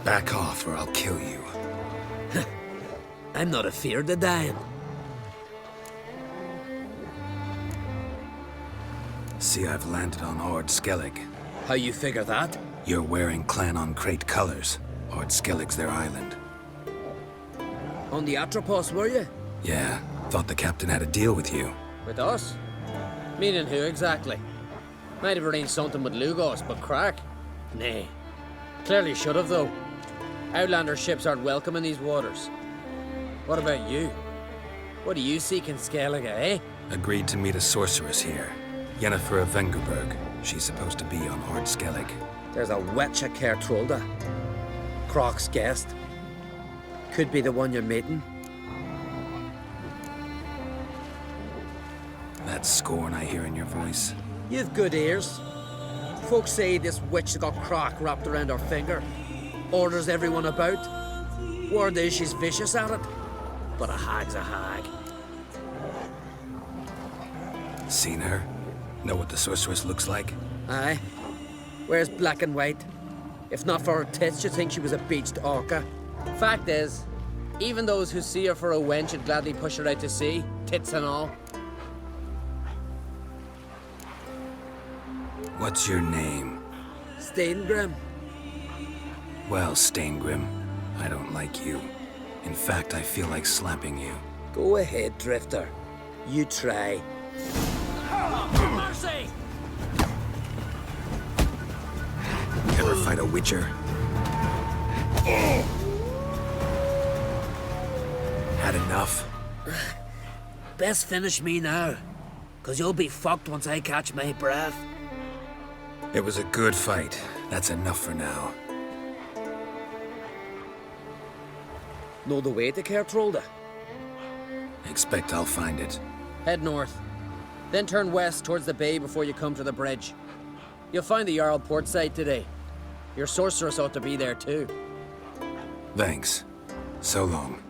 Back off or I'll kill you. I'm not afeard of dying. See, I've landed on SKELLIGE. How you figure that? You're wearing Clan on Crate colors. SKELLIGE's their island. On the Atropos, were you? Yeah, thought the captain had a deal with you. With us? Meaning who exactly? Might have arranged something with Lugos, but crack? Nay. Clearly should have, though. Outlander ships aren't welcome in these waters. What about you? What do you seek in Skellige, eh? Agreed to meet a sorceress here. Yennefer of Vengerberg. She's supposed to be on SKELLIGE. There's a witch at Kertrolda. Croc's guest. Could be the one you're meeting. That scorn I hear in your voice. You've good ears. Folks say this witch has got Croc wrapped around her finger. Orders everyone about. Word is she's vicious at it. But a hag's a hag. Seen her? Know what the sorceress looks like? Aye. Wears black and white. If not for her tits, you'd think she was a beached orca. Fact is, even those who see her for a wench would gladly push her out to sea, tits and all. What's your name? Steingrim. Well, Steingrim, I don't like you. In fact, I feel like slapping you. Go ahead, Drifter. You try. Mercy! Ever fight a witcher? Had enough? Best finish me now, 'cause you'll be fucked once I catch my breath. It was a good fight. That's enough for now. Know the way to Kertrolda? Expect I'll find it. Head north. Then turn west towards the bay before you come to the bridge. You'll find the Jarl port site today. Your sorceress ought to be there too. Thanks. So long.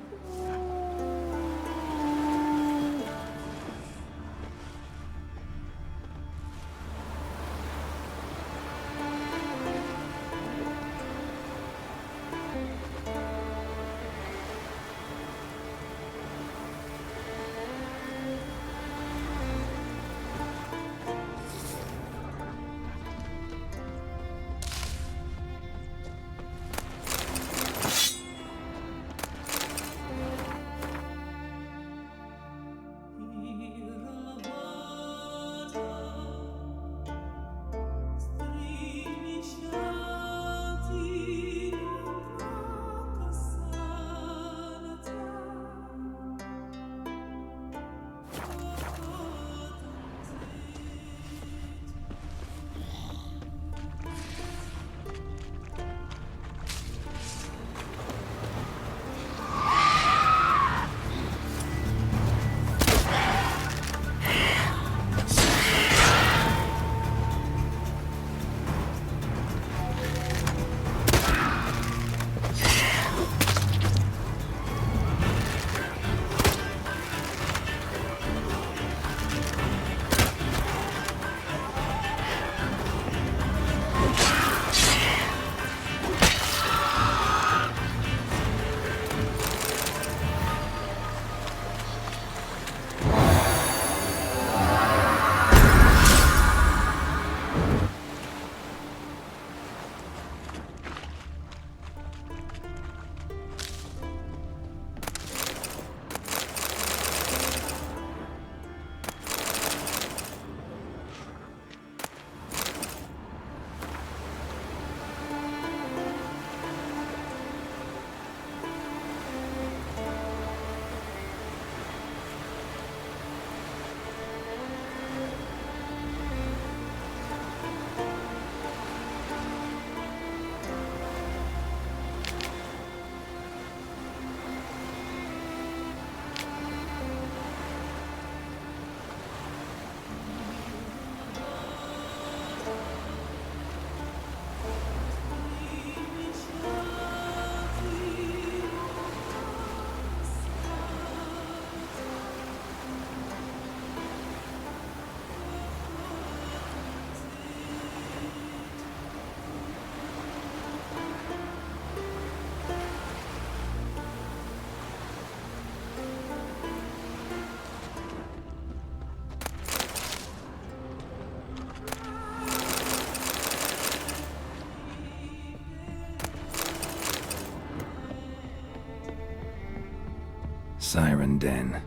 Siren Den.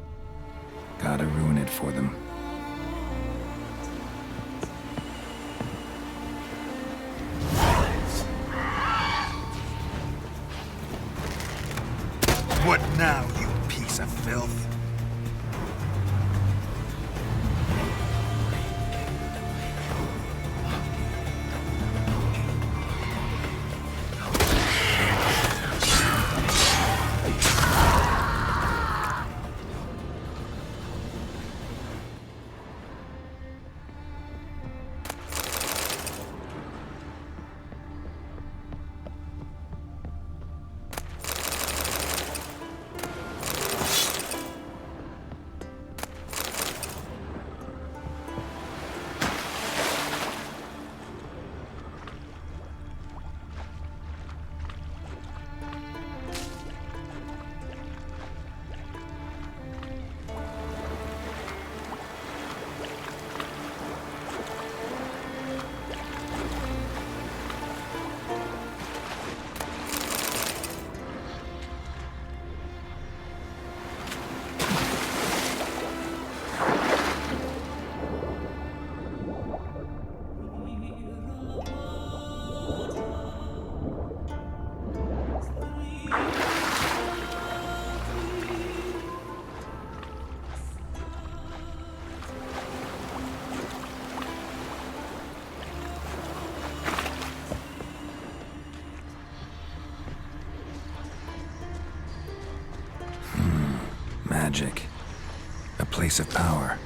Gotta ruin it for them. What now, you piece of filth? Magic. A place of power.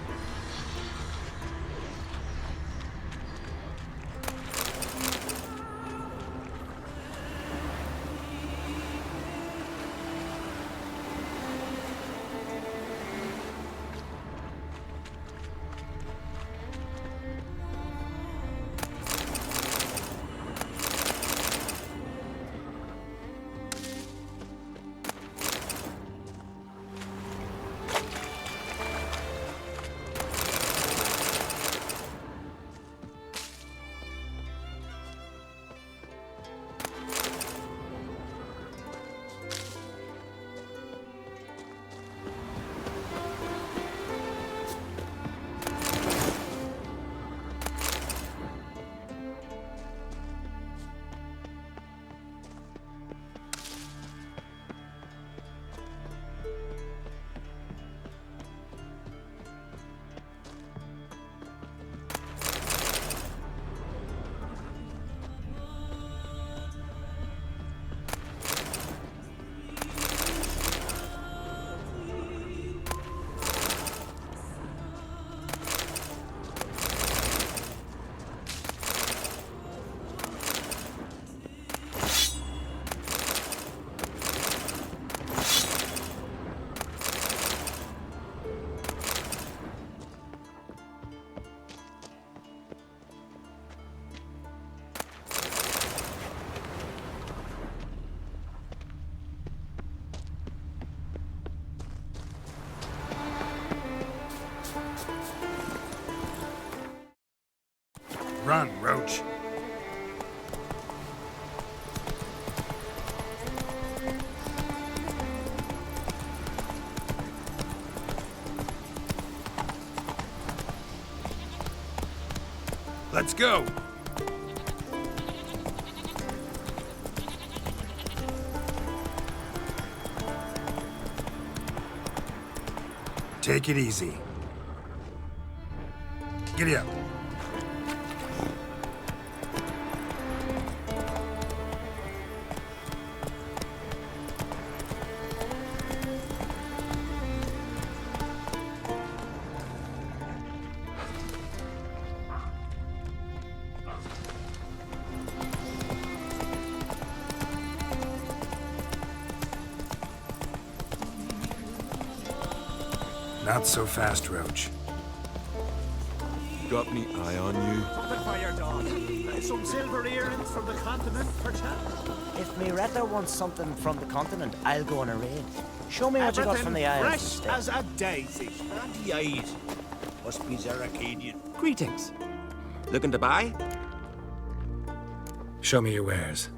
Run, Roach. Let's go! Take it easy. Giddy up. Not so fast, Roach. Got me eye on you. Something for your dog. Some silver earrings from the continent, perchance. If me Retta wants something from the continent, I'll go on a raid. Show me what you got from the Isles fresh instead. as a daisy. And the eyes. Must be Zaracadian. Greetings. Looking to buy? Show me your wares.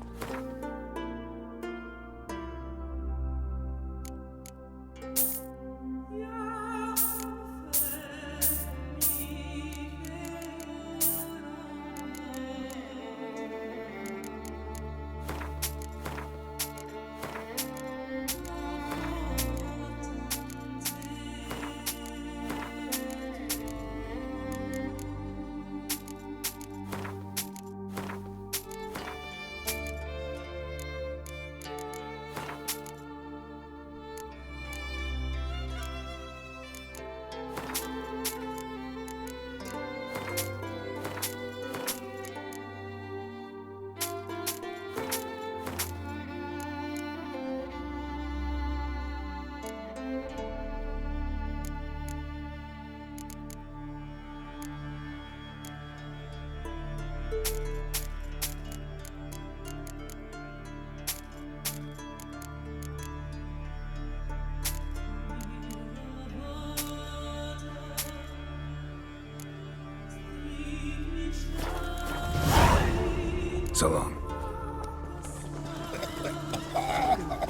So long.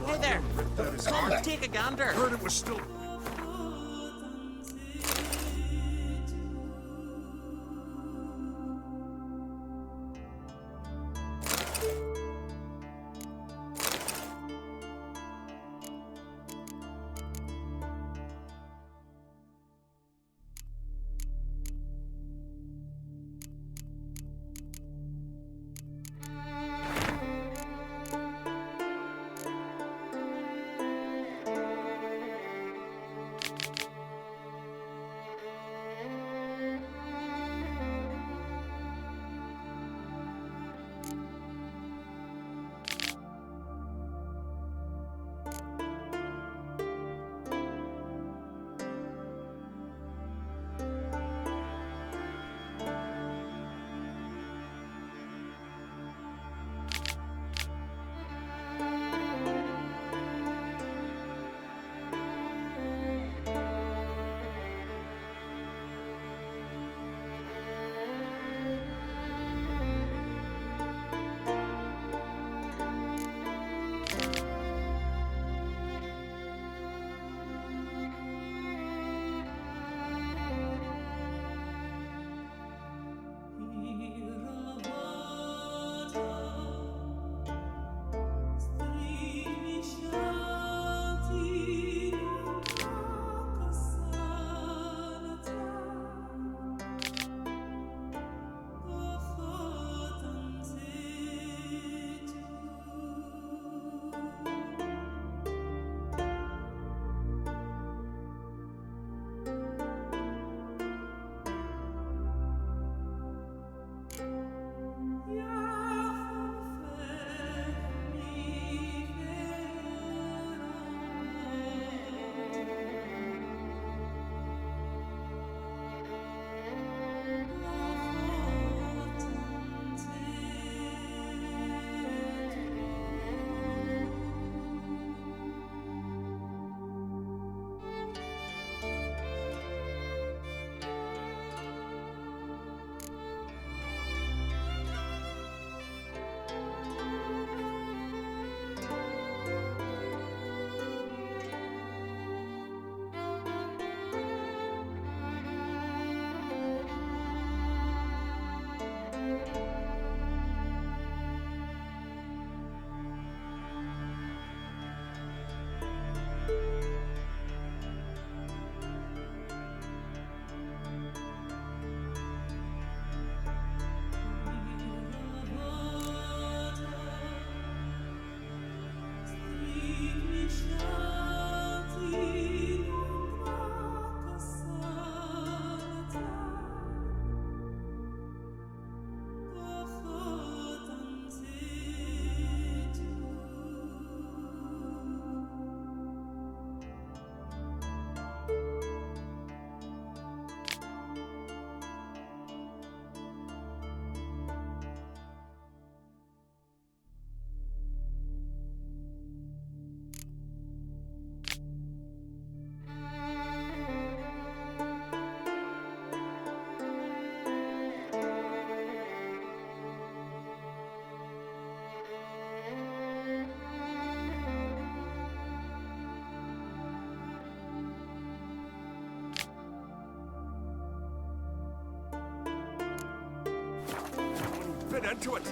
Hey there! Come, take a gander! Heard it was still... Bit into it!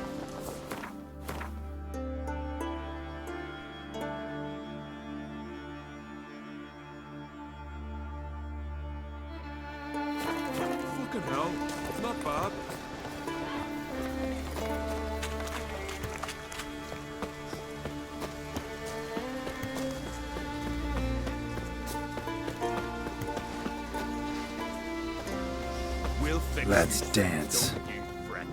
Fucking hell, it's not bad. We'll fix Let's it. dance. Don't you fret.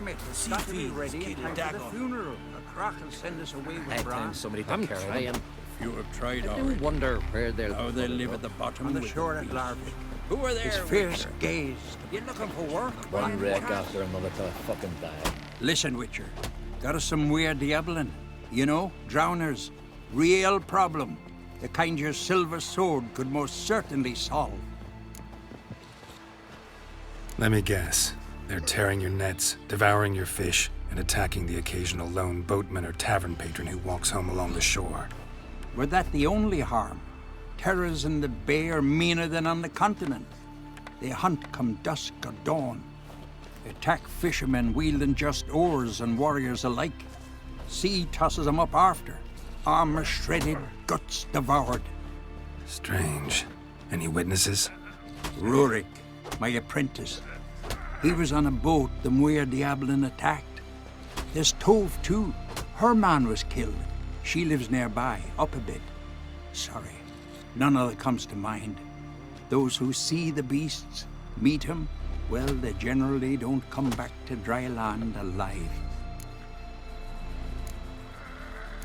It's got to be ready in time for the funeral. A crack will send us away with Bran. somebody I'm trying. You have tried I already. do wonder where they'll... Now they live at the bottom On the with shore the at beast. Larvick. Who are there? His fierce gaze. You looking for work? One wreck after another till I fucking die. Listen, Witcher. Got us some weird diabolin'. You know, drowners. Real problem. The kind your silver sword could most certainly solve. Let me guess. They're tearing your nets, devouring your fish, and attacking the occasional lone boatman or tavern patron who walks home along the shore. Were that the only harm? Terrors in the bay are meaner than on the continent. They hunt come dusk or dawn. They attack fishermen wielding just oars and warriors alike. Sea tosses them up after. Armor shredded, guts devoured. Strange. Any witnesses? Rurik, my apprentice. He was on a boat the Muir Diablin attacked. There's Tove, too. Her man was killed. She lives nearby, up a bit. Sorry, none other comes to mind. Those who see the beasts, meet him, well, they generally don't come back to dry land alive.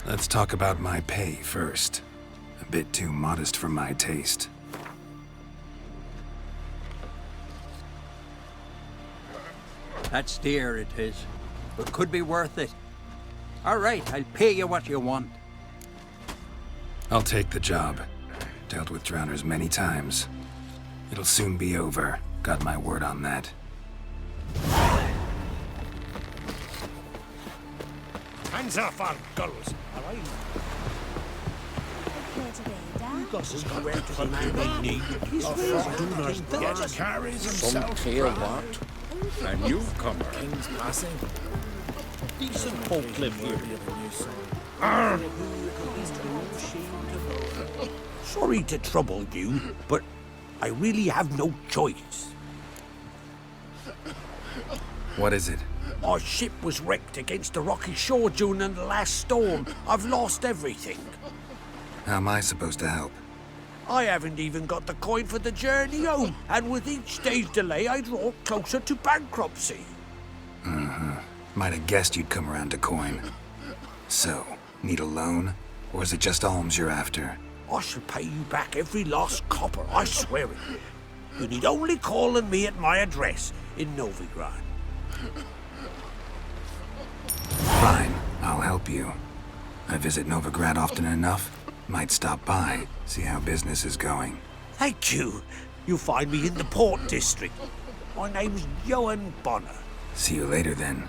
Let's talk about my pay first. A bit too modest for my taste. That's dear, it is, but could be worth it. All right, I'll pay you what you want. I'll take the job. Dealt with drowners many times. It'll soon be over. Got my word on that. Hands off our girls. Gus got where to the man they need. Carries Some himself. tail what? A newcomer. King's passing. Decent folk live here. Sorry to trouble you, but I really have no choice. What is it? Our ship was wrecked against the rocky shore during the last storm. I've lost everything. How am I supposed to help? I haven't even got the coin for the journey home, and with each day's delay, I draw closer to bankruptcy. Might have guessed you'd come around to coin. So, need a loan? Or is it just alms you're after? I shall pay you back every last copper, I swear it. You need only call on me at my address in Novigrad. Fine, I'll help you. I visit Novigrad often enough. Might stop by, see how business is going. Thank you. You'll find me in the Port District. My name's Johan Bonner. See you later then.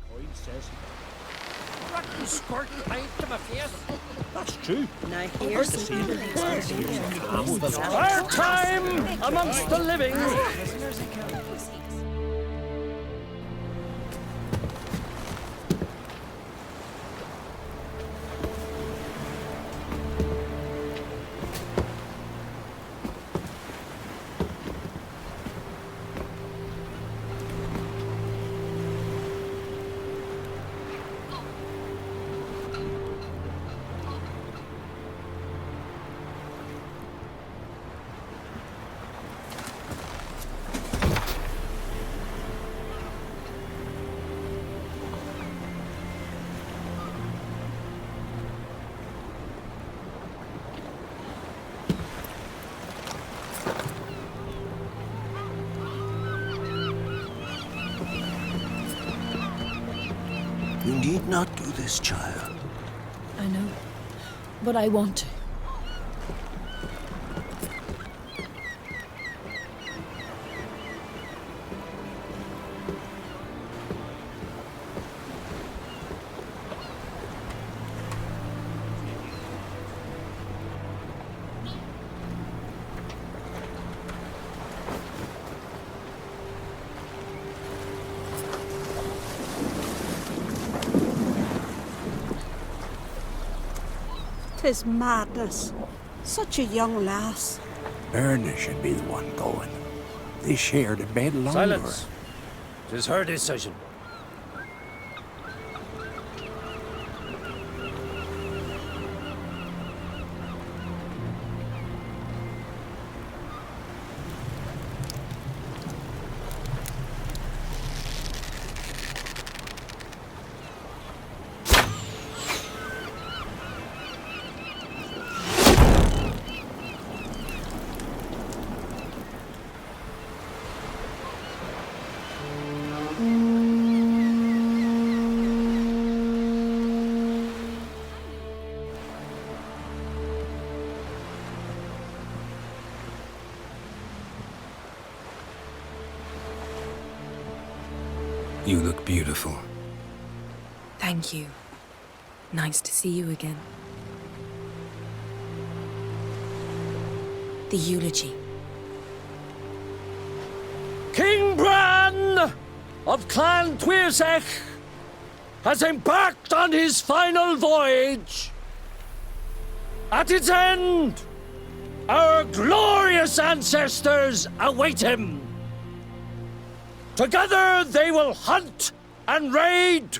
Coin says, rotten squirt paint to my face. That's true. Now here's Our time amongst the living. You need not do this, child. I know, but I want to. Tis madness. Such a young lass. Erna should be the one going. They shared a bed longer. Silence. It is her decision. You look beautiful. Thank you. Nice to see you again. The eulogy. King Bran of Clan Tuirsech has embarked on his final voyage. At its end, our glorious ancestors await him. Together they will hunt and raid.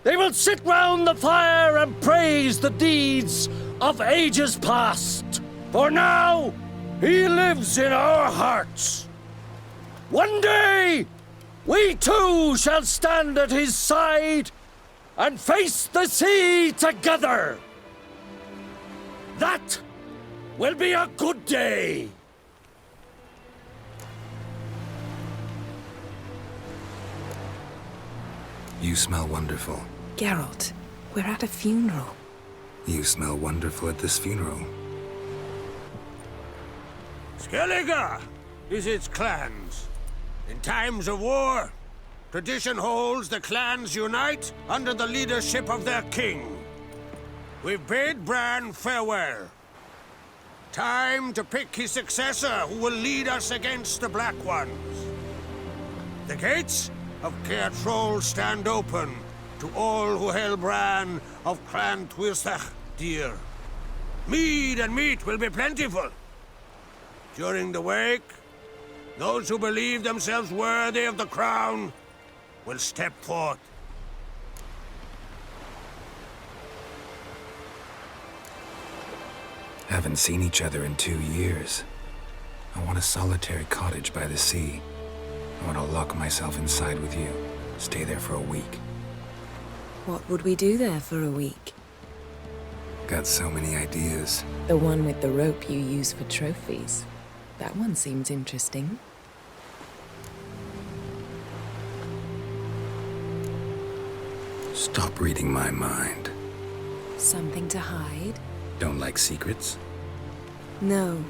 They will sit round the fire and praise the deeds of ages past. For now, he lives in our hearts. One day, we too shall stand at his side and face the sea together. That will be a good day. You smell wonderful. Geralt, we're at a funeral. You smell wonderful at this funeral. Skellige visits clans. In times of war, tradition holds the clans unite under the leadership of their king. We've bid Bran farewell. Time to pick his successor who will lead us against the Black Ones. The gates of Caer Troll stand open to all who held Bran of Clan Tuirsech dear. Mead and meat will be plentiful. During the wake, those who believe themselves worthy of the crown will step forth. Haven't seen each other in 2 years. I want a solitary cottage by the sea. I want to lock myself inside with you. Stay there for a week. What would we do there for a week? Got so many ideas. The one with the rope you use for trophies. That one seems interesting. Stop reading my mind. Something to hide? Don't like secrets? No.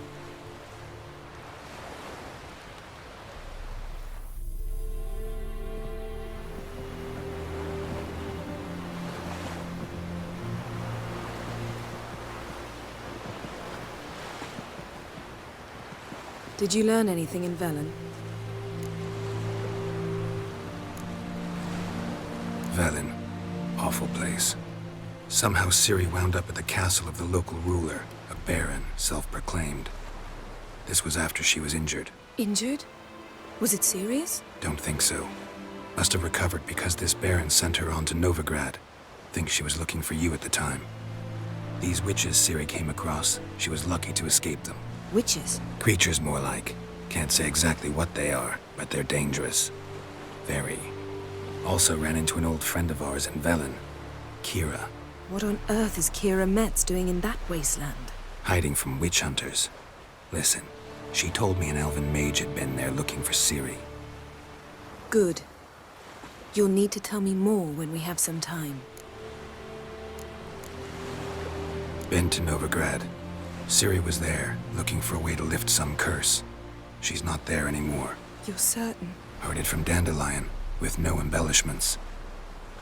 Did you learn anything in Velen? Velen. Awful place. Somehow Ciri wound up at the castle of the local ruler, a baron, self-proclaimed. This was after she was injured. Injured? Was it serious? Don't think so. Must have recovered because this baron sent her on to Novigrad. Think she was looking for you at the time. These witches Ciri came across, she was lucky to escape them. Witches? Creatures, more like. Can't say exactly what they are, but they're dangerous. Very. Also ran into an old friend of ours in Velen, Kira. What on earth is Kira Metz doing in that wasteland? Hiding from witch hunters. Listen, she told me an elven mage had been there looking for Ciri. Good. You'll need to tell me more when we have some time. Been to Novigrad. Ciri was there, looking for a way to lift some curse. She's not there anymore. You're certain? Heard it from Dandelion, with no embellishments.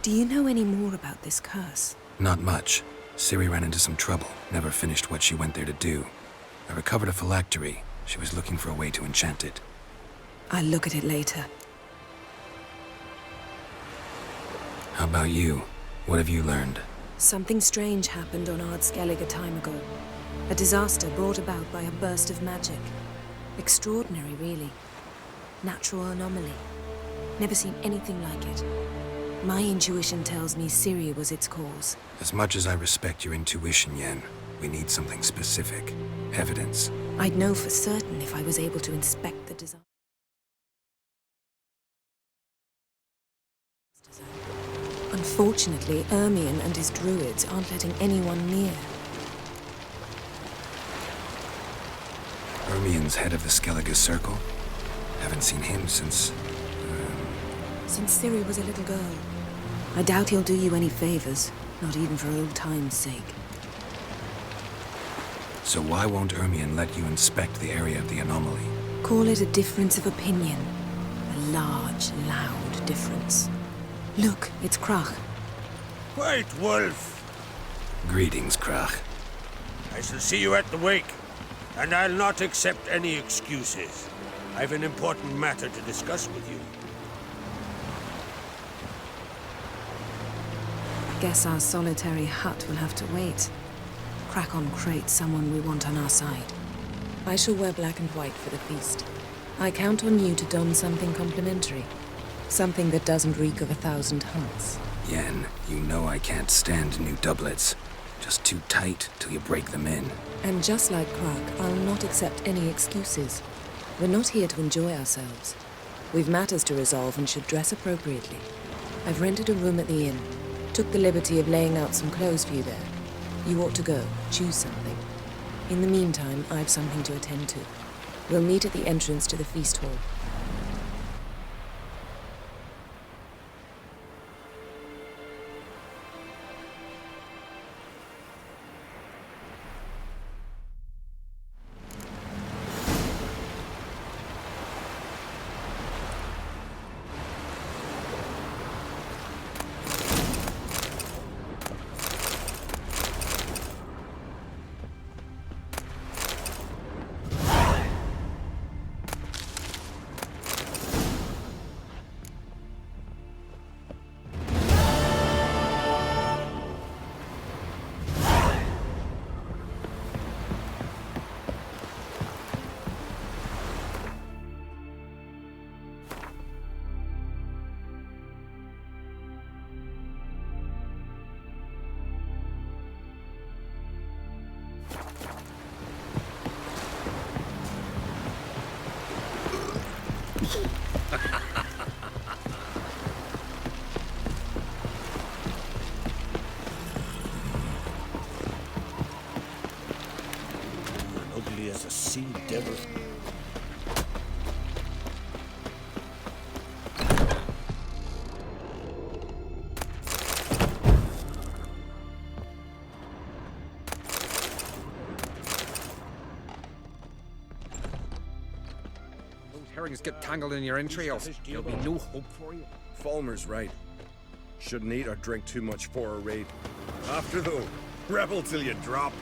Do you know any more about this curse? Not much. Ciri ran into some trouble, never finished what she went there to do. I recovered a phylactery. She was looking for a way to enchant it. I'll look at it later. How about you? What have you learned? Something strange happened on Ard Skellig a time ago. A disaster brought about by a burst of magic. Extraordinary, really. Natural anomaly. Never seen anything like it. My intuition tells me Ciri was its cause. As much as I respect your intuition, Yen, we need something specific. Evidence. I'd know for certain if I was able to inspect the disaster. Unfortunately, Ermion and his druids aren't letting anyone near. Ermion's head of the Skellige Circle? Haven't seen him since... Since Ciri was a little girl. I doubt he'll do you any favors, not even for old time's sake. So why won't Ermion let you inspect the area of the anomaly? Call it a difference of opinion. A large, loud difference. Look, it's Krach. White Wolf! Greetings, Krach. I shall see you at the wake, and I'll not accept any excuses. I've an important matter to discuss with you. Guess our solitary hut will have to wait. Crack on Crate's someone we want on our side. I shall wear black and white for the feast. I count on you to don something complimentary. Something that doesn't reek of 1,000 hunts. Yen, you know I can't stand new doublets. Just too tight till you break them in. And just like Crack, I'll not accept any excuses. We're not here to enjoy ourselves. We've matters to resolve and should dress appropriately. I've rented a room at the inn. Took the liberty of laying out some clothes for you there. You ought to go. Choose something. In the meantime, I've something to attend to. We'll meet at the entrance to the feast hall. Ugly as a sea devil. Herrings get tangled in your entrails. There'll be no hope for you. Falmer's right. Shouldn't eat or drink too much for a raid. After though, rebel till you drop.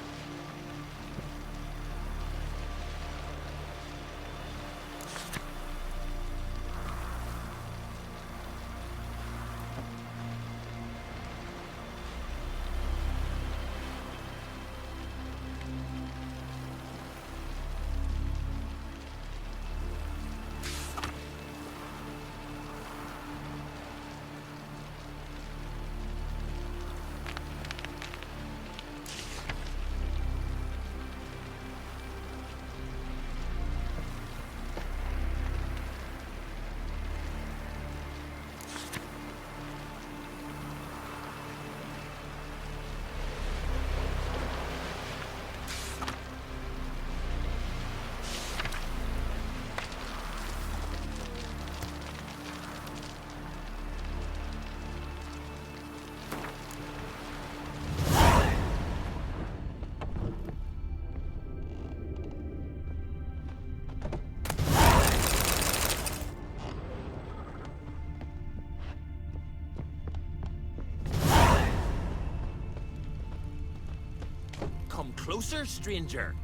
Come closer, stranger.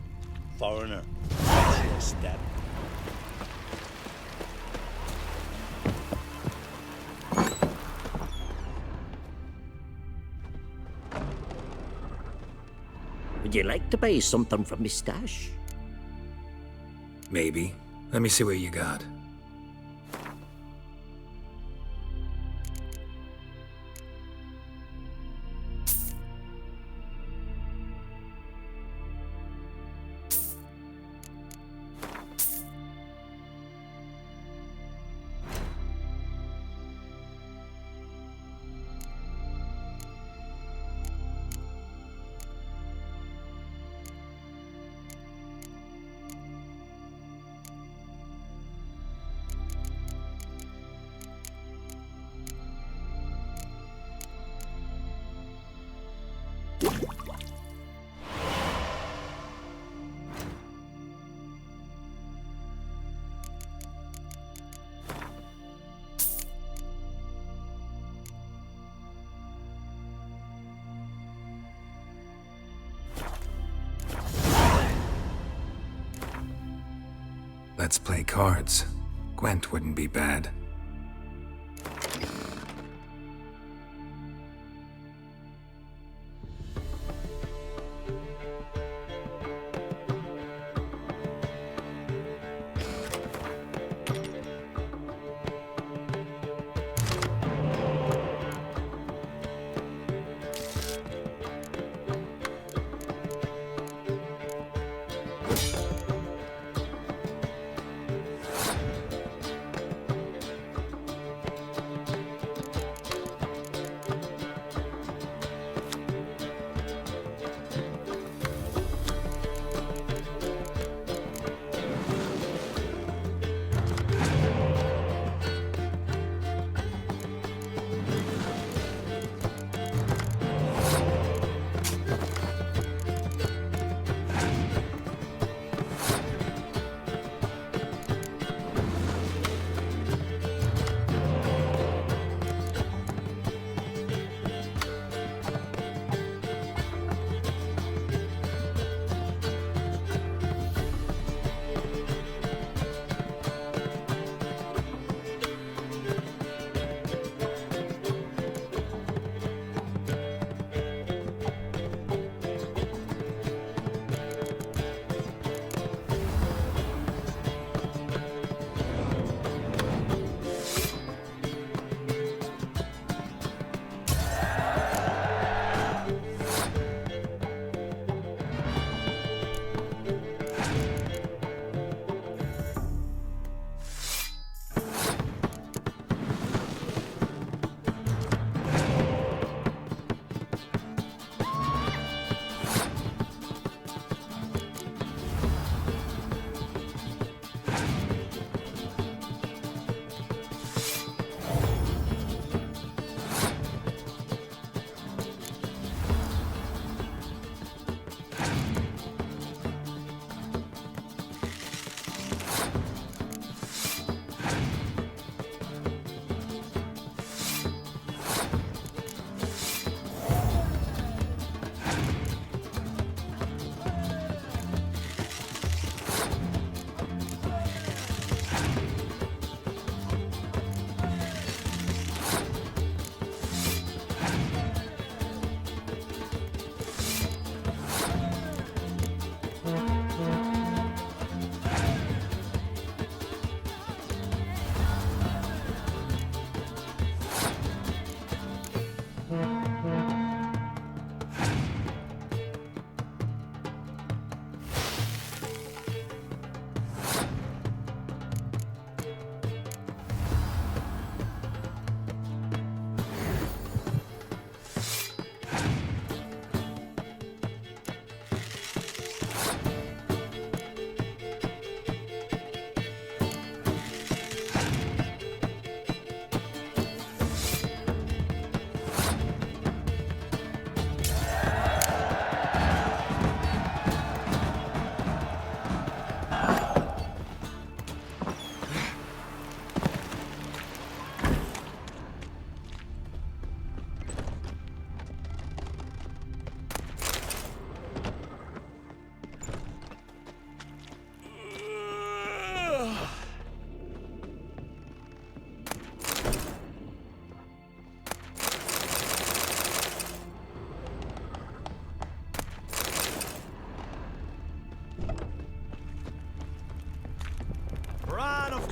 Foreigner, watch your step. Would you like to buy something from me stash? Maybe. Let me see what you got. Let's play cards. Gwent wouldn't be bad.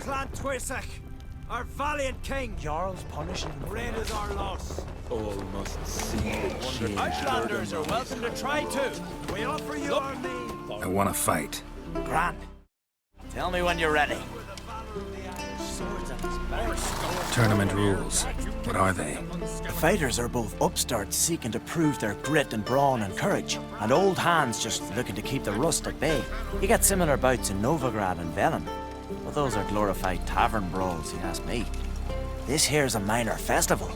Clan Twisach, our valiant king. Jarl's punishing them. Great is our loss. All must see the change. Outlanders are welcome to try too. We offer you our name. I want to fight. Grant, tell me when you're ready. Tournament rules. What are they? The fighters are both upstarts seeking to prove their grit and brawn and courage, and old hands just looking to keep the rust at bay. You get similar bouts in Novigrad and Velen, but those are glorified tavern brawls, you ask me. This here's a minor festival.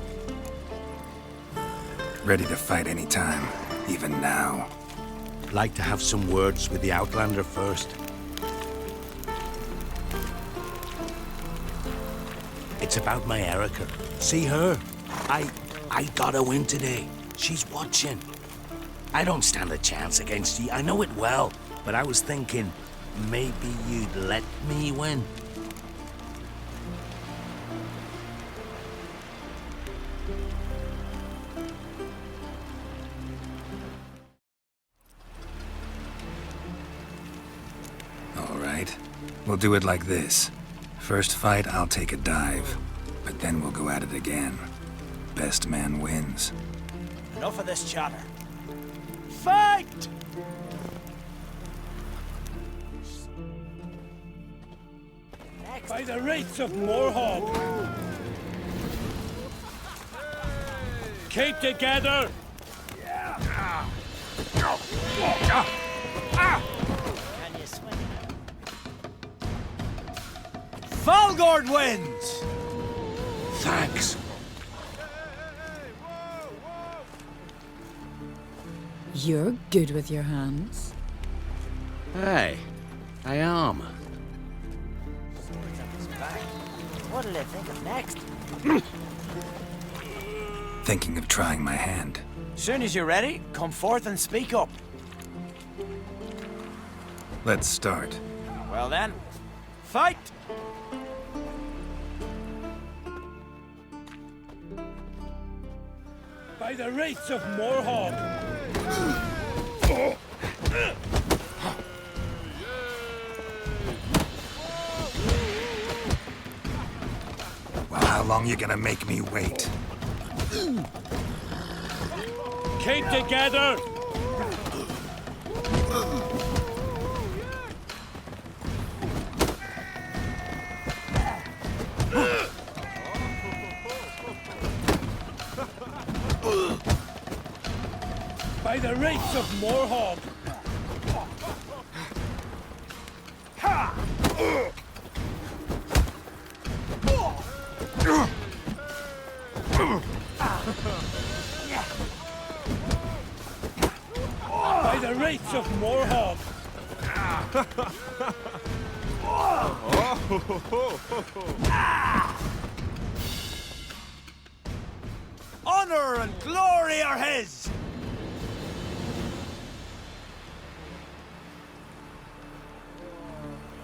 Ready to fight anytime, even now. Like to have some words with the Outlander first. It's about my Erica. See her? I got a win today. She's watching. I don't stand a chance against ye. I know it well, but I was thinking, maybe you'd let me win. All right. We'll do it like this. First fight, I'll take a dive. But then we'll go at it again. Best man wins. Enough of this chatter. Fight! By the rates of Morhog! Keep together! Can you swing? Falgord wins! Thanks. You're good with your hands. Hey, I am. What'll they think of next? Thinking of trying my hand. Soon as you're ready, come forth and speak up. Let's start. Well then, fight! By the rates of Morhog! Well, how long you gonna make me wait? Keep together! By the rates of Morhog! By the rates of Morhog! Honor and glory are his!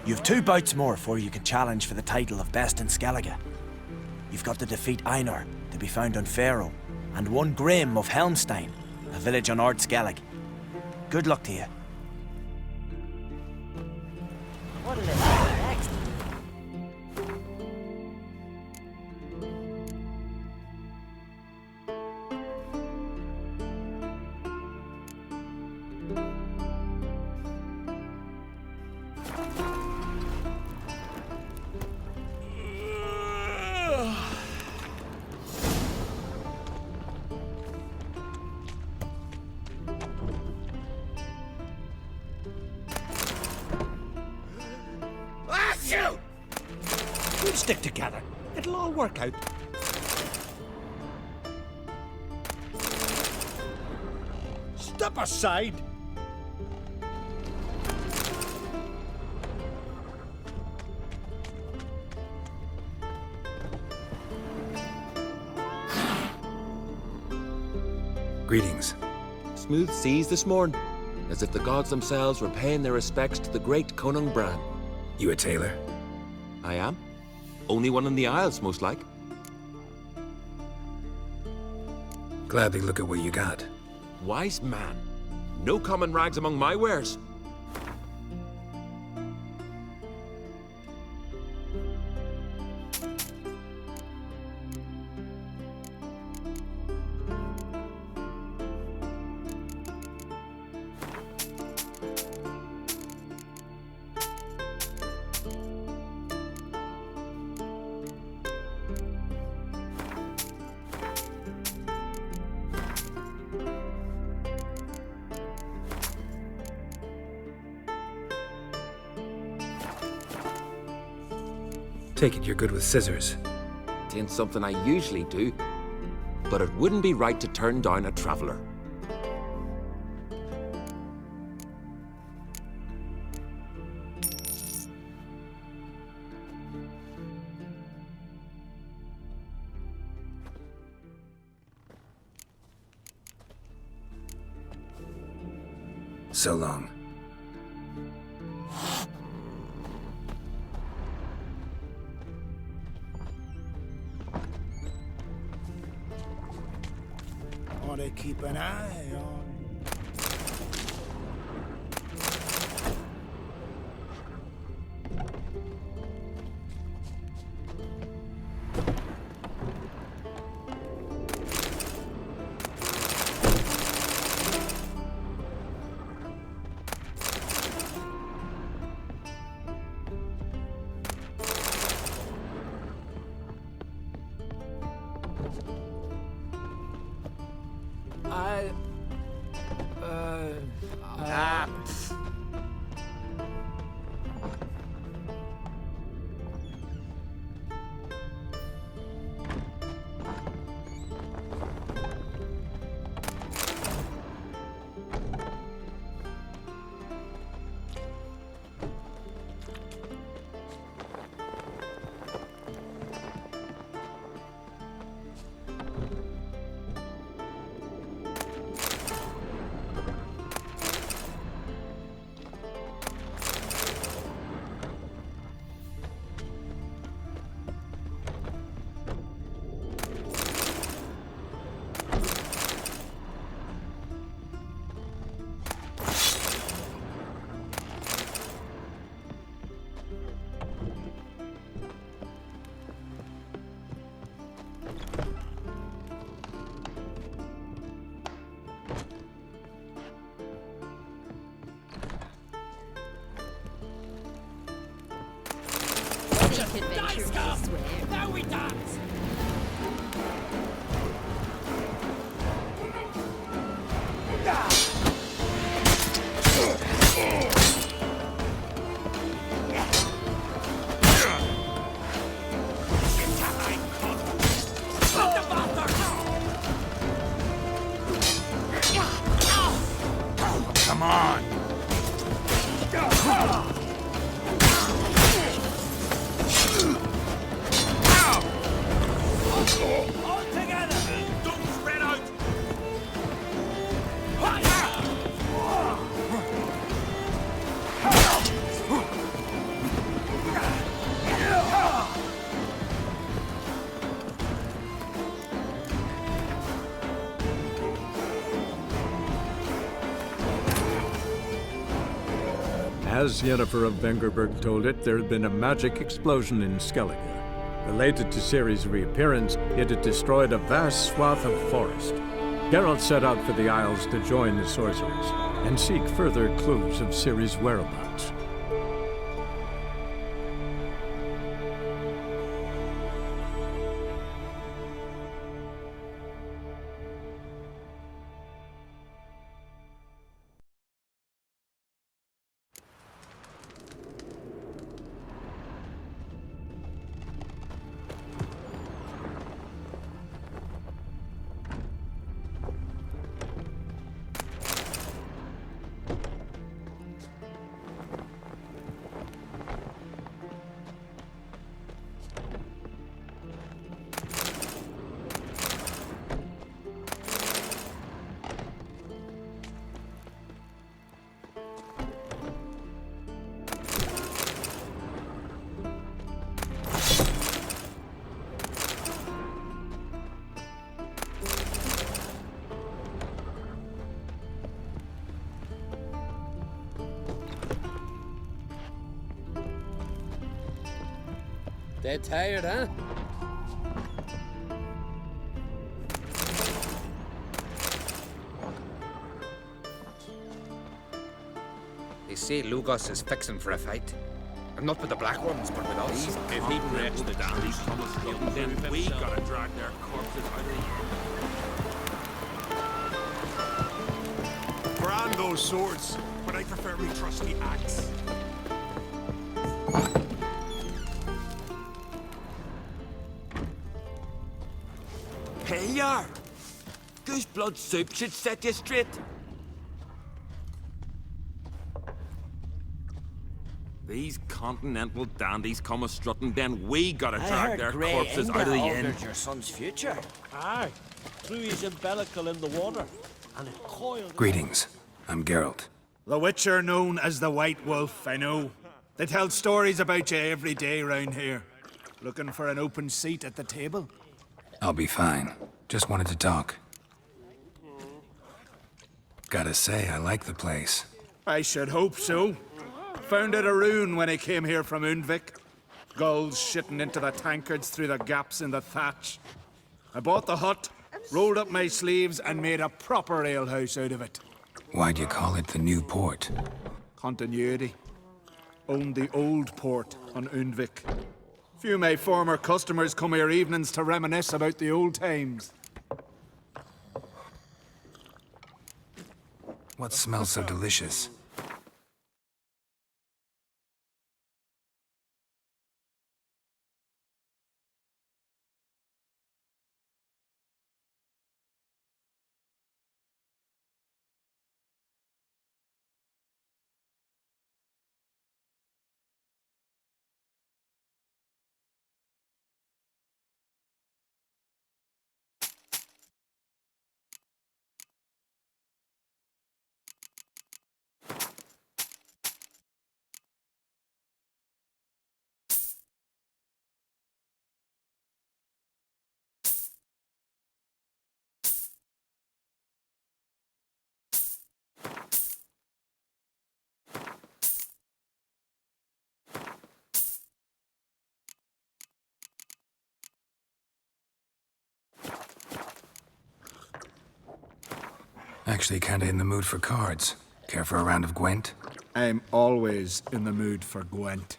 You've 2 bouts more before you can challenge for the title of Best in Skellige. You've got to defeat Einar, to be found on Faroe, and 1 Grim of Helmstein, a village on Ard Skellig. Good luck to you. What'll they do next? We'll stick together. It'll all work out. Step aside! Greetings. Smooth seas this morn, as if the gods themselves were paying their respects to the great Conung Bran. You a tailor? I am. Only one in the Isles, most like. Gladly look at what you got. Wise man. No common rags among my wares. Take it you're good with scissors. Ain't something I usually do, but it wouldn't be right to turn down a traveler. So long. gotta keep an eye on. Dice come! Now we dance! Come on! All together! Don't spread out! As Yennefer of Vengerberg told it, there had been a magic explosion in Skellige. Related to Ciri's reappearance, it had destroyed a vast swath of forest. Geralt set out for the Isles to join the sorcerers and seek further clues of Ciri's whereabouts. Dead tired, huh? They say Lugos is fixing for a fight. And not with the black ones, but with us. If he breaks the dandies Thomas Strutton, then we gotta drag their corpses out of here. Brand those swords, but I prefer my trusty axe. Hey, yar! Goose blood soup should set you straight. These continental dandies come a strutting, then we gotta I drag heard their Grey corpses Inga out of the inn. altered your son's future. Aye. Threw his umbilical in the water, and it coiled. Greetings. I'm Geralt. The Witcher known as the White Wolf, I know. They tell stories about you every day round here. Looking for an open seat at the table? I'll be fine. Just wanted to talk. Gotta say, I like the place. I should hope so. Found it a ruin when I came here from Undvik. Gulls shitting into the tankards through the gaps in the thatch. I bought the hut, rolled up my sleeves, and made a proper alehouse out of it. Why'd you call it the New Port? Continuity. Owned the old port on Undvik. Few of my former customers come here evenings to reminisce about the old times. What smells so delicious? Actually kinda in the mood for cards. Care for a round of Gwent? I'm always in the mood for Gwent.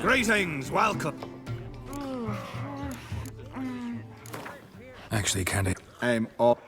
Greetings, welcome. Actually kinda... I'm all...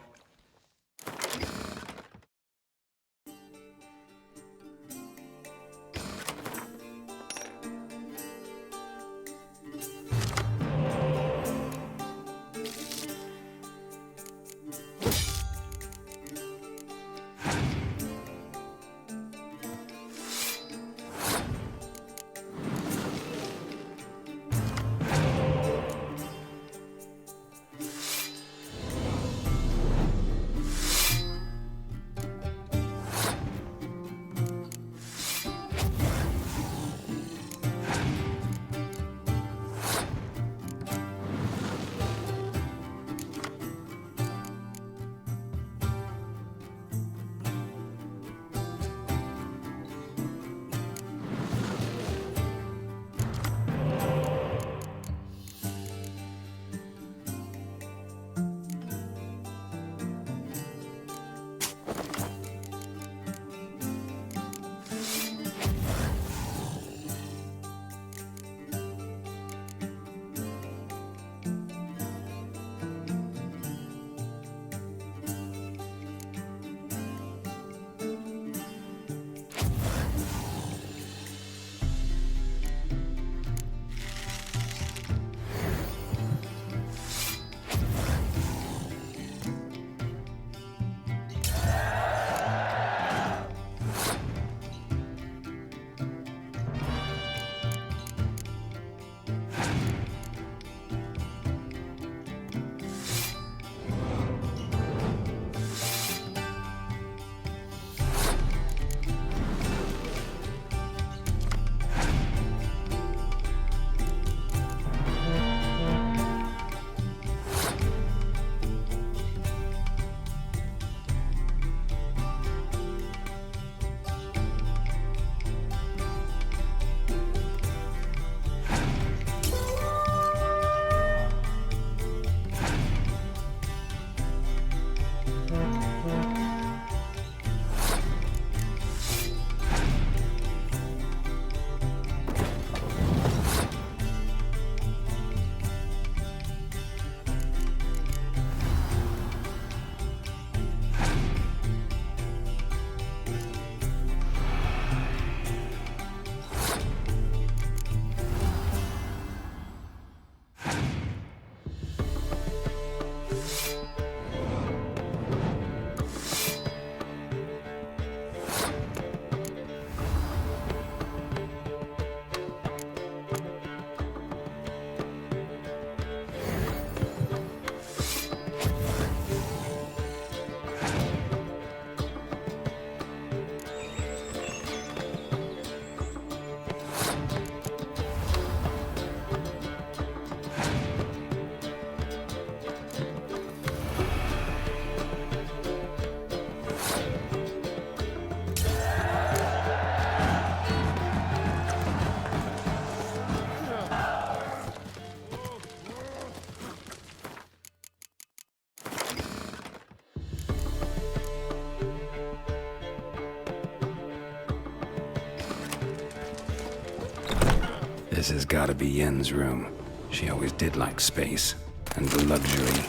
This has gotta be Yen's room. She always did like space and luxury.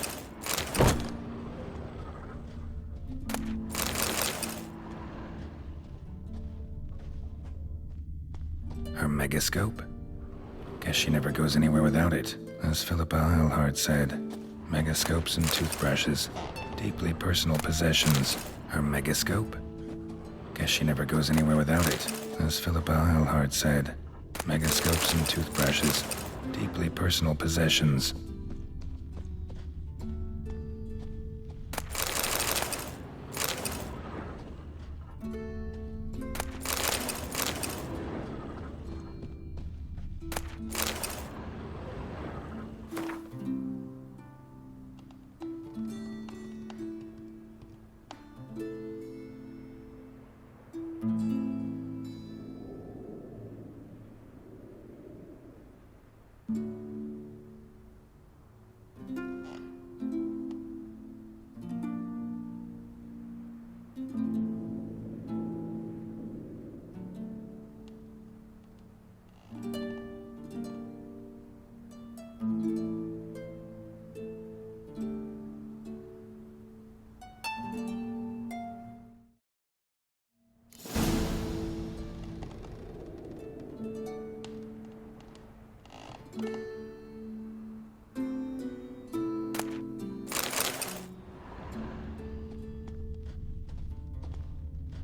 Her megascope? Guess she never goes anywhere without it. As Philippa Eilhart said, megascopes and toothbrushes, deeply personal possessions. Her megascope? Guess she never goes anywhere without it. As Philippa Eilhart said, megascopes and toothbrushes, deeply personal possessions.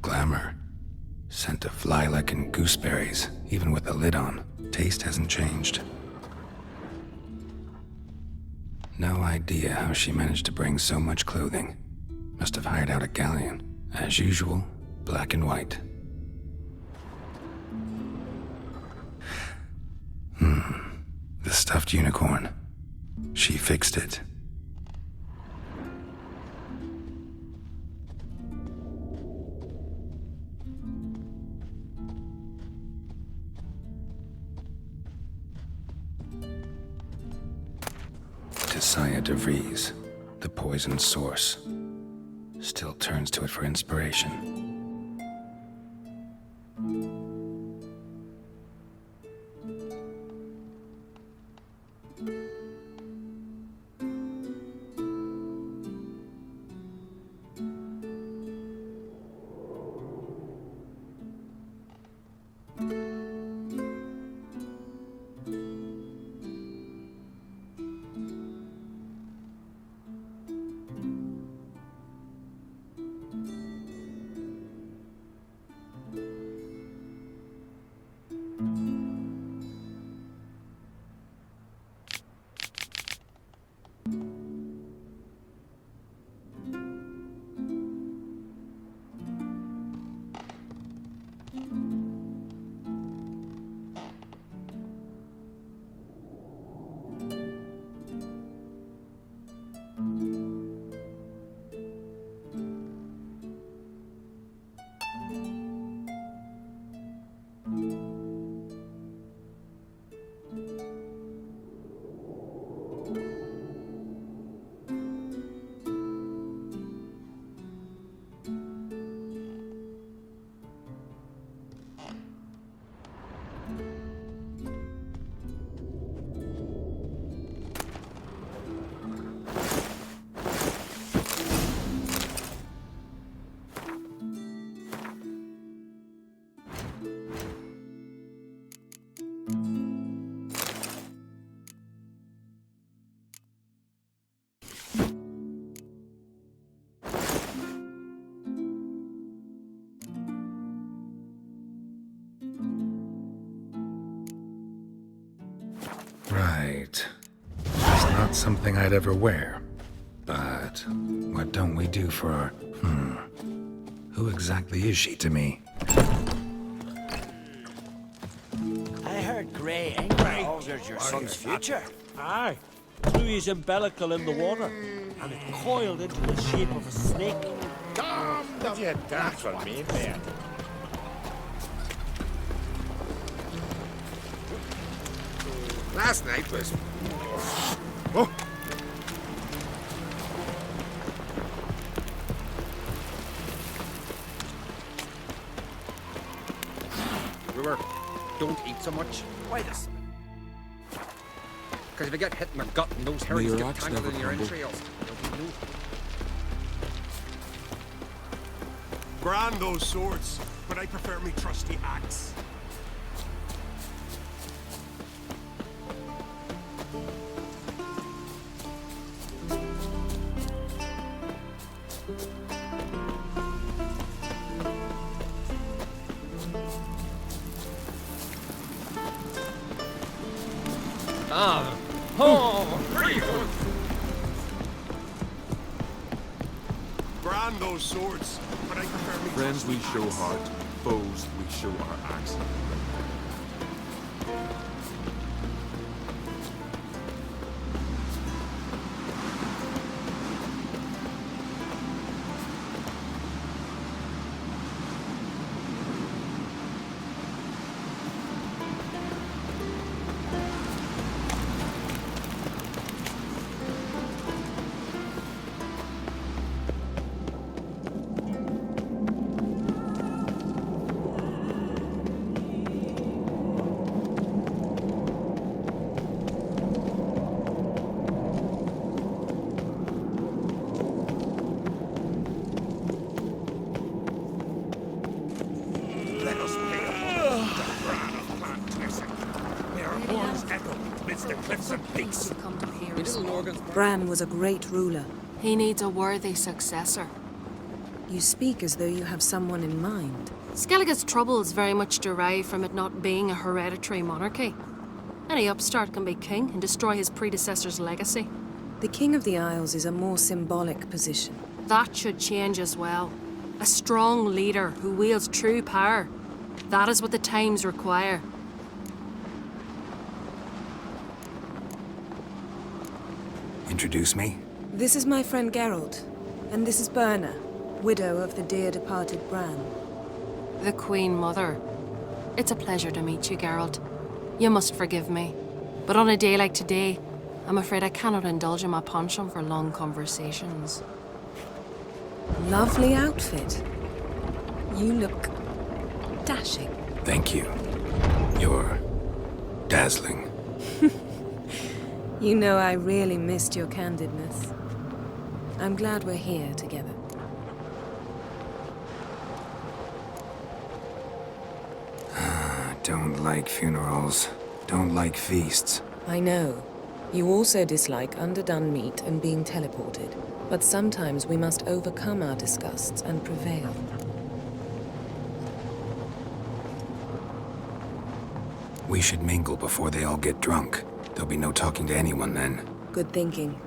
Glamour. Scent of lilac and gooseberries, even with the lid on. Taste hasn't changed. No idea how she managed to bring so much clothing. Must have hired out a galleon. As usual, black and white. The stuffed unicorn. She fixed it. Saya DeVries, the poison source, still turns to it for inspiration. Right. It's not something I'd ever wear. But what don't we do for our... Who exactly is she to me? I heard Grey Ingra alters your son's future. Aye. Threw his umbilical in the water, and it coiled into the shape of a snake. Damn the you dance for me, man. Last night was... Oh! Brewer, don't eat so much. Wait a second. Because if you get hit in the gut and those herrings your get axe tangled never in your crumble. entrails, there'll be no... Grand those swords, but I prefer me trusty axe. Ah! Oh! Pretty good! Grand those swords, but I prefer me Friends we trusty show axe. heart, foes we show our axe. Let us pay upon the Bran of Clan Tessig. May our horns echo amidst the cliffs and peaks. Bran was a great ruler. He needs a worthy successor. You speak as though you have someone in mind. Skellige's troubles very much derive from it not being a hereditary monarchy. Any upstart can be king and destroy his predecessor's legacy. The King of the Isles is a more symbolic position. That should change as well. A strong leader who wields true power. That is what the times require. Introduce me? This is my friend Geralt, and this is Berna, widow of the dear departed Bran. The Queen Mother. It's a pleasure to meet you, Geralt. You must forgive me. But on a day like today, I'm afraid I cannot indulge in my penchant for long conversations. Lovely outfit. You look dashing. Thank you. You're dazzling. You know I really missed your candidness. I'm glad we're here together. Don't like funerals. Don't like feasts. I know. You also dislike underdone meat and being teleported. But sometimes we must overcome our disgusts and prevail. We should mingle before they all get drunk. There'll be no talking to anyone then. Good thinking.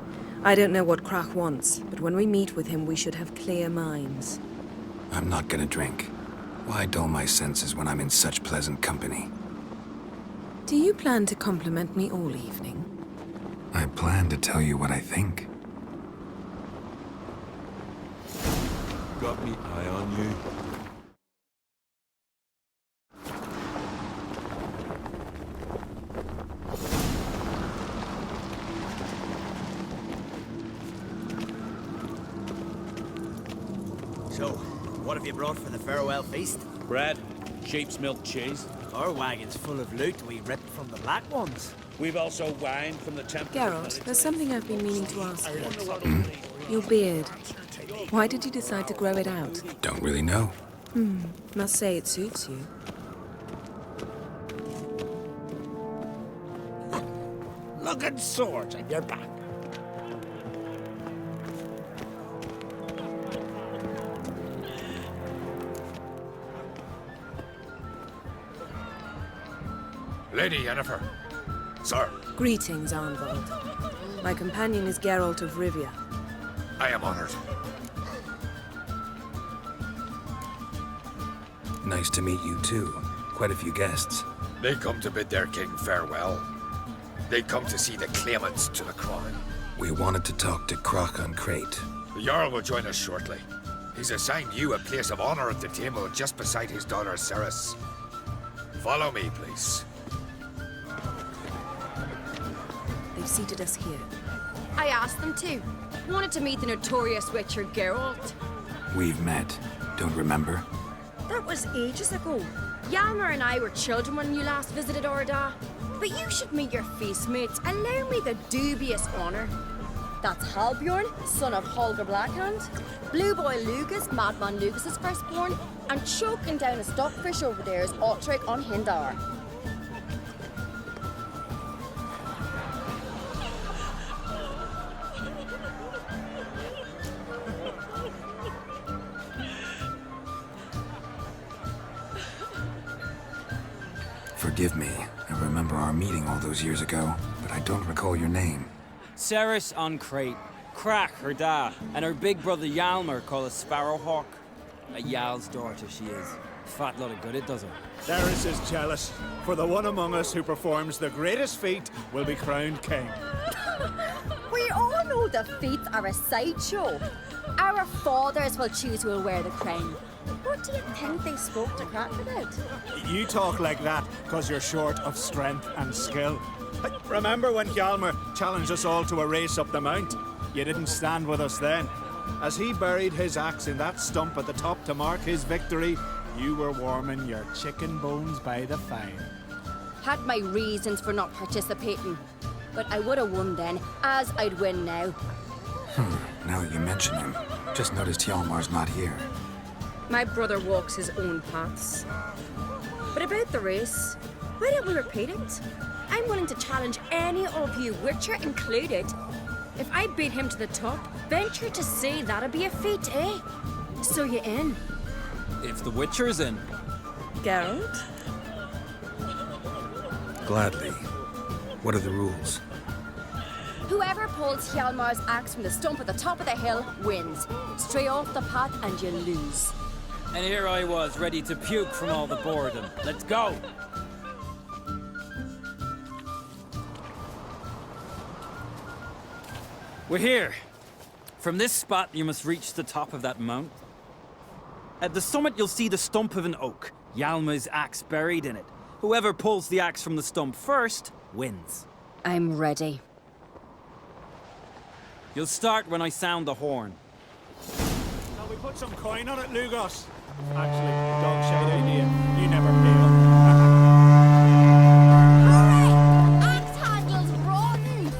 I don't know what Krach wants, but when we meet with him, we should have clear minds. I'm not gonna drink. Why dull my senses when I'm in such pleasant company? Do you plan to compliment me all evening? I plan to tell you what I think. Got me eye on you. So, what have you brought for the farewell feast? Bread, sheep's milk cheese. Our wagon's full of loot we ripped from the Black Ones. We've also wine from the temple. Geralt, there's something I've been meaning to ask you. Your beard. Why did you decide to grow it out? Don't really know. Must say it suits you. Look at swords on your back. Lady Yennefer. Sir, Greetings, Arnvald. My companion is Geralt of Rivia. I am honored. Nice to meet you too. Quite a few guests. They come to bid their king farewell. They come to see the claimants to the crown. We wanted to talk to Krach on Crate. The Jarl will join us shortly. He's assigned you a place of honor at the table just beside his daughter Ceres. Follow me, please. They've seated us here. I asked them to. Wanted to meet the notorious witcher Geralt. We've met. Don't remember? That was ages ago. Yalmer and I were children when you last visited Orda. But you should meet your feast mates. Allow me the dubious honour. That's Halbjorn, son of Holger Blackhand, Blue Boy Lugas, Madman Lugas's firstborn, and choking down a stockfish over there is Ottrick on Hindar. Forgive me. I remember our meeting all those years ago, but I don't recall your name. Ceres on Crate, Crack her da, and her big brother Yalmer called a Sparrowhawk. A Yal's daughter she is. Fat lot of good it does her. Ceres is jealous, for the one among us who performs the greatest feat will be crowned king. We all know the feats are a sideshow. Our fathers will choose who will wear the crown. What do you think they spoke to Crack about? You talk like that because you're short of strength and skill. Remember when Hjalmar challenged us all to a race up the mount? You didn't stand with us then. As he buried his axe in that stump at the top to mark his victory, you were warming your chicken bones by the fire. Had my reasons for not participating, but I would have won then, as I'd win now. Now that you mention him, just noticed Hjalmar's not here. My brother walks his own paths. But about the race, why don't we repeat it? I'm willing to challenge any of you, Witcher included. If I beat him to the top, venture to say that'd be a feat, eh? So you in? If the Witcher's in. Geralt? Gladly. What are the rules? Whoever pulls Hjalmar's axe from the stump at the top of the hill wins. Stray off the path and you lose. And here I was, ready to puke from all the boredom. Let's go! We're here. From this spot, you must reach the top of that mount. At the summit, you'll see the stump of an oak, Hjalmar's axe buried in it. Whoever pulls the axe from the stump first, wins. I'm ready. You'll start when I sound the horn. Shall we put some coin on it, Lugos? Actually, dog shite idea. You never fail. Axe handles rotten!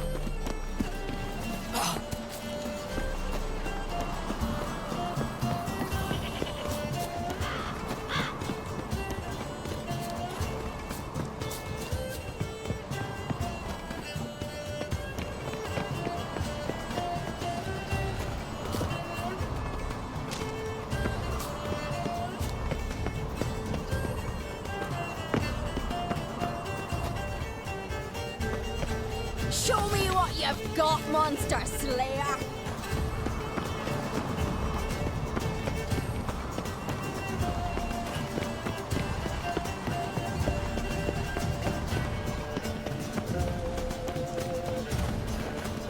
Show me what you've got, monster slayer!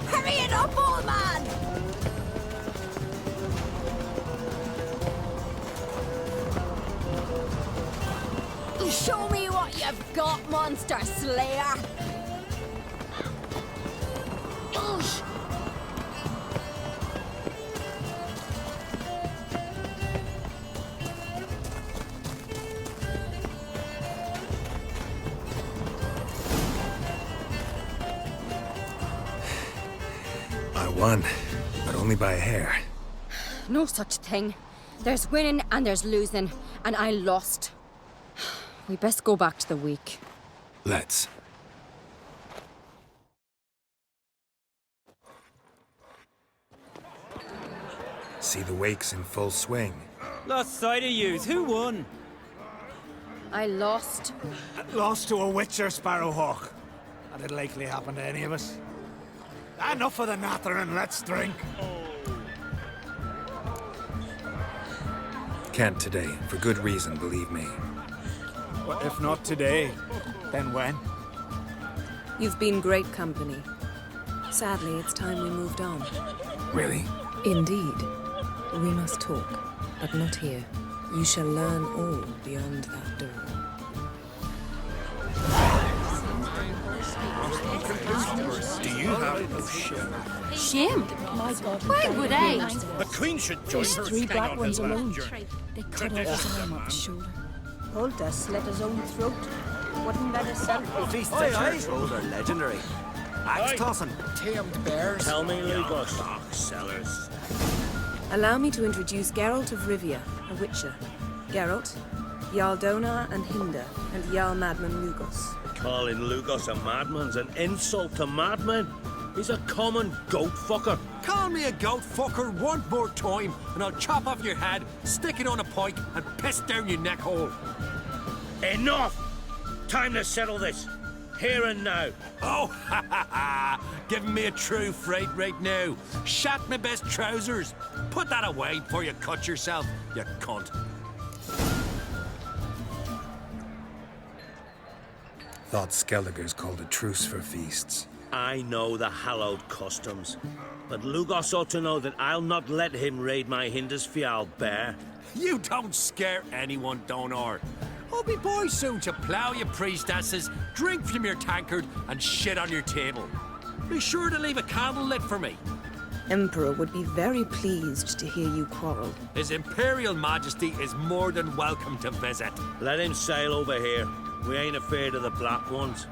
Hurry it up, old man! Show me what you've got, monster slayer! I won, but only by a hair. No such thing. There's winning and there's losing, and I lost. We best go back to the week. Let's. See the wakes in full swing. Lost sight of yous. Who won? I lost. Lost to a Witcher, Sparrowhawk. That'd likely happen to any of us. Enough of the nattering, let's drink. Can't today, for good reason, believe me. Well, if not today, then when? You've been great company. Sadly, it's time we moved on. Really? Indeed. We must talk, but not here. You shall learn all beyond that door. Do you have no shame? Shame? My God, Why would I? The Queen should join There's her 3 king black on ones his last alone. journey. They cut off his arm up his shoulder. Pulled a slit his own throat. Wouldn't better sell Feasts at Church Road are legendary. Axe tossing, tamed bears. Tell me, Lugos. Sellers. Allow me to introduce Geralt of Rivia, a witcher. Geralt, Jarl Donar and Hinder, and Jarl Madman Lugos. Calling Lugos a madman's an insult to madmen. He's a common goat fucker. Call me a goat fucker one more time, and I'll chop off your head, stick it on a pike, and piss down your neck hole. Enough! Time to settle this. Here and now. Oh, ha ha ha! Giving me a true fright right now. Shat my best trousers. Put that away before you cut yourself, you cunt. Thought Skellige's called a truce for feasts. I know the hallowed customs, but Lugos ought to know that I'll not let him raid my Hindisfial bear. You don't scare anyone, Donar. I'll be boys soon to plough you priestesses, drink from your tankard, and shit on your table. Be sure to leave a candle lit for me. Emperor would be very pleased to hear you quarrel. His Imperial Majesty is more than welcome to visit. Let him sail over here. We ain't afraid of the Black Ones.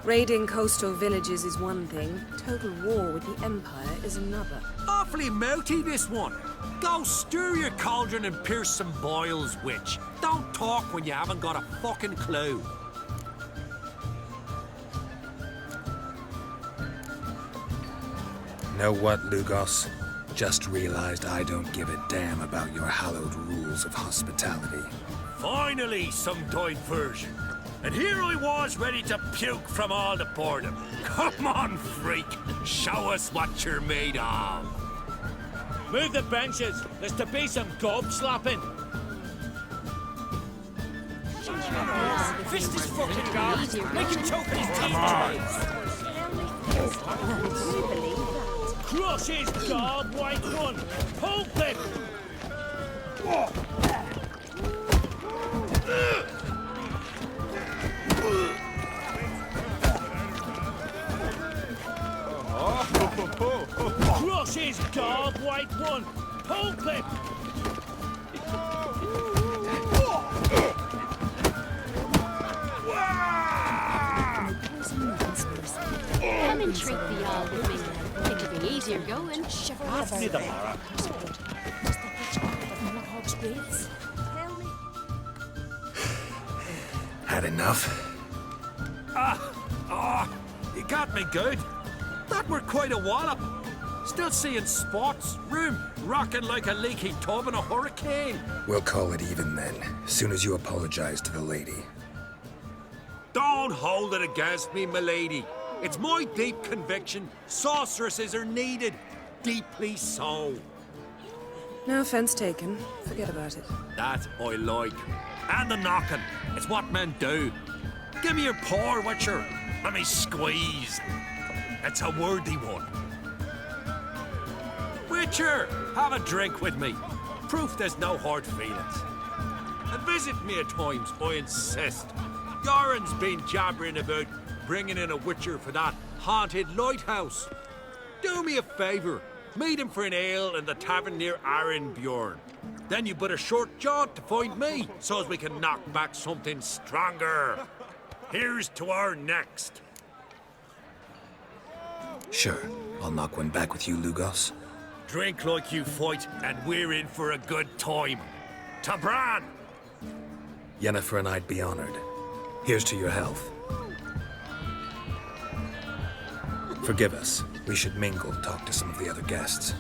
Raiding coastal villages is one thing. Total war with the Empire is another. Awfully mouthy, this one. Go stir your cauldron and pierce some boils, witch. Don't talk when you haven't got a fucking clue. Know what, Lugos? Just realized I don't give a damn about your hallowed rules of hospitality. Finally, some diversion. And here I was ready to puke from all the boredom. Come on, freak. Show us what you're made of. Move the benches. There's to be some gob slapping. Fist is fucking gob. Make him choke on his teeth. Crush his gob, white one. Pulp him. Crush his gob, white one. Pulp him. Come and treat the all with me. It'll be easier going. After the Mara. Had enough? You got me good. That were quite a wallop. Still seeing spots, room rocking like a leaky tub in a hurricane. We'll call it even then, soon as you apologize to the lady. Don't hold it against me, milady. It's my deep conviction sorceresses are needed. Deeply so. No offense taken. Forget about it. That I like. And the knocking. It's what men do. Give me your paw, Witcher. Let me squeeze. It's a worthy one. Witcher, have a drink with me. Proof there's no hard feelings. And visit me at times, I insist. Goran's been jabbering about bringing in a Witcher for that haunted lighthouse. Do me a favour. Meet him for an ale in the tavern near Arenbjorn. Then you but a short jaunt to find me, so as we can knock back something stronger. Here's to our next. Sure, I'll knock one back with you, Lugos. Drink like you fight, and we're in for a good time. To Bran! Yennefer and I'd be honored. Here's to your health. Forgive us. We should mingle, talk to some of the other guests.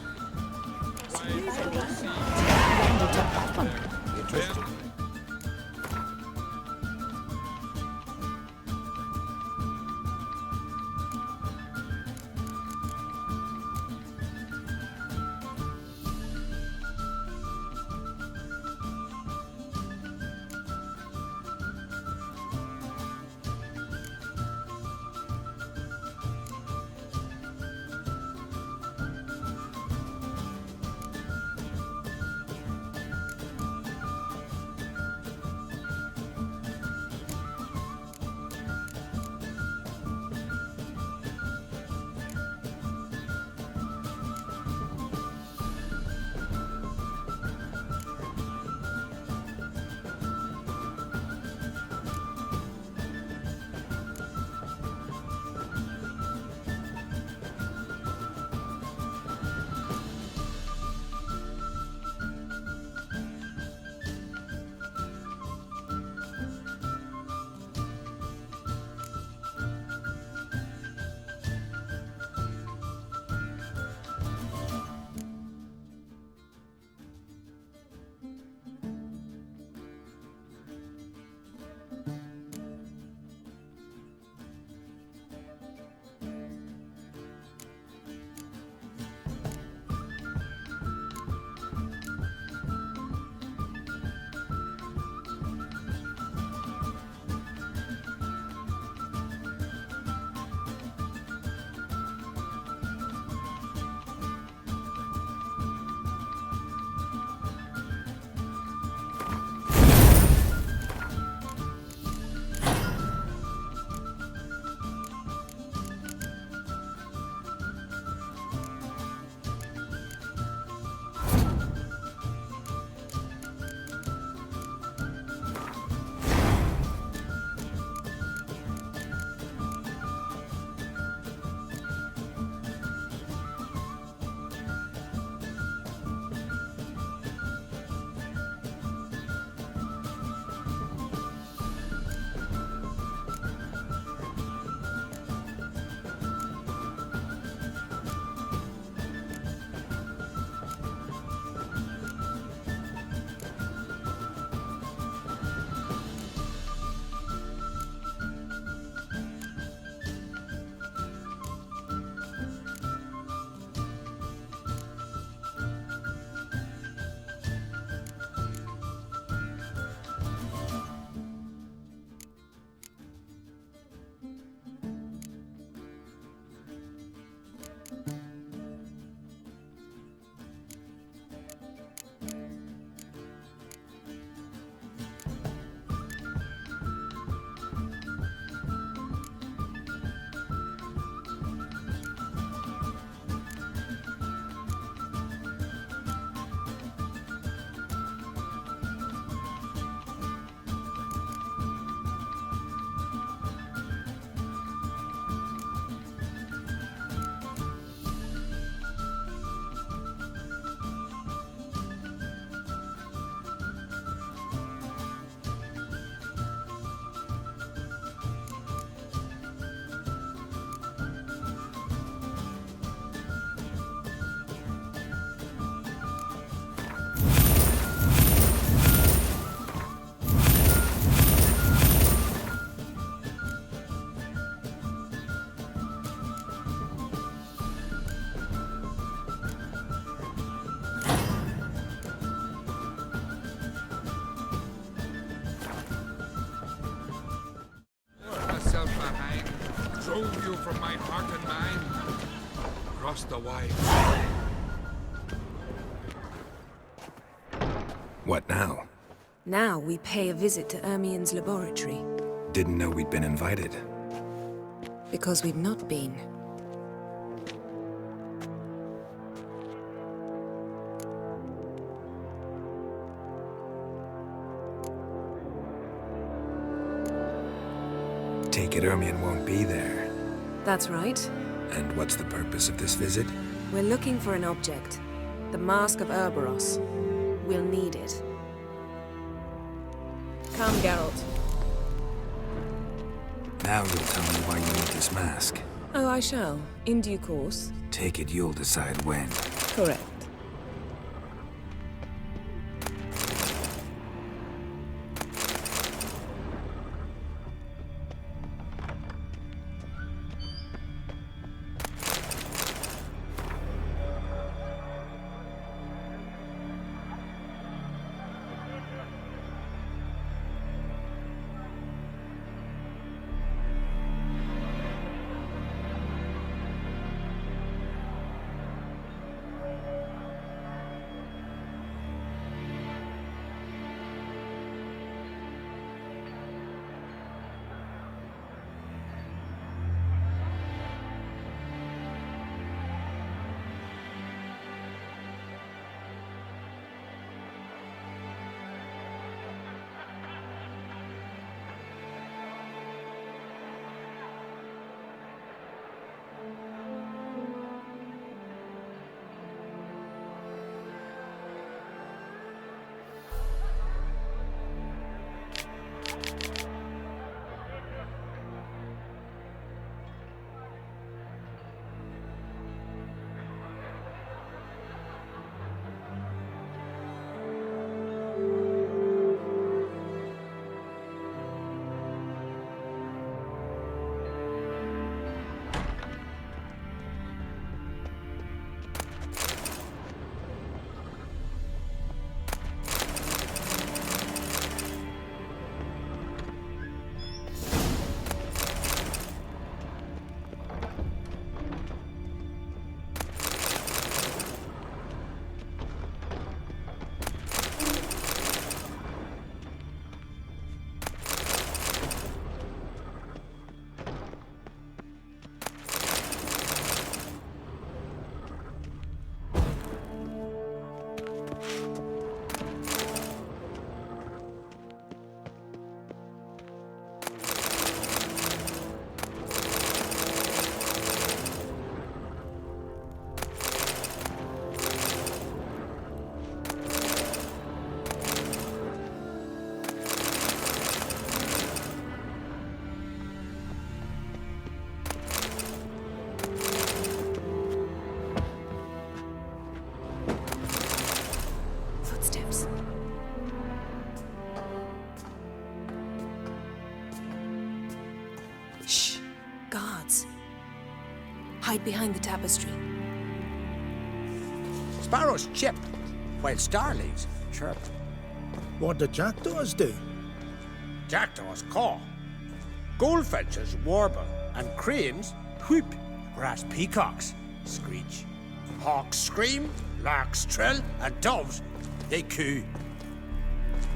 Drove you from my heart and mind. Across the wide. What now? Now we pay a visit to Ermien's laboratory. Didn't know we'd been invited. Because we've not been. Take it Ermien won't be there. That's right. And what's the purpose of this visit? We're looking for an object. The Mask of Erboros. We'll need it. Come, Geralt. Now you'll tell me why you need this mask. Oh, I shall. In due course. Take it you'll decide when. Correct. Hide behind the tapestry. Sparrows chip, while starlings chirp. What do jackdaws do? Jackdaws caw. Goldfinches warble, and cranes whoop. Whereas peacocks screech. Hawks scream, larks trill, and doves, they coo.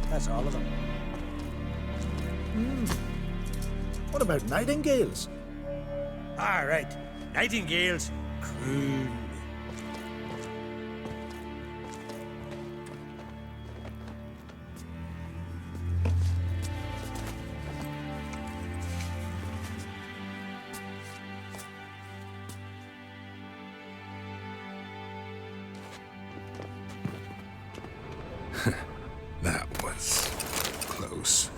That's all of them. What about nightingales? All right, nightingales croon. That was close.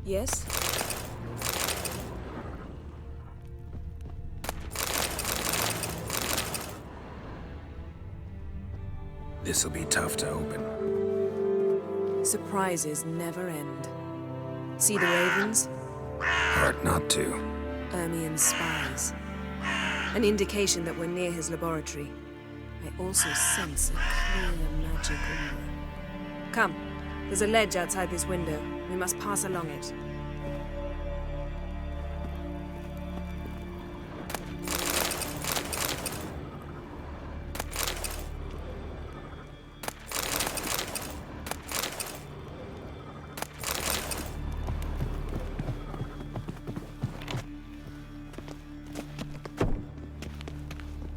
Yes? This'll be tough to open. Surprises never end. See the ravens? Hard not to. Ermien's spies. An indication that we're near his laboratory. I also sense a clear magic aura. Come, there's a ledge outside this window. We must pass along it.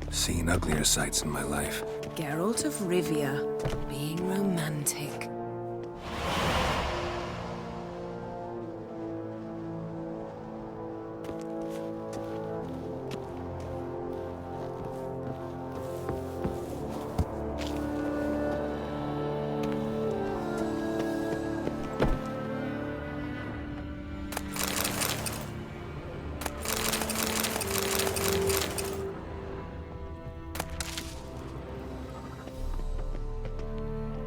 Seen uglier sights in my life. Geralt of Rivia, being romantic.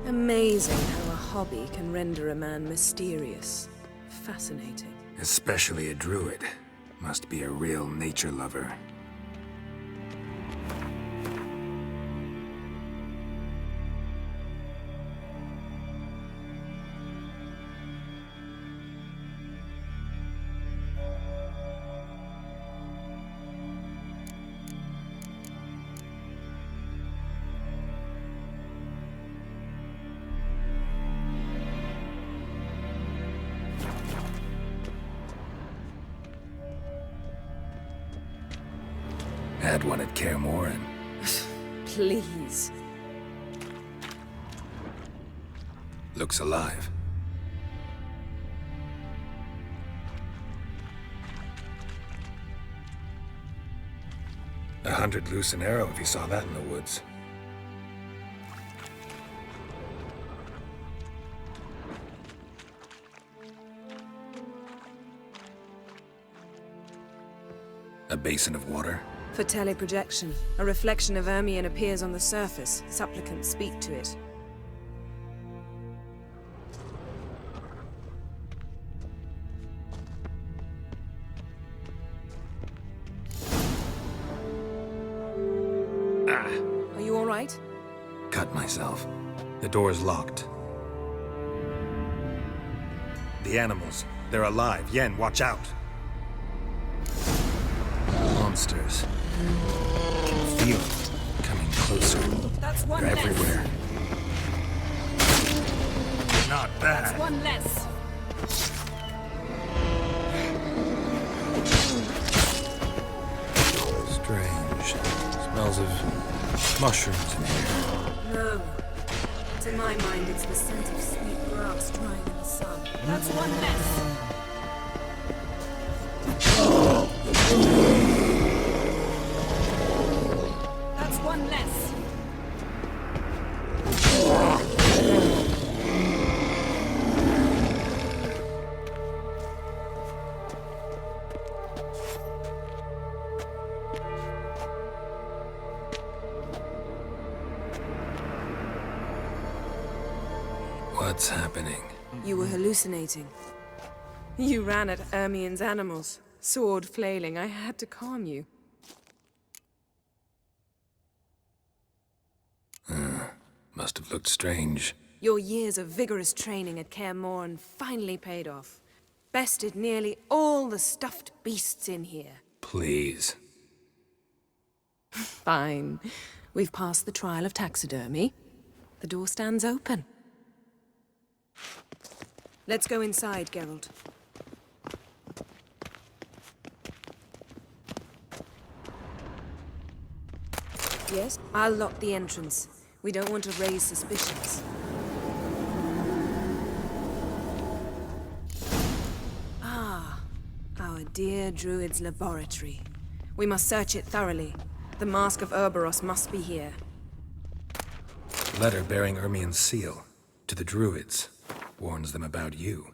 Amazing how a hobby can render a man mysterious. Fascinating. Especially a druid. Must be a real nature lover. Had one at Kaer Morhen. Please. Looks alive. $100 loose an arrow if you saw that in the woods. A basin of water. For teleprojection, a reflection of Ermion appears on the surface. Supplicants speak to it. Are you all right? Cut myself. The door's locked. The animals. They're alive. Yen, watch out. Monsters. I can feel them coming closer. That's one They're less. everywhere. Not bad. That's one less. Strange. Smells of mushrooms in here. No. To my mind, it's the scent of sweet grass drying in the sun. That's one less. That's one less. What's happening? You were hallucinating. You ran at Ermion's animals, sword flailing. I had to calm you. Must have looked strange. Your years of vigorous training at Kaer Morhen finally paid off. Bested nearly all the stuffed beasts in here. Please. Fine. We've passed the trial of taxidermy. The door stands open. Let's go inside, Geralt. Yes, I'll lock the entrance. We don't want to raise suspicions. Ah, our dear druid's laboratory. We must search it thoroughly. The Mask of Ouroboros must be here. Letter bearing Ermion's seal. To the druids. Warns them about you.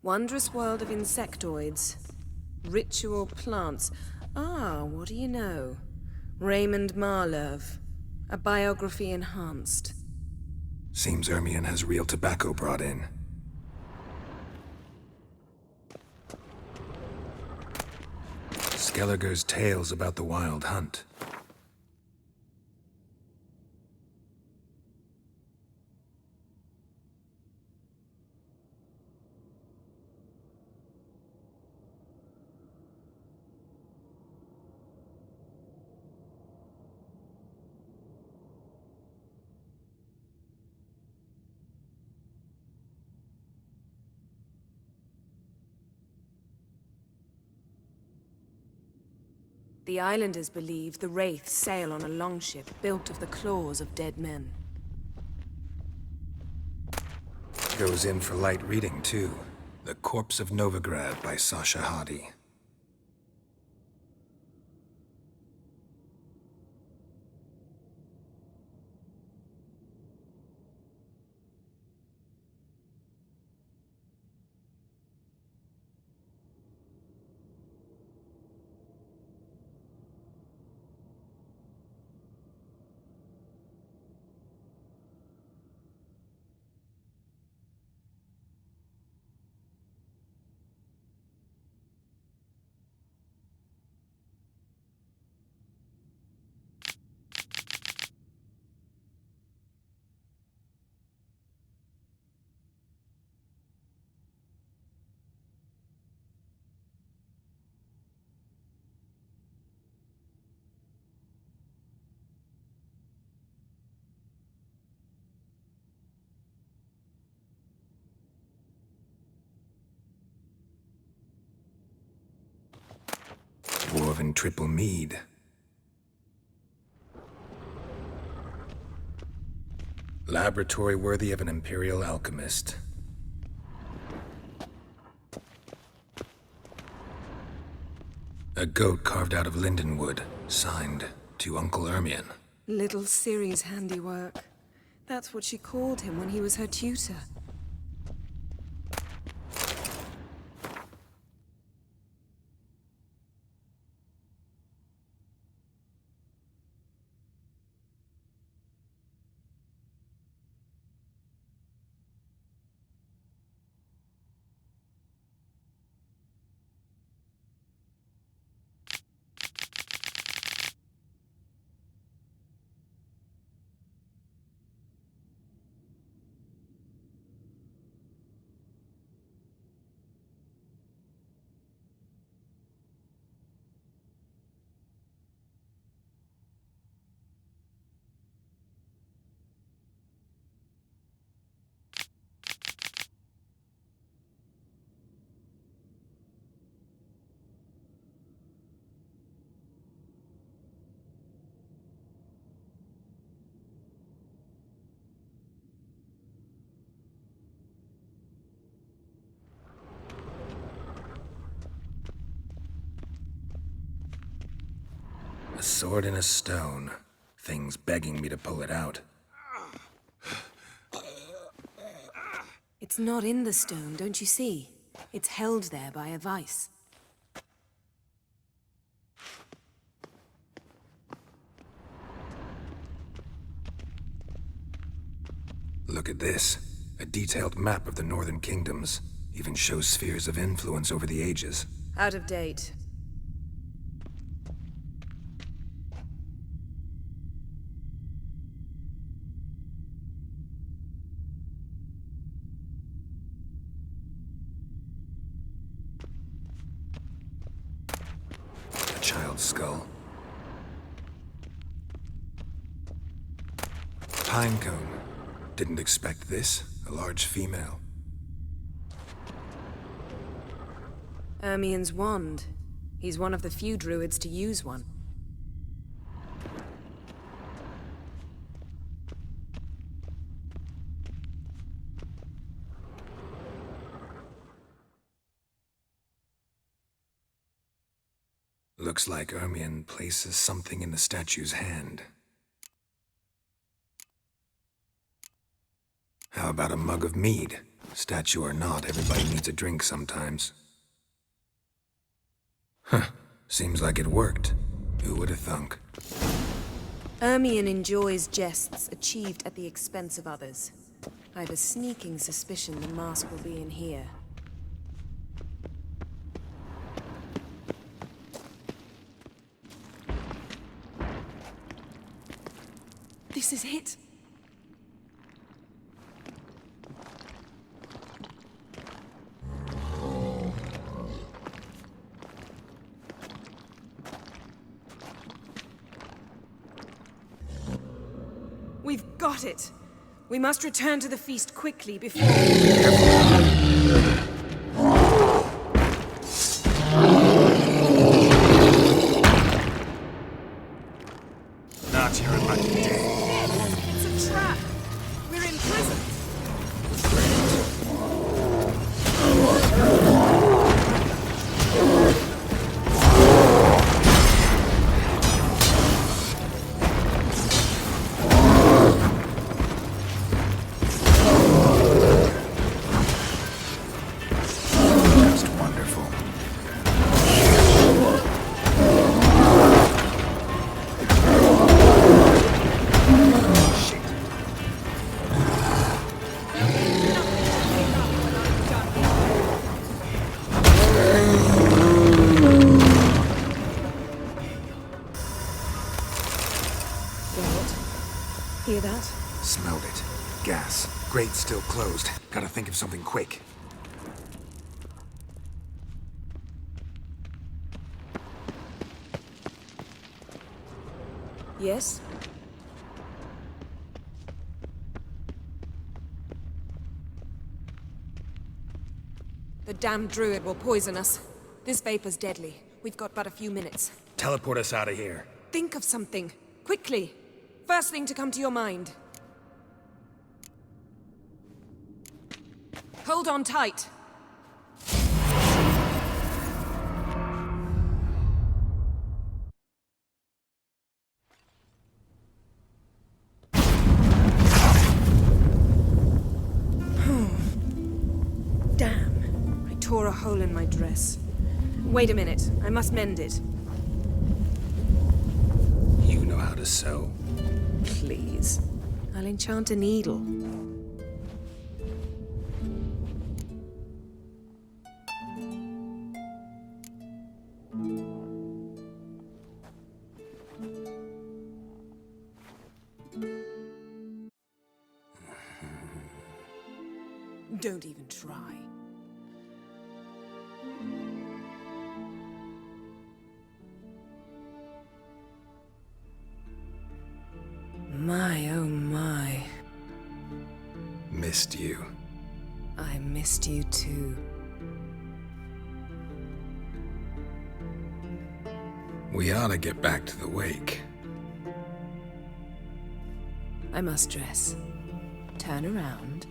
Wondrous world of insectoids. Ritual plants. Ah, what do you know? Raymond Marlove. A biography enhanced. Seems Ermion has real tobacco brought in. Skellige's tales about the Wild Hunt. The islanders believe the wraiths sail on a longship built of the claws of dead men. Goes in for light reading, too. The Corpse of Novigrad by Sasha Hadi. Dwarven triple mead. Laboratory worthy of an imperial alchemist. A goat carved out of lindenwood, signed to Uncle Ermion. Little Ciri's handiwork. That's what she called him when he was her tutor. A sword in a stone. Things begging me to pull it out. It's not in the stone, don't you see? It's held there by a vice. Look at this. A detailed map of the Northern Kingdoms. Even shows spheres of influence over the ages. Out of date. A child's skull. Pinecone. Didn't expect this. A large female. Ermion's wand. He's one of the few druids to use one. Looks like Ermion places something in the statue's hand. How about a mug of mead? Statue or not, everybody needs a drink sometimes. Huh. Seems like it worked. Who would have thunk? Ermion enjoys jests achieved at the expense of others. I have a sneaking suspicion the mask will be in here. This is it. We've got it. We must return to the feast quickly before... Not your lucky day. It's a trap. We're in prison. Hear that? Smelled it. Gas. Grate still closed. Gotta think of something quick. Yes? The damned druid will poison us. This vapor's deadly. We've got but a few minutes. Teleport us out of here. Think of something. Quickly. First thing to come to your mind. Hold on tight. Damn. I tore a hole in my dress. Wait a minute. I must mend it. You know how to sew. Please. I'll enchant a needle. Don't even try. My, oh my. Missed you. I missed you too. We ought to get back to the wake. I must dress. Turn around.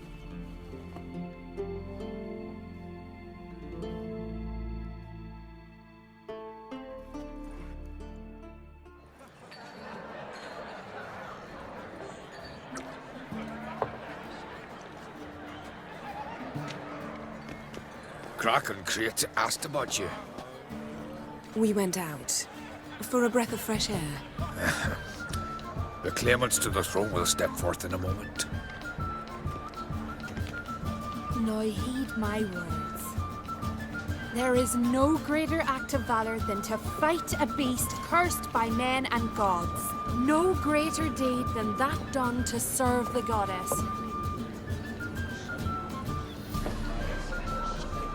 Crack and Crate asked about you. We went out. For a breath of fresh air. The claimants to the throne will step forth in a moment. Now heed my words. There is no greater act of valor than to fight a beast cursed by men and gods. No greater deed than that done to serve the goddess.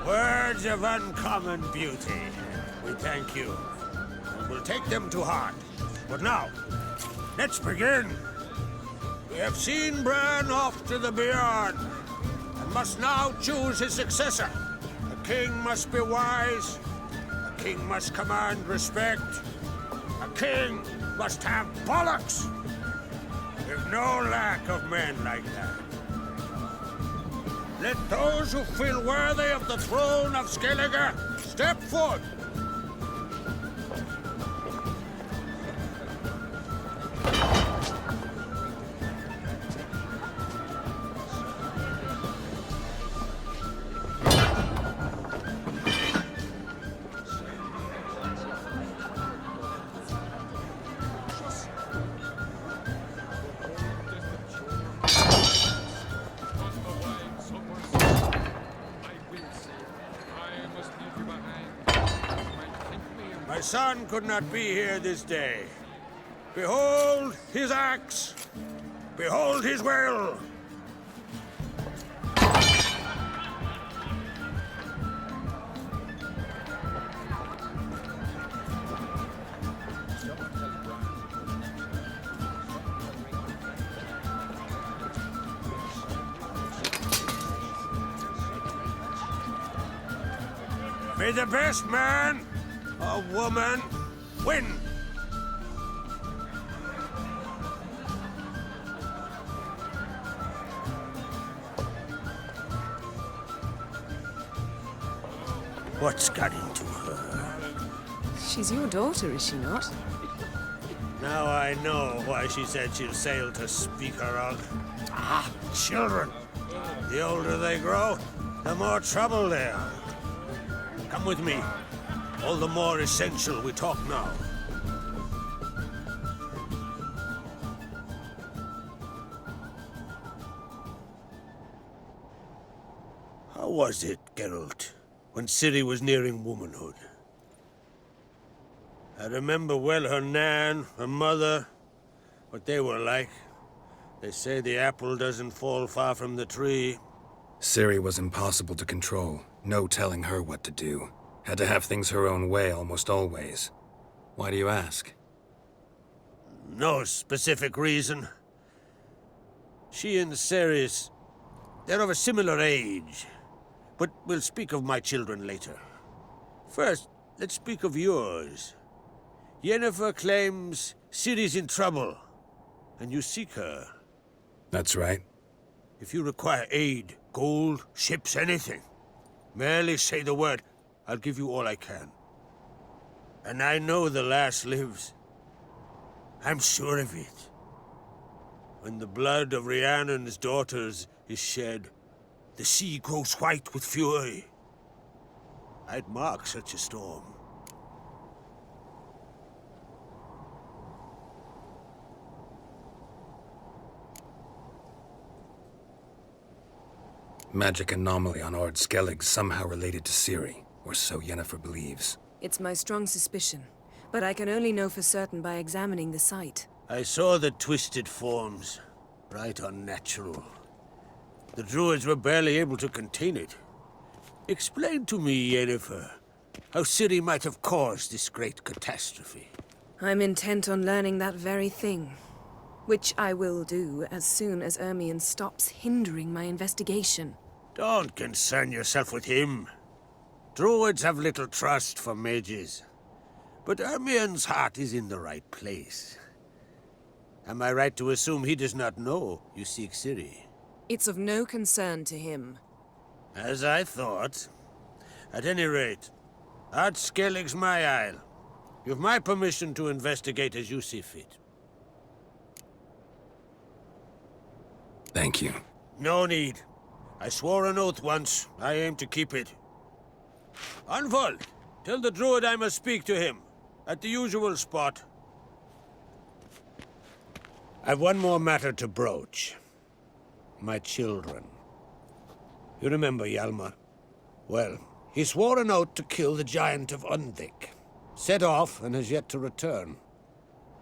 Words of uncommon beauty. We thank you. And we'll take them to heart. But now, let's begin. We have seen Bran off to the beyond, and must now choose his successor. A king must be wise. A king must command respect. A king must have bollocks. We've no lack of men like that. Let those who feel worthy of the throne of Skellige step forth. son could not be here this day. Behold his axe! Behold his will! May the best man or woman win! What's got into her? She's your daughter, is she not? Now I know why she said she'll sail to speak her of. Ah, children. The older they grow, the more trouble they are. Come with me. All the more essential we talk now. How was it, Geralt, when Ciri was nearing womanhood? I remember well her nan, her mother, what they were like. They say the apple doesn't fall far from the tree. Ciri was impossible to control. No telling her what to do. Had to have things her own way almost always. Why do you ask? No specific reason. She and Ceres, they're of a similar age. But we'll speak of my children later. First, let's speak of yours. Yennefer claims Ciri's in trouble, and you seek her. That's right. If you require aid, gold, ships, anything, merely say the word. I'll give you all I can. And I know the lass lives. I'm sure of it. When the blood of Rhiannon's daughters is shed, the sea grows white with fury. I'd mark such a storm. Magic anomaly on Ard Skellig somehow related to Ciri, or so Yennefer believes. It's my strong suspicion, but I can only know for certain by examining the site. I saw the twisted forms. Right unnatural. The druids were barely able to contain it. Explain to me, Yennefer, how Ciri might have caused this great catastrophe. I'm intent on learning that very thing, which I will do as soon as Ermion stops hindering my investigation. Don't concern yourself with him. Druids have little trust for mages. But Ermion's heart is in the right place. Am I right to assume he does not know you seek Ciri? It's of no concern to him. As I thought. At any rate, Ard Skellig's my isle. You've my permission to investigate as you see fit. Thank you. No need. I swore an oath once. I aim to keep it. Anvald, tell the druid I must speak to him. At the usual spot. I've one more matter to broach. My children. You remember Hjalmar? Well, he swore an oath to kill the giant of Undvik. Set off and has yet to return.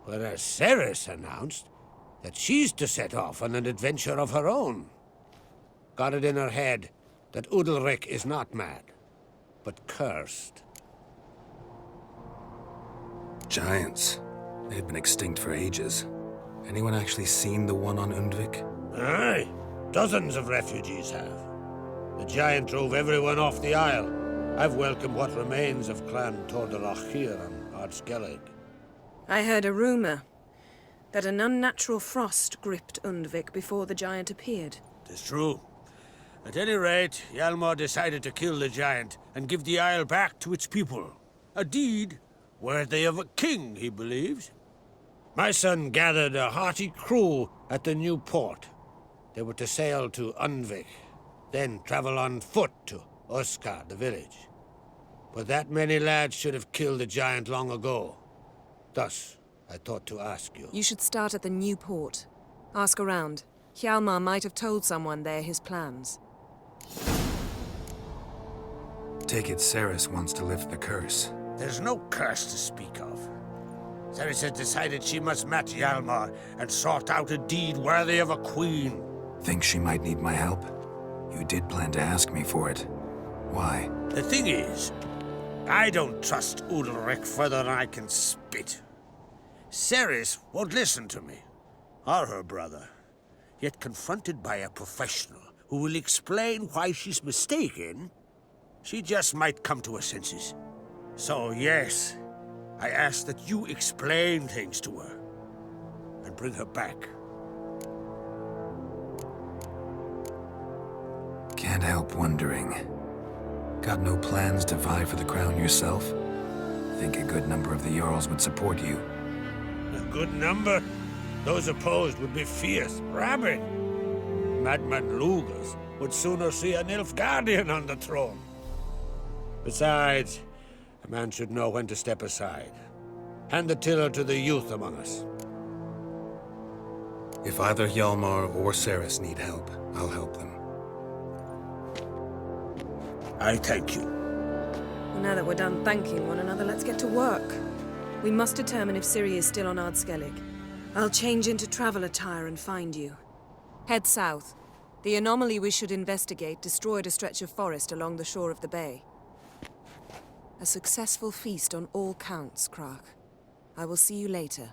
Whereas Ceres announced that she's to set off on an adventure of her own. Got it in her head that Udalric is not mad, but cursed. Giants. They've been extinct for ages. Anyone actually seen the one on Undvik? Aye. Dozens of refugees have. The giant drove everyone off the isle. I've welcomed what remains of Clan Tordarach here on Ard Skellig. I heard a rumor that an unnatural frost gripped Undvik before the giant appeared. It's true. At any rate, Hjalmar decided to kill the giant and give the isle back to its people. A deed worthy of a king, he believes. My son gathered a hearty crew at the new port. They were to sail to Undvik, then travel on foot to Oskar, the village. But that many lads should have killed the giant long ago. Thus, I thought to ask you. You should start at the new port. Ask around. Hjalmar might have told someone there his plans. Take it Ceres wants to lift the curse. There's no curse to speak of. Ceres has decided she must match Hjalmar and sort out a deed worthy of a queen. Think she might need my help? You did plan to ask me for it. Why? The thing is, I don't trust Ulrich further than I can spit. Ceres won't listen to me, or her brother. Yet confronted by a professional who will explain why she's mistaken, she just might come to her senses. So yes, I ask that you explain things to her and bring her back. Can't help wondering. Got no plans to vie for the crown yourself? Think a good number of the Jarls would support you. A good number? Those opposed would be fierce, rabid. Madman Lugas would sooner see an Nilfgaardian on the throne. Besides, a man should know when to step aside. Hand the tiller to the youth among us. If either Hjalmar or Ceres need help, I'll help them. I thank you. Well, now that we're done thanking one another, let's get to work. We must determine if Ciri is still on Ardskellig. I'll change into travel attire and find you. Head south. The anomaly we should investigate destroyed a stretch of forest along the shore of the bay. A successful feast on all counts, Krak. I will see you later.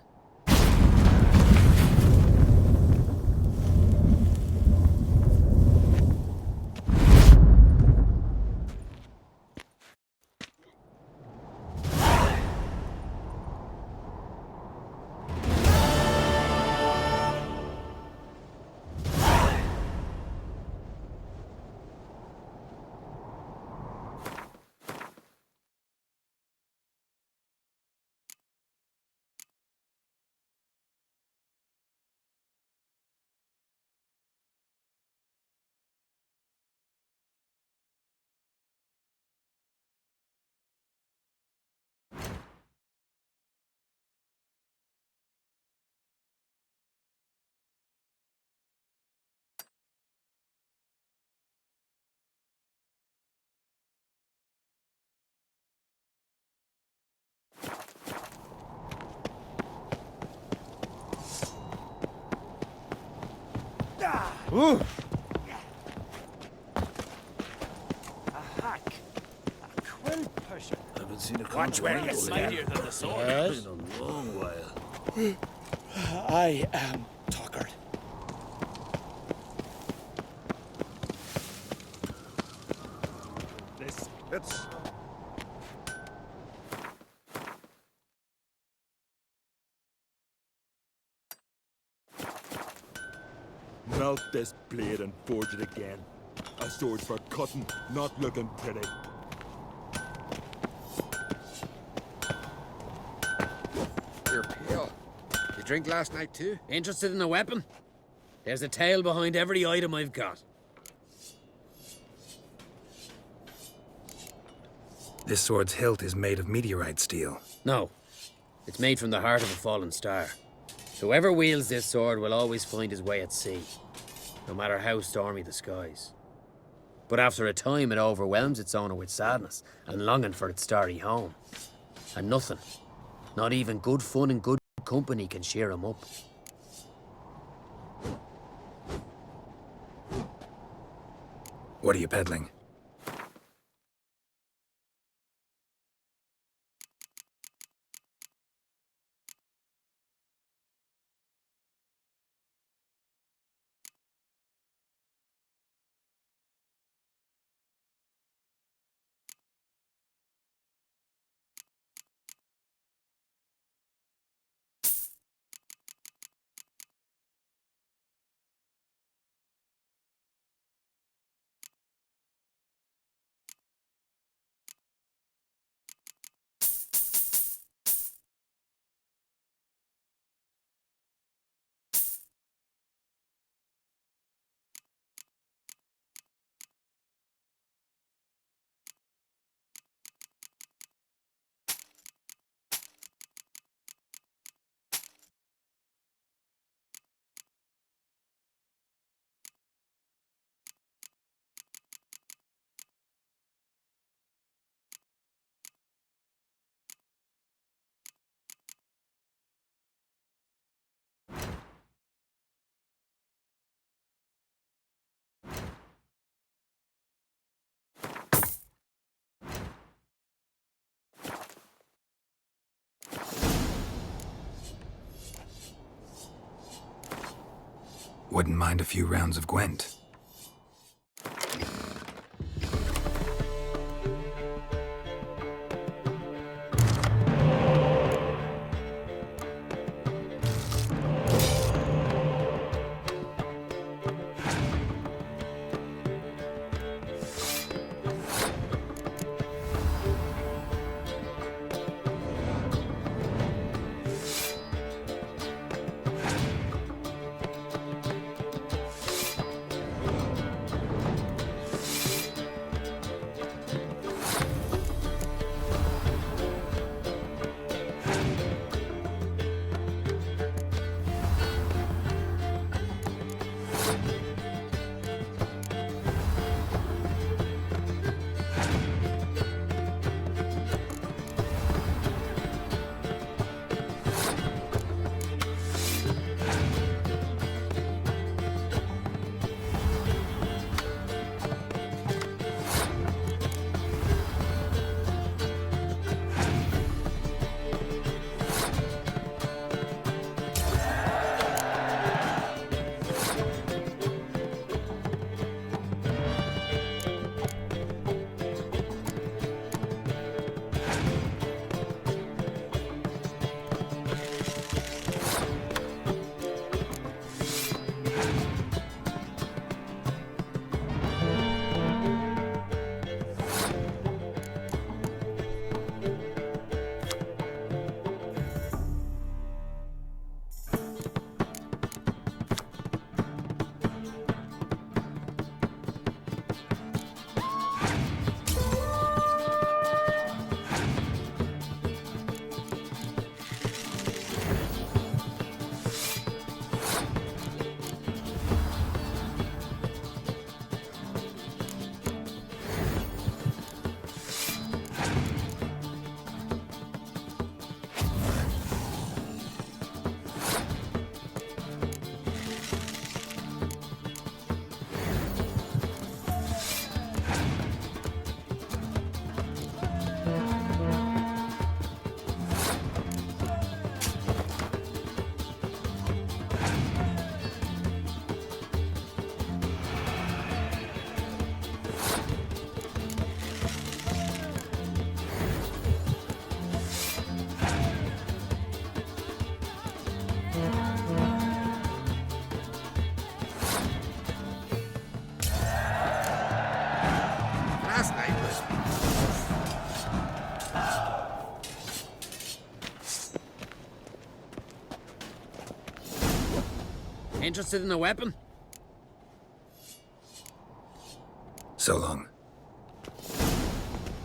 Ooh! A hack. A quill pusher. Haven't seen a Watch where you step. mightier than the sword. Yes? It's been a long while. I am Tuckered. It's... Melt this blade and forge it again. A sword for cutting, not looking pretty. You're pale. You drink last night too? Interested in a weapon? There's a tale behind every item I've got. This sword's hilt is made of meteorite steel. No. It's made from the heart of a fallen star. Whoever wields this sword will always find his way at sea, no matter how stormy the skies. But after a time, it overwhelms its owner with sadness and longing for its starry home. And nothing, not even good fun and good company, can cheer him up. What are you peddling? Wouldn't mind a few rounds of Gwent. Interested in the weapon? So long.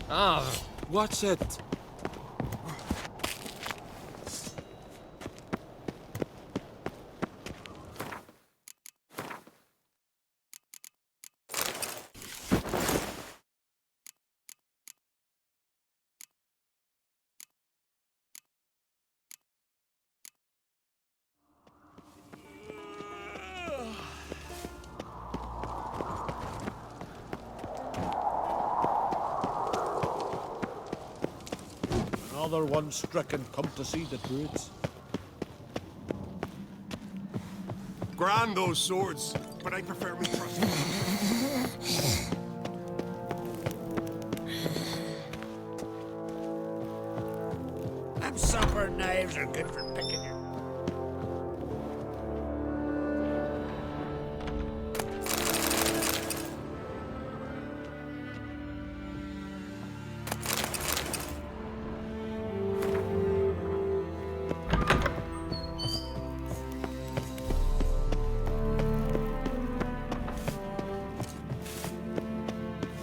Ah, What's it? Another one stricken come to see the druids. Grand those swords, but I prefer me trust. Them supper knives are good for picking your...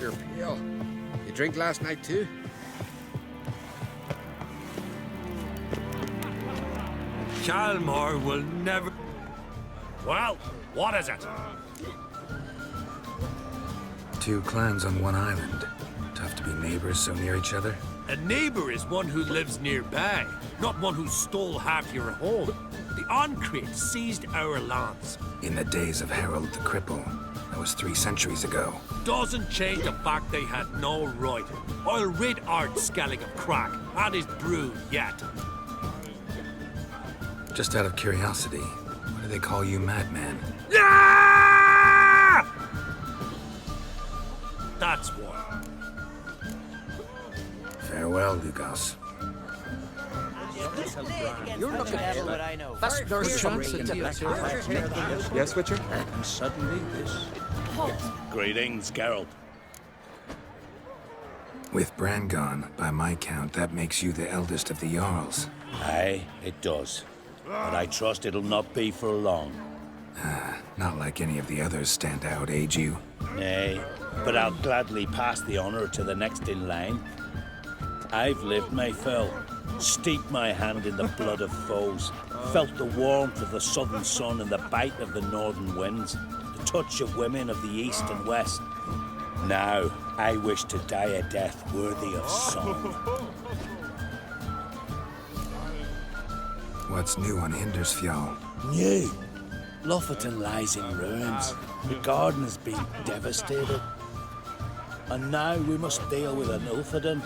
You're pale. You drink last night too? Chalmor will never... Well, what is it? Two clans on one island. Tough to be neighbors so near each other. A neighbor is one who lives nearby, not one who stole half your home. The Oncrate seized our lands. In the days of Harold the Cripple. That was 3 centuries ago. Doesn't change the fact they had no right. I'll rid Art Skellig of crack and his brood yet. Just out of curiosity, What do they call you, madman? Yeah! That's what. Farewell, Lugos. You're looking at what I know. That's their chance to take Yes, Witcher? And suddenly this. Greetings, Geralt. With Bran gone, by my count, that makes you the eldest of the Jarls. Aye, it does. But I trust it'll not be for long. Not like any of the others stand out, age you. Nay, but I'll gladly pass the honor to the next in line. I've lived my fill, steeped my hand in the blood of foes, felt the warmth of the southern sun and the bite of the northern winds, the touch of women of the east and west. Now, I wish to die a death worthy of song. What's new on Hindersfjall? New. Lofferton lies in ruins. The garden has been devastated. And now we must deal with an Ulfheden.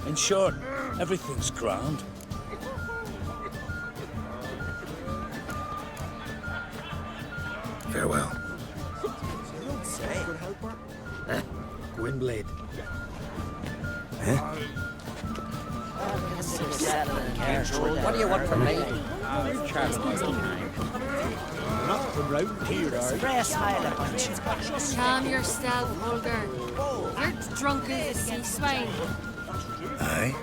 In short, everything's grand. Farewell. Gwynblade. Huh? What do you want from me? Not from round here, are you? Calm yourself, Holger. You're drunk as a sea swine. Aye?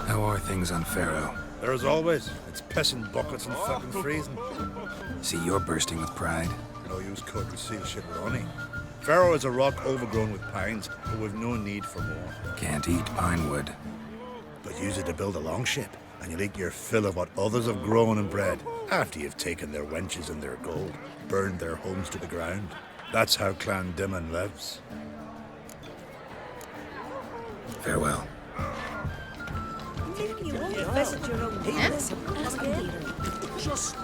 How are things on Pharaoh? There as always. It's pissing buckets and fucking freezing. See, you're bursting with pride. No use cutting seal shit with honey. Pharaoh is a rock overgrown with pines, but we've no need for more. Can't eat pine wood. But use it to build a longship, and you'll eat your fill of what others have grown and bred, after you've taken their wenches and their gold, burned their homes to the ground. That's how Clan Dimon lives. Farewell. You won't visit your own leaders. Just...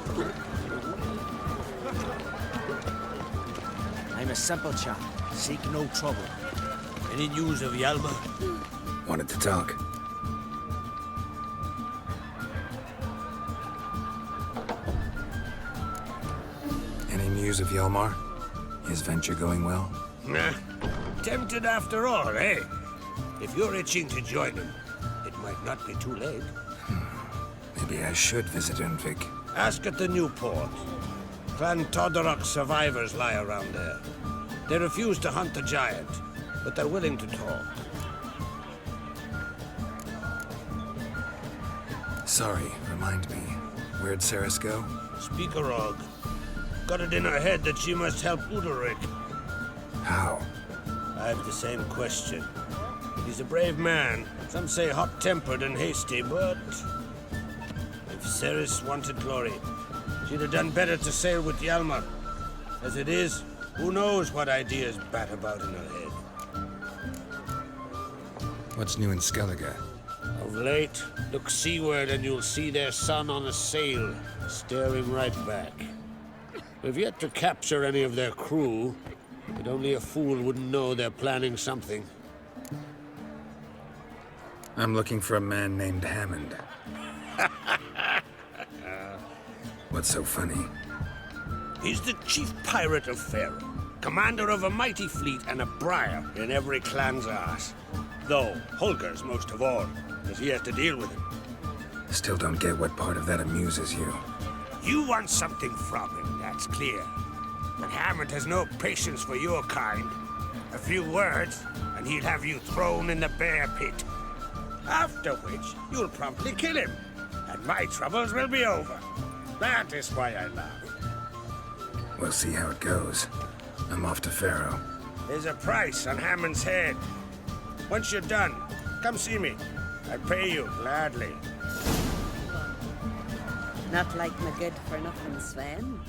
I'm a simple chap. Seek no trouble. Any news of Yalma? Wanted to talk. Any news of Hjalmar? His venture going well? Nah. Tempted after all, eh? If you're itching to join him, it might not be too late. Maybe I should visit Unvik. Ask at the new port. Clan Todorok survivors lie around there. They refuse to hunt the giant, but they're willing to talk. Sorry, remind me. Where'd Ceres go? Speakerog. Got it in her head that she must help Udalric. How? I have the same question. He's a brave man. Some say hot-tempered and hasty, but... if Ceres wanted glory, she'd have done better to sail with Hjalmar. As it is, who knows what ideas bat about in her head. What's new in Skellige? Of late, look seaward and you'll see their sun on a sail, staring right back. We've yet to capture any of their crew, but only a fool wouldn't know they're planning something. I'm looking for a man named Hammond. What's so funny? He's the chief pirate of Faerû, commander of a mighty fleet and a briar in every clan's arse. Though Holger's most of all, because he has to deal with him. Still don't get what part of that amuses you. You want something from him, that's clear. But Hammond has no patience for your kind. A few words, and he'll have you thrown in the bear pit. After which, you'll promptly kill him, and my troubles will be over. That is why I laugh. We'll see how it goes. I'm off to Pharaoh. There's a price on Hammond's head. Once you're done, come see me. I pay you gladly. Not like my good for nothing, Sven.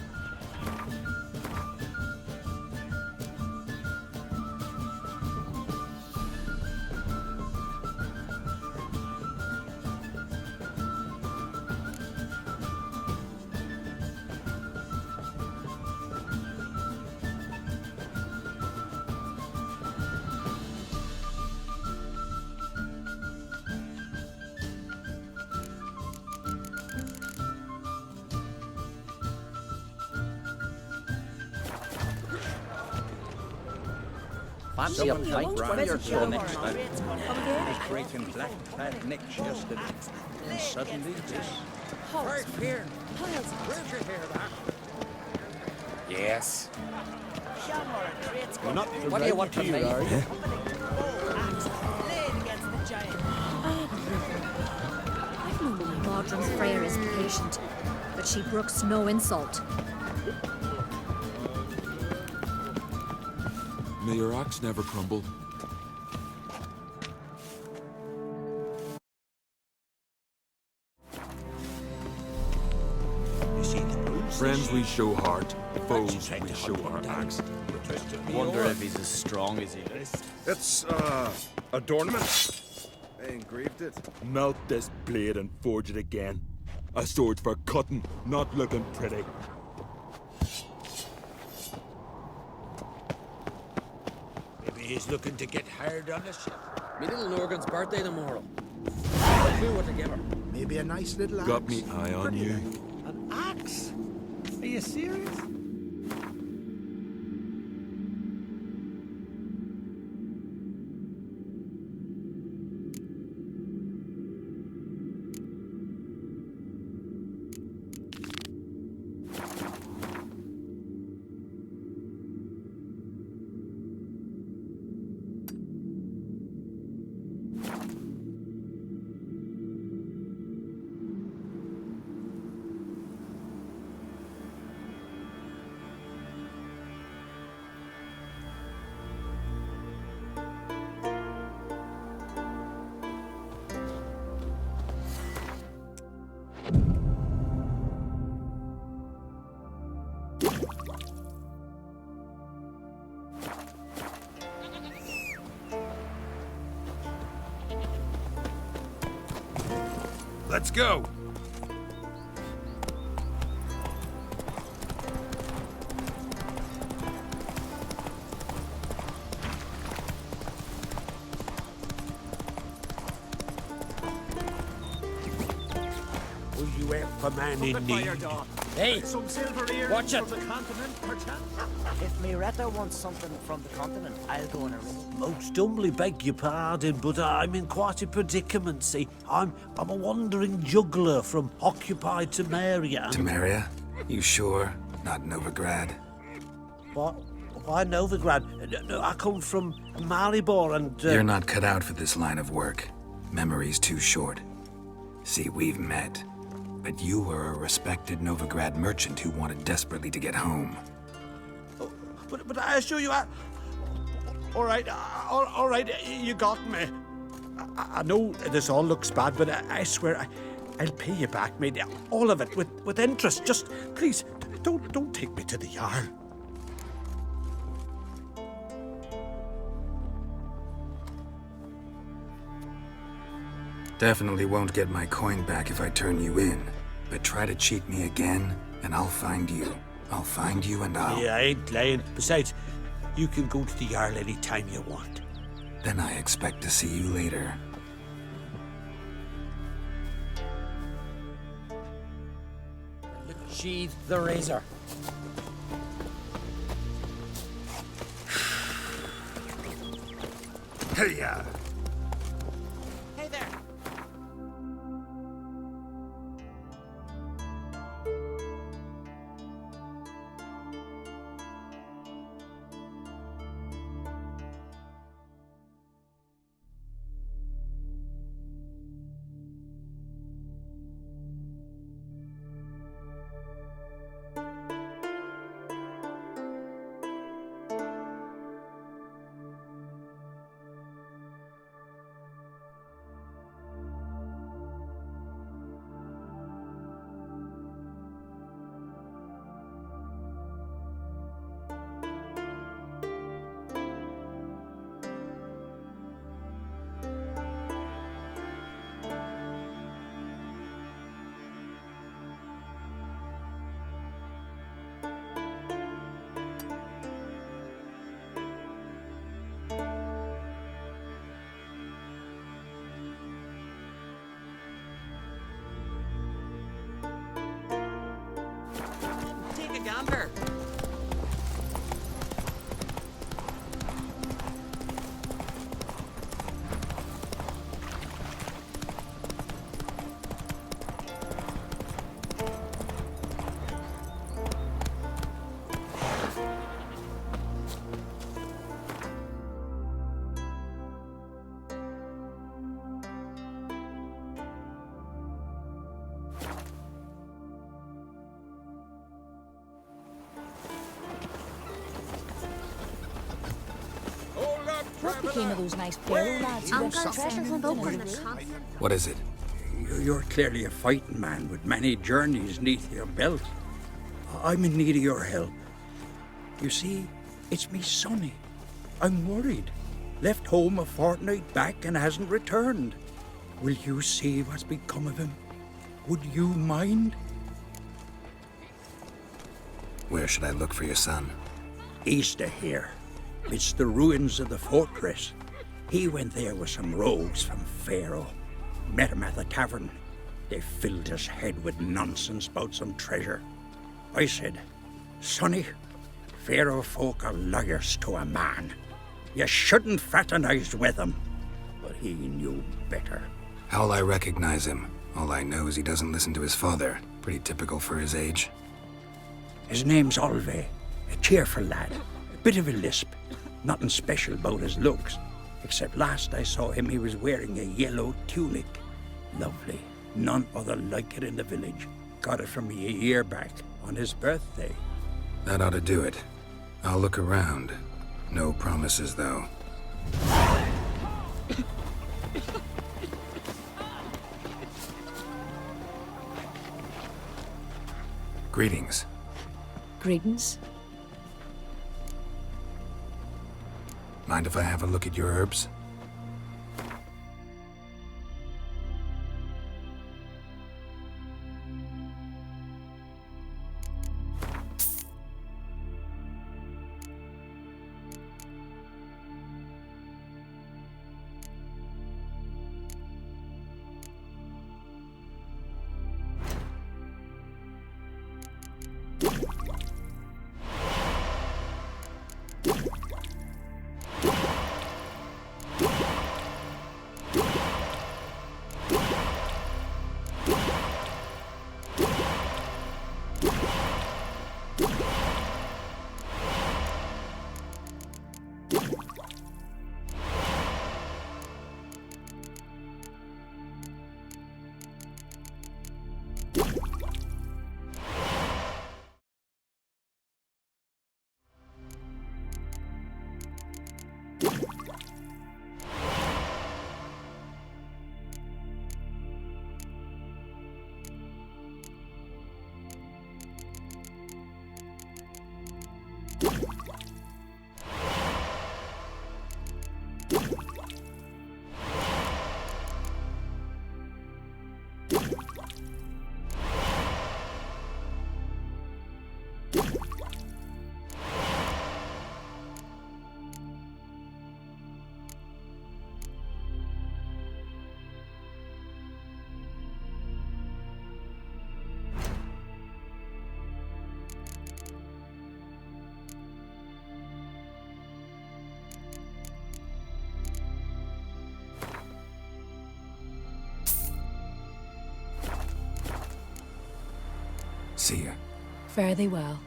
Fancy a pint from your stomach. Breaking black-clad necks yesterday, and suddenly this. Right here. Where'd you hear that? Yes. You're not What do you want from me? are you? I've known my Mordred's Freyr is patient, but she brooks no insult. May your axe never crumble. Friends we show heart, foes we show our axe. Wonder if he's as strong as he is. It's, adornment. I engraved it. Melt this blade and forge it again. A sword for cutting, not looking pretty. Maybe he's looking to get hired on the ship. Me little Norgan's birthday tomorrow. No clue what to give her. Maybe a nice little axe. Got me eye on you. An axe? Are you serious? Let's go! Was you out for man in need? Hey! Some silver ears Watch it. from the continent, perchance? If Miretta wants something from the continent, I'll go and arrange. Most humbly beg your pardon, but I'm in quite a predicament, see. I'm a wandering juggler from occupied Temeria. Temeria? You sure? Not Novigrad? What? Why Novigrad? No, I come from Maribor and... You're not cut out for this line of work. Memory's too short. See, we've met. But you were a respected Novigrad merchant who wanted desperately to get home. But I assure you, all right, you got me. I know this all looks bad, but I swear I'll pay you back, mate. All of it, with interest. Just, please, don't take me to the Jarl. Definitely won't get my coin back if I turn you in. But try to cheat me again, and I'll find you. I'll find you and I'll... Yeah, I ain't lying. Besides, you can go to the Jarl any time you want. Then I expect to see you later. Sheathe the razor. Hey-ya! Hey there! Take a gander. What became of those nice Pharaoh lads who left treasure hunting in the roof? What is it? You're clearly a fighting man with many journeys neath your belt. I'm in need of your help. You see, it's me Sonny. I'm worried. Left home a fortnight back and hasn't returned. Will you see what's become of him? Would you mind? Where should I look for your son? East of here. It's the ruins of the fortress. He went there with some rogues from Pharaoh. Met him at the tavern. They filled his head with nonsense about some treasure. I said, Sonny, Pharaoh folk are liars to a man. You shouldn't fraternize with them. But he knew better. How'll I recognize him? All I know is he doesn't listen to his father. Pretty typical for his age. His name's Olve, a cheerful lad. A bit of a lisp. Nothing special about his looks. Except last I saw him, he was wearing a yellow tunic. Lovely. None other like it in the village. Got it from me a year back, on his birthday. That ought to do it. I'll look around. No promises, though. Greetings. Greetings. Mind if I have a look at your herbs? See ya. Fare thee well.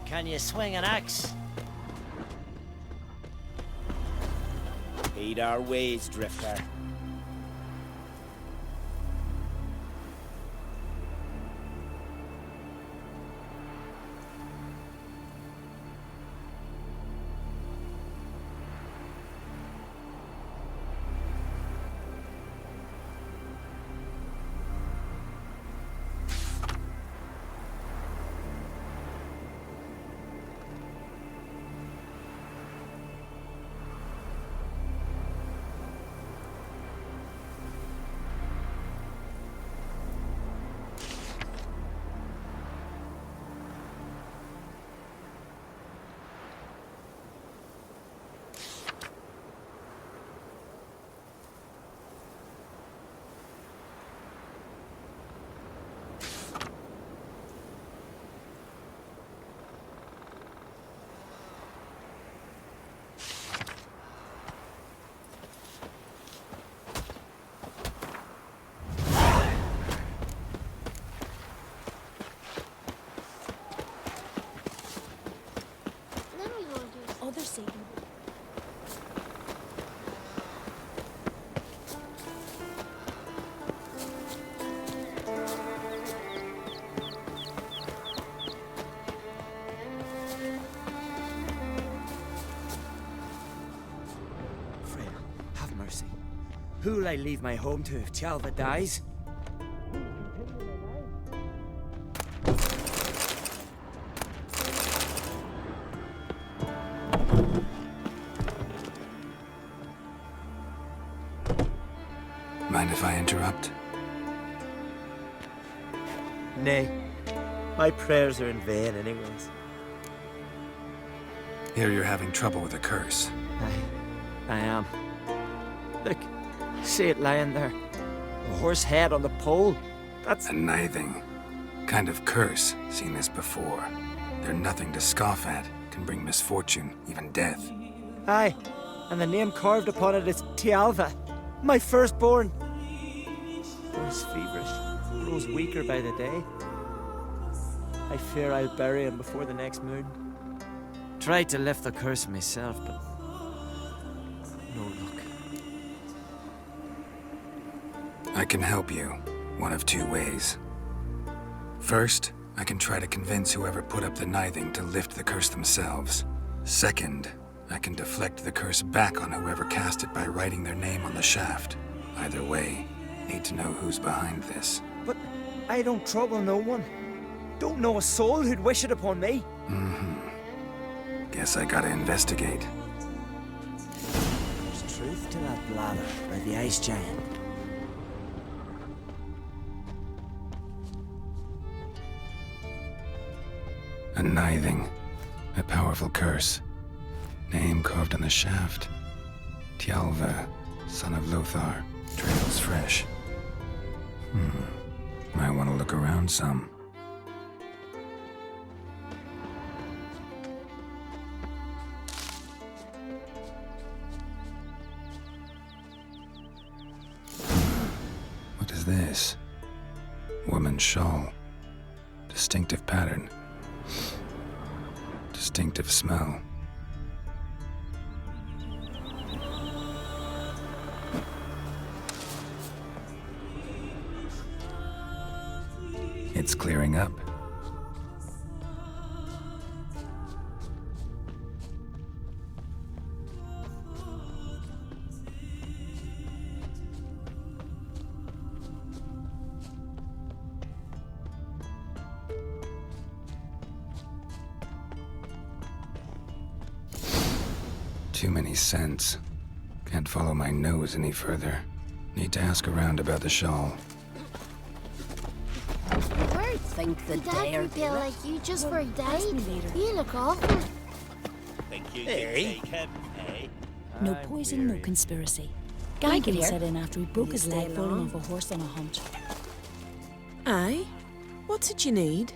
Can you swing an axe? Heed our ways, Drifter. conspiracy. Who'll I leave my home to if Tialva dies? Mind if I interrupt? Nay. My prayers are in vain anyways. Here you're having trouble with a curse. I am. Look, see it lying there. A horse head on the pole. That's a nithing kind of curse. Seen this before. They're nothing to scoff at. Can bring misfortune, even death. Aye, and the name carved upon it is Tialva, my firstborn. Boy's feverish, grows weaker by the day. I fear I'll bury him before the next moon. Tried to lift the curse myself, but no luck. I can help you, one of two ways. First, I can try to convince whoever put up the nithing to lift the curse themselves. Second, I can deflect the curse back on whoever cast it by writing their name on the shaft. Either way, need to know who's behind this. But I don't trouble no one. Don't know a soul who'd wish it upon me. Guess I gotta investigate. There's truth to that blather by the ice giant. A nithing. A powerful curse. Name carved on the shaft. Tialva, son of Lothar. Trails fresh. Might want to look around some. What is this? Woman's shawl. Distinctive pattern. Distinctive smell. It's clearing up. Too many scents. Can't follow my nose any further. Need to ask around about the shawl. Where'd think the dare feel like you just for a day. You look awful. Think you Hey. can take him, eh? No poison, no conspiracy. Thank you, Gallagher dear. set in after he broke You his stay leg falling long. off a horse on a hunt. Aye? What's it you need?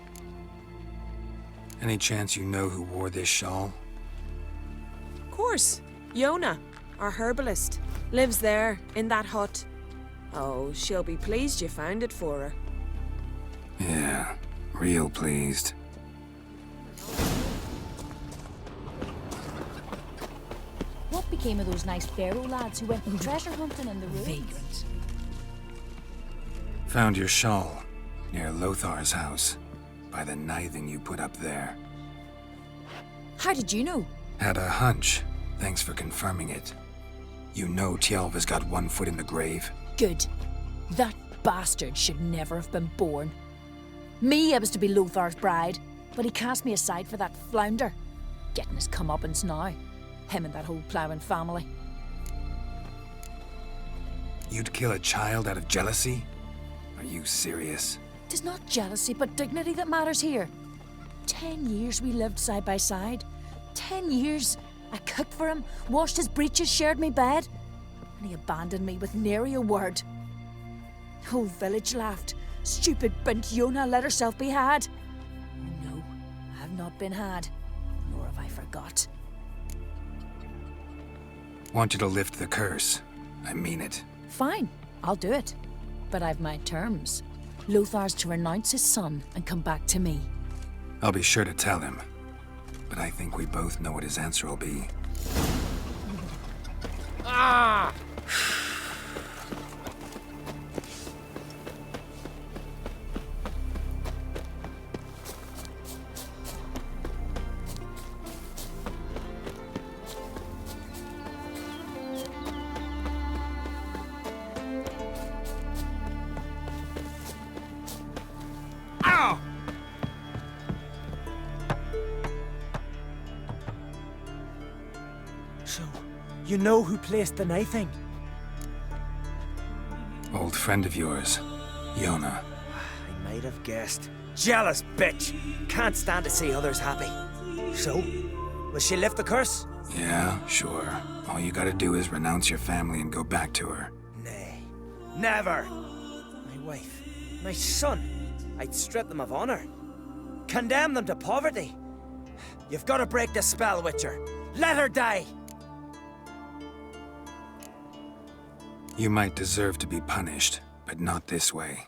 Any chance you know who wore this shawl? Of course. Yona, our herbalist, lives there, in that hut. Oh, she'll be pleased you found it for her. Yeah, real pleased. What became of those nice Pharaoh lads who went treasure hunting in the ruins? Vagrants. Found your shawl near Lothar's house by the nithing you put up there. How did you know? Had a hunch. Thanks for confirming it. You know Tialva's got one foot in the grave. Good. That bastard should never have been born. Me, I was to be Lothar's bride, but he cast me aside for that flounder. Getting his comeuppance now. Him and that whole ploughing family. You'd kill a child out of jealousy? Are you serious? Tis not jealousy, but dignity that matters here. 10 years we lived side by side. 10 years. I cooked for him, washed his breeches, shared me bed. And he abandoned me with nary a word. Whole village laughed. Stupid bint Yona let herself be had. No, I have not been had, nor have I forgot. Want you to lift the curse. I mean it. Fine, I'll do it. But I've my terms. Lothar's to renounce his son and come back to me. I'll be sure to tell him. But I think we both know what his answer will be. Ah! You know who placed the knifing? Old friend of yours, Yona. I might have guessed. Jealous bitch! Can't stand to see others happy. So, will she lift the curse? Yeah, sure. All you gotta do is renounce your family and go back to her. Nay, never! My wife, my son, I'd strip them of honor. Condemn them to poverty. You've got to break the spell, Witcher. Let her die! You might deserve to be punished, but not this way.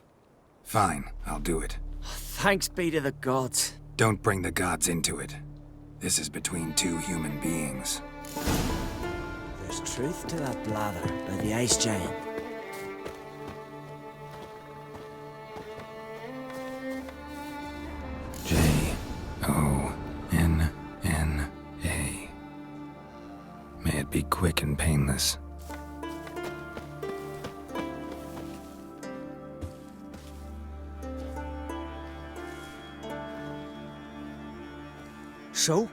Fine, I'll do it. Thanks be to the gods. Don't bring the gods into it. This is between two human beings. There's truth to that blather by the ice giant. J-O-N-N-A. May it be quick and painless. So?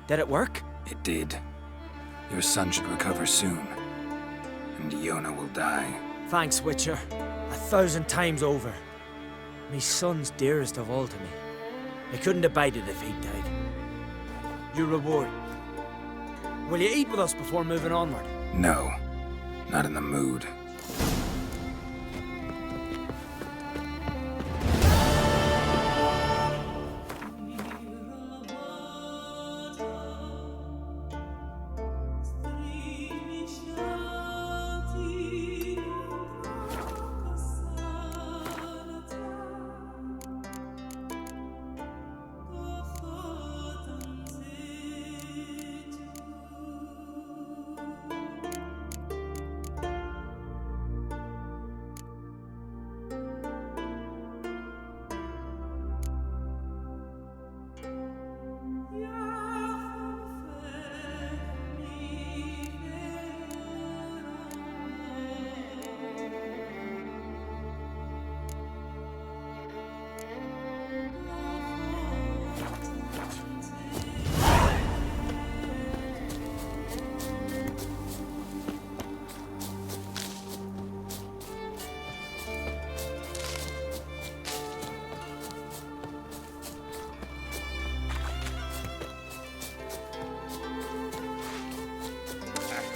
Did it work? It did. Your son should recover soon. And Yona will die. Thanks, Witcher. 1,000 times over. My son's dearest of all to me. I couldn't abide it if he died. Your reward. Will you eat with us before moving onward? No. Not in the mood.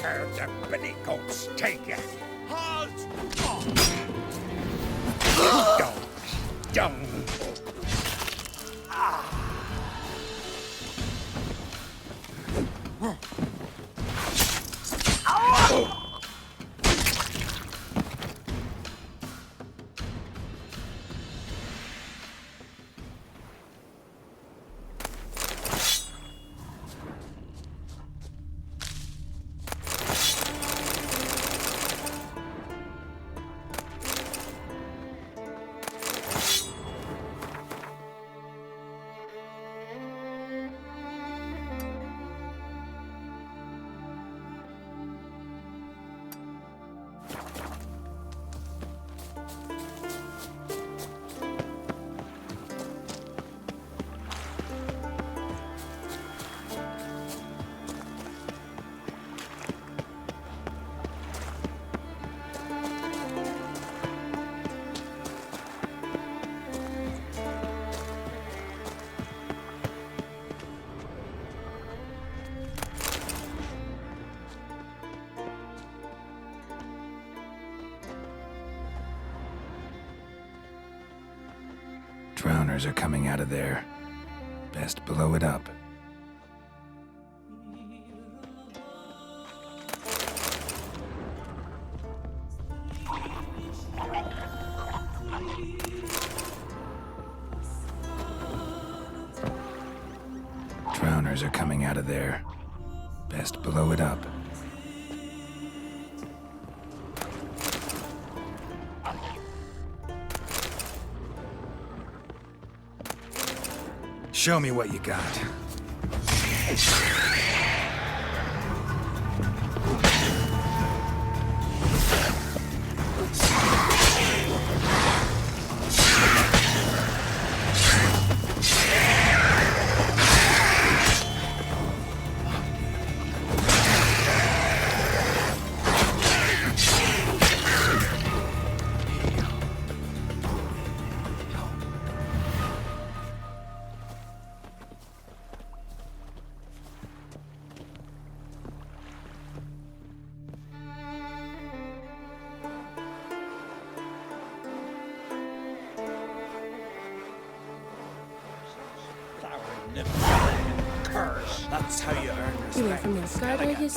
Heard the billy goats take you. Halt! Dogs, dung. Drowners are coming out of there. Best blow it up. Drowners are coming out of there. Best blow it up. Show me what you got. the fella curse. That's how you earn respect. You were from Northgard, are you?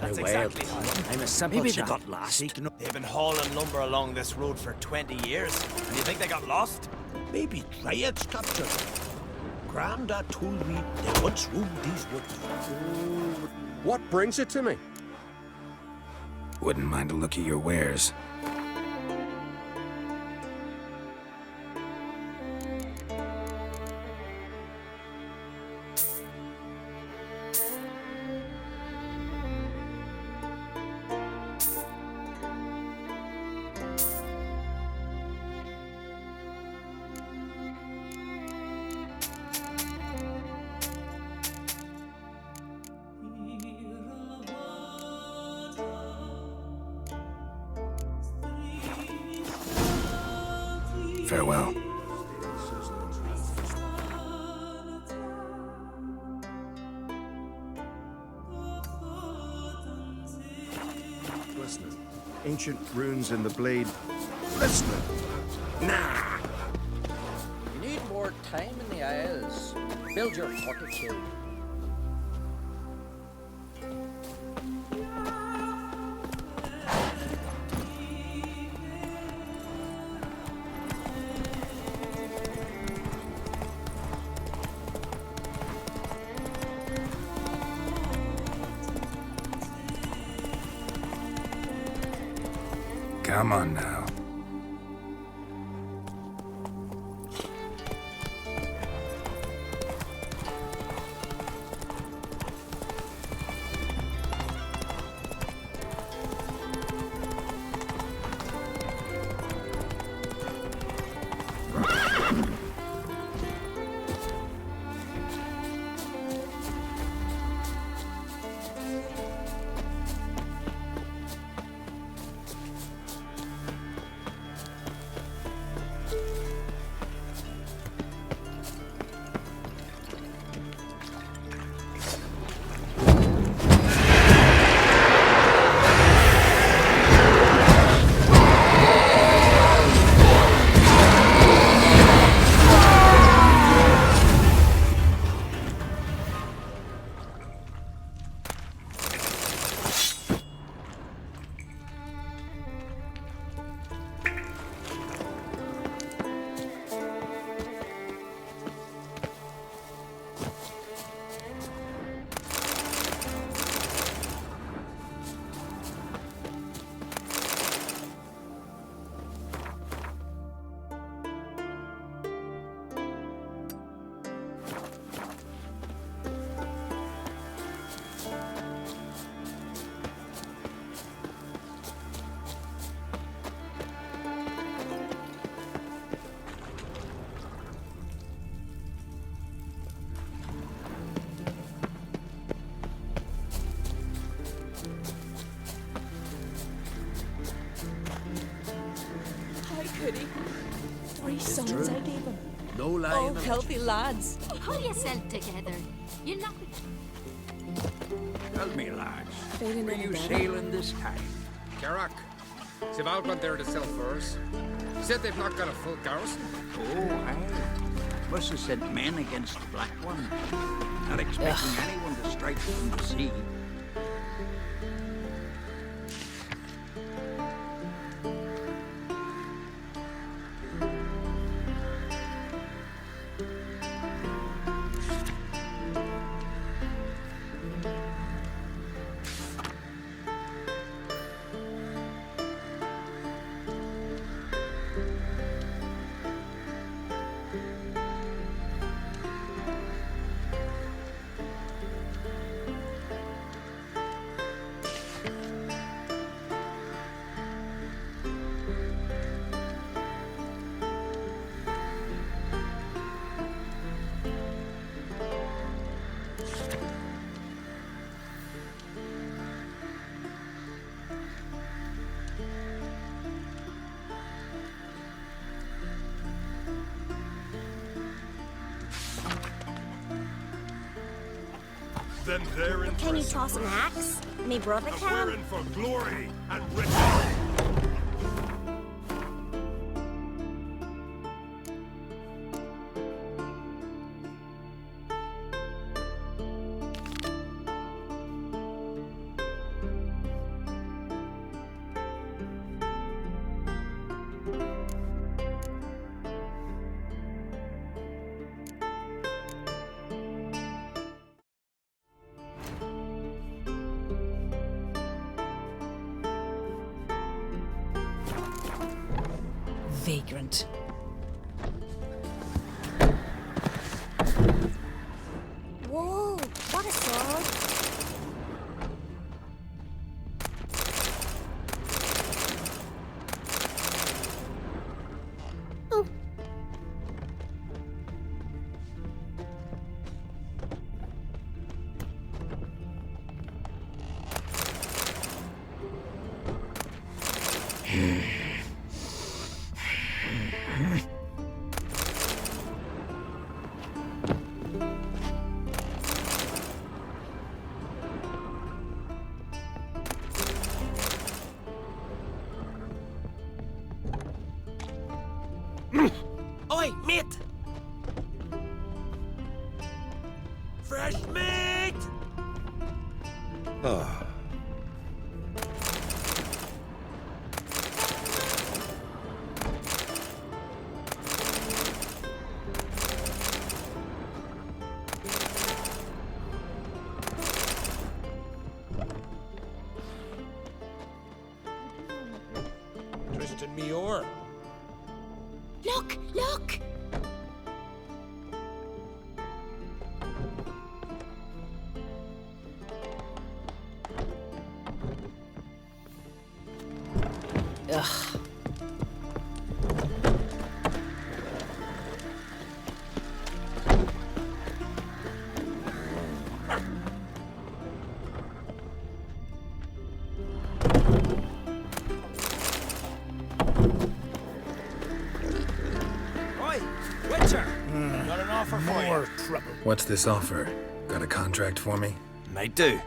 That's exactly how. I'm a simple Maybe chap. they got lost. They've been hauling lumber along this road for 20 years. And you think they got lost? Maybe Triads captured them. Grandad told me they once roamed these woods. What brings it to me? Wouldn't mind a look at your wares. Farewell. Listening. Ancient runes in the blade. Listening. Nah. You need more time in the Isles. Build your fortitude. Come on now. Goody. 3 sons I gave him. No lying. All healthy lads. Pull yourself together. You're not. Tell me, lads, Feeling were any you better? sailing this time? Carrack. Sival got there to sell furs. Said they've not got a full garrison. Oh, aye. Must have sent men against the Black One. Not expecting anyone to strike from the sea. Then they're in Can you prison. toss an axe? Me brother We're can? in for glory and riches. vagrant. Whoa, what a sword! Oh. Oi, mate! Fresh meat! Ah. Tristan Muir. Look, look! Ugh. Oi, Witcher! Got an offer for you. Trouble. What's this offer? Got a contract for me? Might do,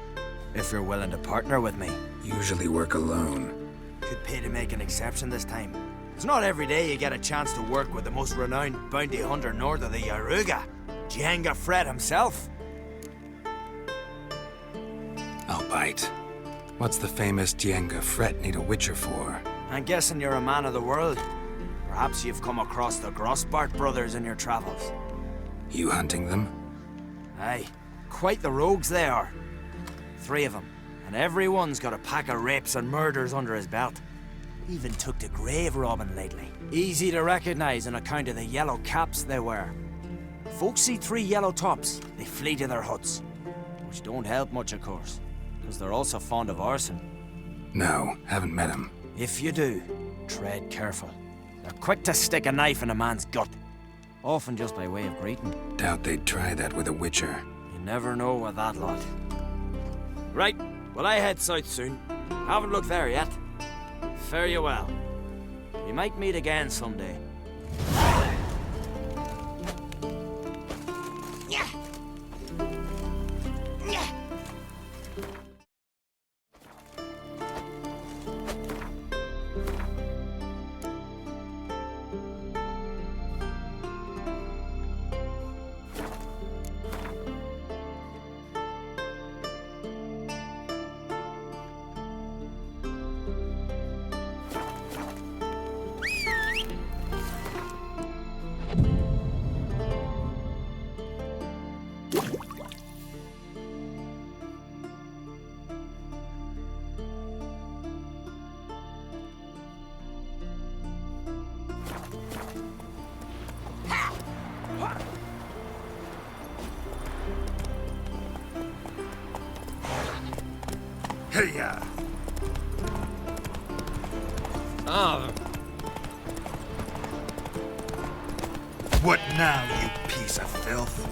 if you're willing to partner with me. Usually work alone. Could pay to make an exception this time. It's not every day you get a chance to work with the most renowned bounty hunter north of the Yaruga, Jenga Fred himself. I'll bite. What's the famous Jenga Fret need a witcher for? I'm guessing you're a man of the world. Perhaps you've come across the Grossbart brothers in your travels. You hunting them? Aye, quite the rogues they are. 3 of them, and every one's got a pack of rapes and murders under his belt. Even took to grave robbing lately. Easy to recognize on account of the yellow caps they wear. Folks see 3 yellow tops, they flee to their huts. Which don't help much, of course, because they're also fond of arson. No, haven't met him. If you do, tread careful. They're quick to stick a knife in a man's gut. Often just by way of greeting. Doubt they'd try that with a witcher. You never know with that lot. Right, well I head south soon. Haven't looked there yet. Fare you well. We might meet again someday. Hey-ya! Ah, What now, you piece of filth?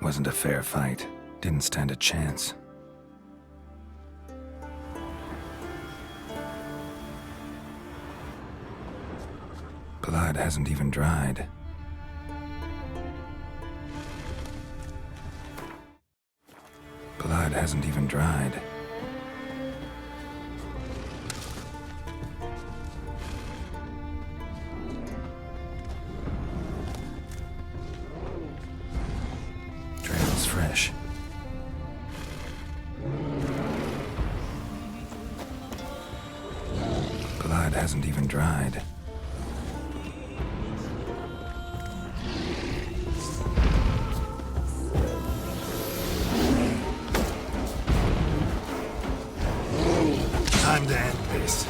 Wasn't a fair fight. Didn't stand a chance. Blood hasn't even dried. Blood hasn't even dried. Trail's fresh. Blood hasn't even dried. Time to end this.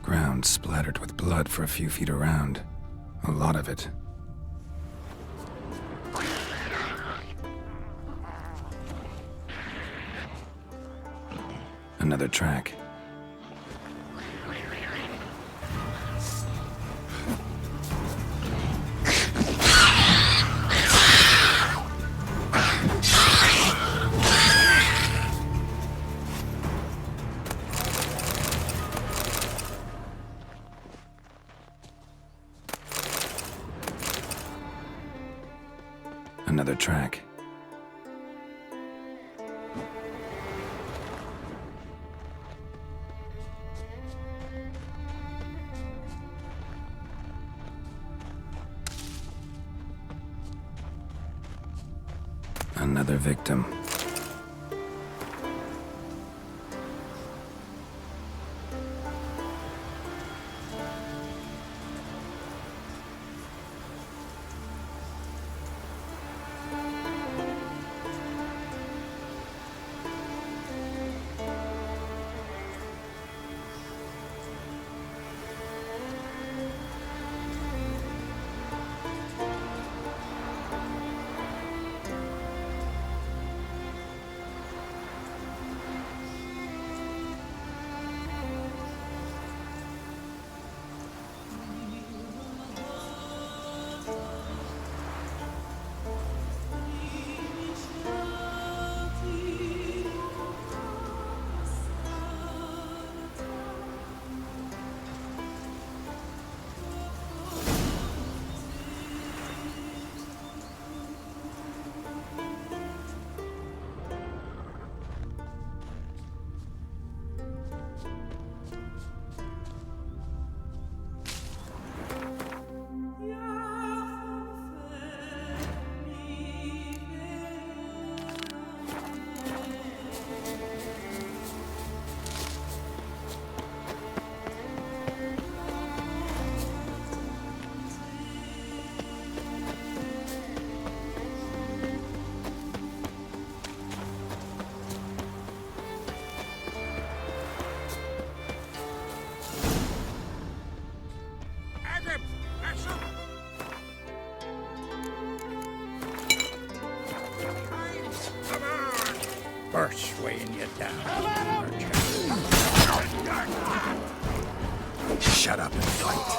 Ground splattered with blood for a few feet around. A lot of it. Another track. Another track. Another victim. First weighing you down. Shut up and fight.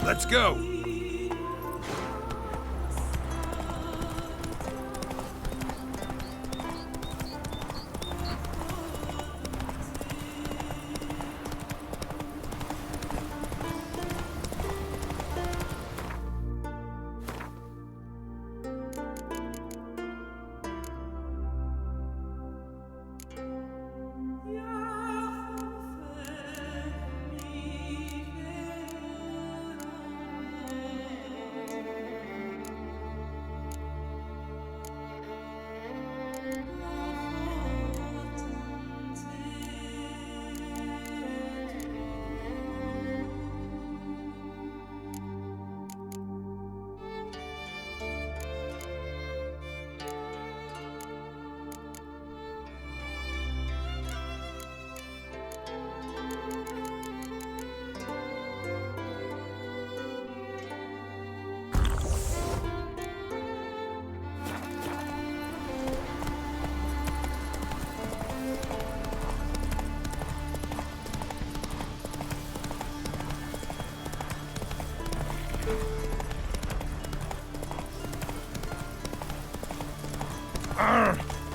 Let's go!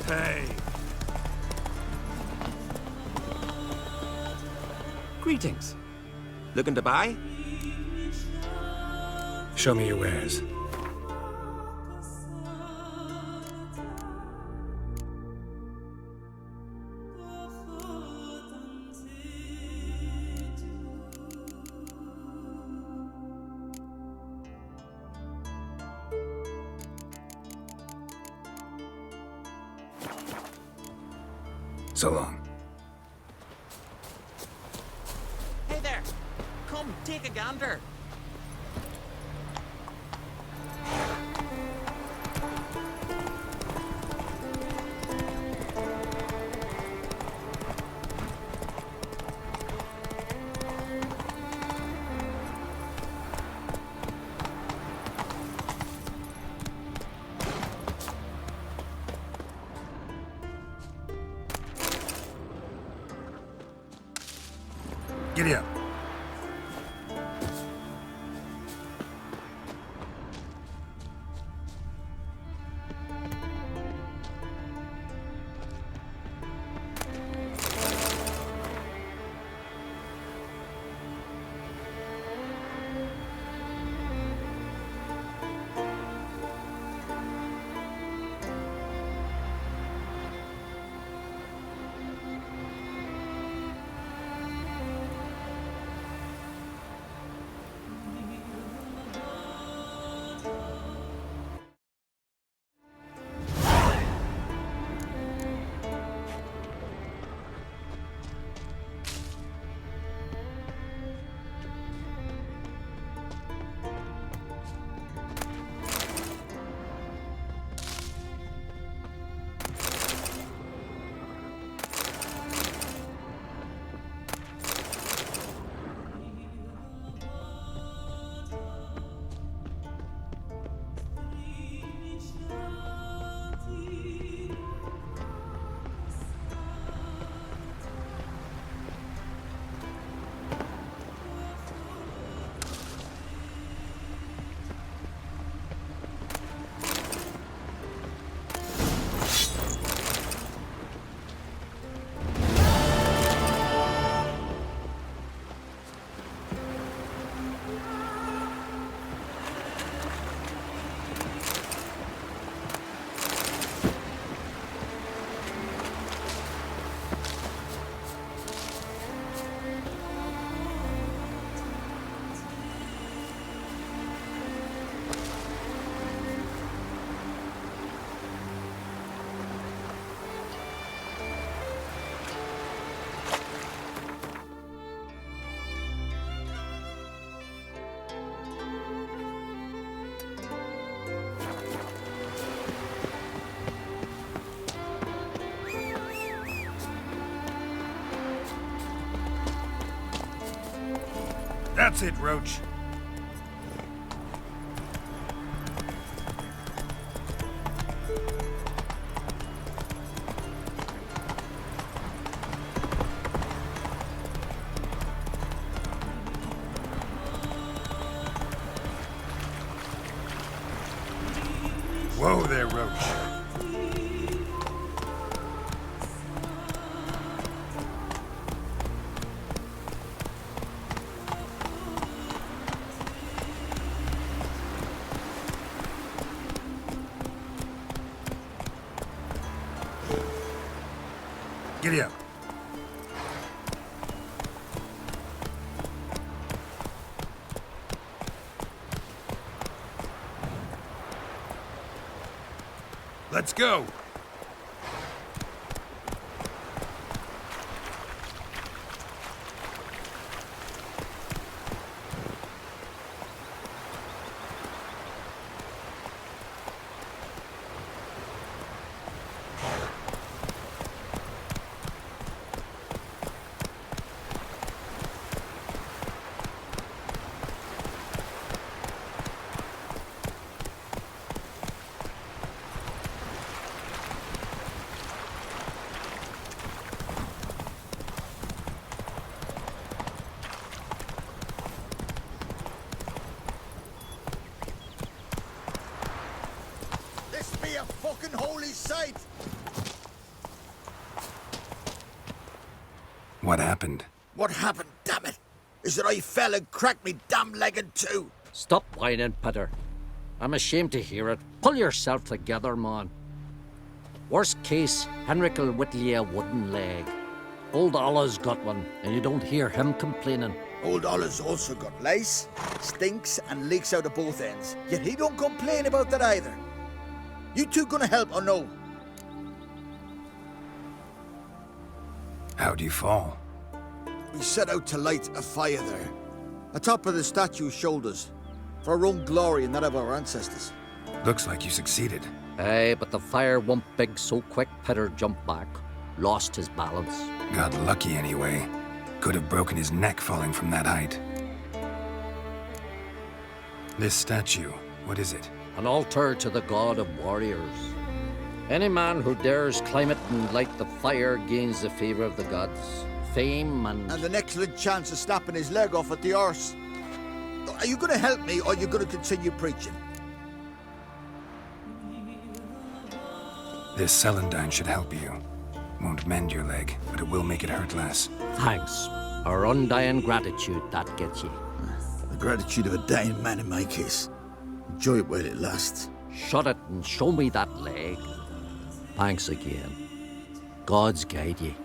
Hey. Greetings. Looking to buy? Show me your wares. So long. Hey there! Come, take a gander. Giddy up. That's it, Roach. Whoa there, Roach. Giddy up. Let's go. Be a fucking holy sight! What happened? What happened, damn it? Is that I fell and cracked me damn leg in two. Stop whining, Peter. I'm ashamed to hear it. Pull yourself together, man. Worst case, Henrik'll whittle you a wooden leg. Old Ollah's got one, and you don't hear him complaining. Old Ollah's also got lice, stinks, and leaks out of both ends. Yet he don't complain about that either. You two gonna help or no? How'd you fall? We set out to light a fire there, atop of the statue's shoulders, for our own glory and that of our ancestors. Looks like you succeeded. Aye, but the fire went big so quick Peter jumped back. Lost his balance. Got lucky anyway. Could have broken his neck falling from that height. This statue, what is it? An altar to the god of warriors. Any man who dares climb it and light the fire gains the favor of the gods, fame and an excellent chance of snapping his leg off at the arse. Are you gonna help me, or are you gonna continue preaching? This celandine should help you. Won't mend your leg, but it will make it hurt less. Thanks. Our undying gratitude, that gets you. The gratitude of a dying man in my case. Enjoy it while it lasts. Shut it and show me that leg. Thanks again. God's guide ye.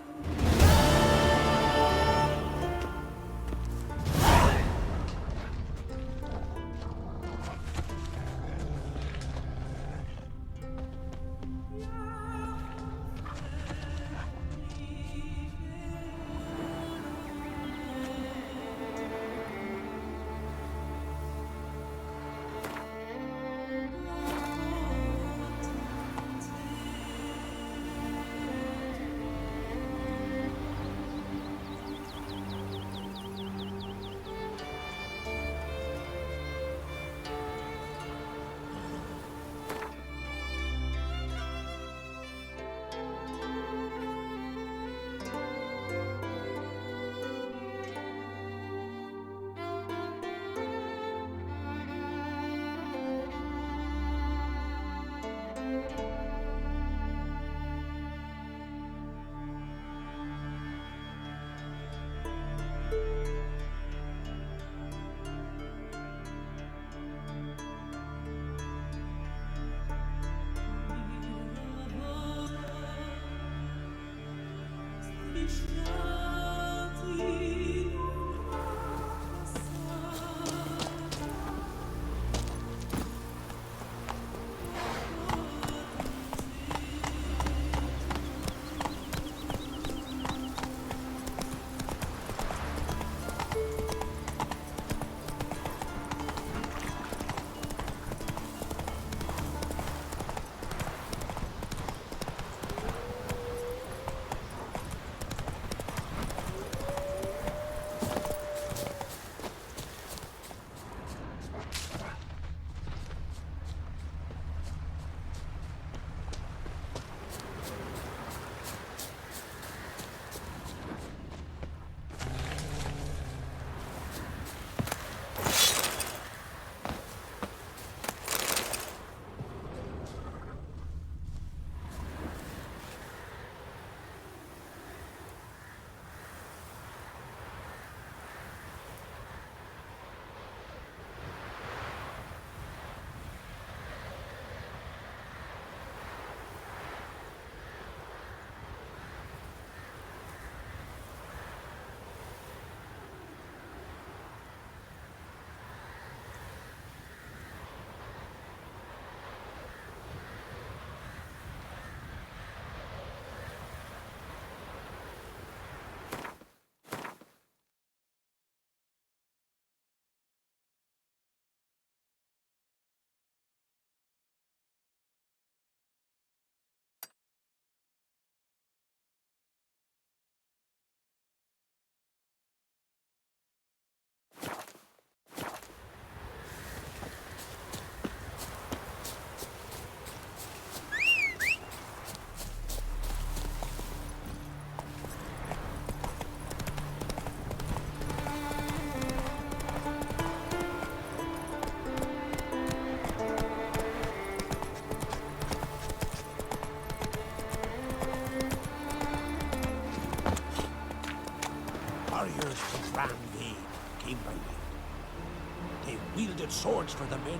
They wielded swords for the men,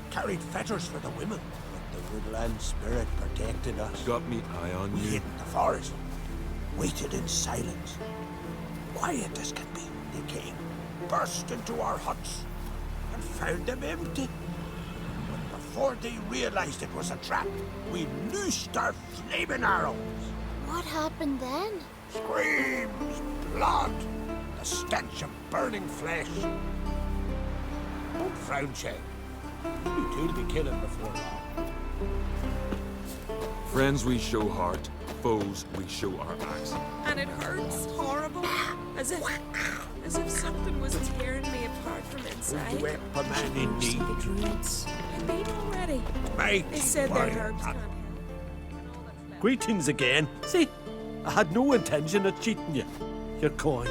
carried fetters for the women. But the woodland spirit protected us. Got me eye on We you. hid in the forest, waited in silence. Quiet as can be, they came, burst into our huts, and found them empty. But before they realized it was a trap, we loosed our flaming arrows. What happened then? Screams, blood, the stench of burning flesh. Don't frown, Shay. You two'll be killing before long. Friends we show heart, foes we show our axe. And it hurts horrible. As if something was tearing me apart from inside. Weep a man in need. The druids. I've been already. Mighty They said their warrior, herbs that- can't help. Greetings again. See, I had no intention of cheating you. Your coin.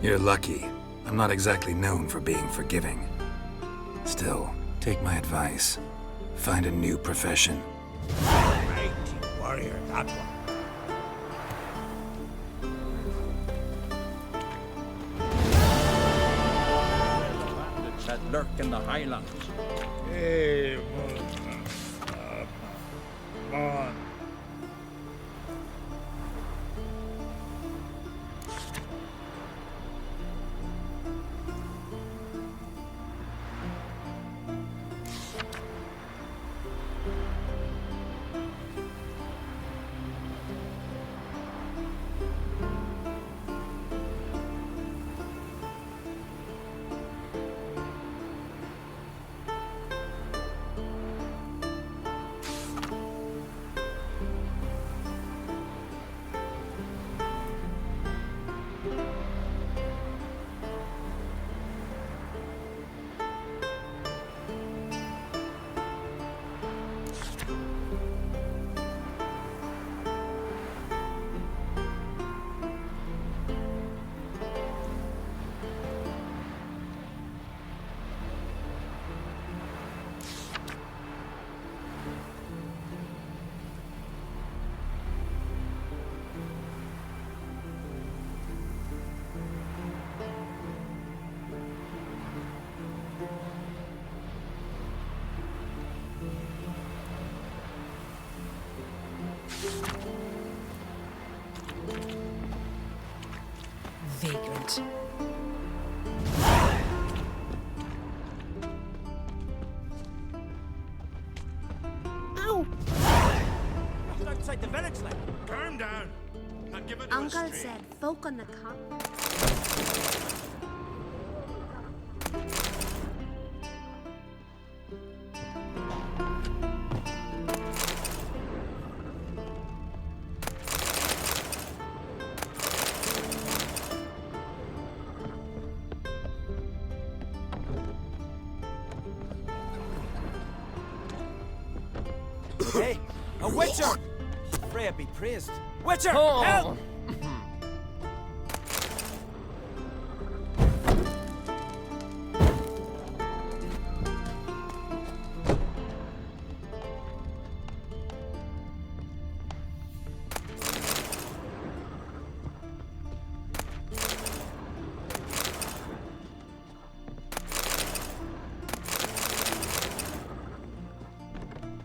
You're lucky. I'm not exactly known for being forgiving. Still, take my advice. Find a new profession. Mighty warrior, that one. Bandits that lurk in the highlands. Hey, on. Vagrant. Ow! Just outside the village, like. Calm down. And give it to Uncle us straight. said folk on the cup. Hey, a witcher! Freya be praised. Witcher, Oh. help!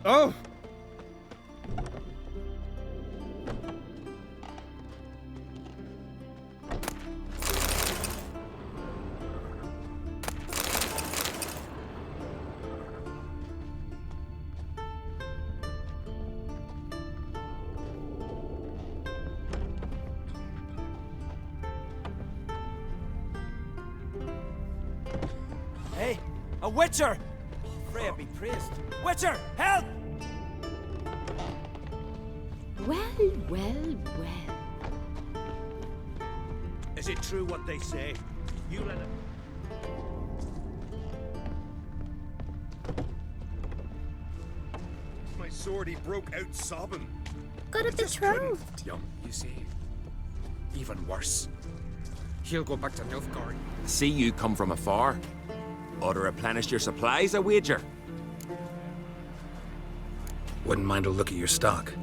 Oh! Hey, a witcher! Freya be praised. Witcher, help! Well, well, well. Is it true what they say? You let it. My sword, he broke out sobbing. Got it betrothed. Young, you see. Even worse. He'll go back to Nilfgaard. See you come from afar. Ought to replenish your supplies, I wager. Wouldn't mind a look at your stock.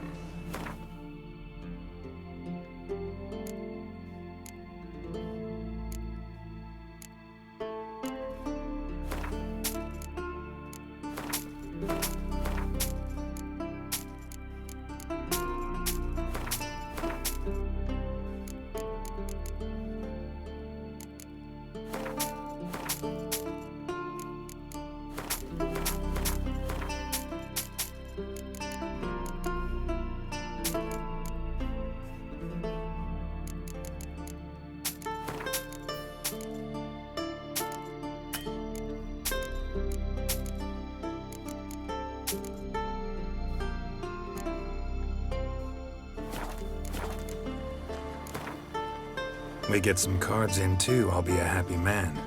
We get some cards in too, I'll be a happy man.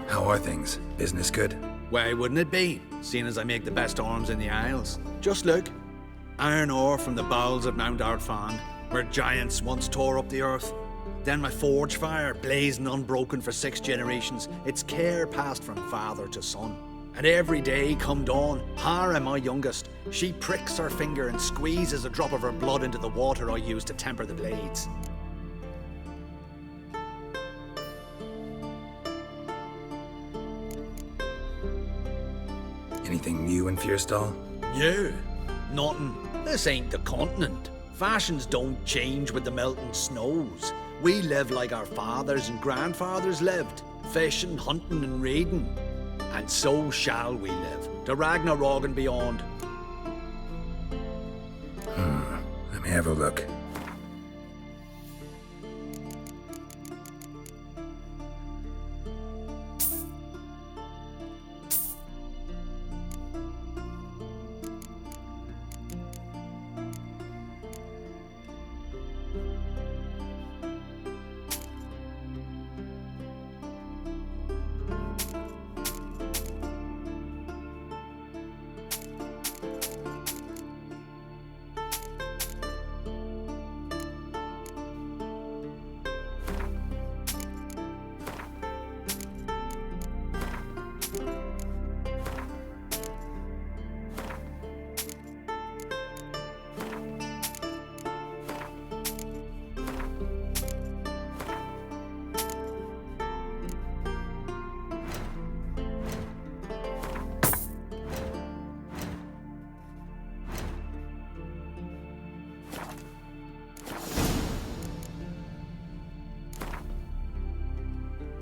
How are things? Business good? Why wouldn't it be, seeing as I make the best arms in the Isles? Just look. Iron ore from the bowels of Mount Ardfand, where giants once tore up the earth. Then my forge fire, blazing unbroken for 6 generations, its care passed from father to son. And every day come dawn, Hara, my youngest, she pricks her finger and squeezes a drop of her blood into the water I use to temper the blades. Anything new in Fierstall? Yeah, nothing. This ain't the continent. Fashions don't change with the melting snows. We live like our fathers and grandfathers lived, fishing, hunting and raiding. And so shall we live, to Ragnarok and beyond. Let me have a look.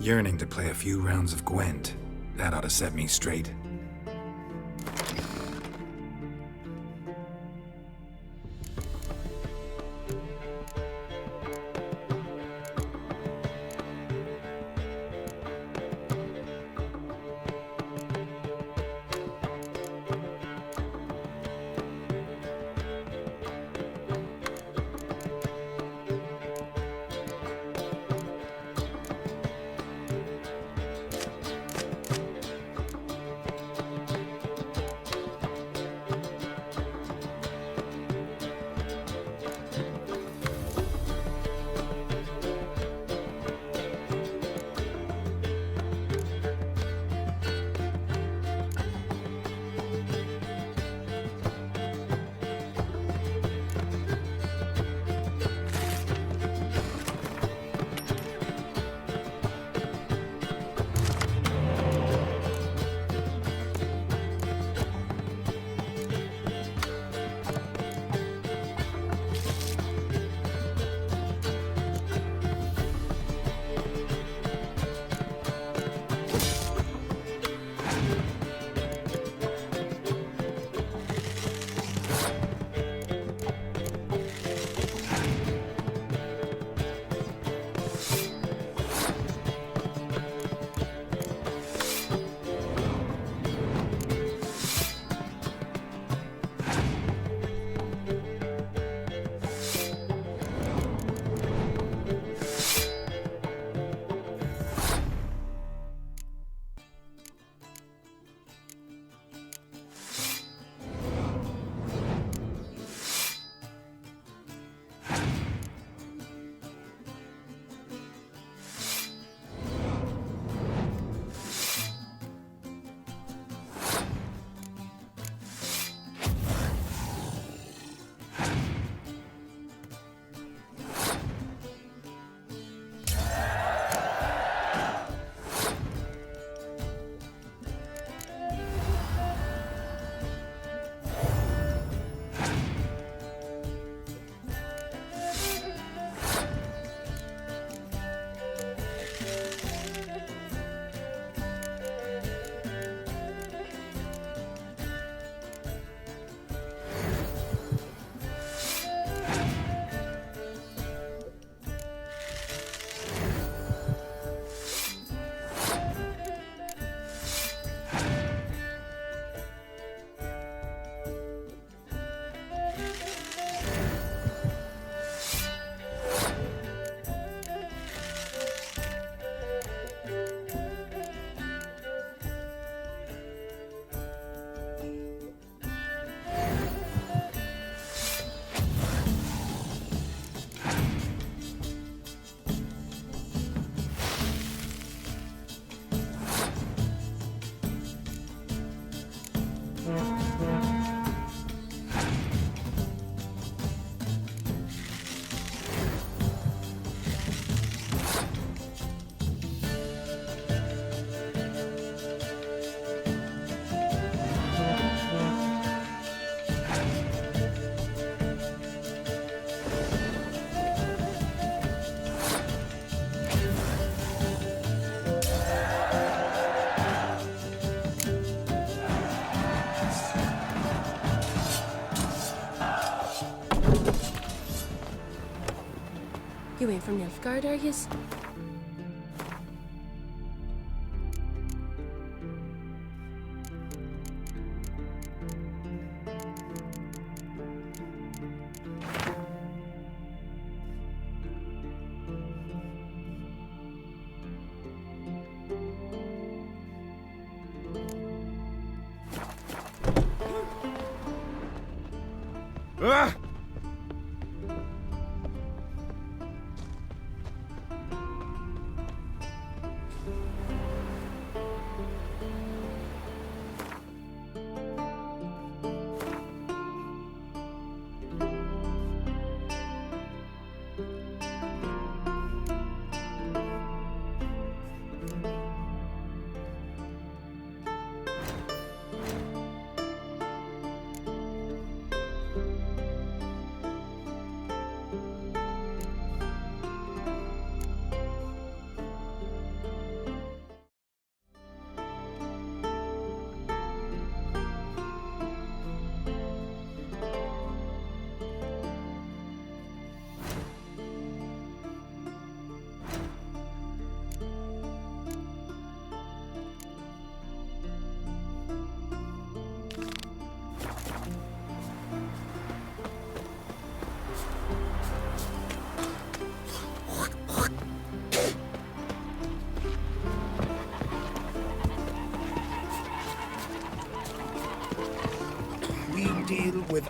yearning to play a few rounds of Gwent. That ought to set me straight. You ain't from Nilfgaard, are yous?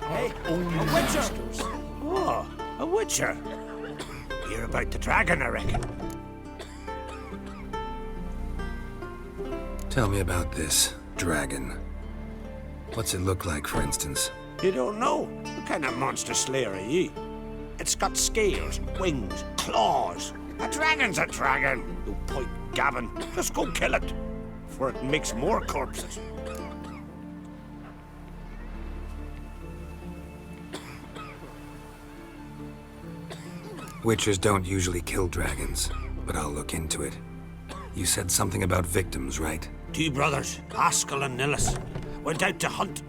Hey, Only a witcher! Oh, a witcher. Hear about the dragon, I reckon. Tell me about this dragon. What's it look like, for instance? You don't know? What kind of monster slayer are ye? It's got scales, wings, claws. A dragon's a dragon. No point gabbing. Just go kill it, for it makes more corpses. Witchers don't usually kill dragons, but I'll look into it. You said something about victims, right? 2 brothers, Haskell and Nillis, went out to hunt.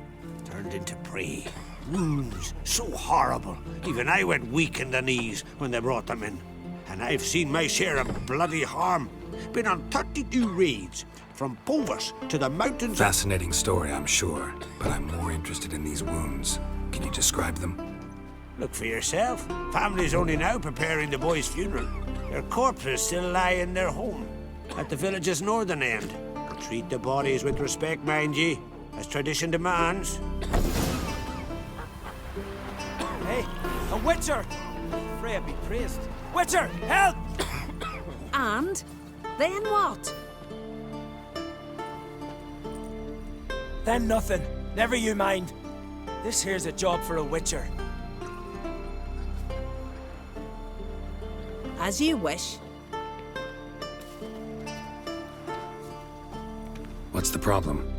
Turned into prey. Wounds so horrible. Even I went weak in the knees when they brought them in. And I've seen my share of bloody harm. Been on 32 raids, from Povers to the mountains. Fascinating story, I'm sure, but I'm more interested in these wounds. Can you describe them? Look for yourself. Family's only now preparing the boy's funeral. Their corpses still lie in their home, at the village's northern end. Treat the bodies with respect, mind ye, as tradition demands. Hey, a witcher! Freya be praised. Witcher, help! And? Then what? Then nothing. Never you mind. This here's a job for a witcher. As you wish. What's the problem?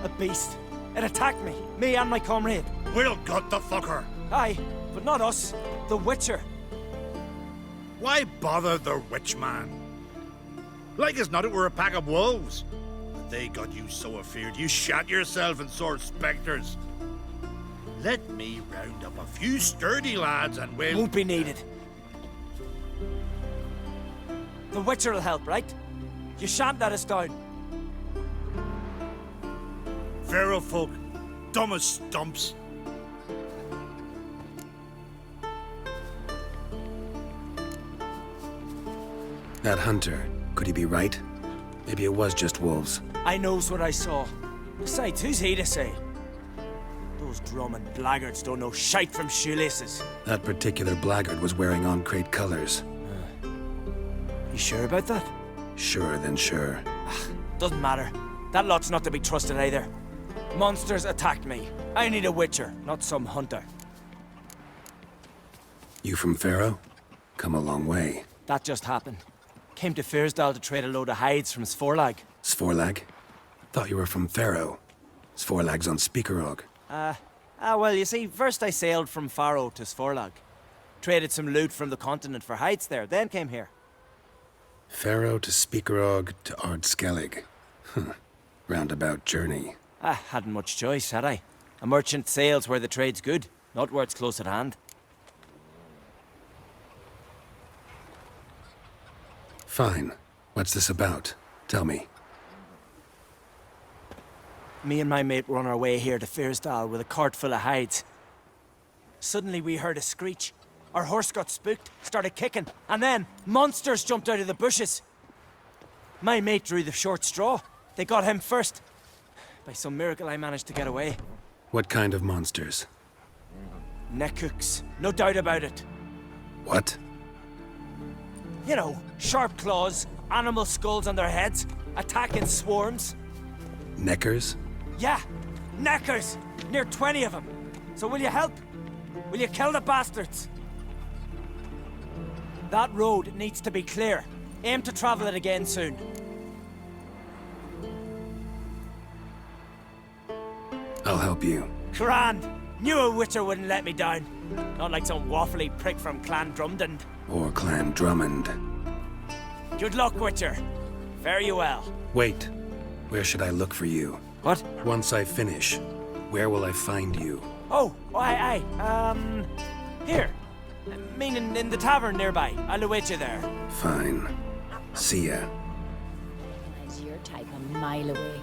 A beast. It attacked me and my comrade. We'll gut the fucker. Aye, but not us. The Witcher. Why bother the witch man? Like as not it were a pack of wolves. But they got you so afeard you shat yourself and saw spectres. Let me round up a few sturdy lads and we'll... Won't be needed. The Witcher'll help, right? You shan't let us down. Pharaoh folk, dumb as stumps. That hunter, could he be right? Maybe it was just wolves. I knows what I saw. Besides, who's he to say? Those drumming blackguards don't know shite from shoelaces. That particular blackguard was wearing on-crate colors. You sure about that? Sure than sure. Doesn't matter. That lot's not to be trusted either. Monsters attacked me. I need a witcher, not some hunter. You from Pharaoh? Come a long way. That just happened. Came to Fyrsdal to trade a load of hides from Svorlag. Svorlag? Thought you were from Pharaoh. Svorlag's on Speakerog. Well, you see, first I sailed from Faro to Svorlag. Traded some loot from the continent for hides there, then came here. Pharaoh to Speakerog to SKELLIGE. Roundabout journey. I hadn't much choice, had I? A merchant sails where the trade's good, not where it's close at hand. Fine. What's this about? Tell me. Me and my mate were on our way here to Fyrsdal with a cart full of hides. Suddenly we heard a screech. Our horse got spooked, started kicking, and then monsters jumped out of the bushes. My mate drew the short straw. They got him first. By some miracle I managed to get away. What kind of monsters? Neckhooks, no doubt about it. What? You know, sharp claws, animal skulls on their heads, attack in swarms. Neckers? Yeah, neckers! Near 20 of them. So will you help? Will you kill the bastards? That road needs to be clear. Aim to travel it again soon. I'll help you. Grand! Knew a witcher wouldn't let me down. Not like some waffly prick from Clan Drumdon. Or Clan Drummond. Good luck, witcher. Fare you well. Wait. Where should I look for you? What? Once I finish, where will I find you? Oh, aye. Here. Meaning in the tavern nearby. I'll await you there. Fine. See ya. As your type a mile away.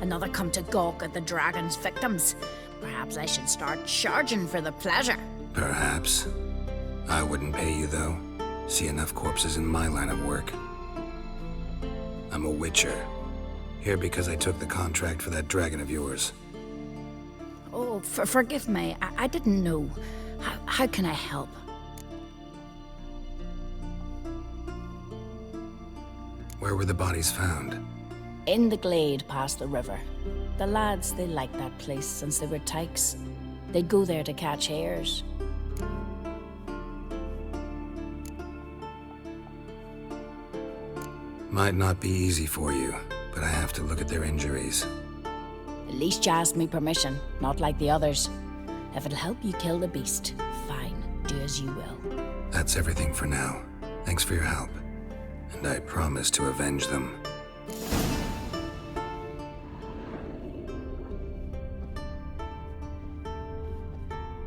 Another come to gawk at the dragon's victims. Perhaps I should start charging for the pleasure. Perhaps. I wouldn't pay you, though. See enough corpses in my line of work. I'm a witcher. Here because I took the contract for that dragon of yours. Oh, forgive me. I didn't know. How can I help? Where were the bodies found? In the glade past the river. The lads, they liked that place since they were tykes. They'd go there to catch hares. Might not be easy for you, but I have to look at their injuries. At least you asked me permission, not like the others. If it'll help you kill the beast, fine. Do as you will. That's everything for now. Thanks for your help. And I promise to avenge them.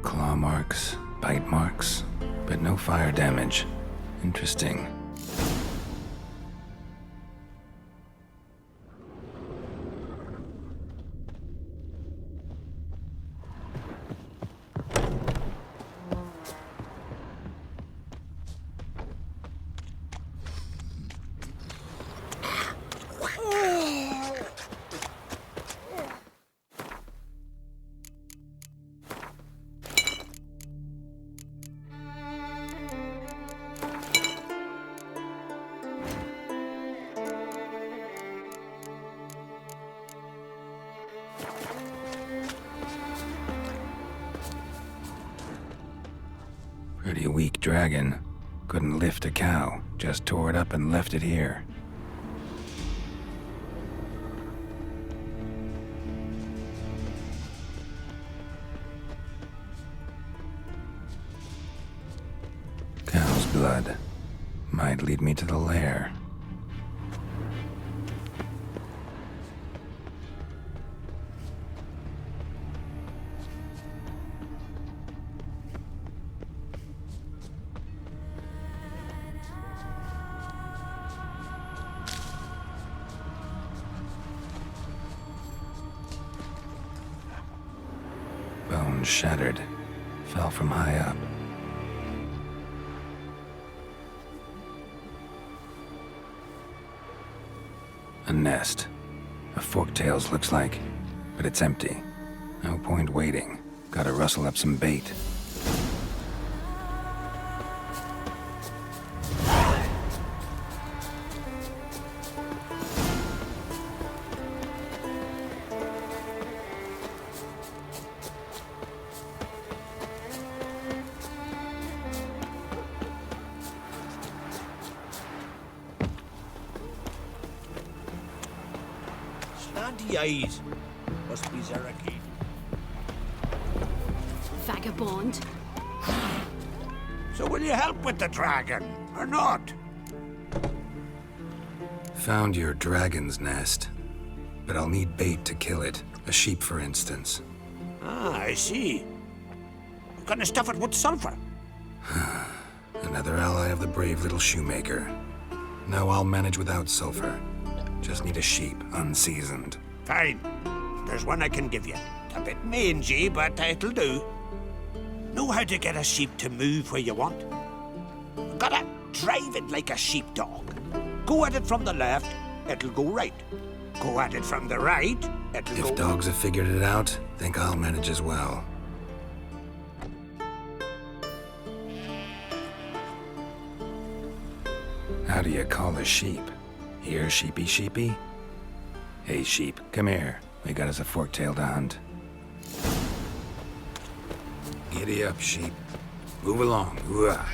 Claw marks, bite marks, but no fire damage. Interesting. Pretty weak dragon. Couldn't lift a cow, just tore it up and left it here. Cow's blood. Might lead me to the lair. Bones shattered. Fell from high up. A nest. A forktails looks like, but it's empty. No point waiting. Gotta rustle up some bait. Slanty eyes. Must be Zaraki. Vagabond. So will you help with the dragon, or not? Found your dragon's nest, but I'll need bait to kill it. A sheep, for instance. Ah, I see. Gonna stuff it with sulfur. Another ally of the brave little shoemaker. No, I'll manage without sulfur. Just need a sheep, unseasoned. Fine. There's one I can give you. A bit mangy, but it'll do. Know how to get a sheep to move where you want? Gotta drive it like a sheepdog. Go at it from the left, it'll go right. Go at it from the right, it'll go... If dogs have figured it out, think I'll manage as well. How do you call a sheep? Here, sheepy sheepy? Hey, sheep, come here. We got us a fork-tailed hound. Giddy up, sheep. Move along. Ooh-ah.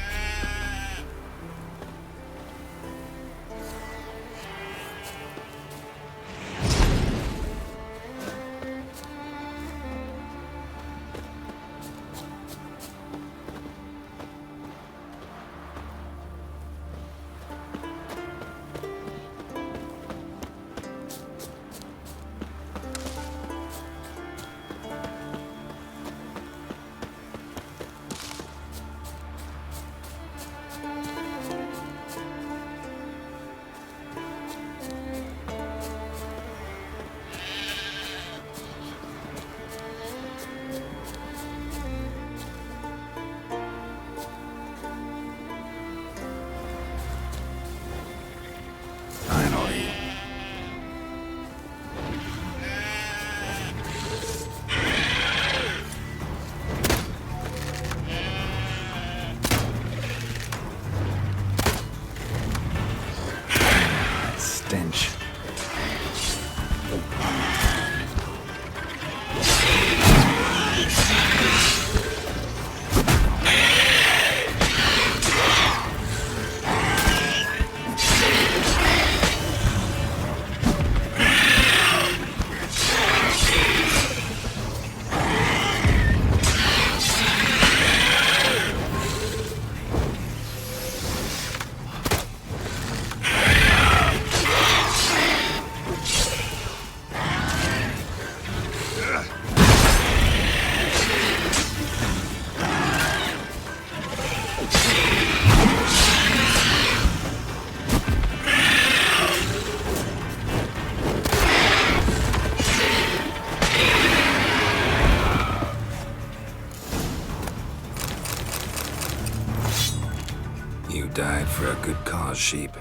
You died for a good cause, sheep.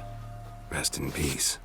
Rest in peace.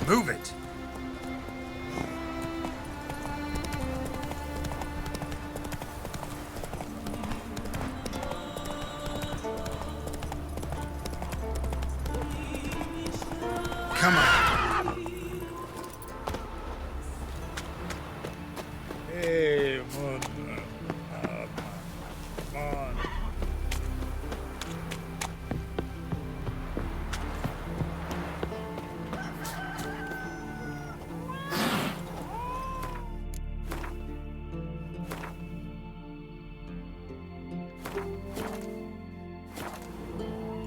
Move it! Come on! Hey, man. Come on.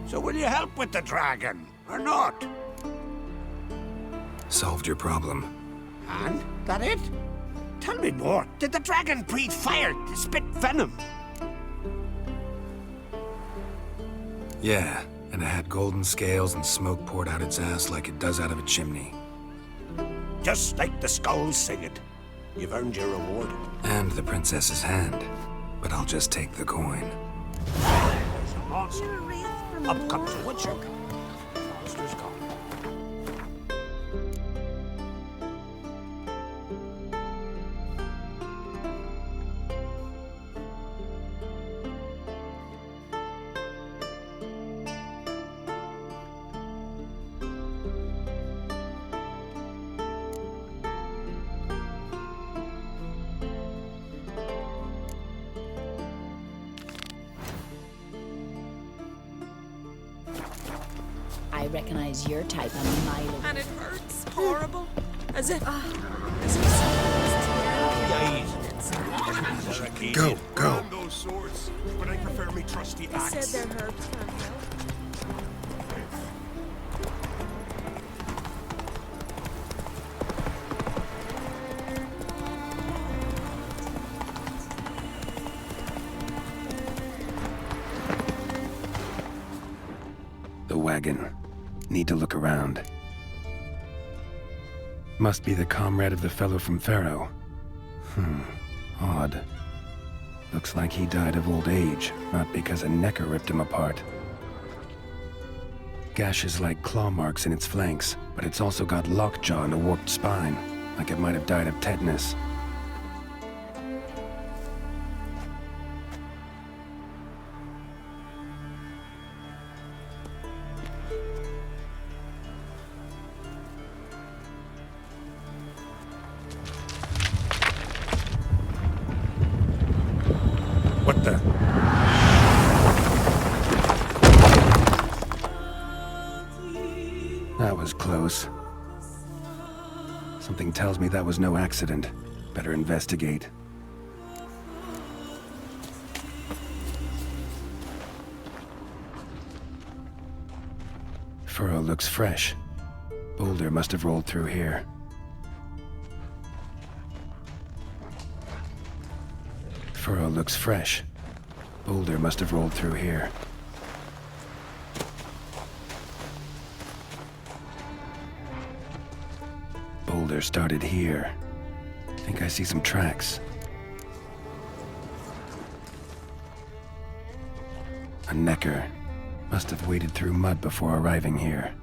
So will you help with the dragon, or not? Solved your problem. And? That it? Tell me more. Did the dragon breathe fire to spit venom? Yeah, and it had golden scales and smoke poured out its ass like it does out of a chimney. Just like the skulls sing it. You've earned your reward. And the princess's hand. But I'll just take the coin. There's a monster. Up comes a woodchuck. Monster's gone. I recognize your type a mile away. And it hurts horrible. As if Go, go. Those swords, but I prefer me trusty They axe. said their herbs can't help. The wagon. Need to look around. Must be the comrade of the fellow from Pharaoh. Odd. Looks like he died of old age, not because a necker ripped him apart. Gashes like claw marks in its flanks, but it's also got lockjaw and a warped spine, like it might have died of tetanus. What the? That was close. Something tells me that was no accident. Better investigate. Furrow looks fresh. Boulder must have rolled through here. Furrow looks fresh. Boulder must have rolled through here. Boulder started here. Think I see some tracks. A necker. Must have waded through mud before arriving here.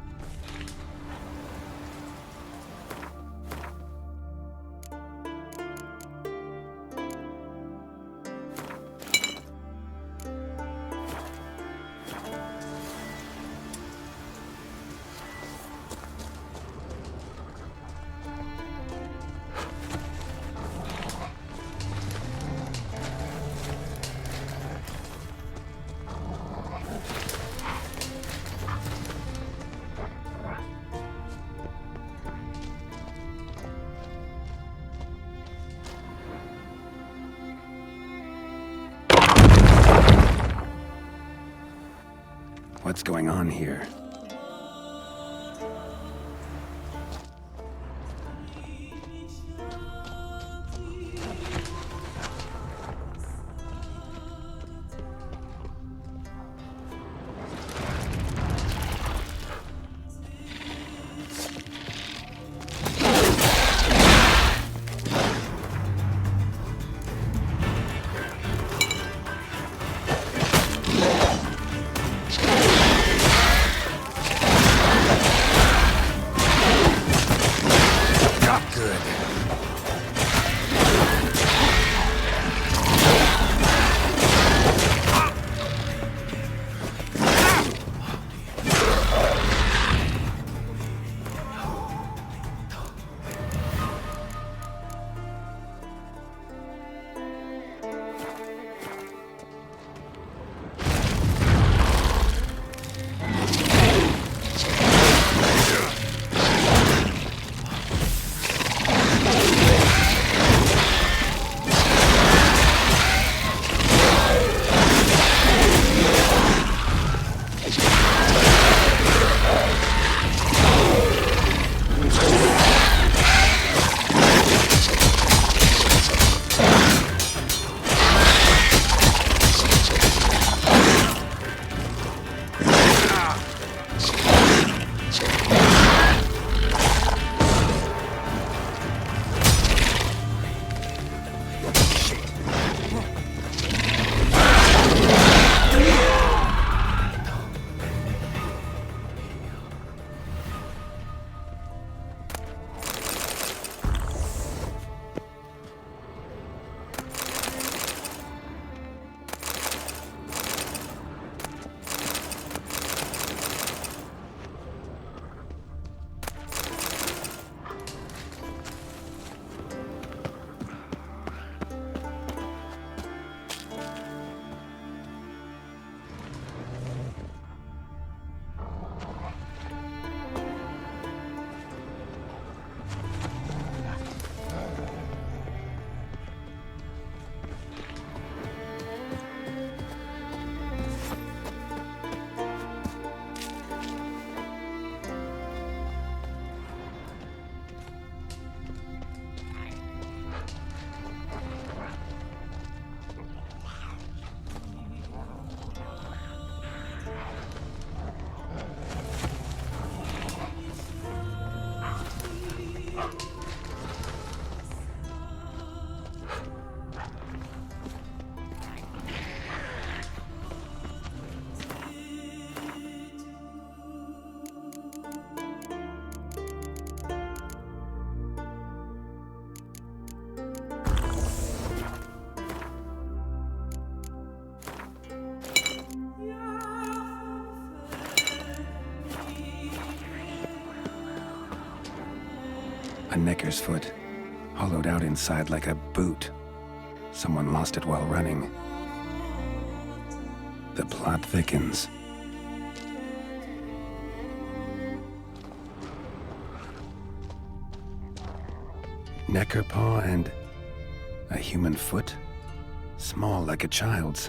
what's going on here. A necker's foot, hollowed out inside like a boot. Someone lost it while running. The plot thickens. Necker paw and a human foot? Small like a child's,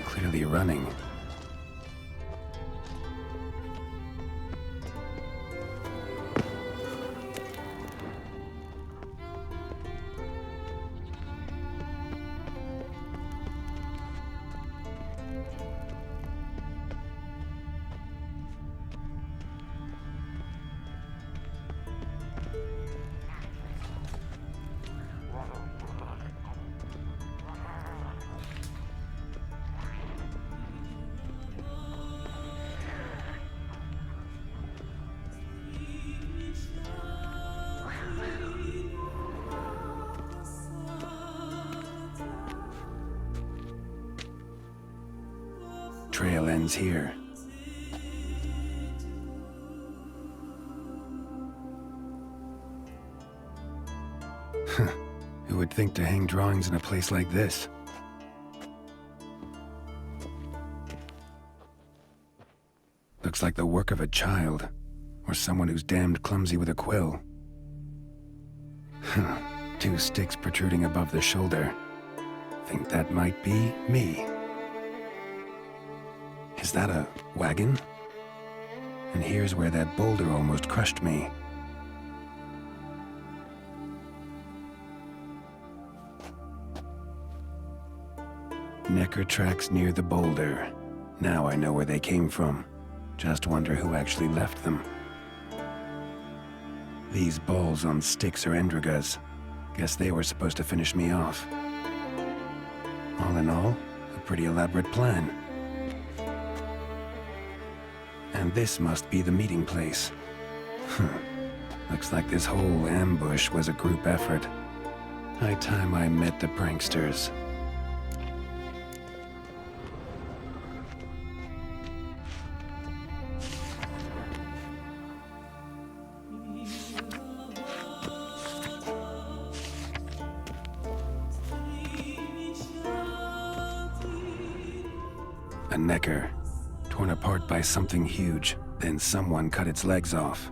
clearly running. Trail ends here. Who would think to hang drawings in a place like this? Looks like the work of a child, or someone who's damned clumsy with a quill. 2 sticks protruding above the shoulder. Think that might be me. Is that a wagon? And here's where that boulder almost crushed me. Necker tracks near the boulder. Now I know where they came from. Just wonder who actually left them. These balls on sticks are Endrigas. Guess they were supposed to finish me off. All in all, a pretty elaborate plan. And this must be the meeting place. Looks like this whole ambush was a group effort. High time I met the pranksters. A Necker, torn apart by something huge. Then someone cut its legs off.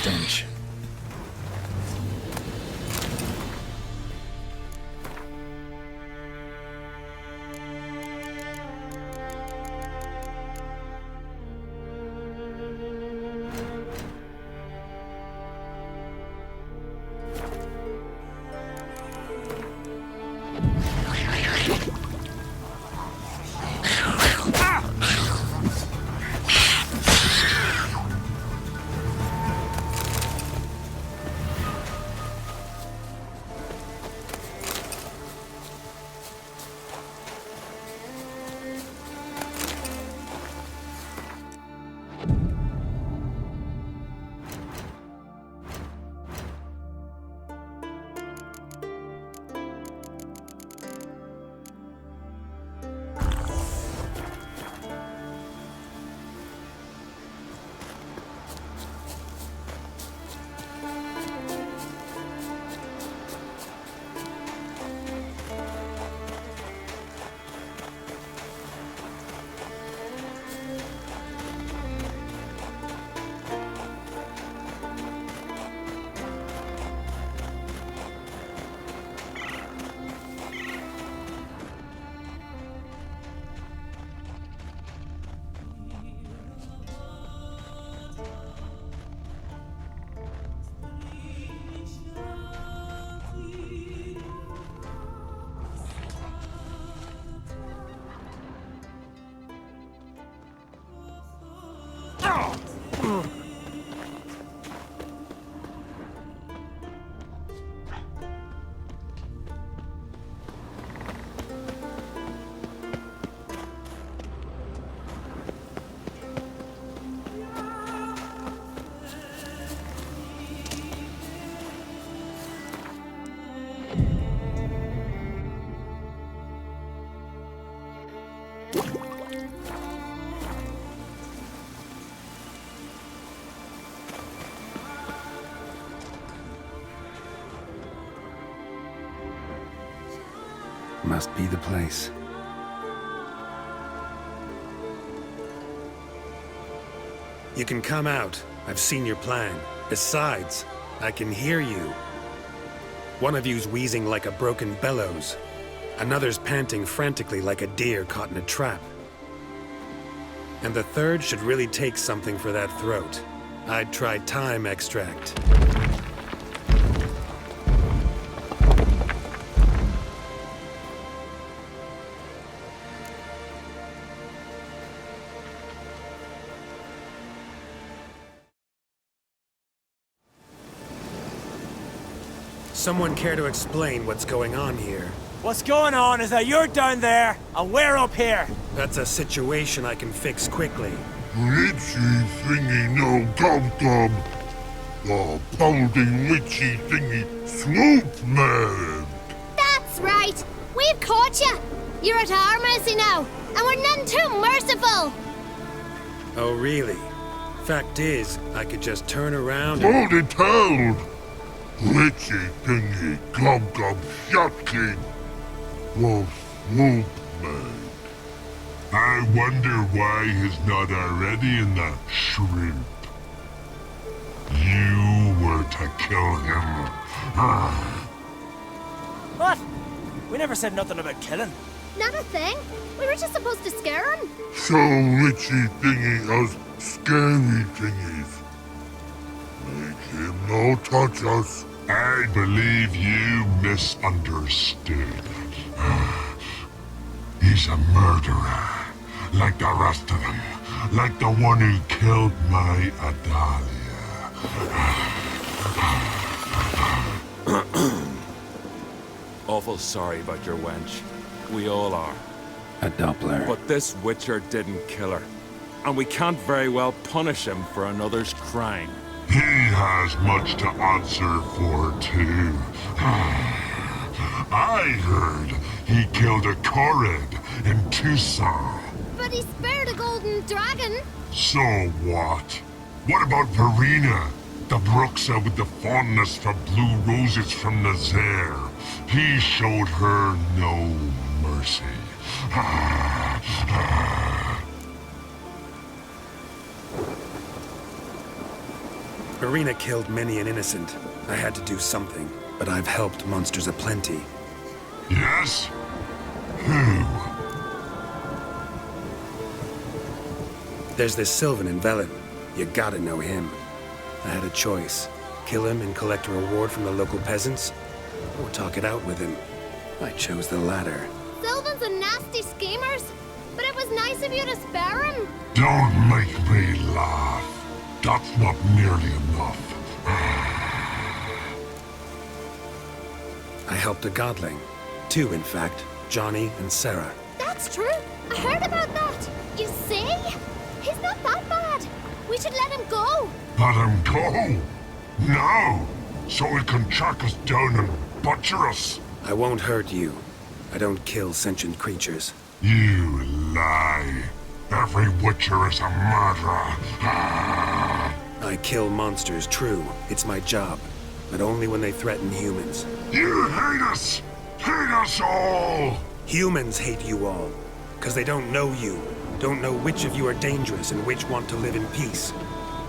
Stench. Must be the place. You can come out. I've seen your plan. Besides, I can hear you. One of you's wheezing like a broken bellows. Another's panting frantically like a deer caught in a trap. And the third should really take something for that throat. I'd try thyme extract. Someone care to explain what's going on here? What's going on is that you're down there, and we're up here. That's a situation I can fix quickly. Witchy thingy no gum. Oh, pounding witchy thingy swoop man. That's right. We've caught you. You're at our mercy now, and we're none too merciful. Oh, really? Fact is, I could just turn around Hold it held. Witchy thingy gum shot king. Whoa, swoop man. I wonder why he's not already in that shrimp. You were to kill him. What? We never said nothing about killing. Not a thing. We were just supposed to scare him. So witchy thingy us scary thingies. Make him no touch us. I believe you misunderstood. He's a murderer, like the rest of them. Like the one who killed my Adalia. Awful sorry about your wench. We all are. A Doppler. But this Witcher didn't kill her. And we can't very well punish him for another's crime. He has much to answer for, too. I heard he killed a Korred in Tucson. But he spared a golden dragon. So what? What about Verena? The Bruxa with the fondness for blue roses from Nazaire. He showed her no mercy. Verena killed many an innocent. I had to do something, but I've helped monsters aplenty. Yes? Who? There's this Sylvan in Velen. You gotta know him. I had a choice. Kill him and collect a reward from the local peasants, or talk it out with him. I chose the latter. Sylvans are nasty schemers, but it was nice of you to spare him. Don't make me laugh. That's not nearly enough. I helped a godling. Two, in fact. Johnny and Sarah. That's true. I heard about that. You see? He's not that bad. We should let him go. Let him go? No! So he can track us down and butcher us. I won't hurt you. I don't kill sentient creatures. You lie. Every Witcher is a murderer. I kill monsters, true. It's my job. But only when they threaten humans. You hate us! Hate us all! Humans hate you all. Because they don't know you. Don't know which of you are dangerous and which want to live in peace.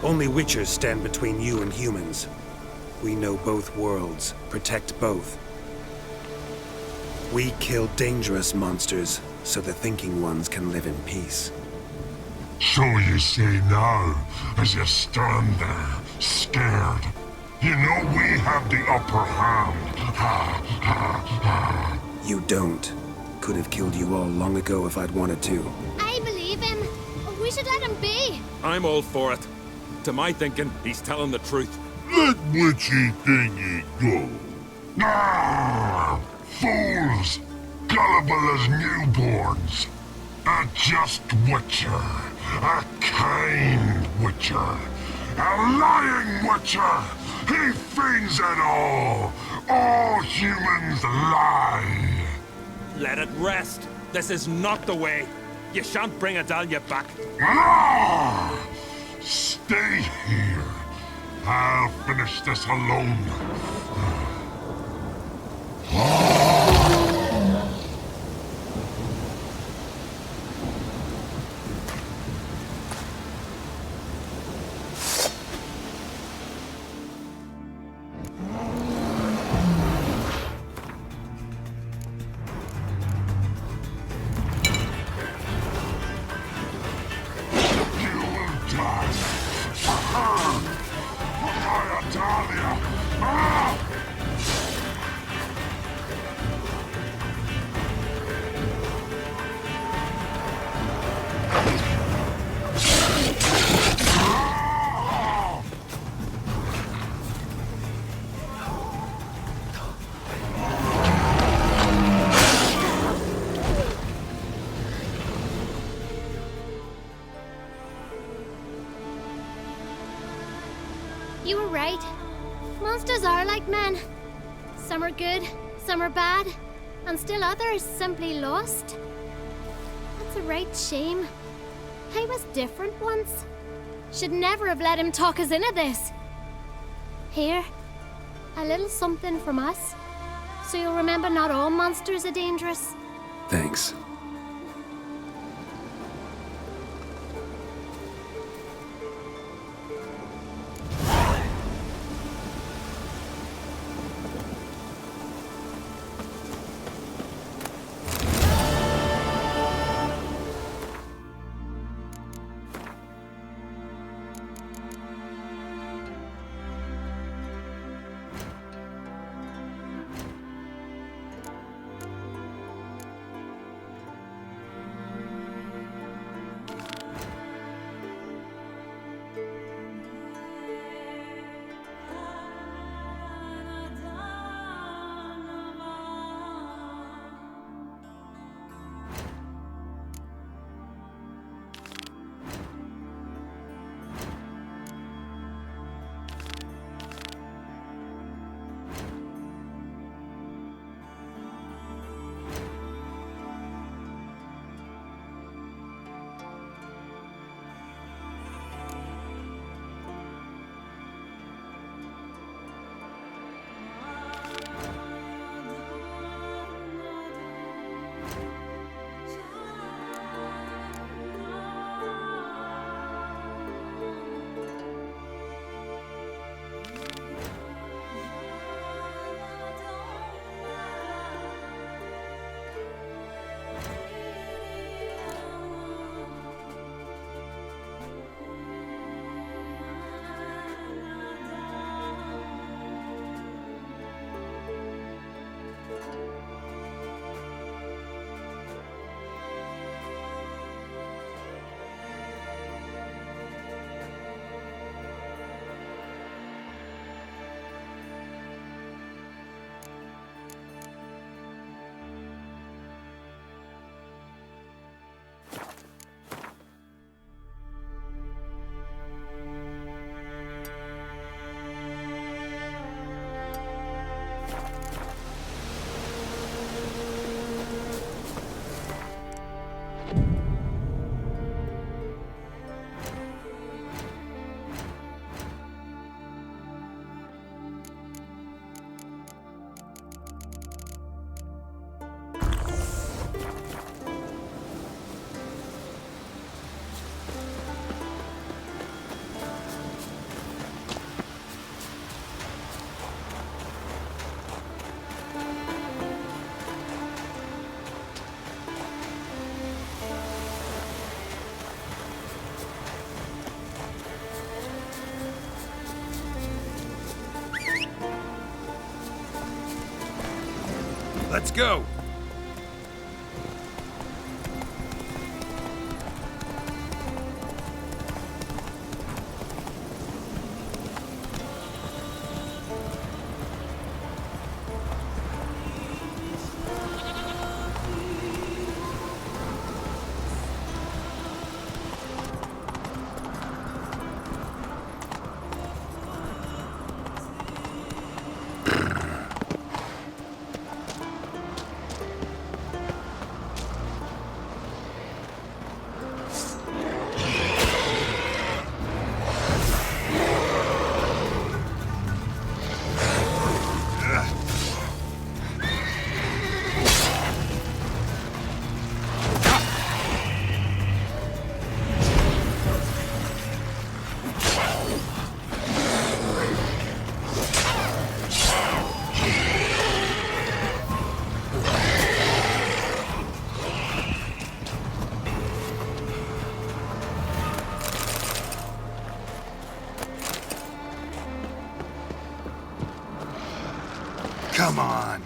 Only Witchers stand between you and humans. We know both worlds. Protect both. We kill dangerous monsters, so the thinking ones can live in peace. So you say now, as you stand there, scared. You know we have the upper hand. You don't. Could have killed you all long ago if I'd wanted to. I believe him. We should let him be. I'm all for it. To my thinking, he's telling the truth. Let witchy thingy go. Ah, fools! Gullible as newborns. A just Witcher. A kind Witcher. A lying Witcher. He feigns it all. All humans lie. Let it rest. This is not the way. You shan't bring Adalia back. Ah! Stay here. I'll finish this alone. You were right. Monsters are like men. Some are good, some are bad, and still others simply lost. That's a right shame. I was different once. Should never have let him talk us into this. Here, a little something from us, so you'll remember not all monsters are dangerous. Thanks. Let's go! Come on.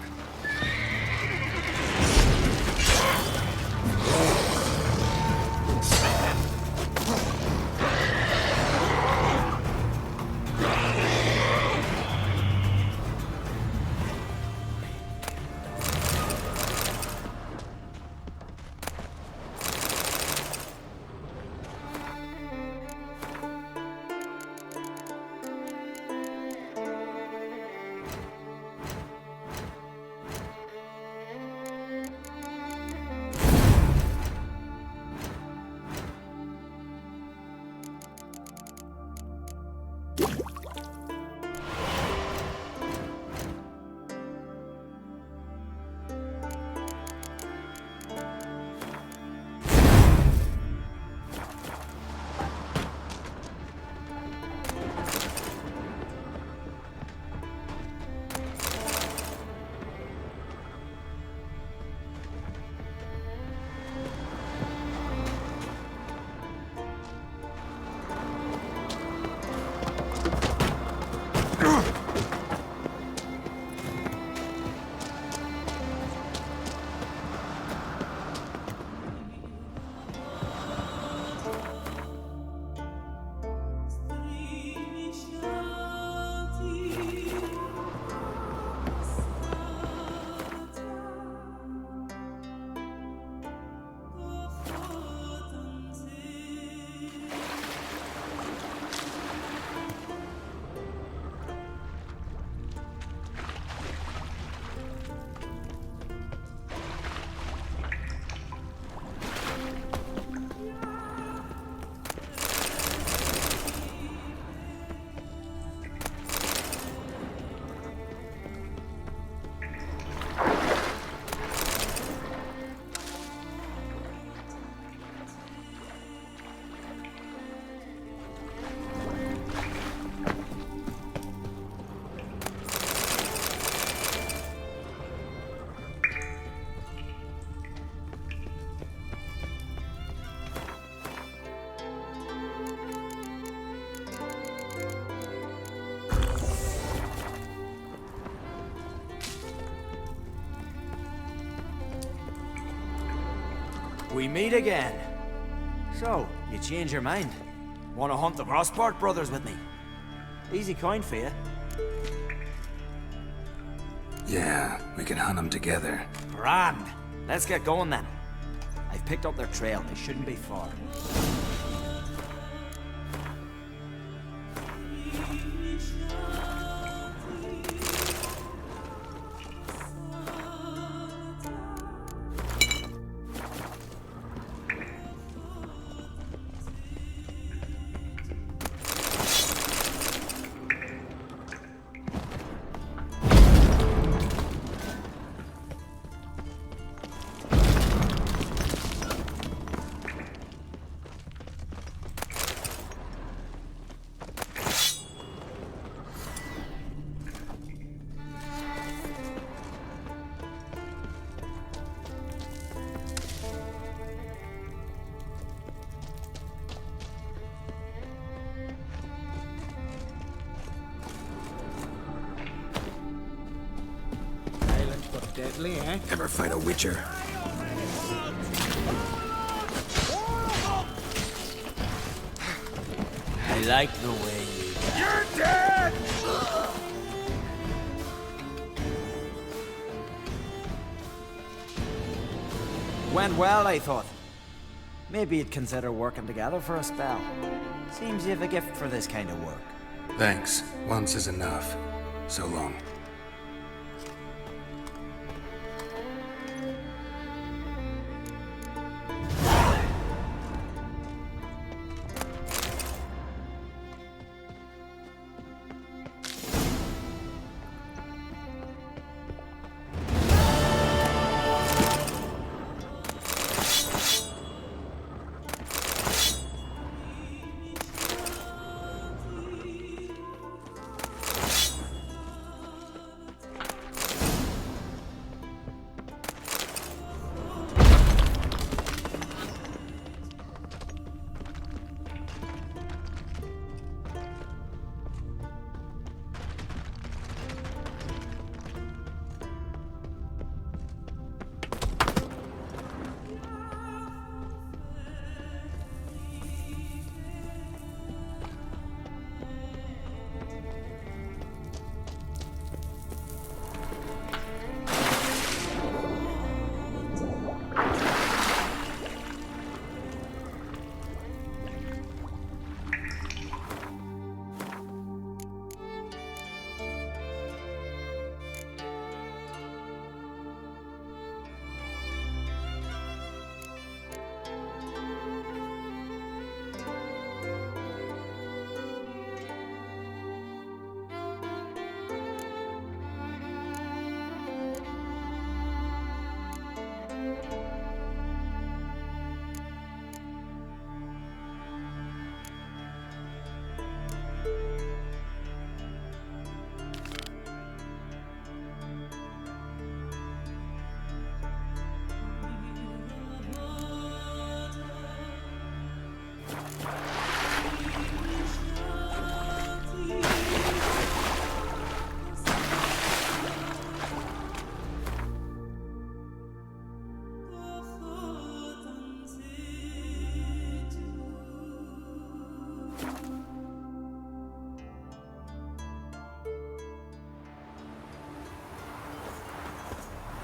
We meet again. So, you change your mind? Want to hunt the Crossport brothers with me? Easy coin for you. Yeah, we can hunt them together. Grand. Let's get going then. I've picked up their trail. They shouldn't be far. Deadly, eh? Ever fight a witcher? I like the way you... You're dead! Went well, I thought. Maybe you'd consider working together for a spell. Seems you have a gift for this kind of work. Thanks. Once is enough. So long.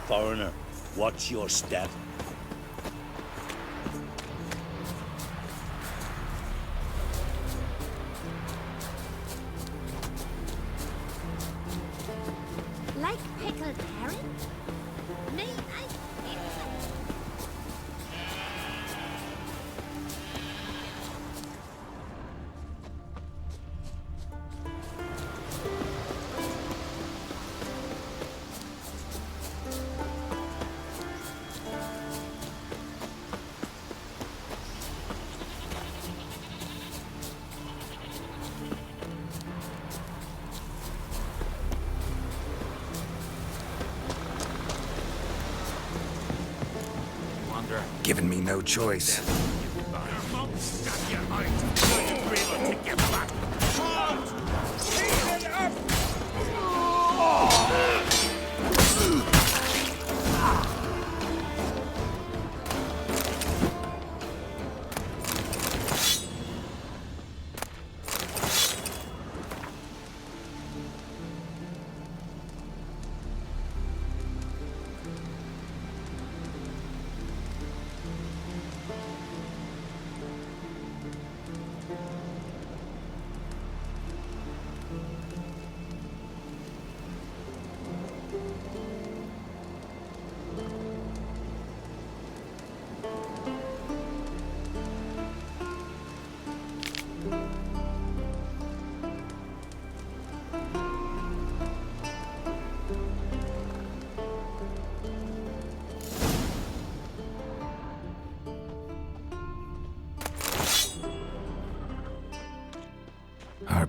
Foreigner, watch your step. Like pickled herring? Me, Given me no choice.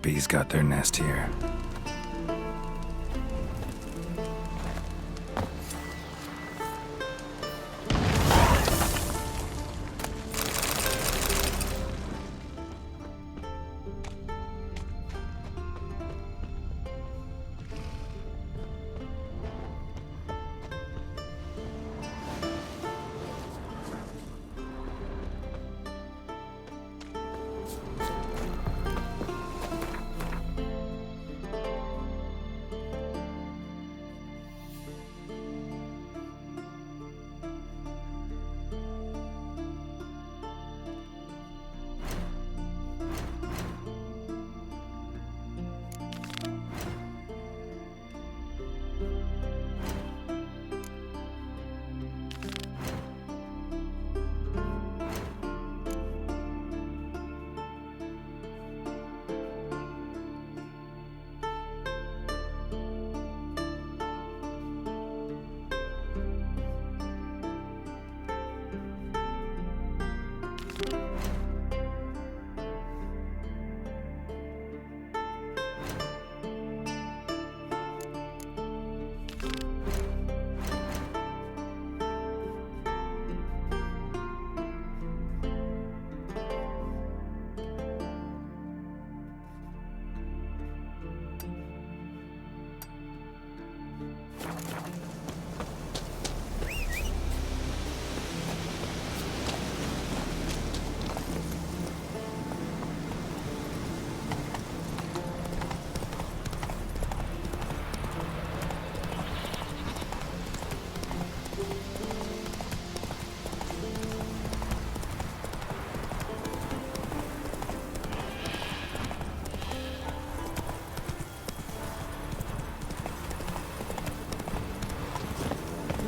honeybees got their nest here.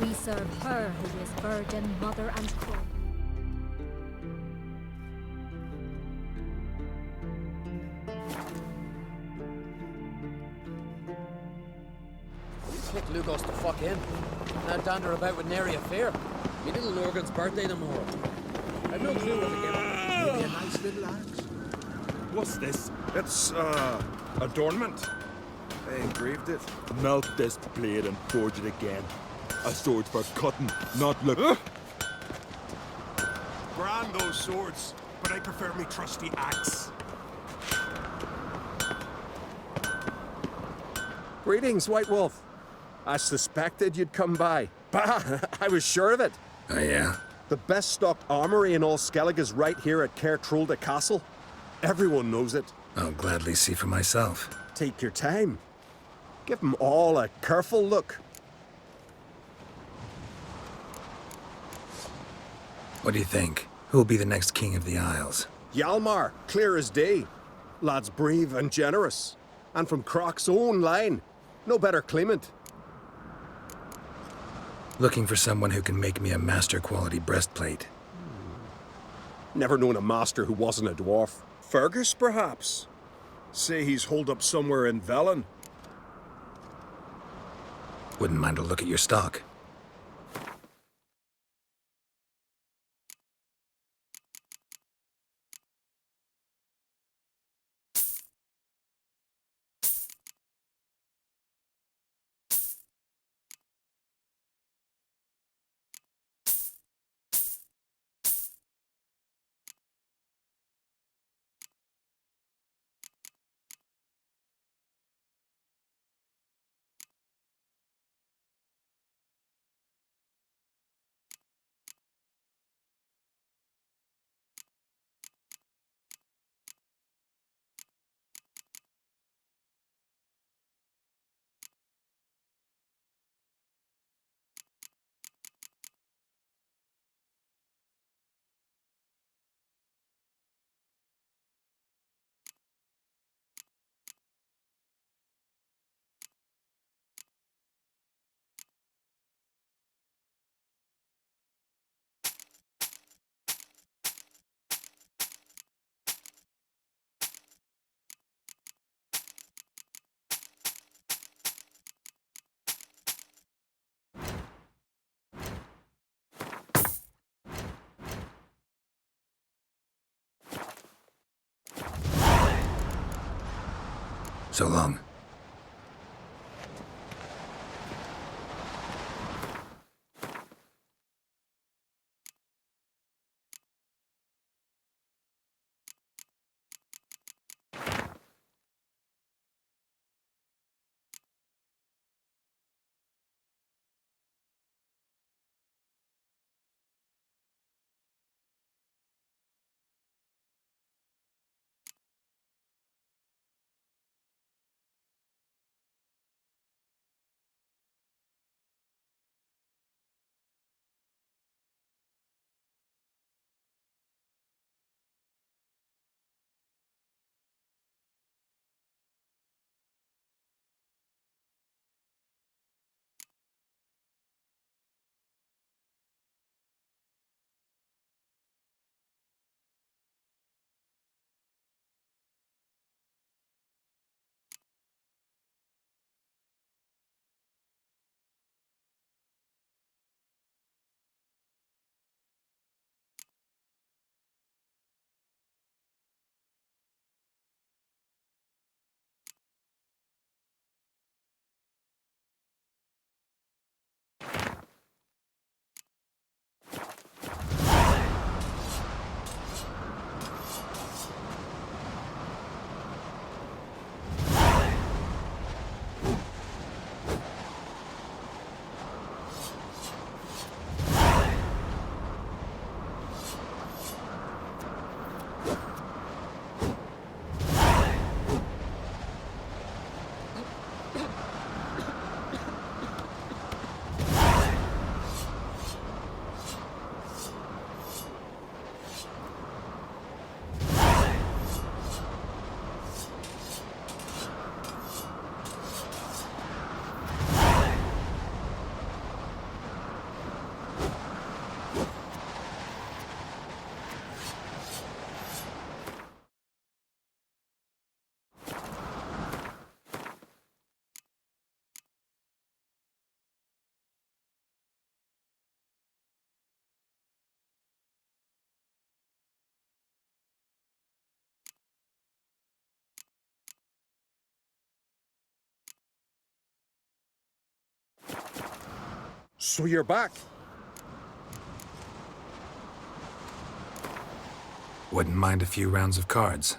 We serve her who is virgin, mother, and crow. You kicked Lugos the fuck in. Now dander about with nary a fear. Me little Lorgan's birthday tomorrow. I've no clue what to give him. Maybe a nice little axe. What's this? It's, adornment. I engraved it. Melt this blade and forge it again. A sword for cutting, not look. Brand those swords, but I prefer me trusty axe. Greetings, White Wolf. I suspected you'd come by. Bah, I was sure of it. Oh, yeah? The best stocked armory in all Skellige is right here at Caer Trulda Castle. Everyone knows it. I'll gladly see for myself. Take your time. Give them all a careful look. What do you think? Who'll be the next king of the Isles? Hjalmar, clear as day. Lad's brave and generous. And from Croc's own line. No better claimant. Looking for someone who can make me a master-quality breastplate. Never known a master who wasn't a dwarf. Fergus, perhaps? Say he's holed up somewhere in Velen. Wouldn't mind a look at your stock. So long. So you're back. Wouldn't mind a few rounds of cards.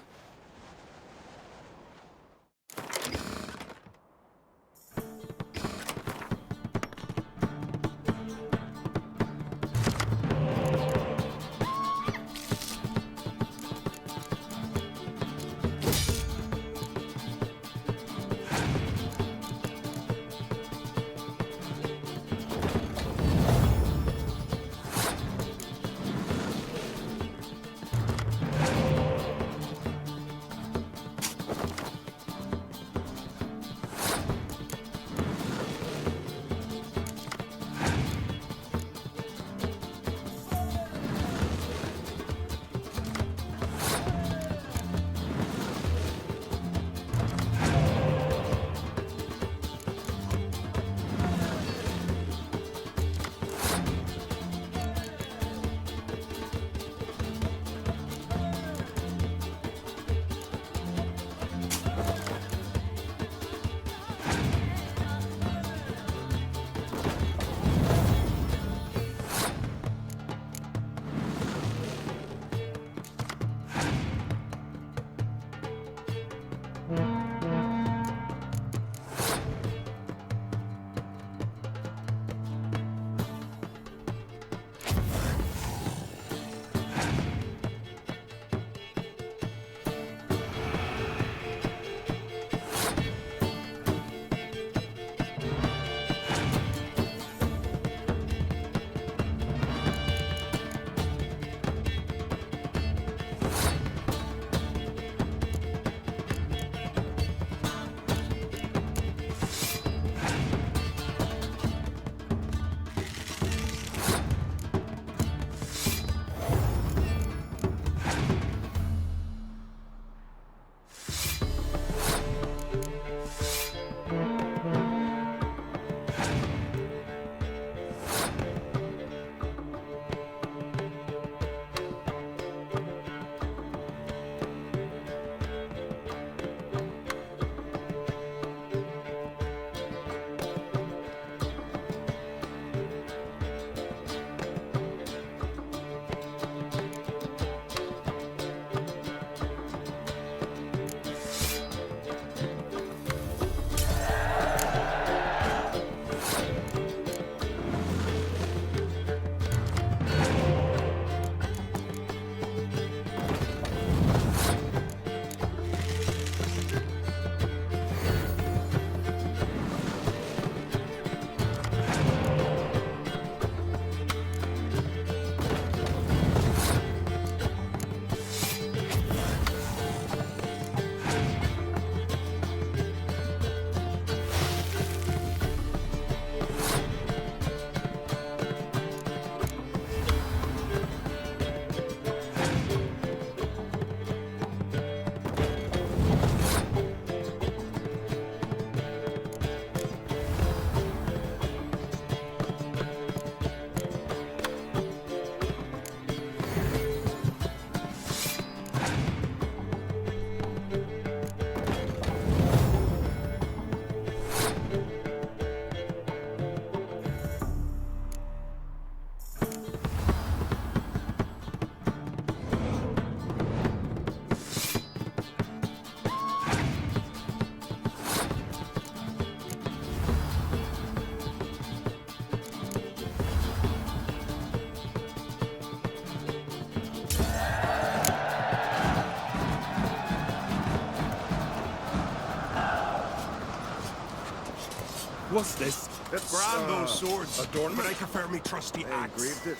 What's this? It's Grand those swords. adornment. But I prefer me trusty I axe. engraved it.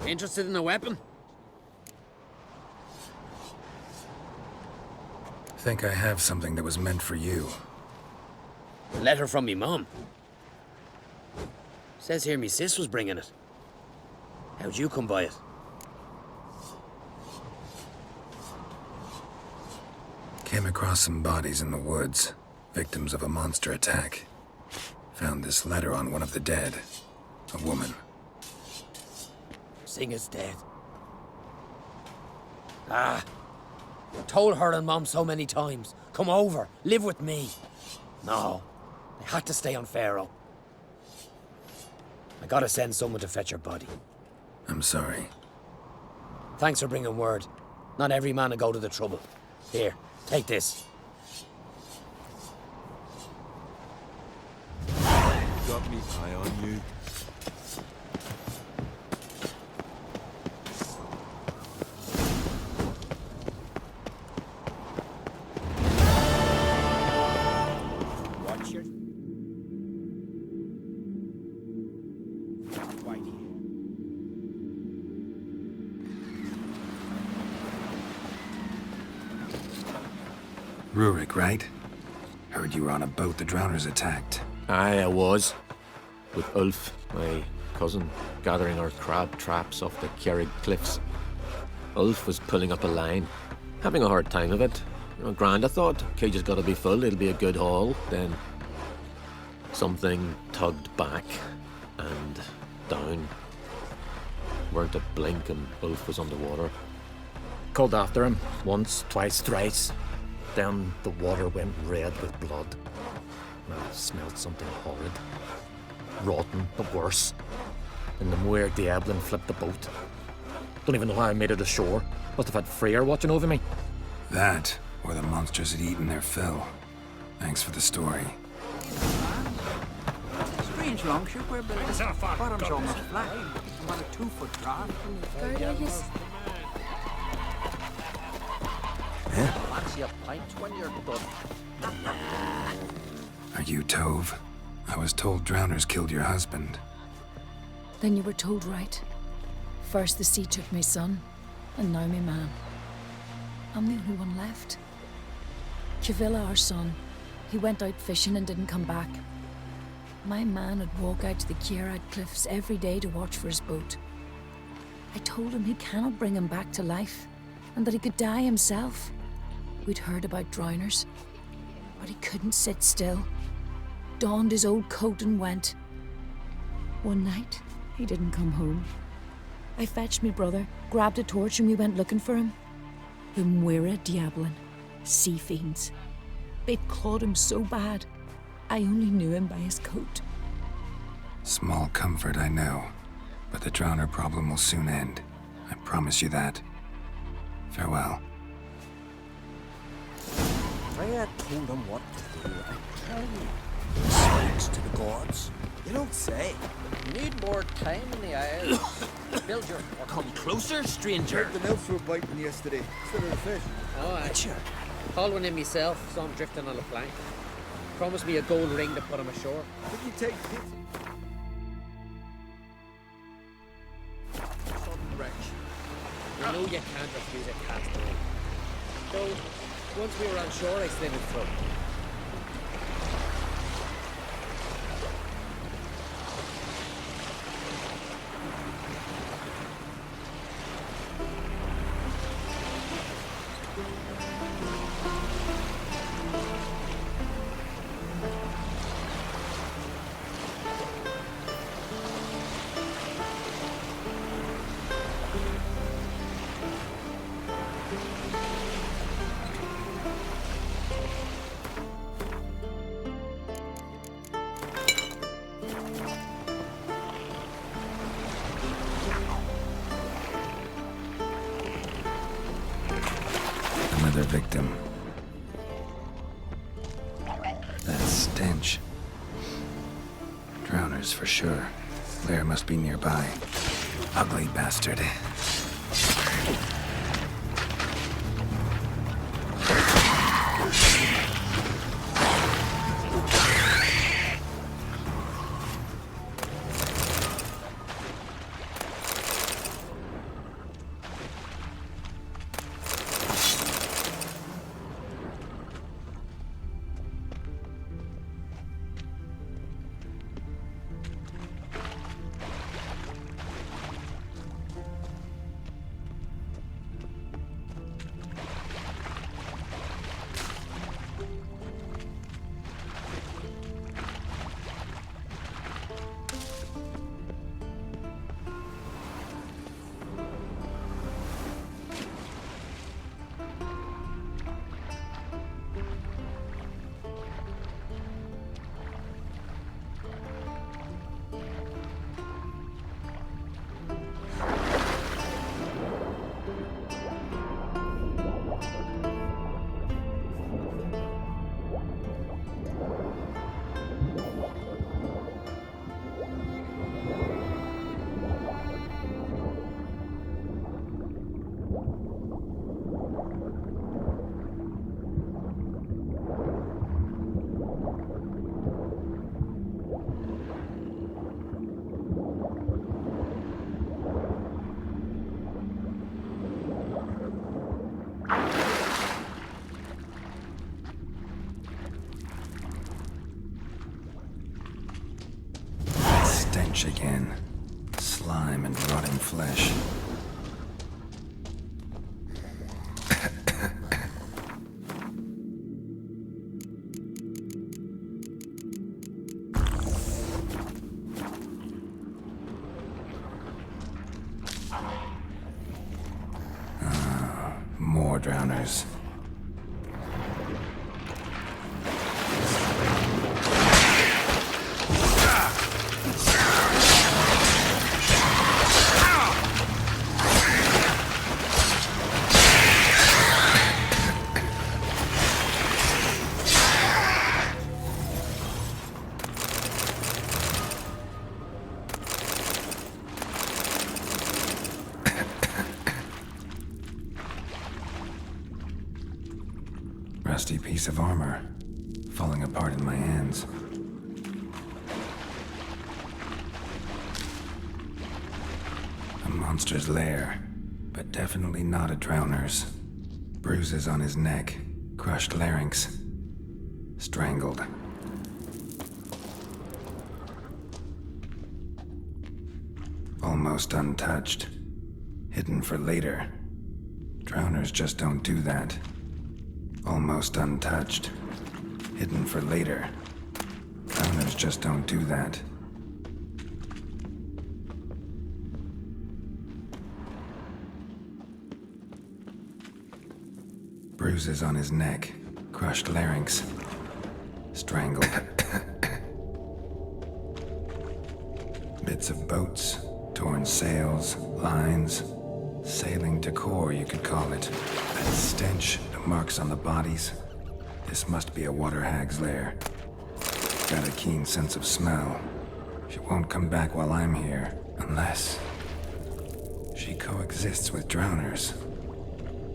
Interested in a weapon? Think I have something that was meant for you. A letter from me mum. Says here me sis was bringing it. How'd you come by it? Came across some bodies in the woods, victims of a monster attack. Found this letter on one of the dead. A woman. Singer's dead. Ah. Told her and Mom so many times. Come over, live with me. No. I had to stay on Pharaoh. I gotta send someone to fetch her body. I'm sorry. Thanks for bringing word. Not every man will go to the trouble. Here, take this. Got me eye on you. Watch your... Right here. Rurik, right? Heard you were on a boat the drowners attacked. Aye, I was. With Ulf, my cousin, gathering our crab traps off the Kjerrig cliffs. Ulf was pulling up a line, having a hard time of it. You know, grand, I thought. Cage has got to be full, it'll be a good haul. Then something tugged back and down. Weren't a blink and Ulf was underwater. Called after him once, twice, thrice. Then the water went red with blood. I smelled something horrid. Rotten, but worse. And the Muir Diablin flipped the boat. Don't even know how I made it ashore. Must have had Freyr watching over me. That, or the monsters had eaten their fill. Thanks for the story. Strange longship we're building. Bottom's almost flat. About a 2-foot drop. Fancy a pint when you're done. Are you Tove? I was told drowners killed your husband. Then you were told right. First the sea took my son, and now my man. I'm the only one left. Chavilla, our son, he went out fishing and didn't come back. My man would walk out to the Kjerrig cliffs every day to watch for his boat. I told him he cannot bring him back to life, and that he could die himself. We'd heard about drowners, but he couldn't sit still. Donned his old coat and went. One night, he didn't come home. I fetched me brother, grabbed a torch, and we went looking for him. The Muir Diablin, sea fiends. They'd clawed him so bad, I only knew him by his coat. Small comfort, I know. But the drowner problem will soon end. I promise you that. Farewell. Freya told him what to do, I tell you. Thanks to the gods. You don't say. You need more time in the Isles. Build your... Come closer, stranger. The nymphs were biting yesterday, instead of the fish. Oh, I called one in myself, saw him drifting on a plank. Promised me a gold ring to put him ashore. Did you take pity? Sudden wretch. You know you can't refuse a castaway. So, once we were on shore, I slid it through. Another victim. That stench. Drowners for sure. Blair must be nearby. Ugly bastard. Stench again. Slime and rotting flesh. More drowners. Rusty piece of armor, falling apart in my hands. A monster's lair, but definitely not a drowner's. Bruises on his neck, crushed larynx, strangled. Almost untouched, hidden for later. Drowners just don't do that. Almost untouched. Hidden for later. Drowners just don't do that. Bruises on his neck. Crushed larynx. Strangled. Bits of boats. Torn sails. Lines. Sailing decor, you could call it. That stench, the marks on the bodies. This must be a water hag's lair. Got a keen sense of smell. She won't come back while I'm here, unless she coexists with drowners.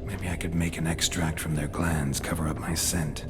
Maybe I could make an extract from their glands cover up my scent.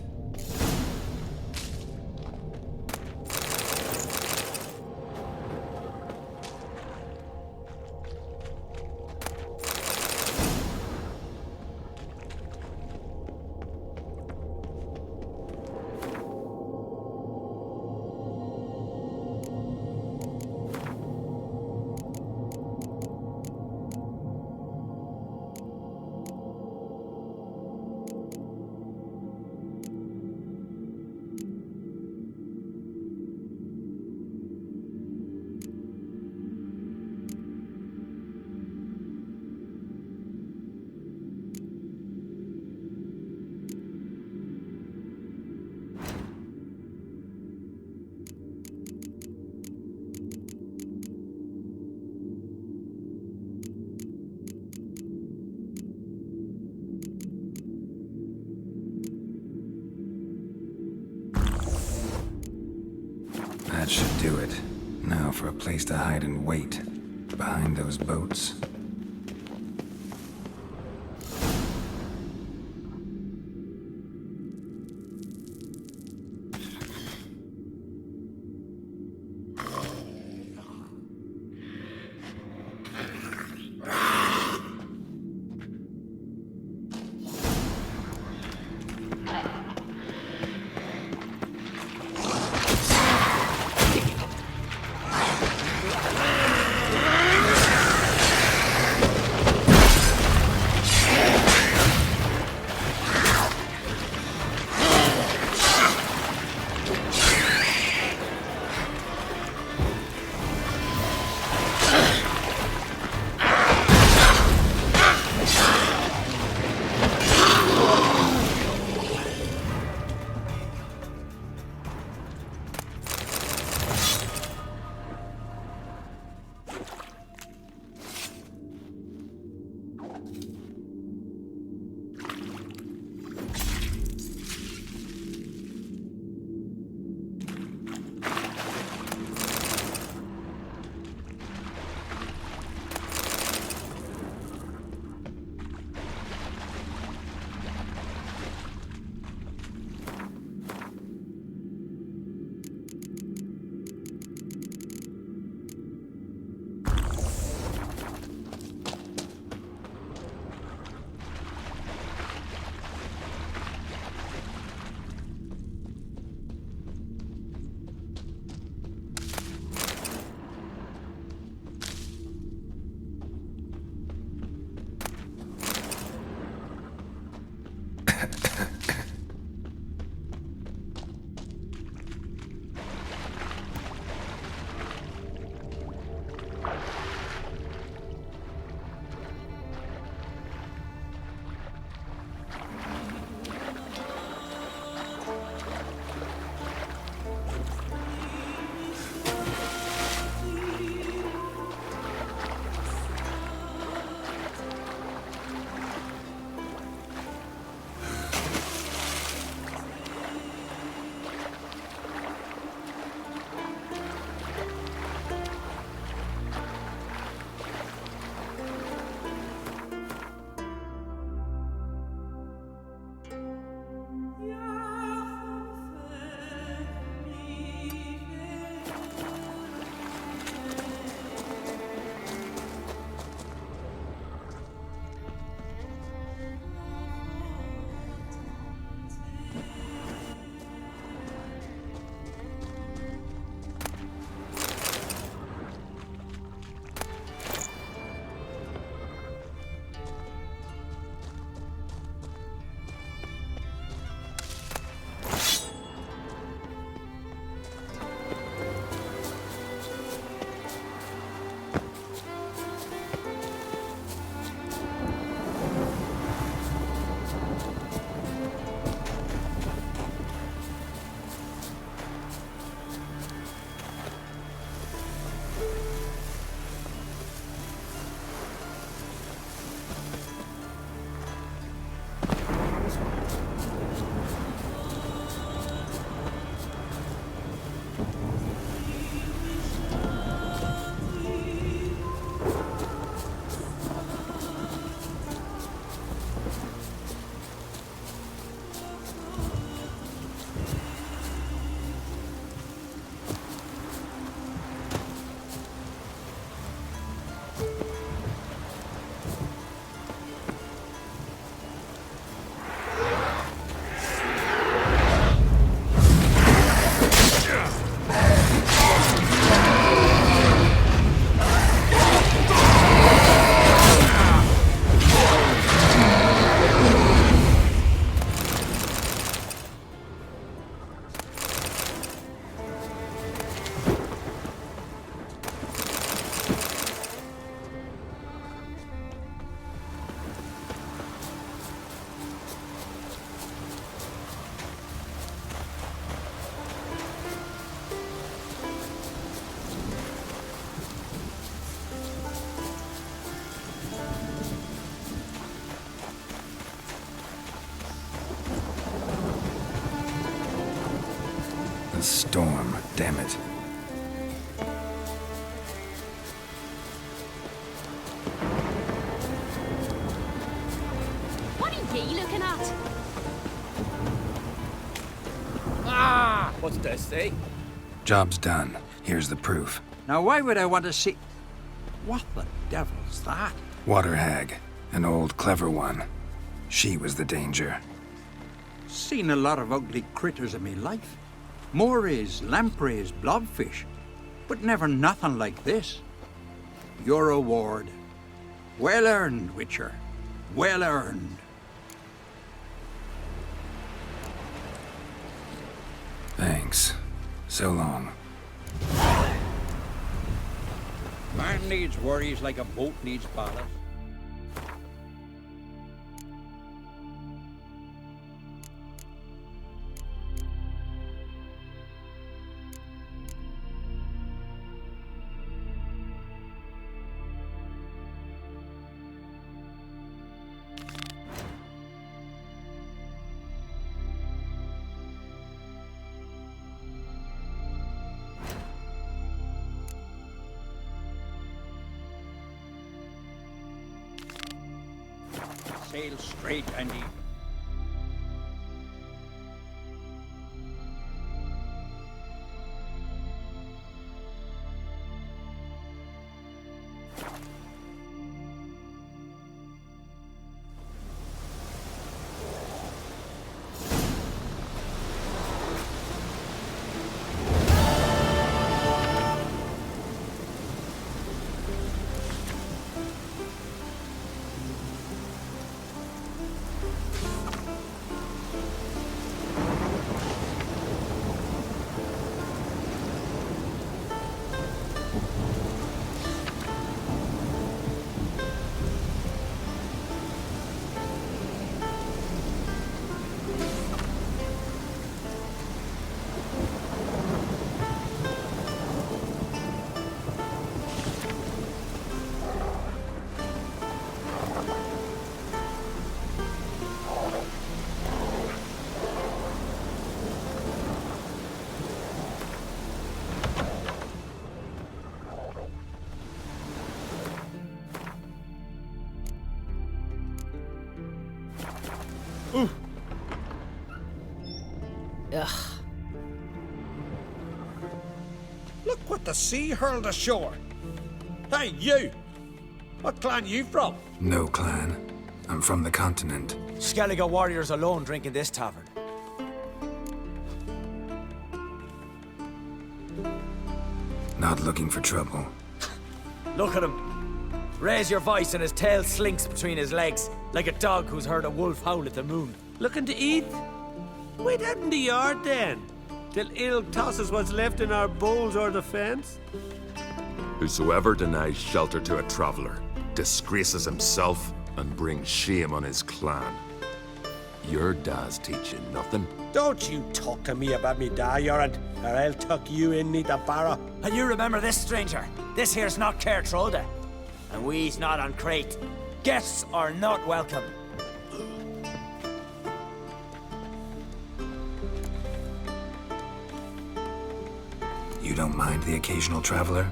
a place to hide and wait. Behind those boats. storm, damn it. ye looking at? Ah! What's this say? Job's done. Here's the proof. Now, why would I want to see... What the devil's that? Water hag. An old, clever one. She was the danger. Seen a lot of ugly critters in me life. Morays, lampreys, blobfish. But never nothing like this. Your reward. Well earned, Witcher. Well earned. Thanks. So long. Man needs worries like a boat needs ballast. Sail straight and even. Ugh. Look what the sea hurled ashore. Hey, you! What clan you from? No clan. I'm from the continent. Skellige warriors alone drink in this tavern. Not looking for trouble. Look at him. Raise your voice and his tail slinks between his legs, like a dog who's heard a wolf howl at the moon. Looking to eat? Wait out in the yard then, till ill tosses what's left in our bowls or the fence. Whosoever denies shelter to a traveler disgraces himself and brings shame on his clan. Your dad's teach you nothing. Don't you talk to me about me da, Yorant, or I'll tuck you in neath a barrow. And you remember this, stranger. This here's not Cair Troda. And we's not on Crate. Guests are not welcome. You don't mind the occasional traveler?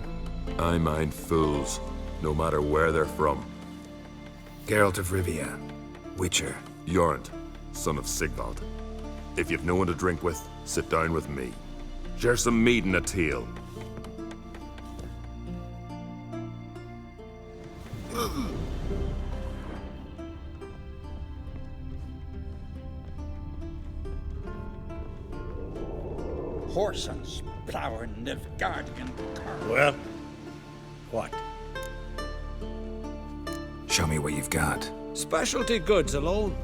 I mind fools, no matter where they're from. Geralt of Rivia, Witcher. Yorant, son of Sigvald. If you've no one to drink with, sit down with me. Share some mead and a tale. Horsens, plower, Nilfgaardian car. Well, what? Show me what you've got. Specialty goods alone.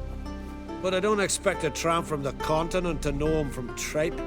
But I don't expect a tramp from the continent to know him from tripe.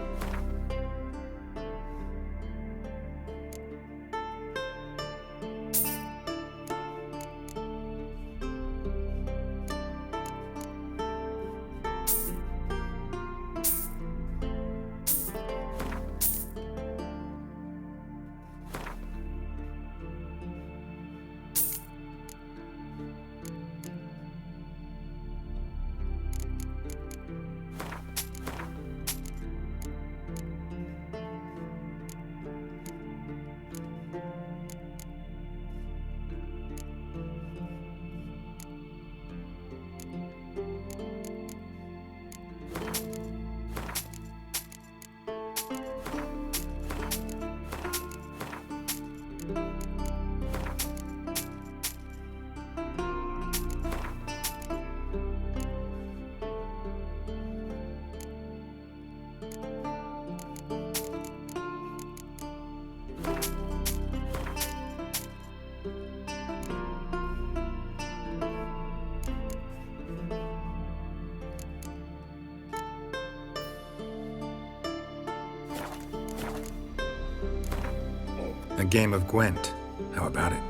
A game of Gwent. How about it?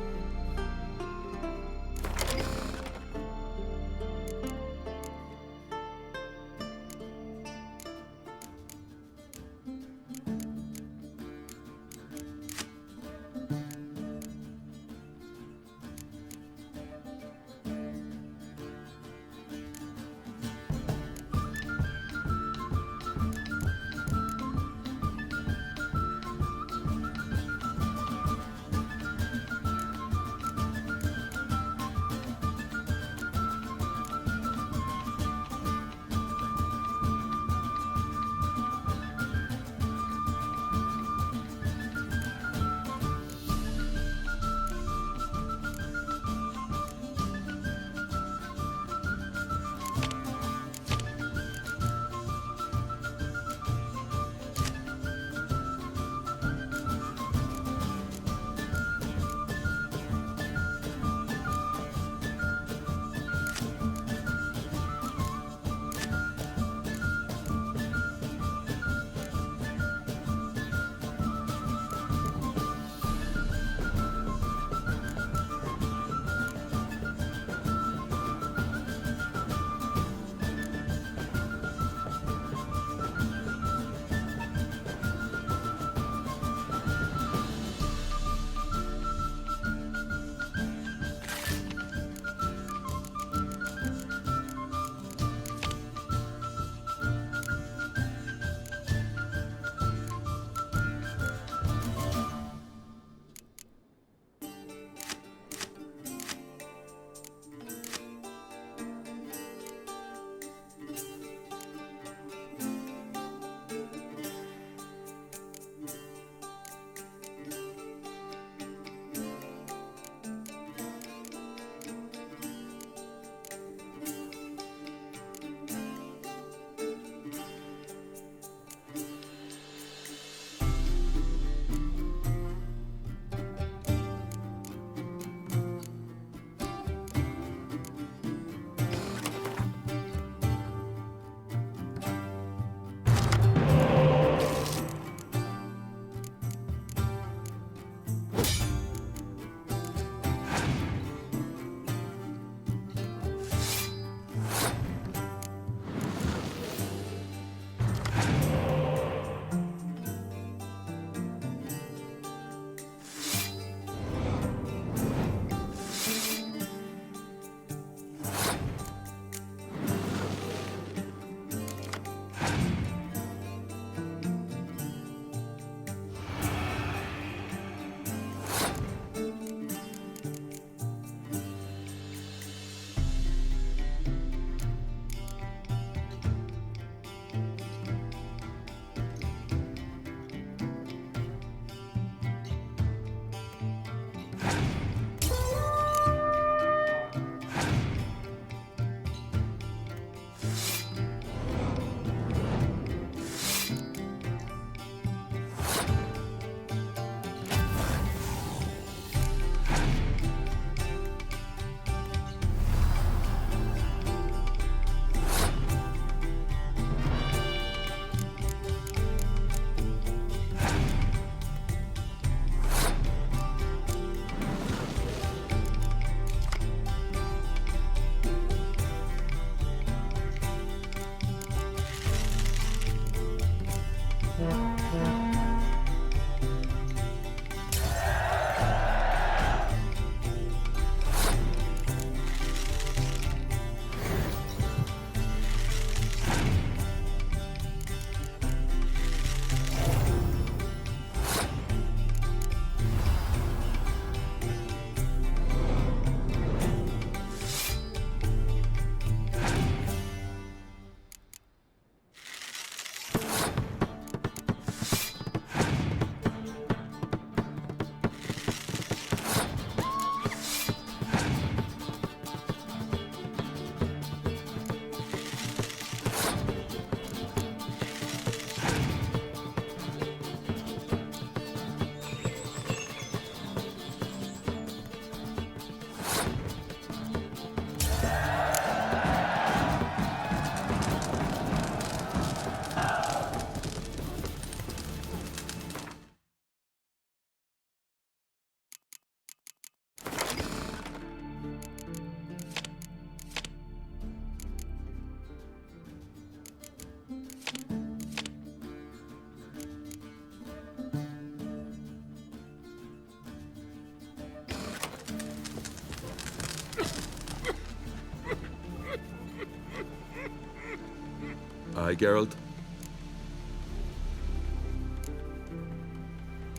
Aye, Geralt?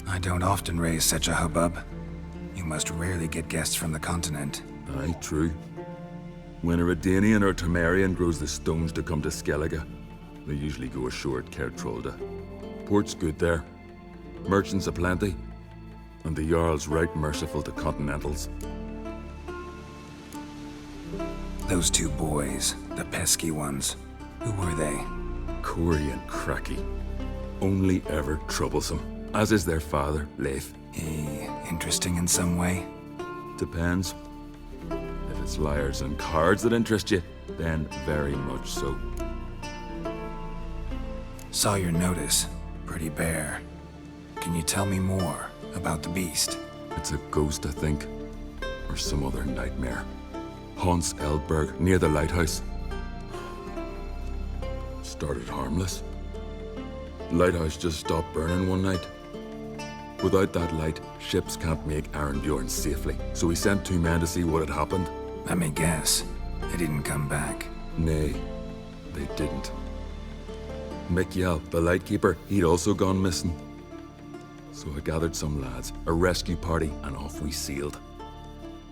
I don't often raise such a hubbub. You must rarely get guests from the continent. Aye, true. When a Redanian or Temerian grows the stones to come to Skellige, they usually go ashore at Kertrolda. Port's good there. Merchants aplenty. And the Jarl's right merciful to continentals. Those two boys, the pesky ones, who were they? Corey and Cracky. Only ever troublesome. As is their father, Leif. Interesting in some way? Depends. If it's liars and cards that interest you, then very much so. Saw your notice. Pretty bare. Can you tell me more about the beast? It's a ghost, I think. Or some other nightmare. Haunts Eldberg, near the lighthouse. Started harmless. Lighthouse just stopped burning one night. Without that light, ships can't make Arnbjorn safely. So we sent 2 men to see what had happened. Let me guess. They didn't come back. Nay, they didn't. Mikjal, the lightkeeper, he'd also gone missing. So I gathered some lads, a rescue party, and off we sailed.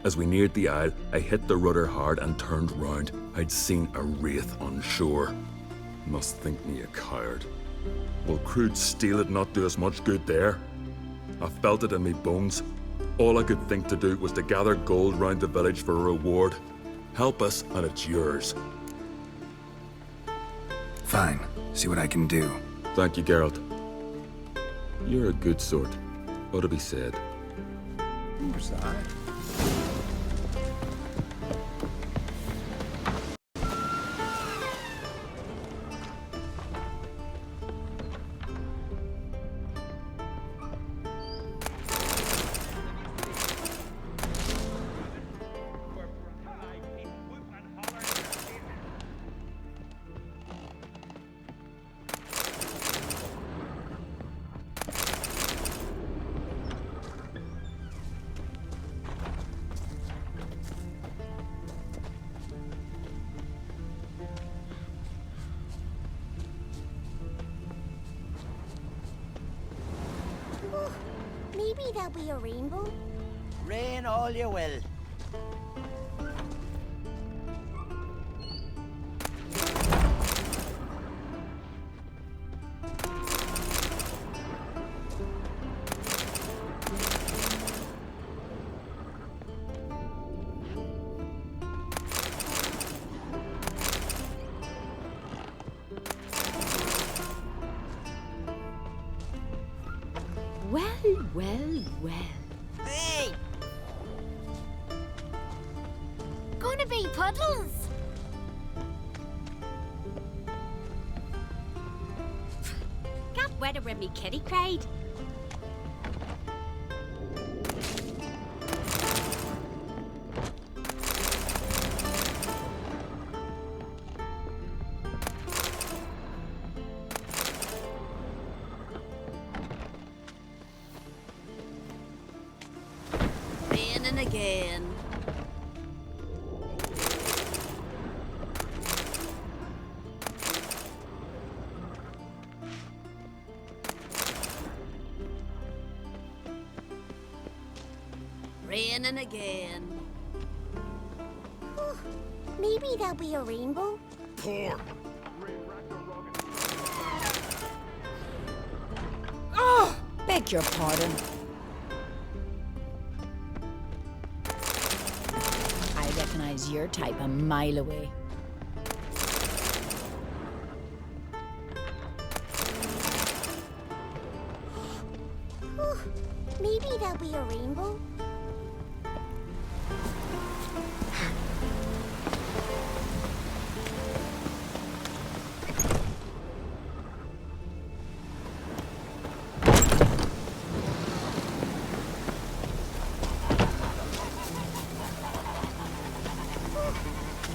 As we neared the isle, I hit the rudder hard and turned round. I'd seen a wraith on shore. Must think me a coward. Will crude steel it not do us much good there? I felt it in me bones. All I could think to do was to gather gold round the village for a reward. Help us, and it's yours. Fine. See what I can do. Thank you, Geralt. You're a good sort. Ought to be said. Who's that? Maybe there'll be a rainbow. Rain all you will. Well. Hey! Gonna be puddles! Got wetter when me kitty cried. Again. Raining again. Maybe there'll be a rainbow. Poor. Oh! Beg your pardon. Recognize your type a mile away. Maybe there'll be a rainbow.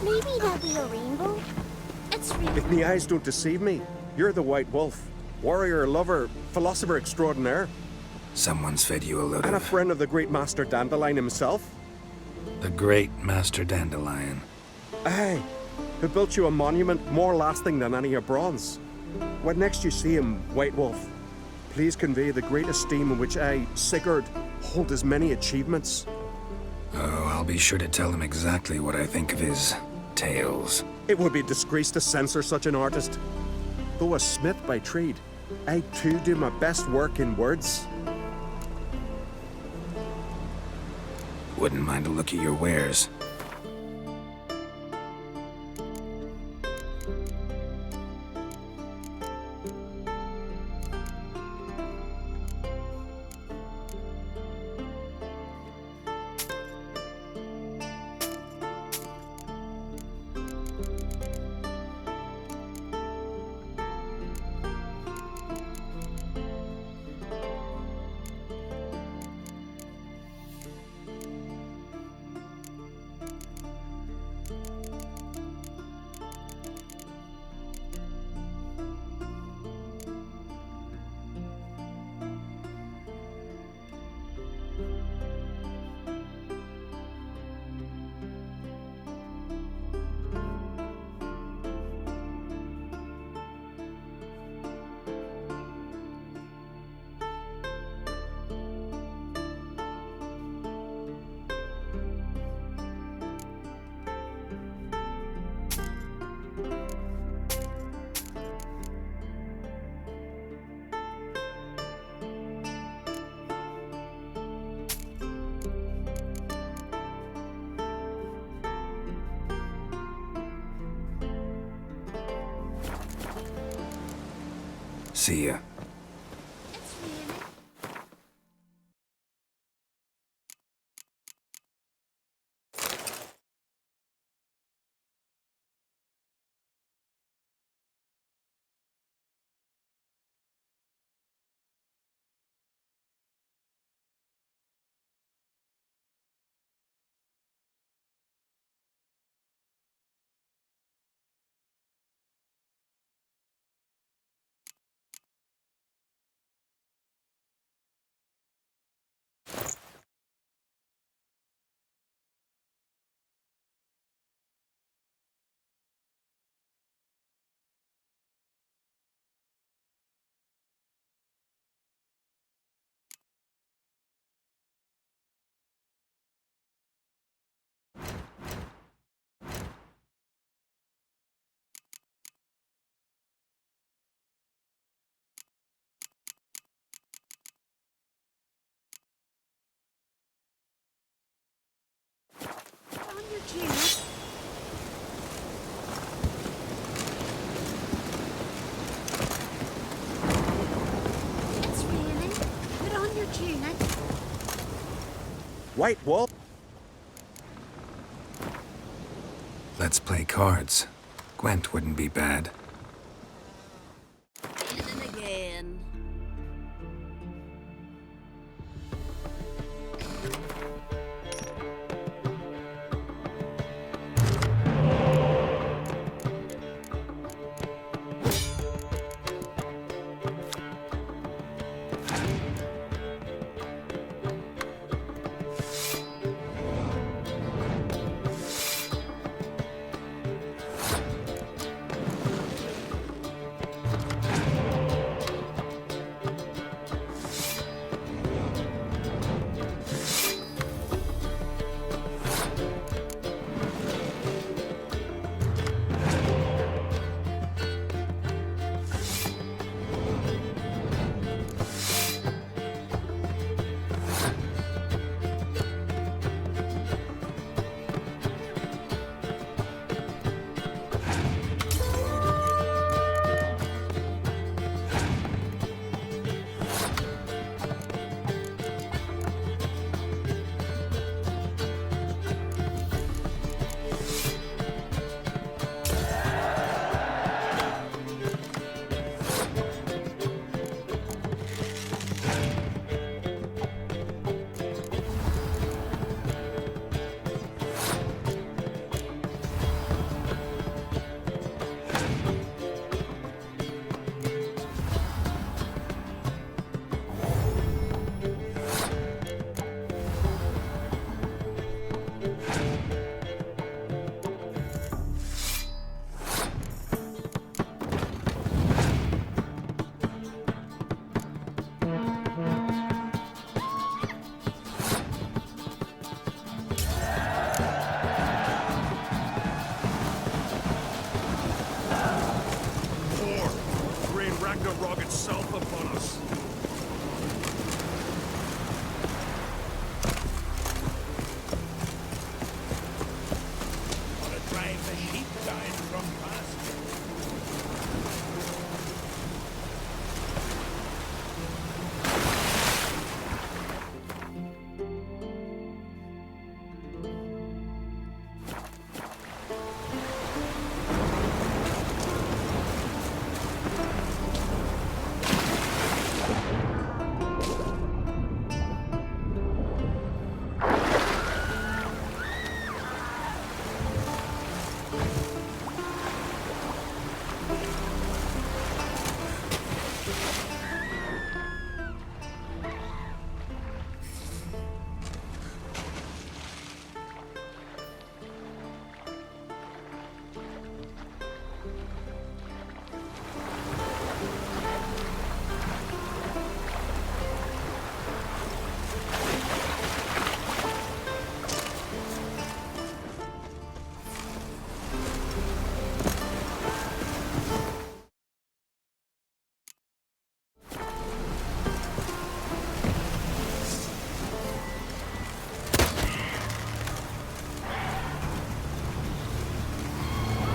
Maybe there'll be a rainbow. It's real. If me eyes don't deceive me, you're the White Wolf. Warrior, lover, philosopher extraordinaire. Someone's fed you a load And a of... friend of the great Master Dandelion himself. The great Master Dandelion. Aye. who built you a monument more lasting than any of bronze. When next you see him, White Wolf, please convey the great esteem in which I, Sigurd, hold his many achievements. Oh, I'll be sure to tell him exactly what I think of his tales. It would be disgrace to censor such an artist. Though a smith by trade, I too do my best work in words. Wouldn't mind a look at your wares. See ya. It's raining. Put on your tunic. White Wolf? Let's play cards. Gwent wouldn't be bad. Again.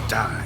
Die.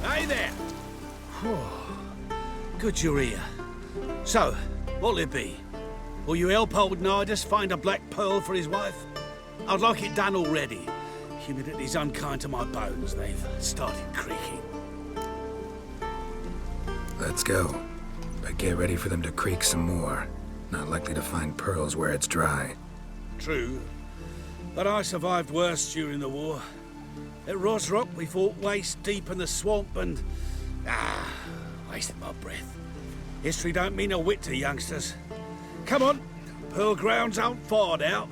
Hey there! Good you're here. So, what'll it be? Will you help old Nidus find a black pearl for his wife? I'd like it done already. Humidity's unkind to my bones. They've started creaking. Let's go. But get ready for them to creak some more. Not likely to find pearls where it's dry. True. But I survived worse during the war. At Rosrock, we fought waist deep in the swamp and... wasted my breath. History don't mean a whit to youngsters. Come on, Pearl Grounds aren't far now.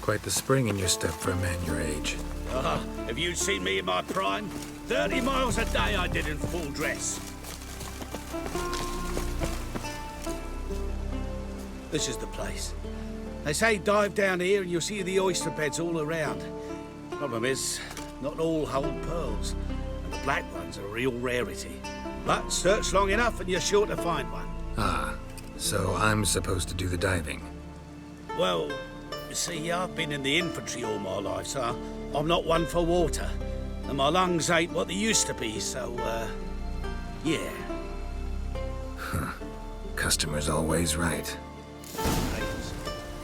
Quite the spring in your step for a man your age. Have you seen me in my prime? 30 miles a day I did in full dress. This is the place. They say dive down here and you'll see the oyster beds all around. Problem is, not all hold pearls, and the black ones are a real rarity. But search long enough and you're sure to find one. Ah, so I'm supposed to do the diving. Well, you see, I've been in the infantry all my life, so I'm not one for water. And my lungs ain't what they used to be, so, yeah. Huh. Customer's always right.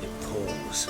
It pours.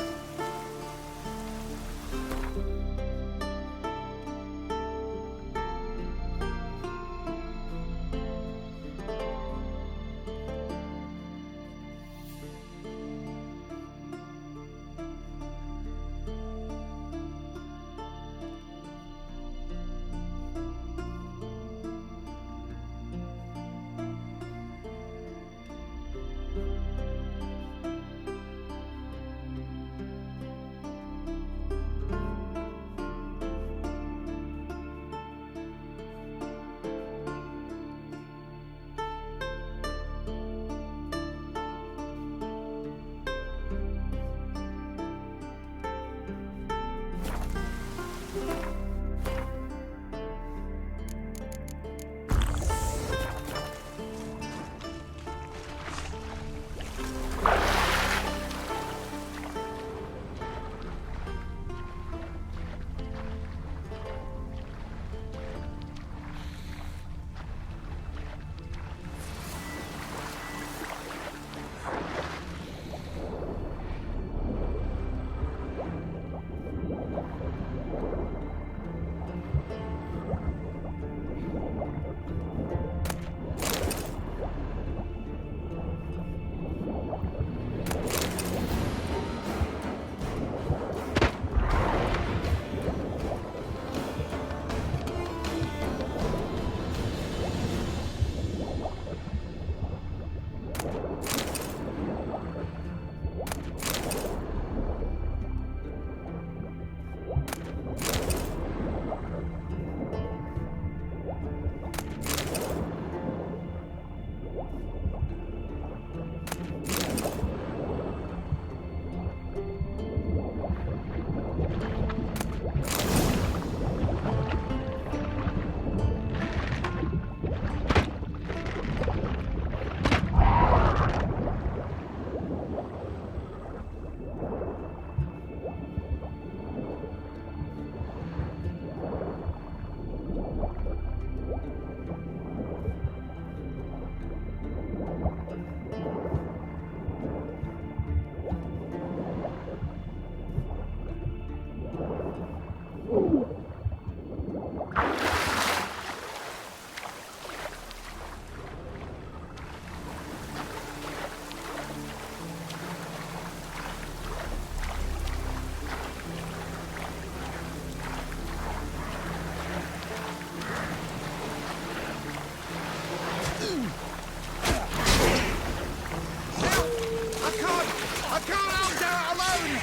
I can't out there alone!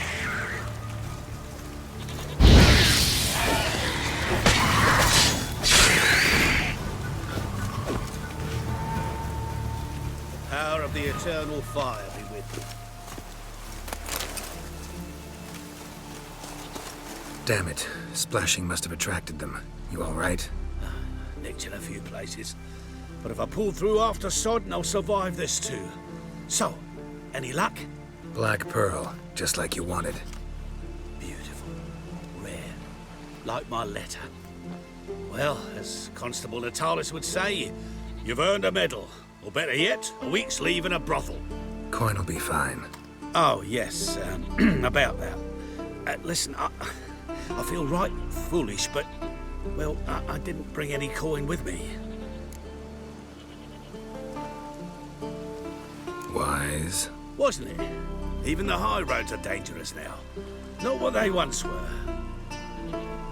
Power of the eternal fire be with you. Damn it. Splashing must have attracted them. You all right? Nicked in a few places. But if I pull through after Sodden, I'll survive this too. So, any luck? Black pearl, just like you wanted. Beautiful. Rare. Like my letter. Well, as Constable Natalis would say, you've earned a medal. Or better yet, a week's leave in a brothel. Coin will be fine. Oh, yes, about that. Listen, I feel right foolish, but, well, I didn't bring any coin with me. Wise. Wasn't it? Even the high roads are dangerous now. Not what they once were.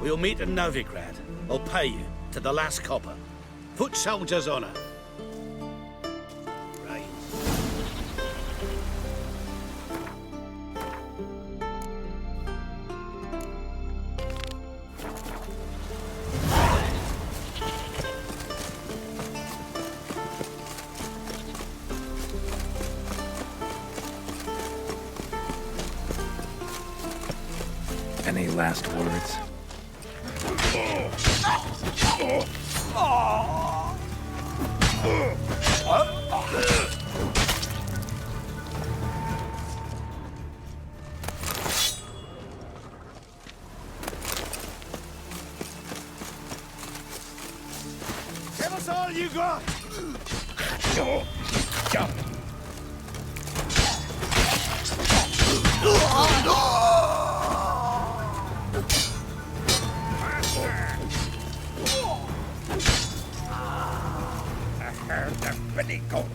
We'll meet in Novigrad. I'll pay you to the last copper. Foot soldier's honor. Any last words? Give us all you got! I heard the pretty goat.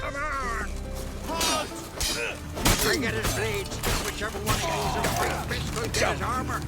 Come on! Halt! Bring at his blades, whichever one of you is a free fist will get his armor.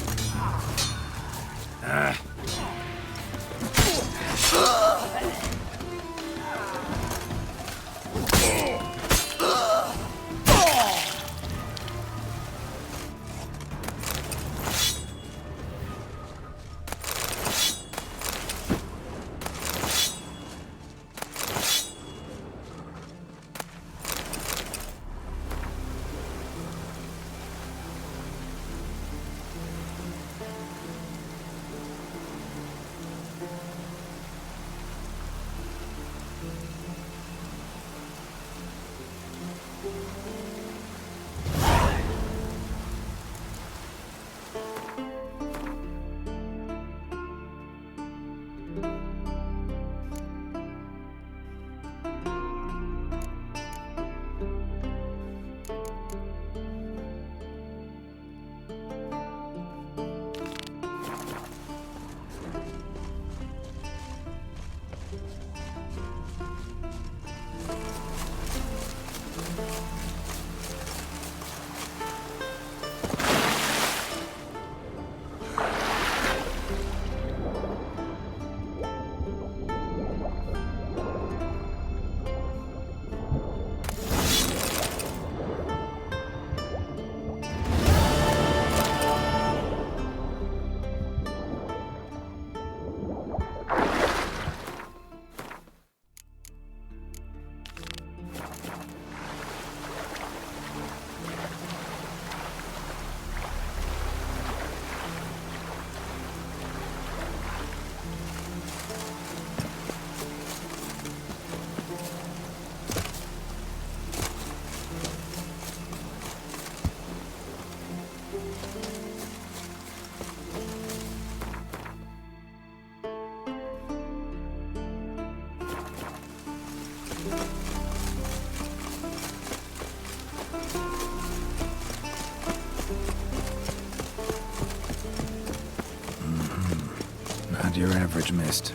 Not your average mist.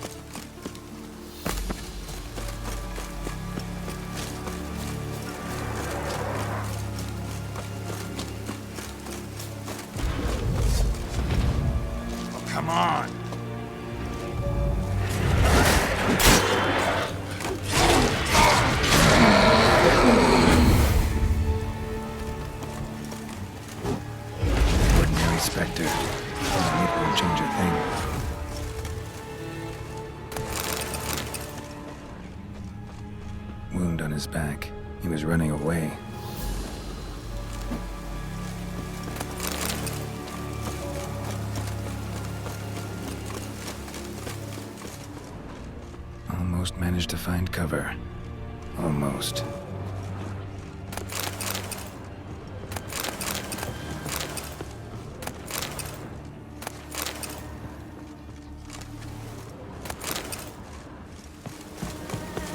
Come on! Ordinary specter. It won't change a thing. Wound on his back. He was running away. Almost managed to find cover. Almost.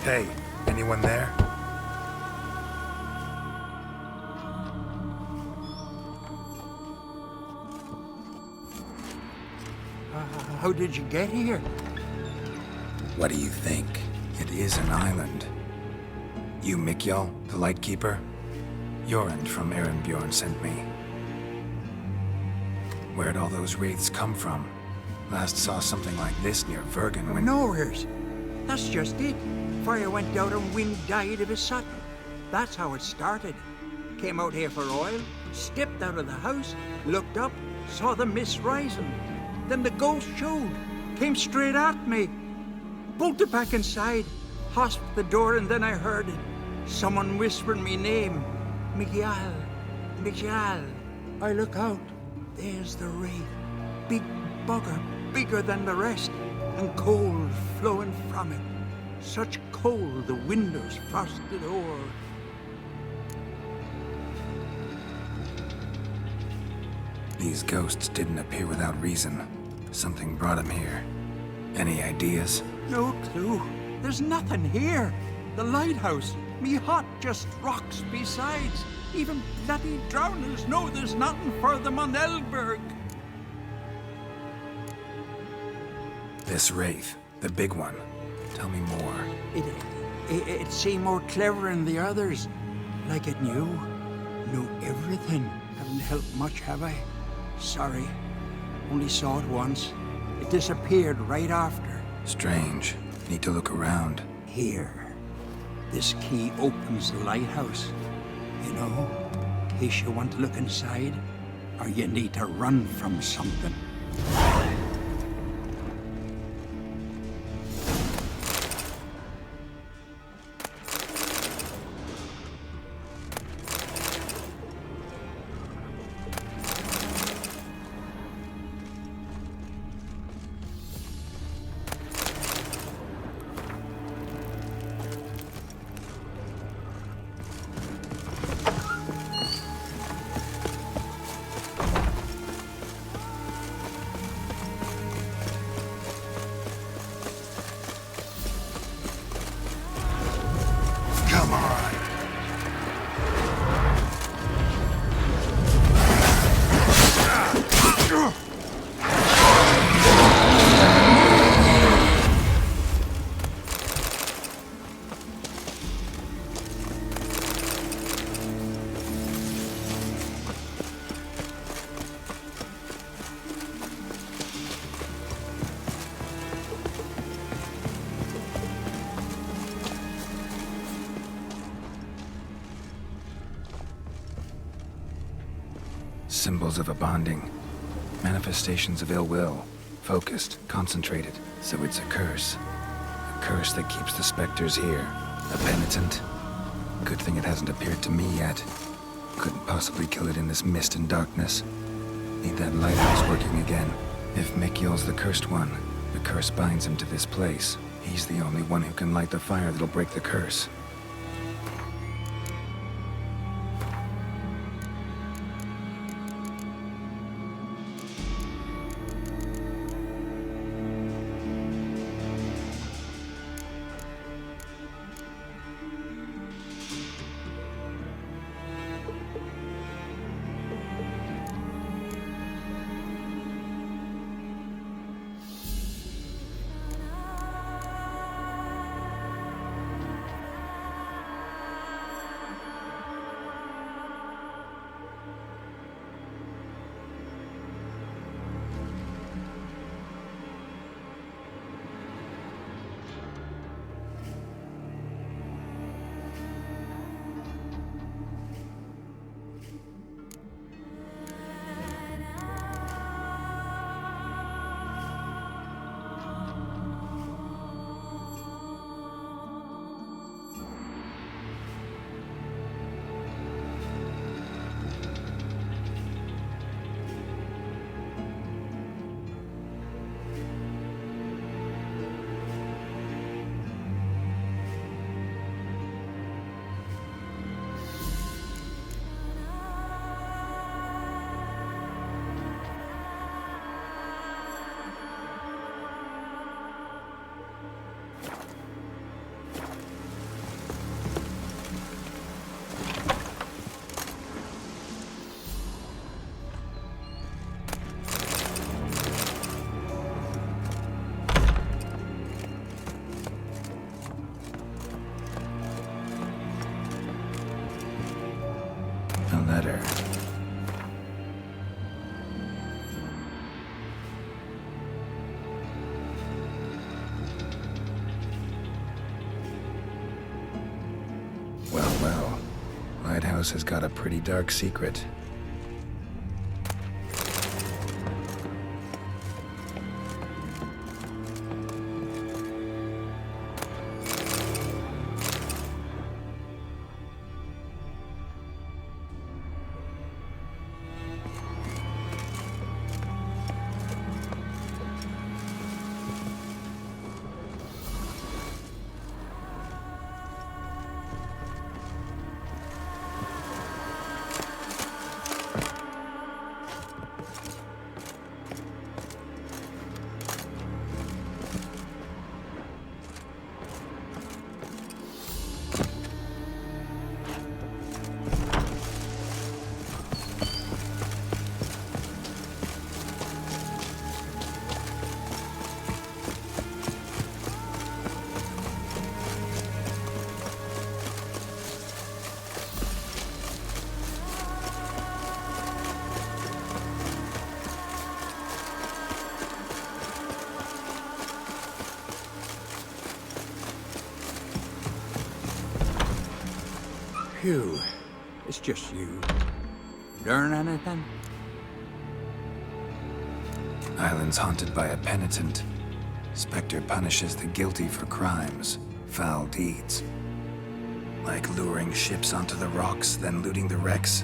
Hey, anyone there? How did you get here? What do you think? It is an island. You, Mikjal, the Lightkeeper? Jorund from Erenbjorn sent me. Where'd all those wraiths come from? Last saw something like this near Vergen when... Nowheres. That's just it. Fire went out and wind died of a sudden. That's how it started. Came out here for oil, stepped out of the house, looked up, saw the mist rising. Then the ghost showed, came straight at me. Bolted back inside, hosped the door, and then I heard it. Someone whispering me name. Mikjal, Mikjal. I look out. There's the wraith. Big bugger, bigger than the rest, and cold flowing from it. Such cold the windows frosted o'er. These ghosts didn't appear without reason. Something brought them here. Any ideas? No clue. There's nothing here. The lighthouse, me hut, just rocks besides. Even bloody drowners know there's nothing for them on Elberg. This wraith, the big one. Tell me more. It seemed more clever than the others. Like it knew everything. Haven't helped much, have I? Sorry. Only saw it once. It disappeared right after. Strange. Need to look around. Here. This key opens the lighthouse. You know, in case you want to look inside, or you need to run from something. Symbols of a bonding. Manifestations of ill will. Focused, concentrated. So it's a curse. A curse that keeps the specters here. A penitent. Good thing it hasn't appeared to me yet. Couldn't possibly kill it in this mist and darkness. Need that lighthouse working again. If Mikjal's the cursed one, the curse binds him to this place. He's the only one who can light the fire that'll break the curse. house has got a pretty dark secret. Phew, it's just you. Learn anything? Island's haunted by a penitent. Spectre punishes the guilty for crimes, foul deeds. Like luring ships onto the rocks, then looting the wrecks.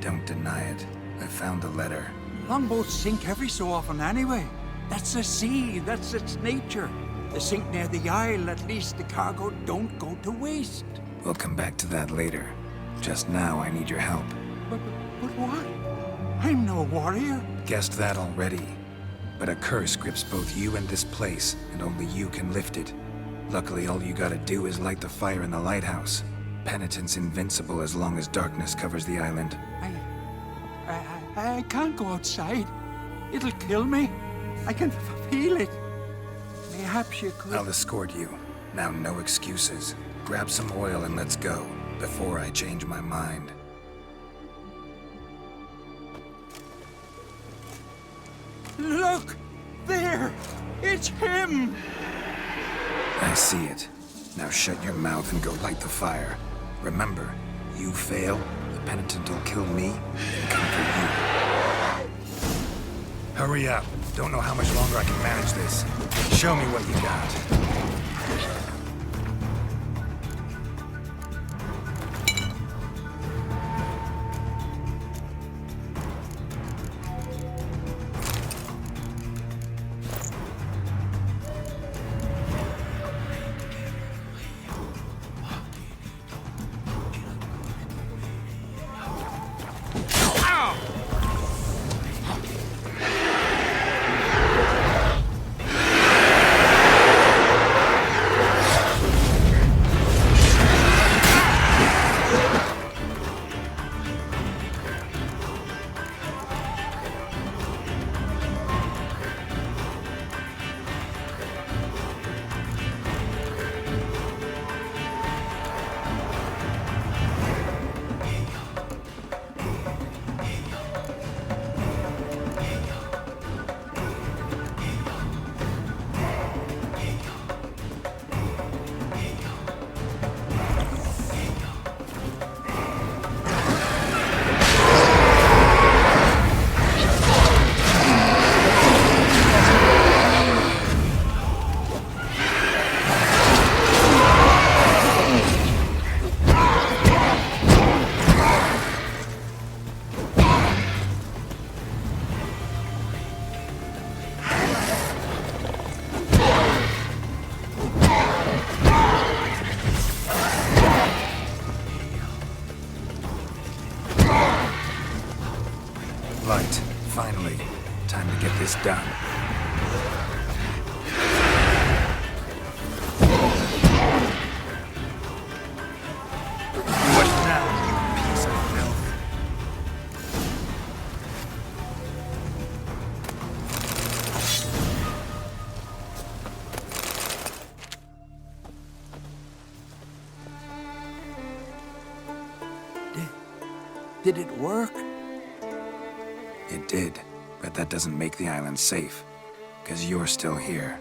Don't deny it. I found the letter. Longboats sink every so often anyway. That's the sea, that's its nature. They sink near the isle, at least the cargo don't go to waste. We'll come back to that later. Just now, I need your help. But why? I'm no warrior. Guessed that already. But a curse grips both you and this place, and only you can lift it. Luckily, all you gotta do is light the fire in the lighthouse. Penitent's invincible as long as darkness covers the island. I can't go outside. It'll kill me. I can feel it. Perhaps you could... I'll escort you. Now, no excuses. Grab some oil and let's go, before I change my mind. Look! There! It's him! I see it. Now shut your mouth and go light the fire. Remember, you fail, the penitent will kill me and come for you. Hurry up. Don't know how much longer I can manage this. Show me what you got. Light. Finally. Time to get this done. What now, you piece of filth? Did it work? It did, but that doesn't make the island safe. 'Cause you're still here.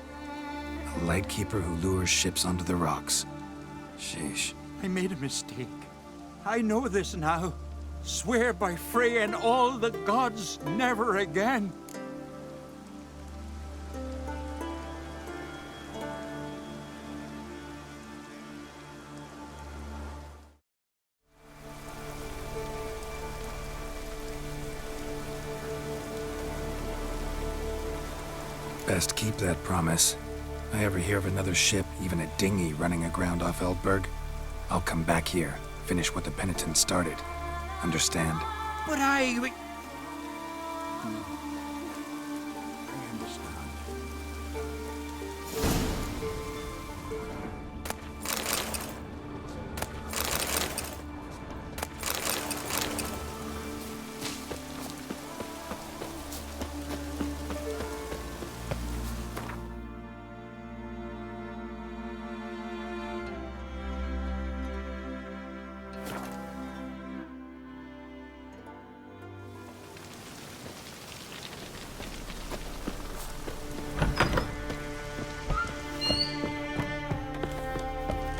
A lightkeeper who lures ships onto the rocks. Sheesh. I made a mistake. I know this now. Swear by Frey and all the gods, never again. Best keep that promise. I ever hear of another ship, even a dinghy, running aground off Eldberg, I'll come back here, finish what the penitents started. Understand? But I understand.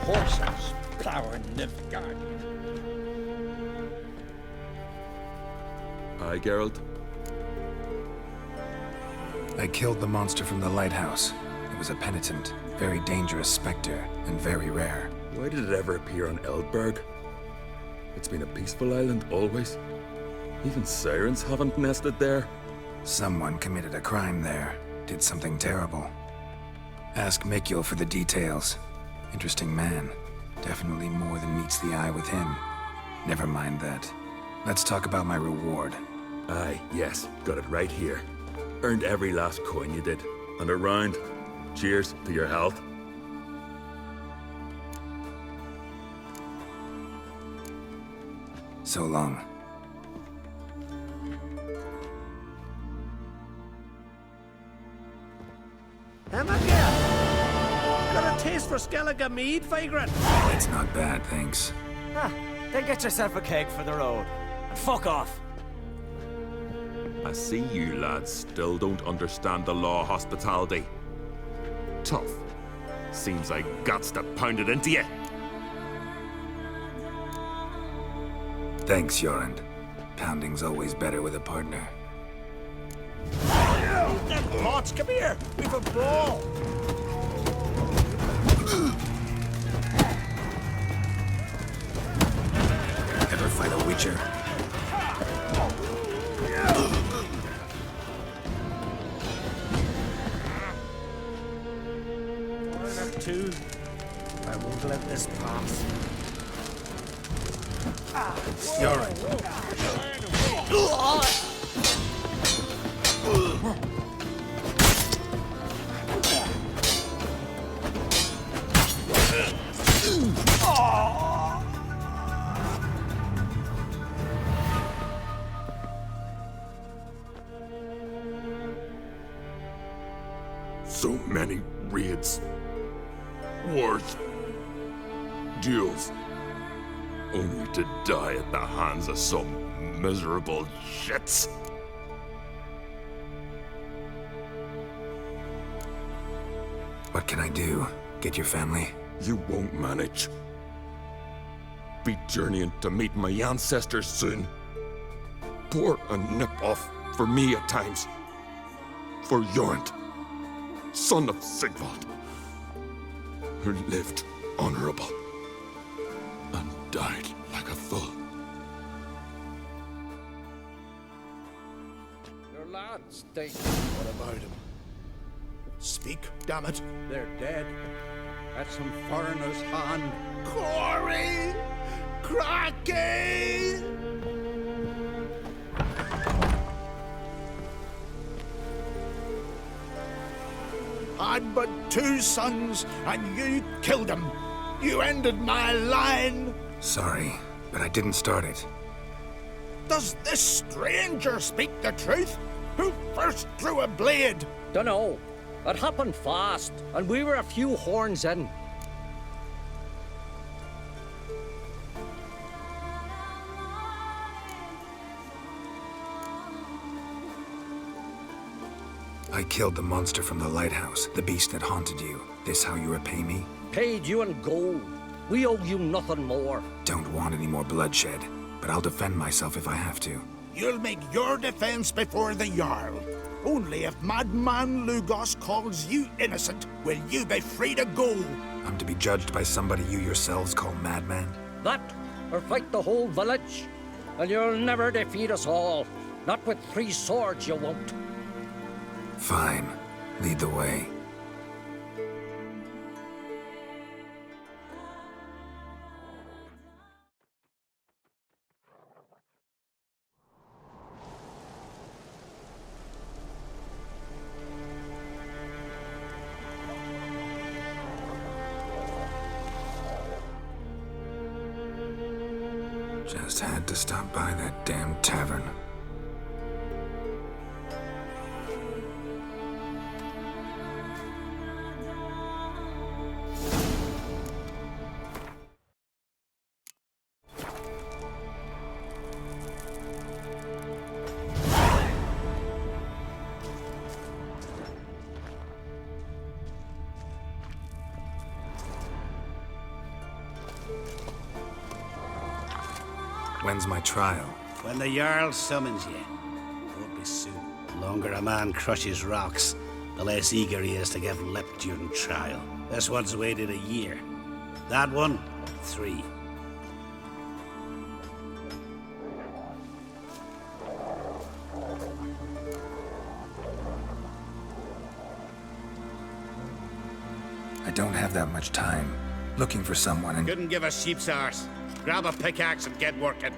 Horses plowing Nilfgaard. Aye, Geralt. I killed the monster from the lighthouse. It was a penitent, very dangerous specter, and very rare. Why did it ever appear on Eldberg? It's been a peaceful island, always. Even sirens haven't nested there. Someone committed a crime there, did something terrible. Ask Mikkel for the details. Interesting man. Definitely more than meets the eye with him. Never mind that. Let's talk about my reward. Aye, yes, got it right here. Earned every last coin you did. And a round. Cheers to your health. So long. Got a taste for Skellige mead, vagrant? It's not bad, thanks. Ah, then get yourself a keg for the road. And fuck off. I see you lads still don't understand the law of hospitality. Tough. Seems I guts to pound it into you. Thanks, Jorund. Pounding's always better with a partner. Pots, come here! We've a brawl! Ever fight a witcher? One or two. I won't let this pass. So many raids. Wars. Duels. Only to die at the hands of some miserable shits. What can I do? Get your family? You won't manage. Be journeying to meet my ancestors soon. Pour a nip off for me at times. For Jorund, son of Sigvald, who lived honorable and died like a fool. Your lads, they... What about him? Speak, damn it. They're dead. At some foreigner's hand. Corey! Cracky! I'd but 2 sons, and you killed them. You ended my line. Sorry, but I didn't start it. Does this stranger speak the truth? Who first drew a blade? Dunno. It happened fast, and we were a few horns in. I killed the monster from the lighthouse, the beast that haunted you. This how you repay me? Paid you in gold. We owe you nothing more. Don't want any more bloodshed, but I'll defend myself if I have to. You'll make your defense before the Jarl. Only if Madman Lugos calls you innocent will you be free to go. I'm to be judged by somebody you yourselves call madman? That, or fight the whole village. And you'll never defeat us all. Not with 3 swords, you won't. Fine. Lead the way. Just had to stop by that damn tavern. When's my trial? When the Jarl summons you. Won't be soon. The longer a man crushes rocks, the less eager he is to give lip during trial. This one's waited a year. That one, 3. I don't have that much time. Looking for someone and... Couldn't give a sheep's arse. Grab a pickaxe and get working.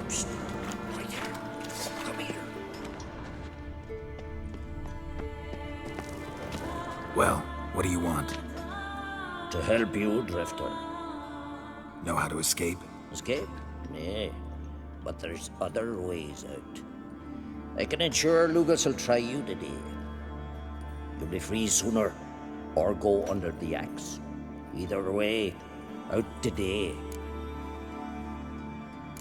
Psst. Right here. Come here. Well, what do you want? To help you, Drifter. Know how to escape? Escape? Nay. But there's other ways out. I can ensure Lugas will try you today. You'll be free sooner, or go under the axe. Either way, out today.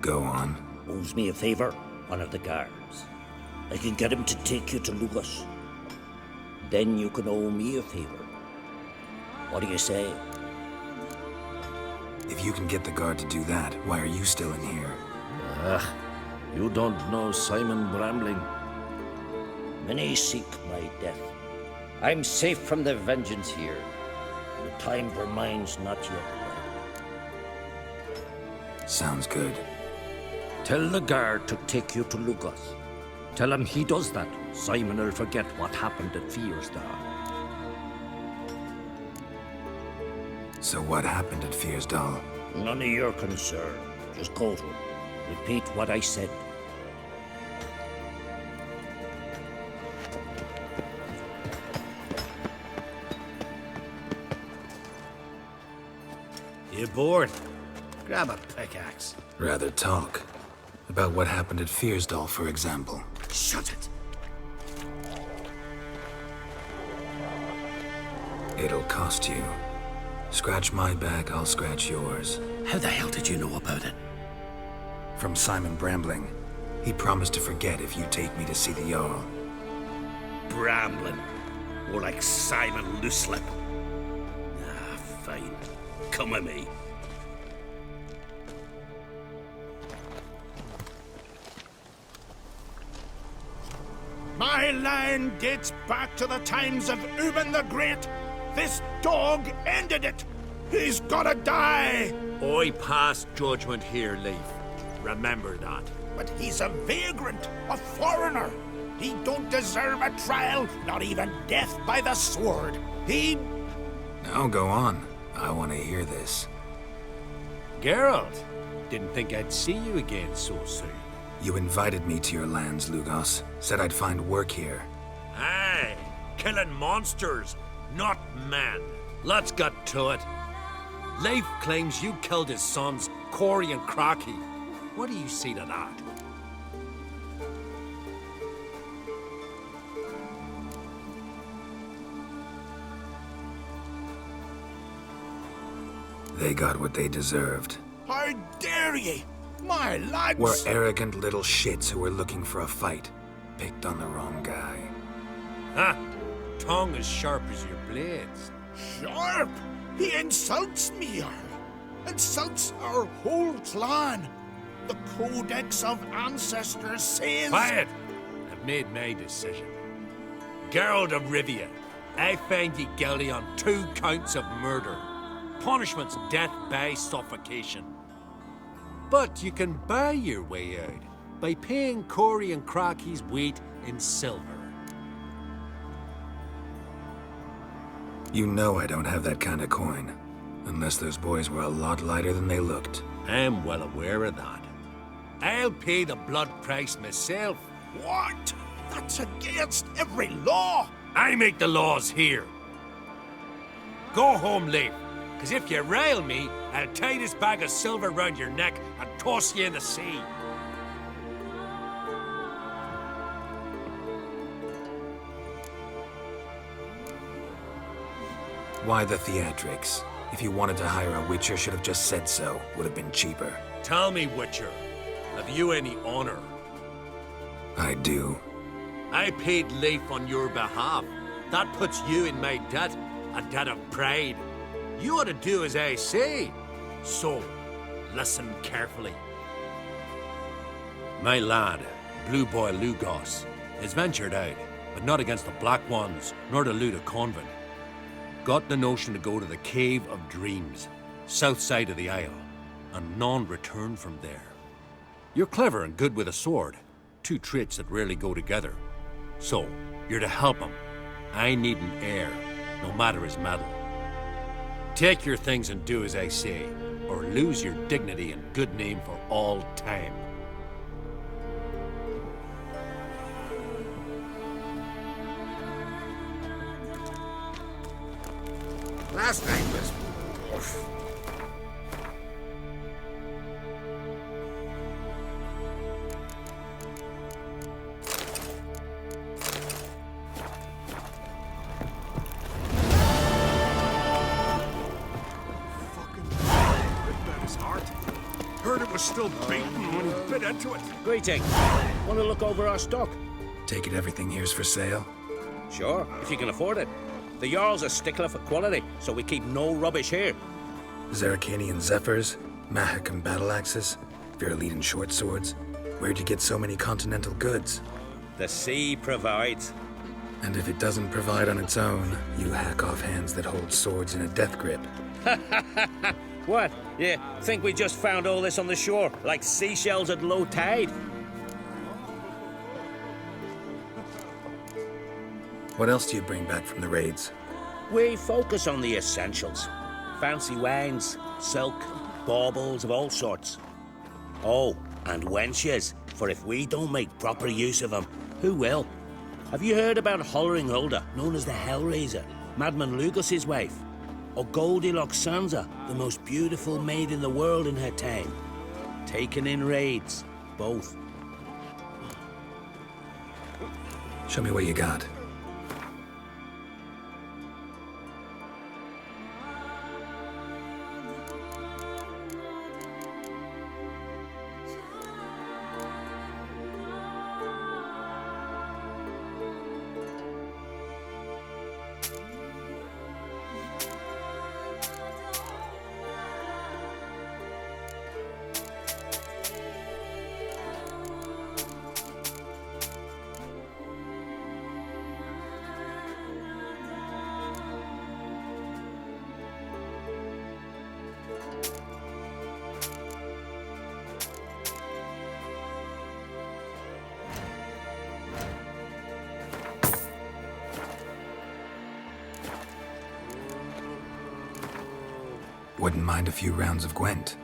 Go on. Owes me a favor, one of the guards. I can get him to take you to Lugas. Then you can owe me a favor. What do you say? If you can get the guard to do that, why are you still in here? You don't know Simon Brambling. Many seek my death. I'm safe from the vengeance here. The time for mine's not yet ripe. Sounds good. Tell the guard to take you to Lugas. Tell him he does that, Simon will forget what happened at Fiersdal. So what happened at Fiersdal? None of your concern. Just go to him. Repeat what I said. You bored? Grab a pickaxe. Rather talk. About what happened at Fiersdal, for example. Shut it. It'll cost you. Scratch my back, I'll scratch yours. How the hell did you know about it? From Simon Brambling. He promised to forget if you take me to see the Jarl. Brambling. More like Simon Looselip. Ah, fine. Come with me. My line dates back to the times of Ubin the Great. This dog ended it. He's gotta die. I pass judgment here, Leif. Remember that. But he's a vagrant, a foreigner. He don't deserve a trial, not even death by the sword. He... Now go on. I want to hear this. Geralt, didn't think I'd see you again so soon. You invited me to your lands, Lugos. Said I'd find work here. Aye, killing monsters, not men. Let's get to it. Leif claims you killed his sons, Corey and Crocky. What do you see to that? They got what they deserved. How dare ye? My lads... We're arrogant little shits who were looking for a fight. Picked on the wrong guy. Huh? tongue as sharp as your blades. Sharp? He insults me, Jarl. Insults our whole clan. The Codex of Ancestors says... Quiet! I've made my decision. Geralt of Rivia, I find ye guilty on 2 counts of murder. Punishment's death by suffocation. But you can buy your way out by paying Corey and Crocky's weight in silver. You know I don't have that kind of coin. Unless those boys were a lot lighter than they looked. I'm well aware of that. I'll pay the blood price myself. What? That's against every law. I make the laws here. Go home, Leif, because if you rile me, I'll tie this bag of silver round your neck and toss you in the sea. Why the theatrics? If you wanted to hire a Witcher, should have just said so. Would have been cheaper. Tell me, Witcher, have you any honor? I do. I paid Leif on your behalf. That puts you in my debt, a debt of pride. You ought to do as I say. So, listen carefully. My lad, Blue Boy Lugos, has ventured out, but not against the Black Ones, nor to loot a convent. Got the notion to go to the Cave of Dreams, south side of the Isle, and none returned from there. You're clever and good with a sword, 2 traits that rarely go together. So, you're to help him. I need an heir, no matter his mettle. Take your things and do as I say, or lose your dignity and good name for all time. Last night was... oof. Heard it was still beating when he bit into it. Greeting. Want to look over our stock? Take it everything here's for sale? Sure, if you can afford it. The Jarl's a stickler for quality, so we keep no rubbish here. Zerrikanian Zephyrs, Mahakan battle axes, Viruleten short swords. Where'd you get so many continental goods? The sea provides. And if it doesn't provide on its own, you hack off hands that hold swords in a death grip. What? You think we just found all this on the shore, like seashells at low tide? What else do you bring back from the raids? We focus on the essentials. Fancy wines, silk, baubles of all sorts. Oh, and wenches, for if we don't make proper use of them, who will? Have you heard about Hollering Hulda, known as the Hellraiser, Madman Lugos' wife? Or Goldilocks Sansa, the most beautiful maid in the world in her time? Taken in raids, both. Show me what you got. Wouldn't mind a few rounds of Gwent.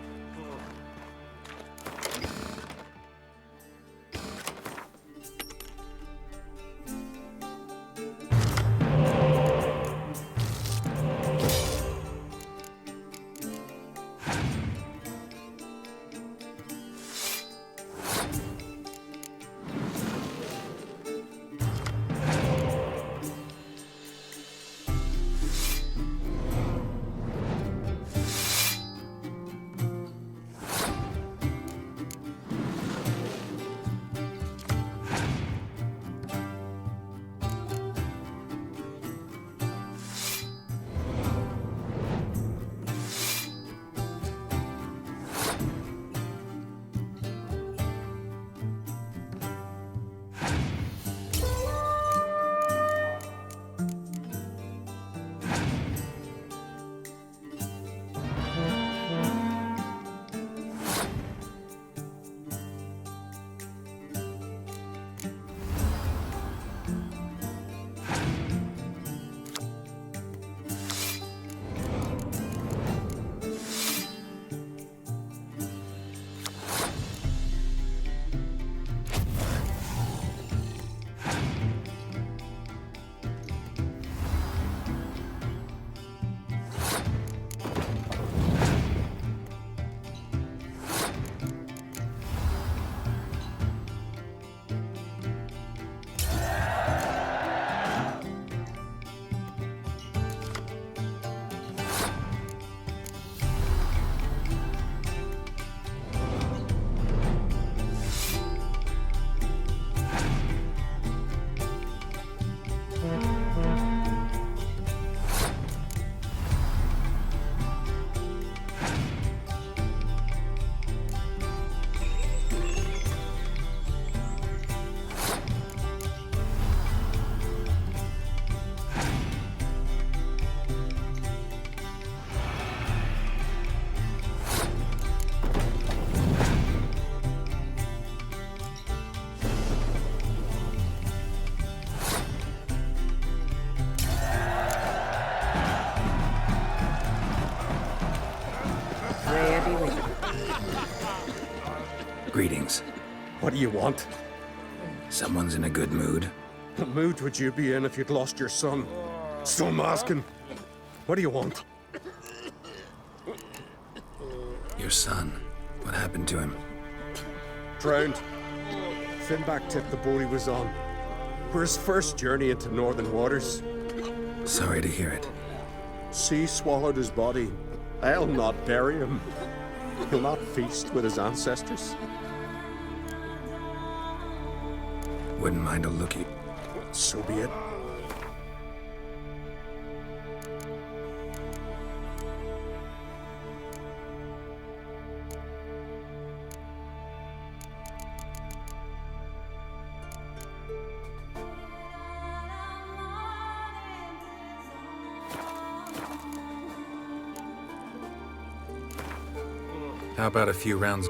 Greetings. What do you want? Someone's in a good mood. What mood would you be in if you'd lost your son? So I'm asking. What do you want? Your son. What happened to him? Drowned. Finback tipped the boat he was on. For his first journey into northern waters. Sorry to hear it. Sea swallowed his body. I'll not bury him. He'll not feast with his ancestors. Wouldn't mind a lookie. So be it. How about a few rounds?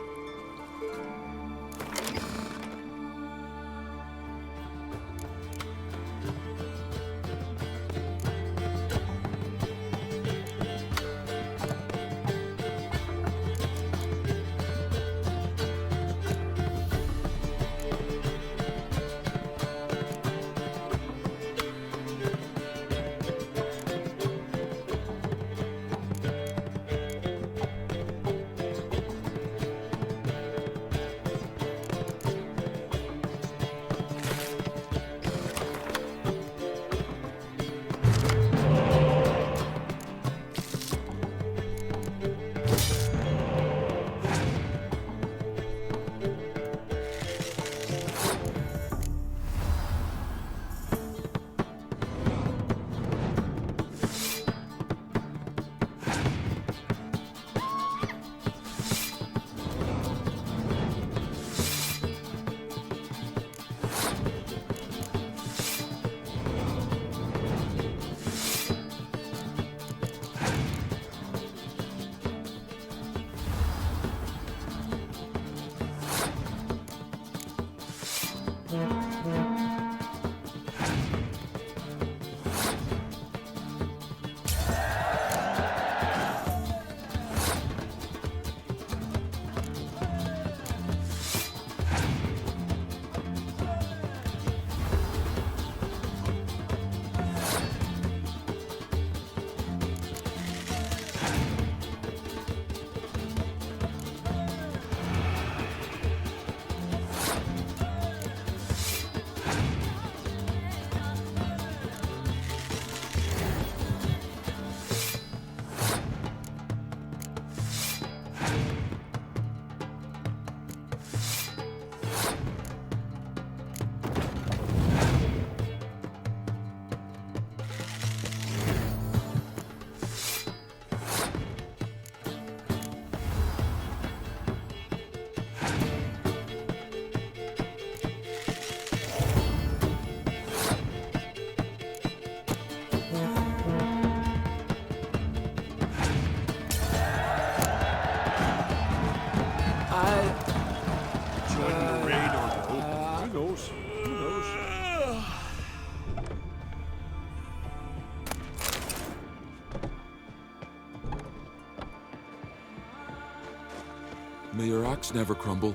May your axe never crumble.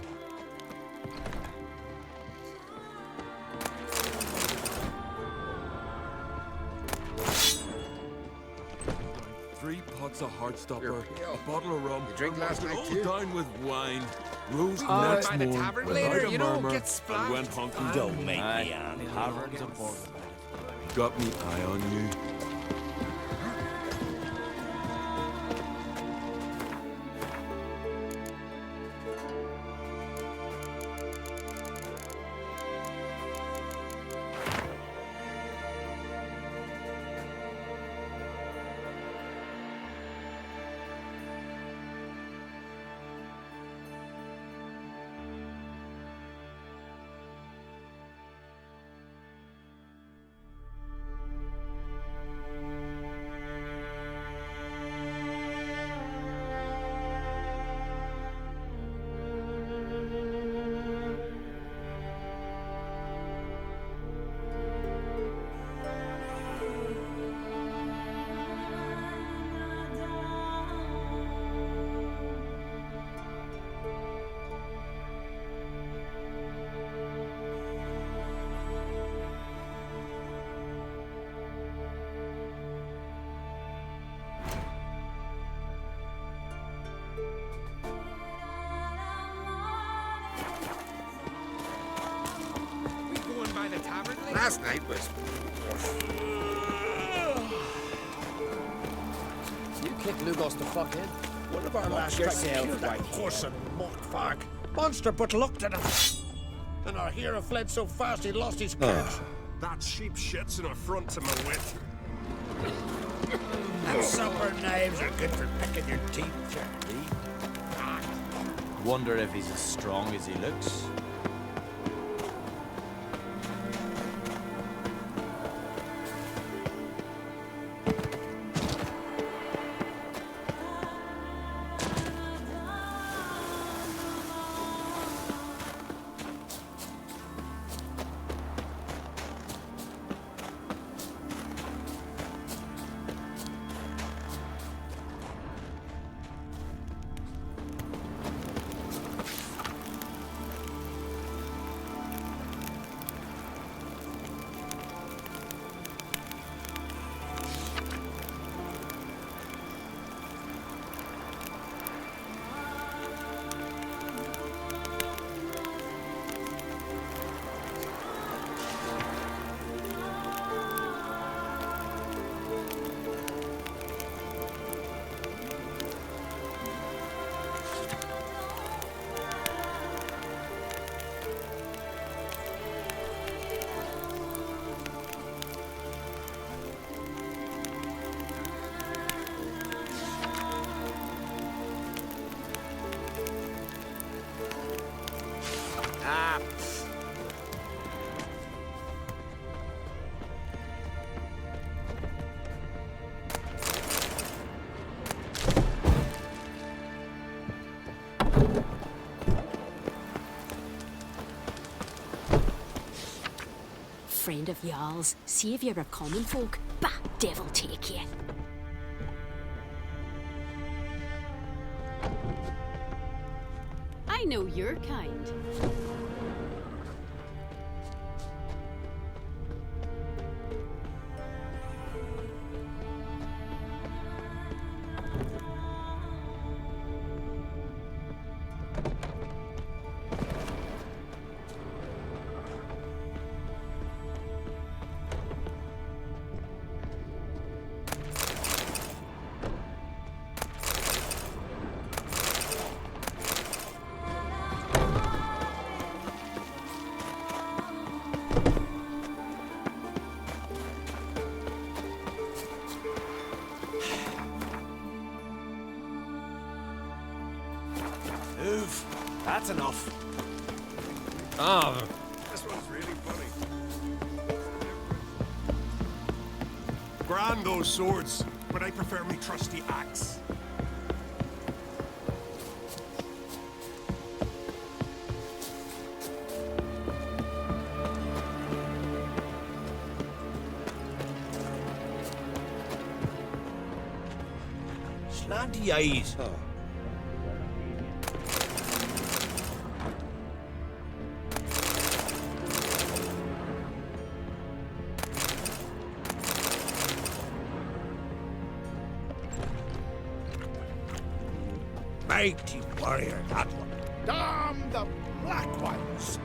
Three pots of Heartstopper, a bottle of rum. You drink last night all too? down with wine. Rose Oh, next by the morning tavern without later, a you know, murmur get splashed. and went honky Don't make me angry. Taverns important. Got me eye on you. by the tavern? Last night was... You kicked Lugos the fuck in. One of our lads killed that horse and mockfag. Monster but looked at him. And our hero fled so fast he lost his catch. That sheep shits in a front to my wit. And supper knives are good for picking your teeth, Charlie. Wonder if he's as strong as he looks. Friend of Jarl's, saviour of common folk, bah, devil take you. I know your kind. Move. That's enough. Oh. This one's really funny. Grand those swords, but I prefer me trusty axe. Slanty eyes, huh? Mighty warrior, that one. Damn the black ones!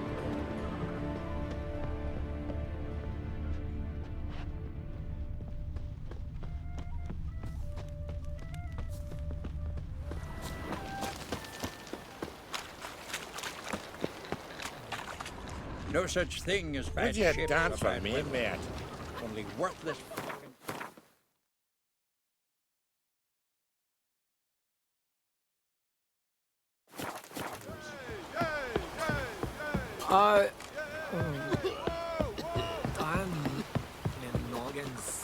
No such thing as bad Would you ships dance for about me, women. mate? Only worthless fucking... I'm in noggins.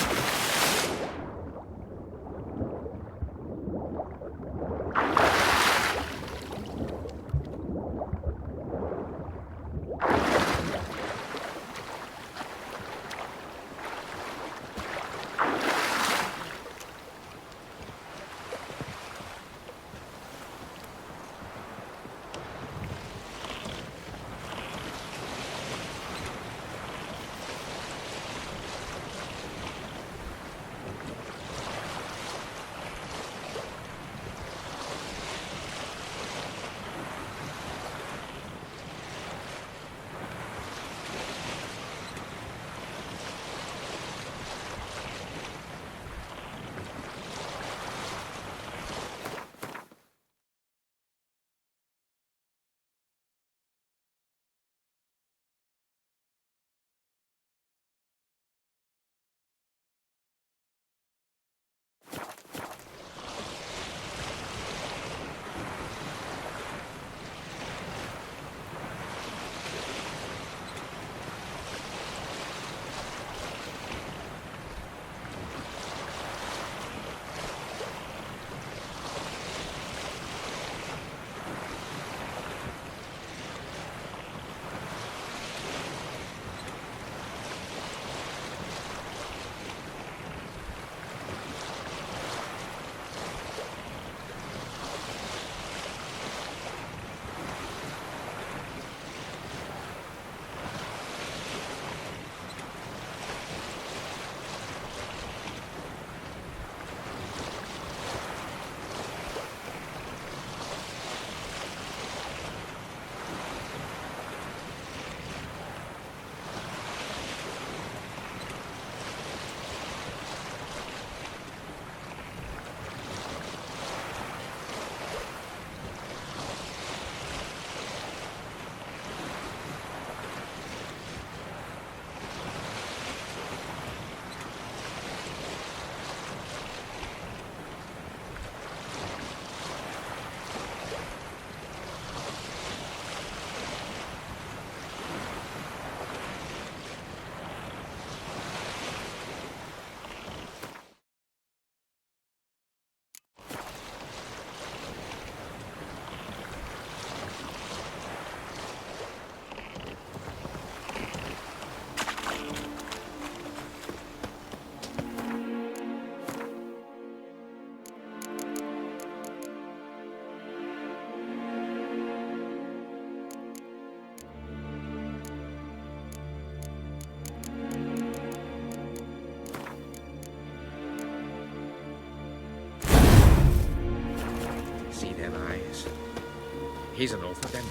He's an Ulfa then?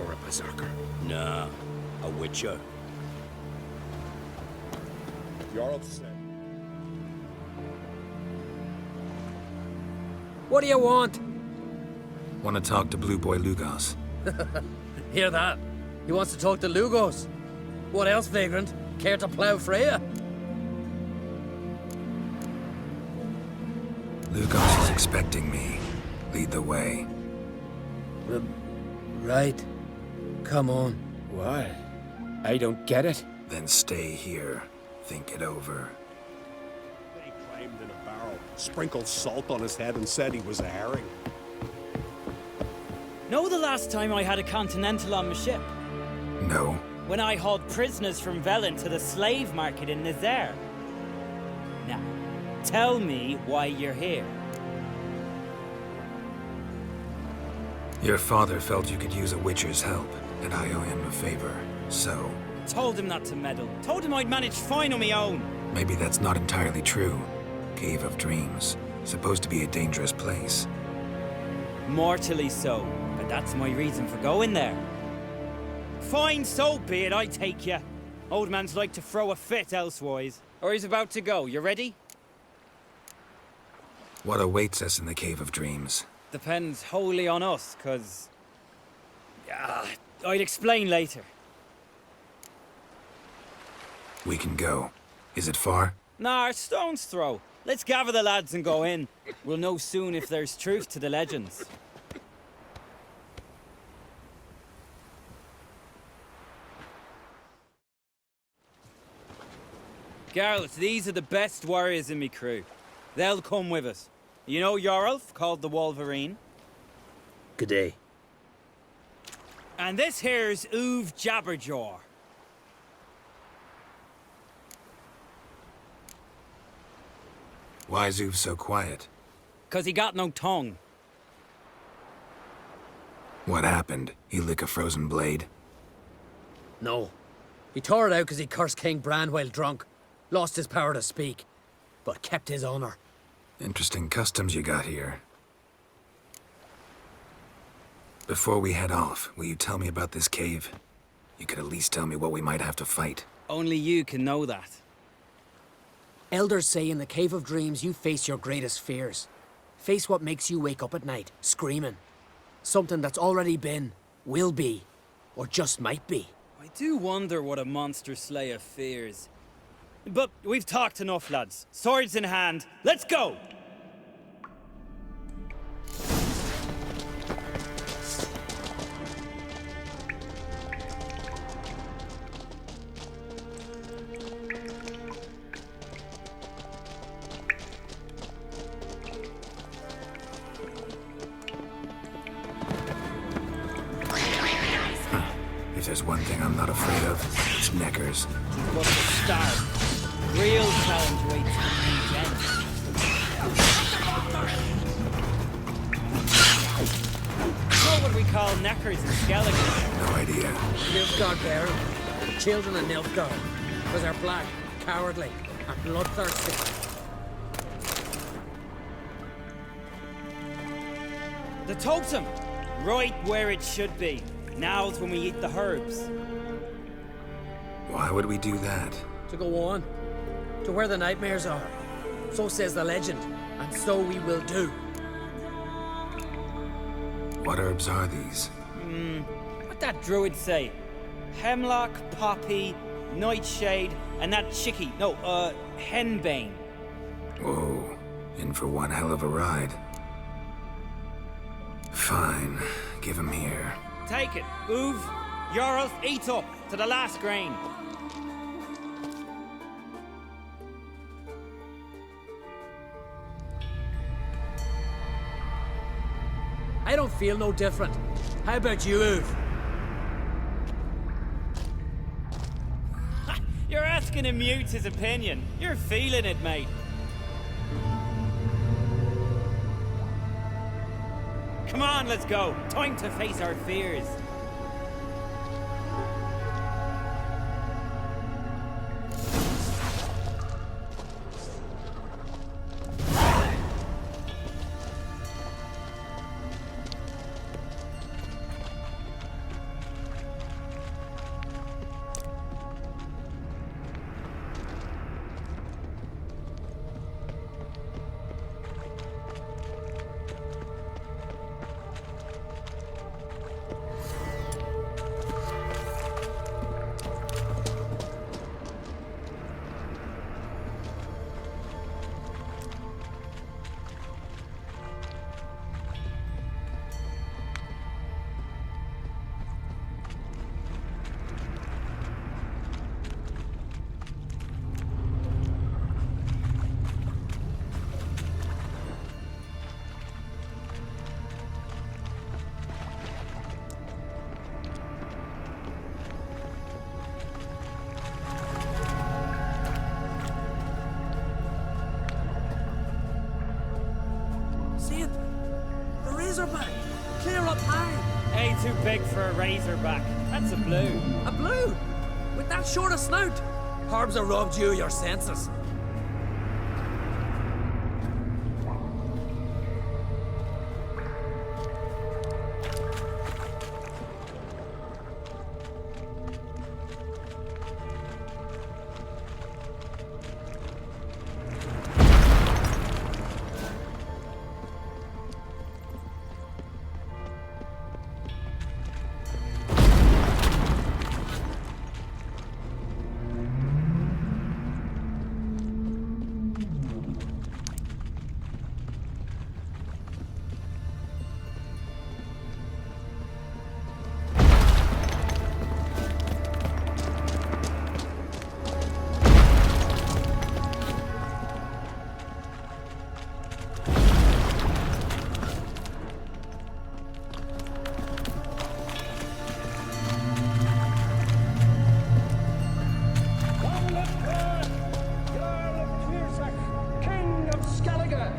Or a berserker? Nah, a witcher. Jarl said. What do you want? Want to talk to Blue Boy Lugos. Hear that? He wants to talk to Lugos. What else, vagrant? Care to plough Freya? Lugos is expecting me. Lead the way. Right. Come on. Why? I don't get it. Then stay here. Think it over. He climbed in a barrel, sprinkled salt on his head, and said he was a herring. Know the last time I had a Continental on my ship? No. When I hauled prisoners from Velen to the slave market in Nazaire. Now, tell me why you're here. Your father felt you could use a witcher's help, and I owe him a favor, so... Told him not to meddle. Told him I'd manage fine on my own. Maybe that's not entirely true. Cave of Dreams. Supposed to be a dangerous place. Mortally so, but that's my reason for going there. Fine, so be it, I take ya. Old man's like to throw a fit elsewise. Or he's about to go, you ready? What awaits us in the Cave of Dreams? Depends wholly on us, cause... I'd explain later. We can go. Is it far? Nah, stone's throw. Let's gather the lads and go in. We'll know soon if there's truth to the legends. Girls, these are the best warriors in me crew. They'll come with us. You know Jarlf, called the Wolverine? Good day. And this here's Uv Jabberjaw. Why is Uv so quiet? 'Cause he got no tongue. What happened? He lick a frozen blade? No. He tore it out because he cursed King Bran while drunk. Lost his power to speak, but kept his honor. Interesting customs you got here. Before we head off, will you tell me about this cave? You could at least tell me what we might have to fight. Only you can know that. Elders say in the Cave of Dreams you face your greatest fears. Face what makes you wake up at night, screaming. Something that's already been, will be, or just might be. I do wonder what a monster slayer fears. But we've talked enough, lads. Swords in hand, let's go! If there's one thing I'm not afraid of, it's neckers. But the start. Real challenge waits for me then. What would we call neckers in Skellige? No idea. Nilfgaard bearing. Children of Nilfgaard. Because they're black, cowardly, and bloodthirsty. The totem! Right where it should be. Now's when we eat the herbs. Why would we do that? To go on. To where the nightmares are. So says the legend. And so we will do. What herbs are these? What that druid say? Hemlock, poppy, nightshade, and that chickie. No, henbane. Whoa. In for one hell of a ride. Fine. Give him here. Take it. Uv, Jarl, eat up to the last grain. I don't feel no different. How about you, Uv? You're asking him mute his opinion. You're feeling it, mate. Come on, let's go. Time to face our fears. too big for a razorback. That's a blue. A blue? With that short a snout? Harbs have robbed you of your senses. King of Skellige!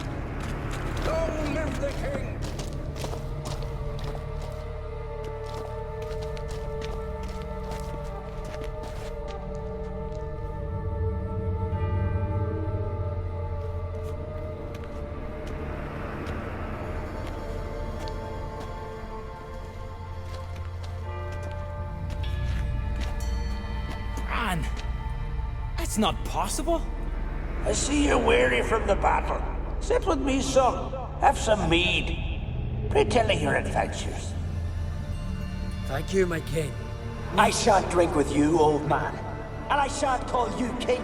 Long live the king! Man, that's not possible. I see you're weary from the battle. Sit with me, son. Have some mead. Pray tell of your adventures. Thank you, my king. I shan't drink with you, old man. And I shan't call you king.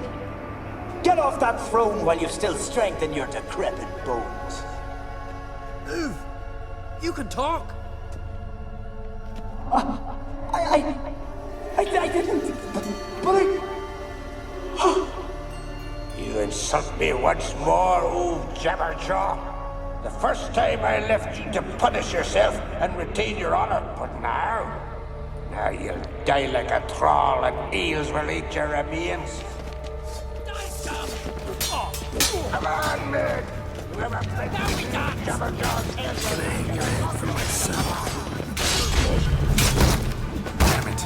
Get off that throne while you've still strength in your decrepit bones. Move! You can talk! I didn't. But I... You insult me once more, old Jabberjaw. The first time I left you to punish yourself and retain your honor, but now you'll die like a troll and eels will eat your remains. Come on, man! Whoever played Jabberjaw tells Get a head from myself. Damn it.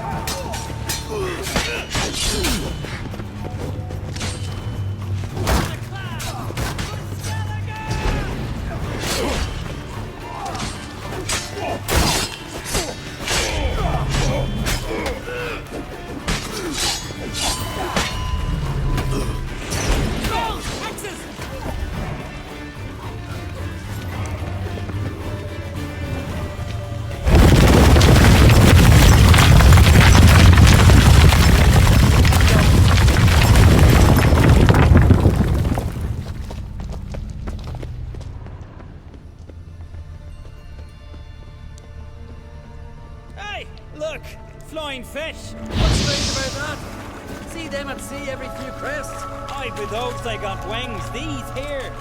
Look! Flying fish! What's strange about that? See them at sea every few crests. Aye, but those they got wings. These here.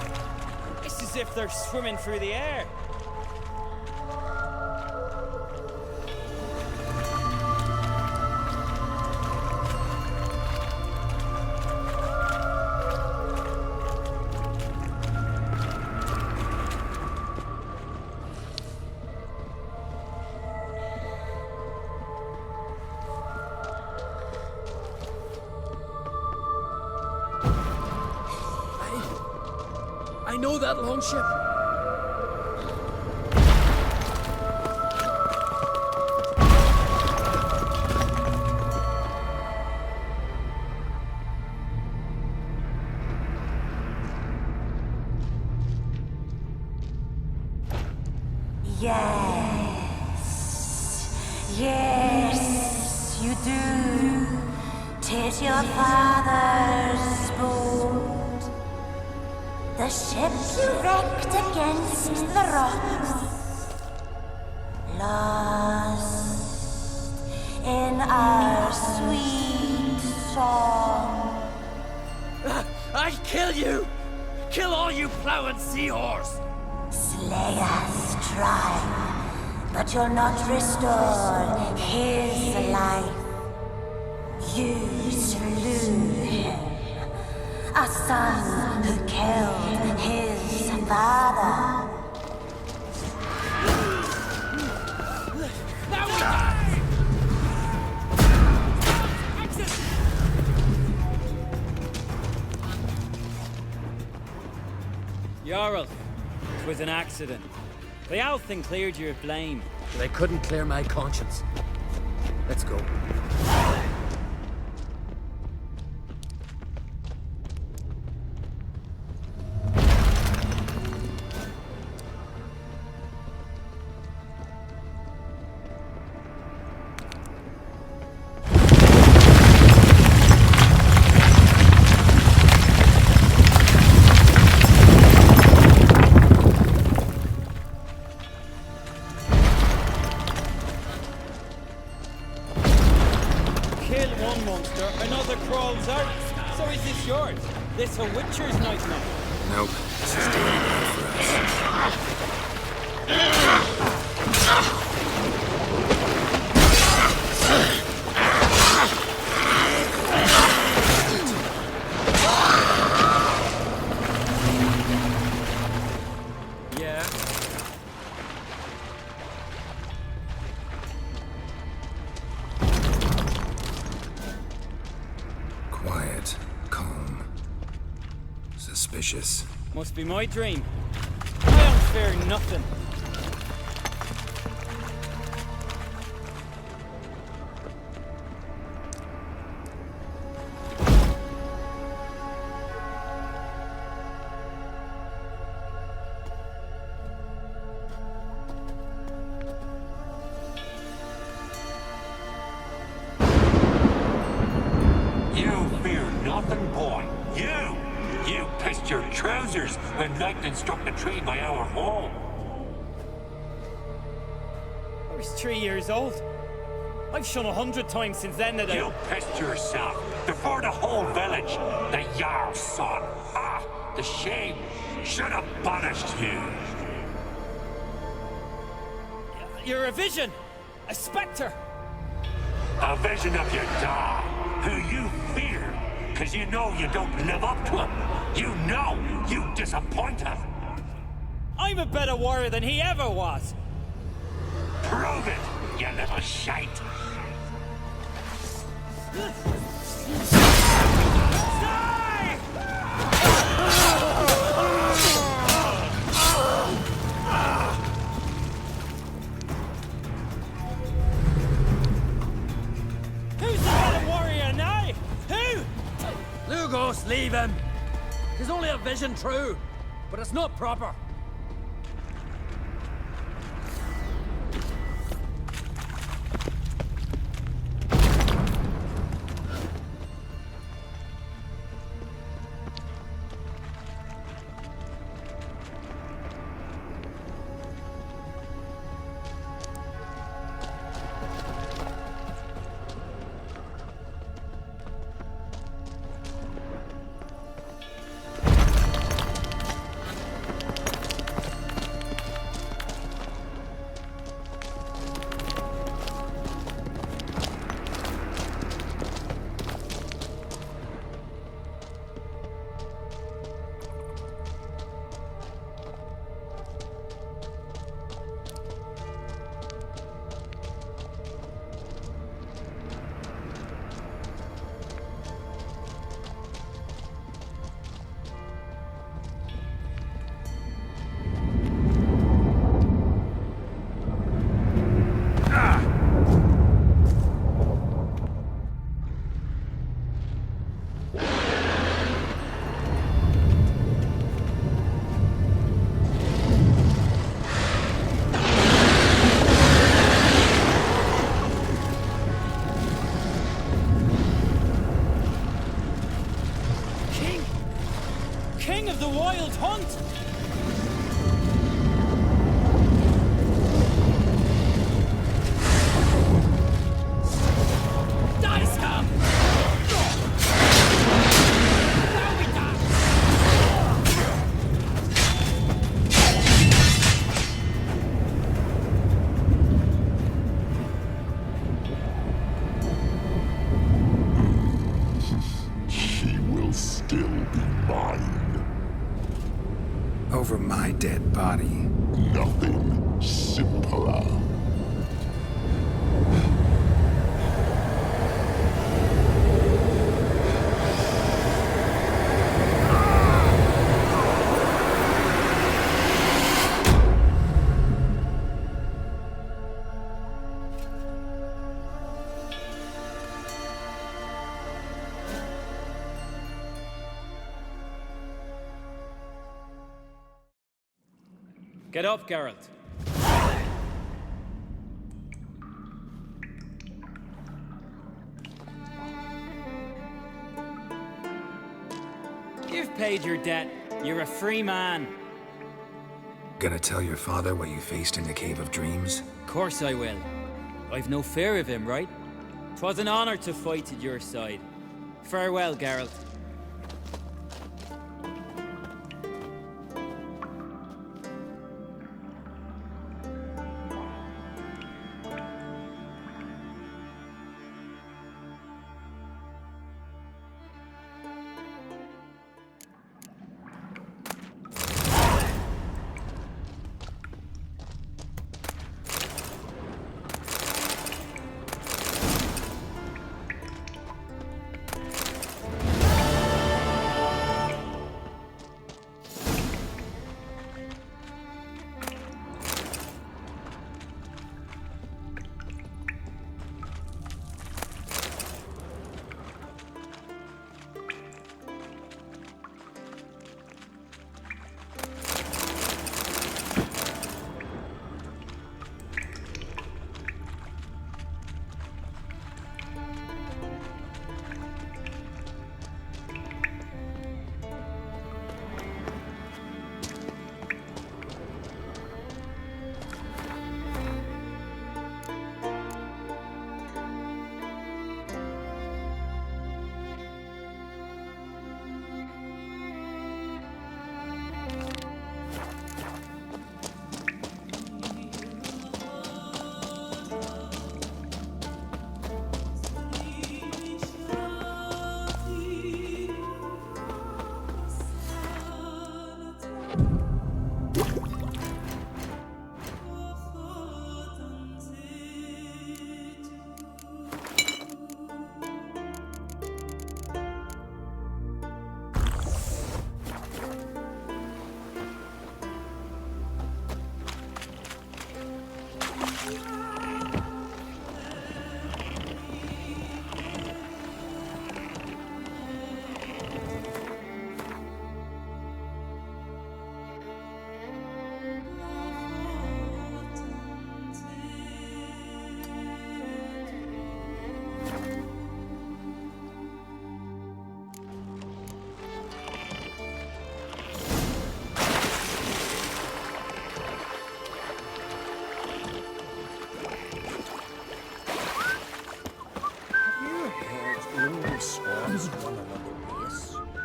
It's as if they're swimming through the air. I know that longship. Yes, you do. 'Tis your father's boat. The ship you wrecked against the rocks, lost in our sweet song. I'll kill you! Kill all you plowing seahorse! Slay us, try, but you'll not restore his life. You slew him, a son who killed his father. Now Jarl, 'twas an accident. The Althing cleared you of blame. They couldn't clear my conscience. Let's go. Kill one monster, another crawls out. So is this yours? This a Witcher's nightmare? Nope, this is daily life for us. Yeah. Quiet, calm, suspicious. Must be my dream. I don't fear nothing. You fear nothing, boy. You pissed your trousers when lightning struck the tree by our home. I was 3 years old. I've shone 100 times since then that You pissed yourself before the whole village. The Jarl's son. Ah, the shame should have punished you. You're a vision! A spectre! A vision of your dad, who you fear, because you know you don't live up to him. You know you disappoint him. I'm a better warrior than he ever was! Prove it, you little shite. Who's the better warrior now? Who? Lugos, leave him! He's only a vision, true, but it's not proper. King of the Wild Hunt! Die, scum! Now we die! She will still be mine. Over my dead body. Nothing simpler. Get up, Geralt. You've paid your debt. You're a free man. Gonna tell your father what you faced in the Cave of Dreams? Of course I will. I've no fear of him, right? 'Twas an honor to fight at your side. Farewell, Geralt.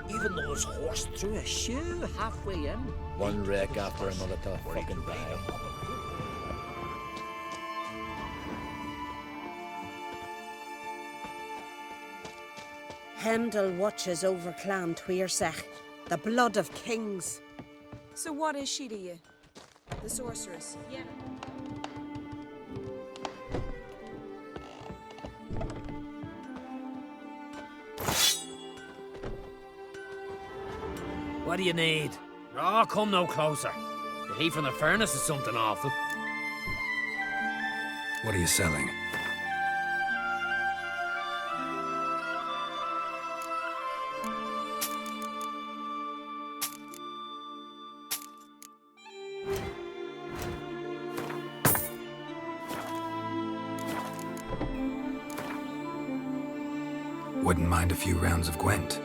Even those horse threw a shoe halfway in. One wreck after another till I fucking die. Hemdall watches over Clan Tuirsech, the blood of kings. So what is she to you? The sorceress? Yeah. What do you need? Oh, come no closer. The heat from the furnace is something awful. What are you selling? Wouldn't mind a few rounds of Gwent.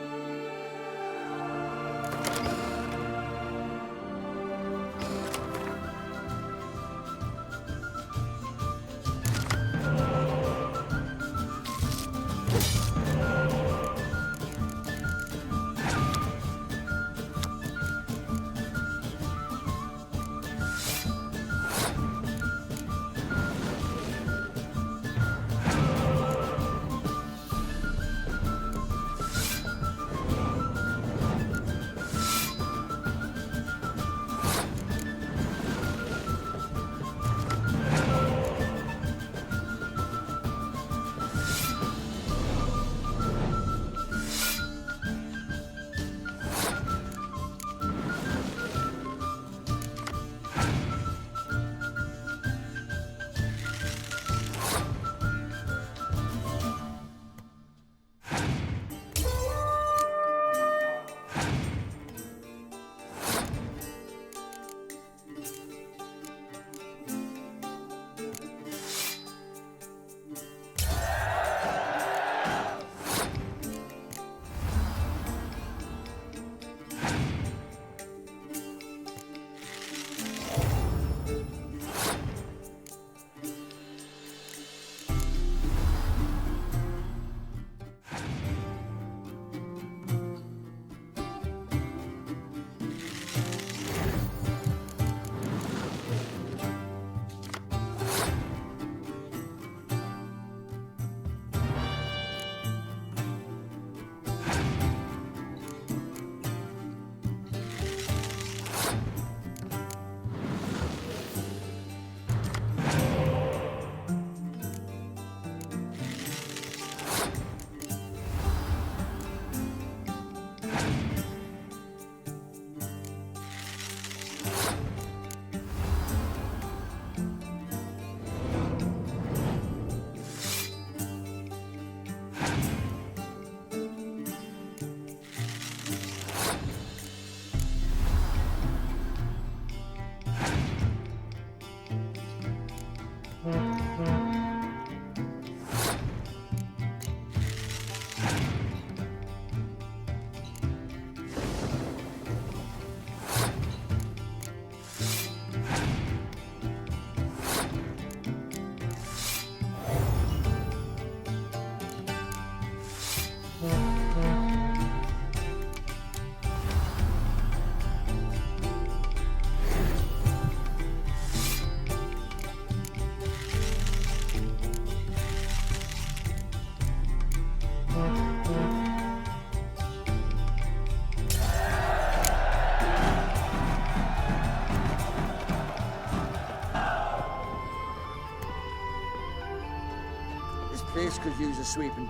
sweeping.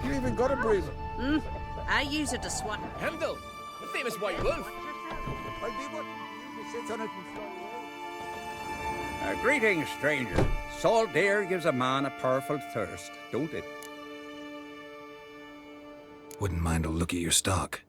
You even got a broom. I use it to swat. Hemdall, the famous white wolf. I'll be what sits on it and fly away. Greetings, stranger. Salt air gives a man a powerful thirst, don't it? Wouldn't mind a look at your stock.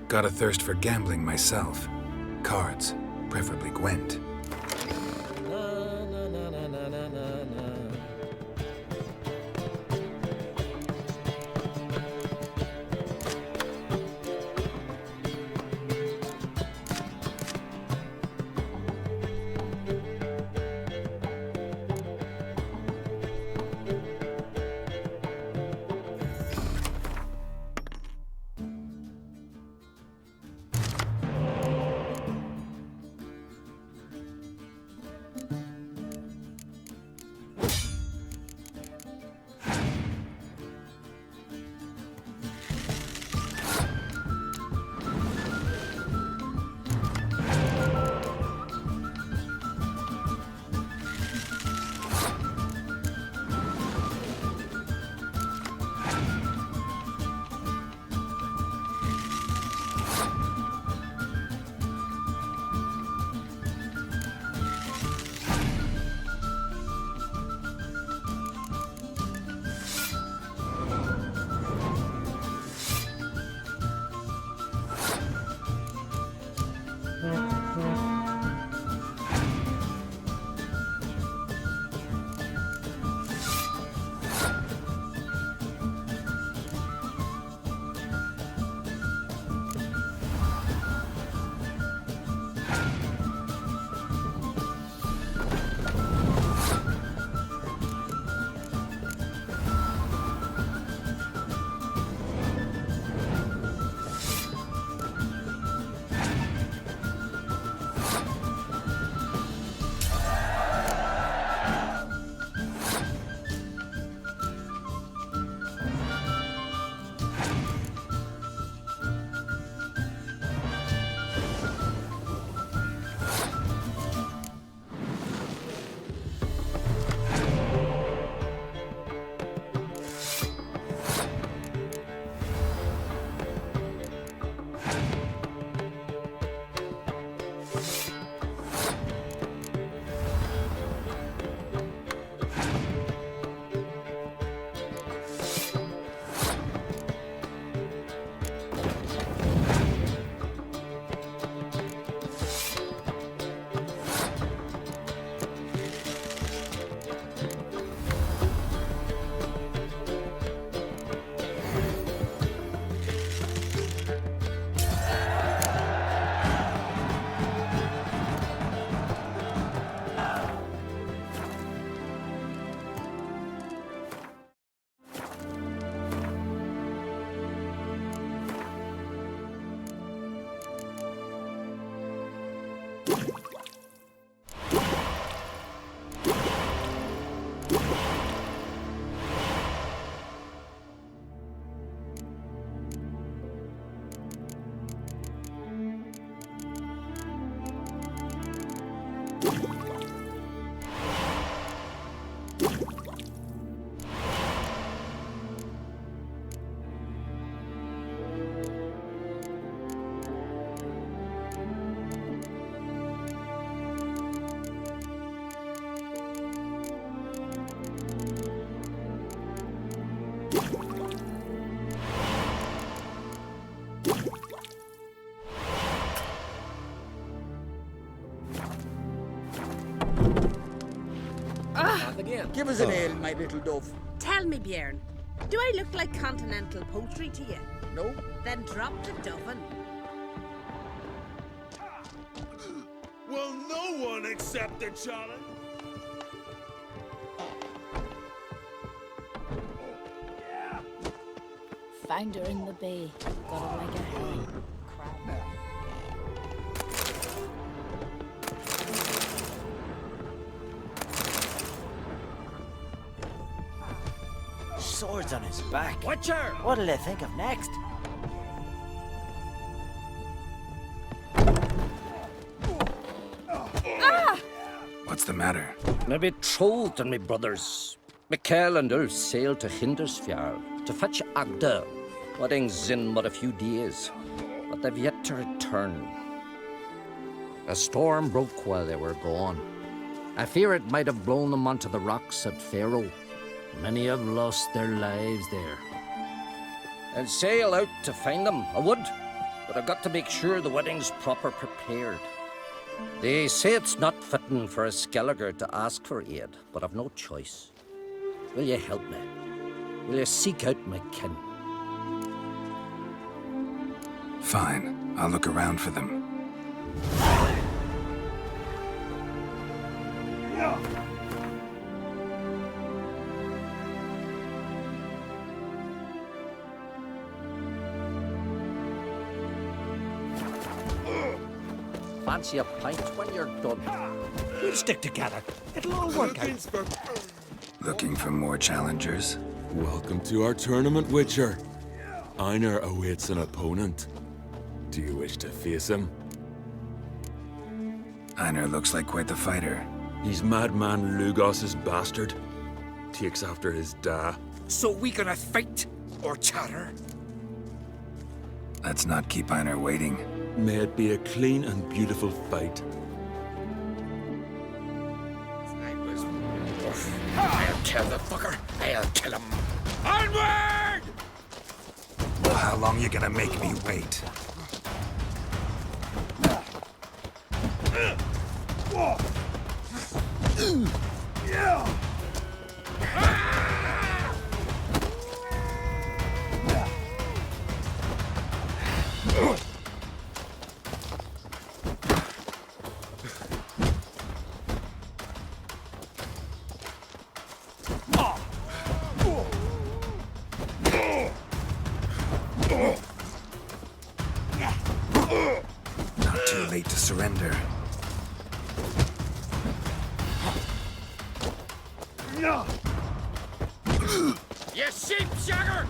Got a thirst for gambling myself. Cards, preferably Gwent. again. Give us an ale, my little dove. Tell me, Bjorn, do I look like continental poetry to you? No. Then drop the doven. Will no one accept the challenge? Found her in the bay. Got her like a herring. Swords on his back. Witcher! What'll they think of next? What's the matter? My betrothed and my brothers, Mikhail and Ulf, sailed to Hindersfjord to fetch Agda. Wedding's in but a few days, but they've yet to return. A storm broke while they were gone. I fear it might have blown them onto the rocks at Faroe. Many have lost their lives there. I'll sail out to find them, I would, but I've got to make sure the wedding's proper prepared. They say it's not fitting for a Skellige to ask for aid, but I've no choice. Will you help me? Will you seek out my kin? Fine. I'll look around for them. Fancy a pint when you're done. We'll stick together. It'll all work out. Looking for more challengers? Welcome to our tournament, Witcher. Einar awaits an opponent. Do you wish to face him? Einar looks like quite the fighter. He's madman Lugos's bastard. Takes after his da. So we gonna fight or chatter? Let's not keep Einar waiting. May it be a clean and beautiful fight. I'll kill the fucker. I'll kill him. Onward! How long you gonna make me wait? Not too late to surrender. You sheep shagger!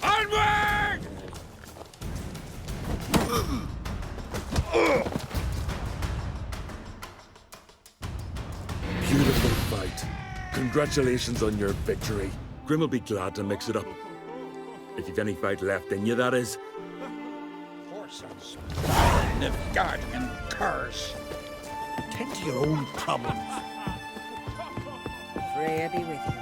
Onward! Beautiful fight. Congratulations on your victory. Grim will be glad to mix it up. If you've any fight left in you, that is. Horses. Nilfgaardian curs. Tend to your own problems. Freya be with you.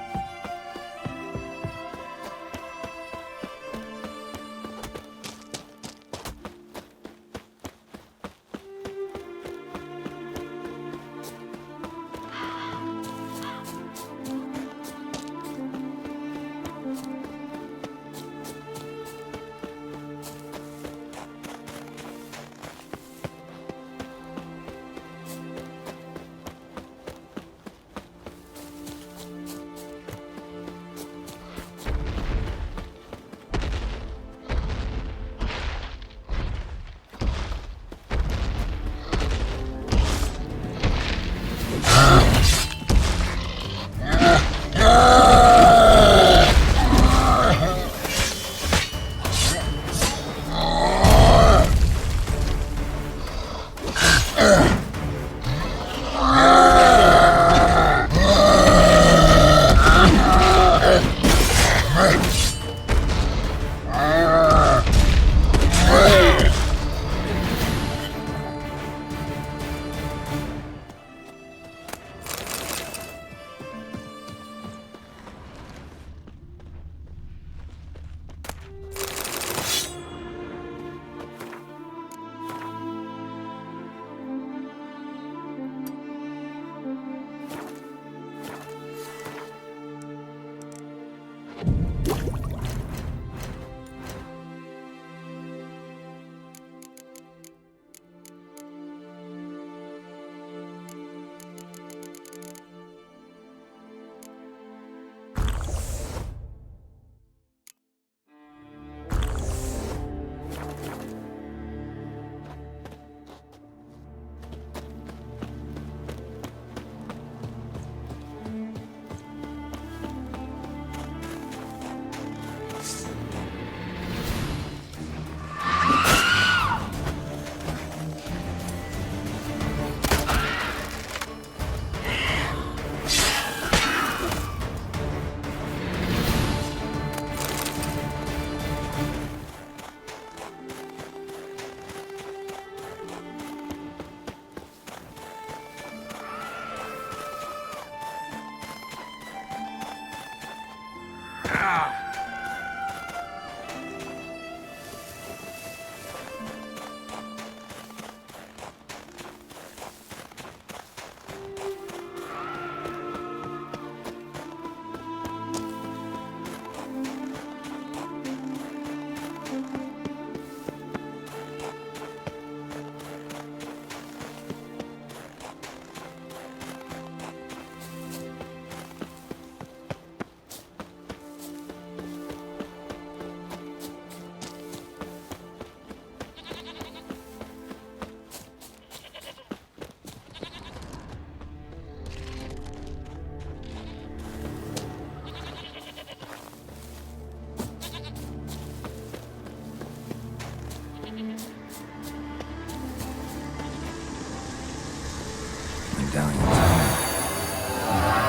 medallion's home.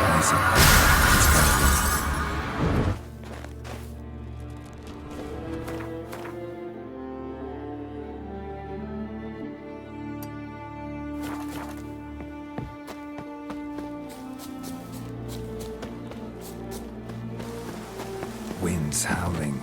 Nice of her. It's gotta be. Wind's howling.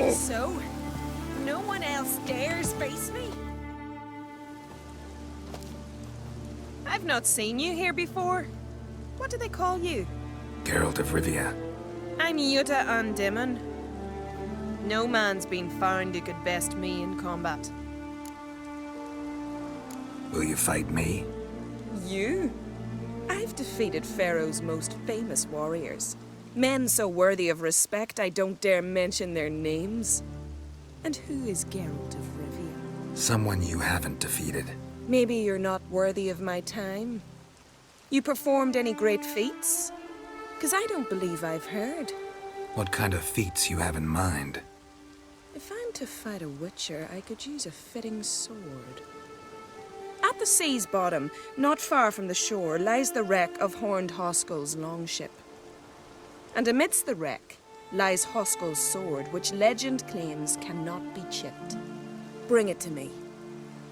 So, no one else dares face me? I've not seen you here before. What do they call you? Geralt of Rivia. I'm Jutta Undimmen. No man's been found who could best me in combat. Will you fight me? You? I've defeated Pharaoh's most famous warriors. Men so worthy of respect I don't dare mention their names. And who is Geralt of Rivia? Someone you haven't defeated. Maybe you're not worthy of my time. You performed any great feats? 'Cause I don't believe I've heard. What kind of feats you have in mind? If I'm to fight a witcher, I could use a fitting sword. At the sea's bottom, not far from the shore, lies the wreck of Horned Hoskel's longship. And amidst the wreck lies Hoskel's sword, which legend claims cannot be chipped. Bring it to me,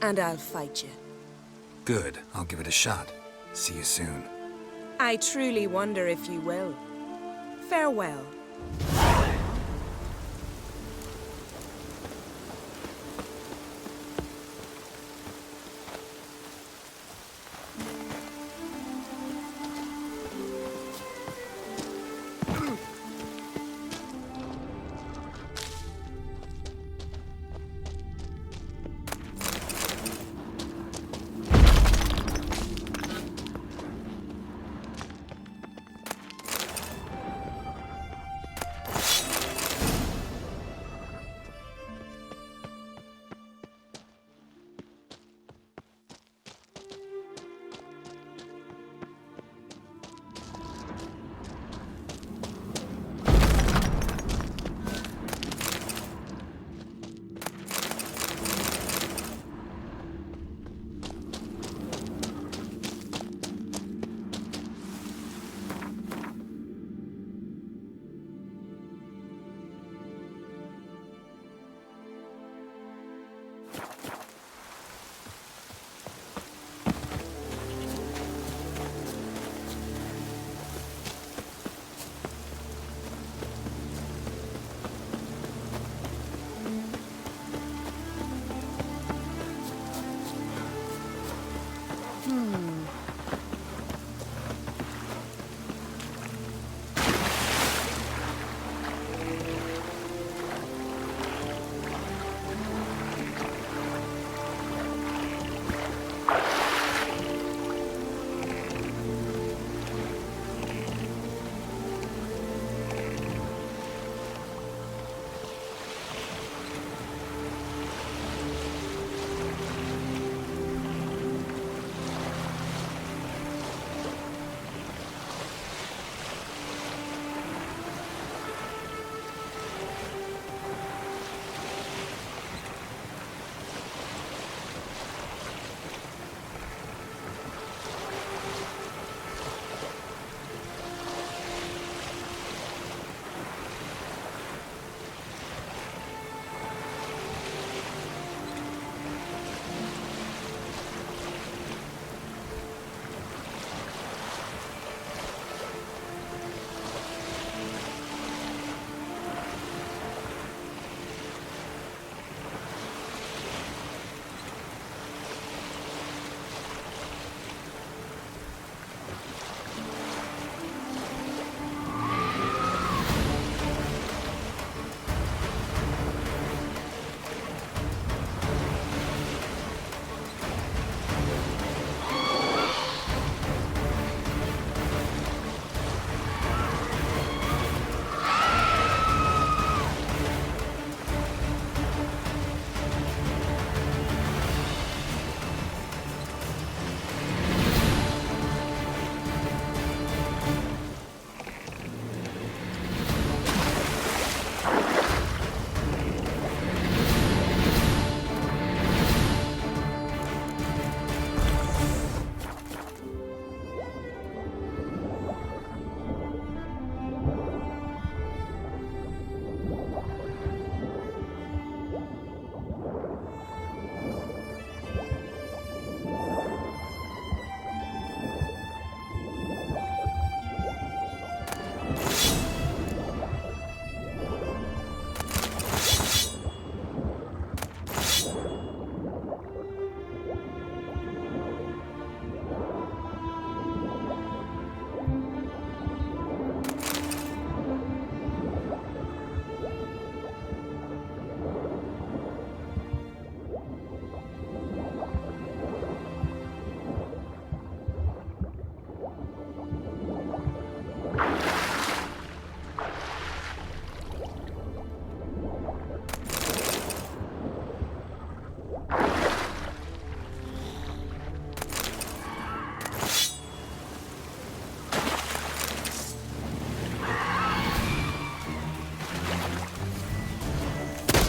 and I'll fight you. Good, I'll give it a shot. See you soon. I truly wonder if you will. Farewell.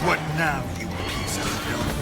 What now, you piece of filth?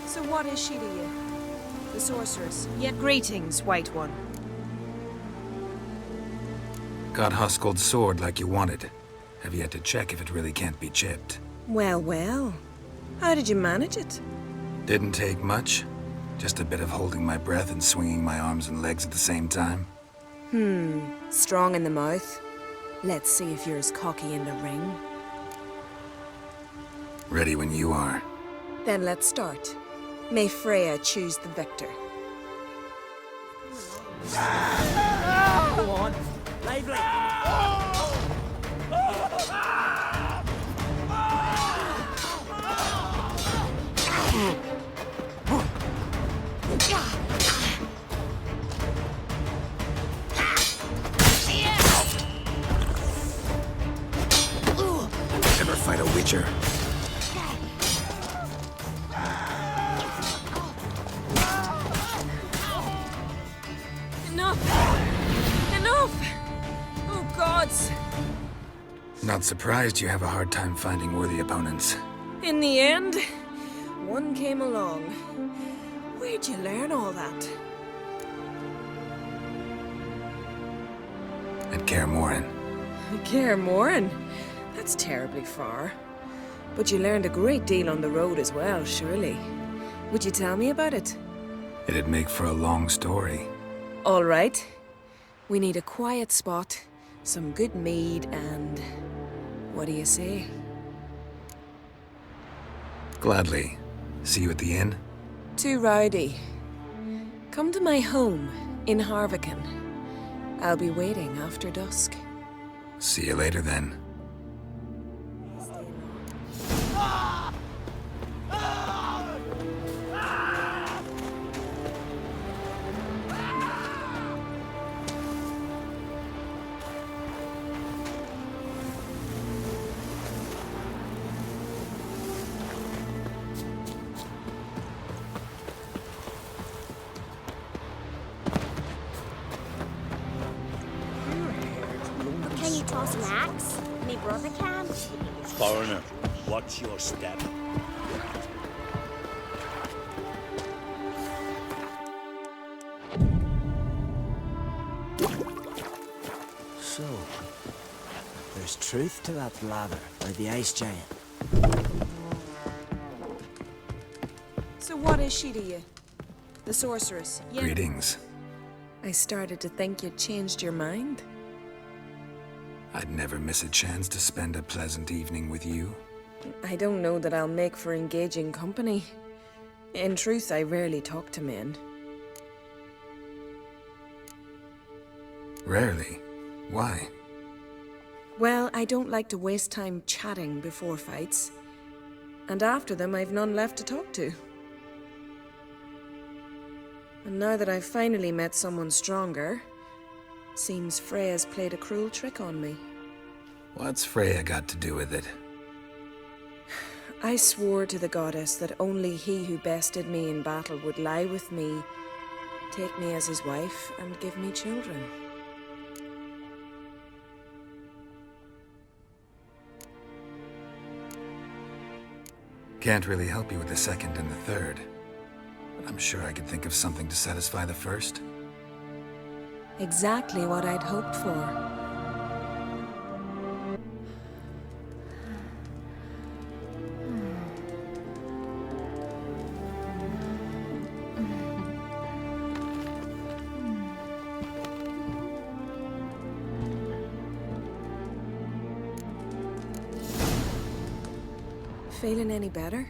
So what is she to you? The sorceress. Yet greetings, White One. Got Huskuld's sword like you wanted. Have yet to check if it really can't be chipped. Well, well. How did you manage it? Didn't take much. Just a bit of holding my breath and swinging my arms and legs at the same time. Strong in the mouth. Let's see if you're as cocky in the ring. Ready when you are. Then let's start. May Freya choose the victor. Go on. Lively. Never fight a witcher. Enough! Oh, gods! Not surprised you have a hard time finding worthy opponents. In the end, one came along. Where'd you learn all that? At Kaer Morhen. Kaer Morhen? That's terribly far. But you learned a great deal on the road as well, surely. Would you tell me about it? It'd make for a long story. All right. We need a quiet spot, some good mead, and... what do you say? Gladly. See you at the inn? Too rowdy. Come to my home in Harviken. I'll be waiting after dusk. See you later then. Can you toss an axe? me brother can. Foreigner, watch your step. So, there's truth to that ladder by the ice giant. So what is she to you? The sorceress? Yeah. Greetings. I started to think you'd changed your mind. I'd never miss a chance to spend a pleasant evening with you. I don't know that I'll make for engaging company. In truth, I rarely talk to men. Rarely. Why? Well, I don't like to waste time chatting before fights. And after them, I've none left to talk to. And now that I've finally met someone stronger, seems Freya's played a cruel trick on me. What's Freya got to do with it? I swore to the goddess that only he who bested me in battle would lie with me, take me as his wife, and give me children. Can't really help you with the second and the third, but I'm sure I could think of something to satisfy the first. Exactly what I'd hoped for. Feeling any better?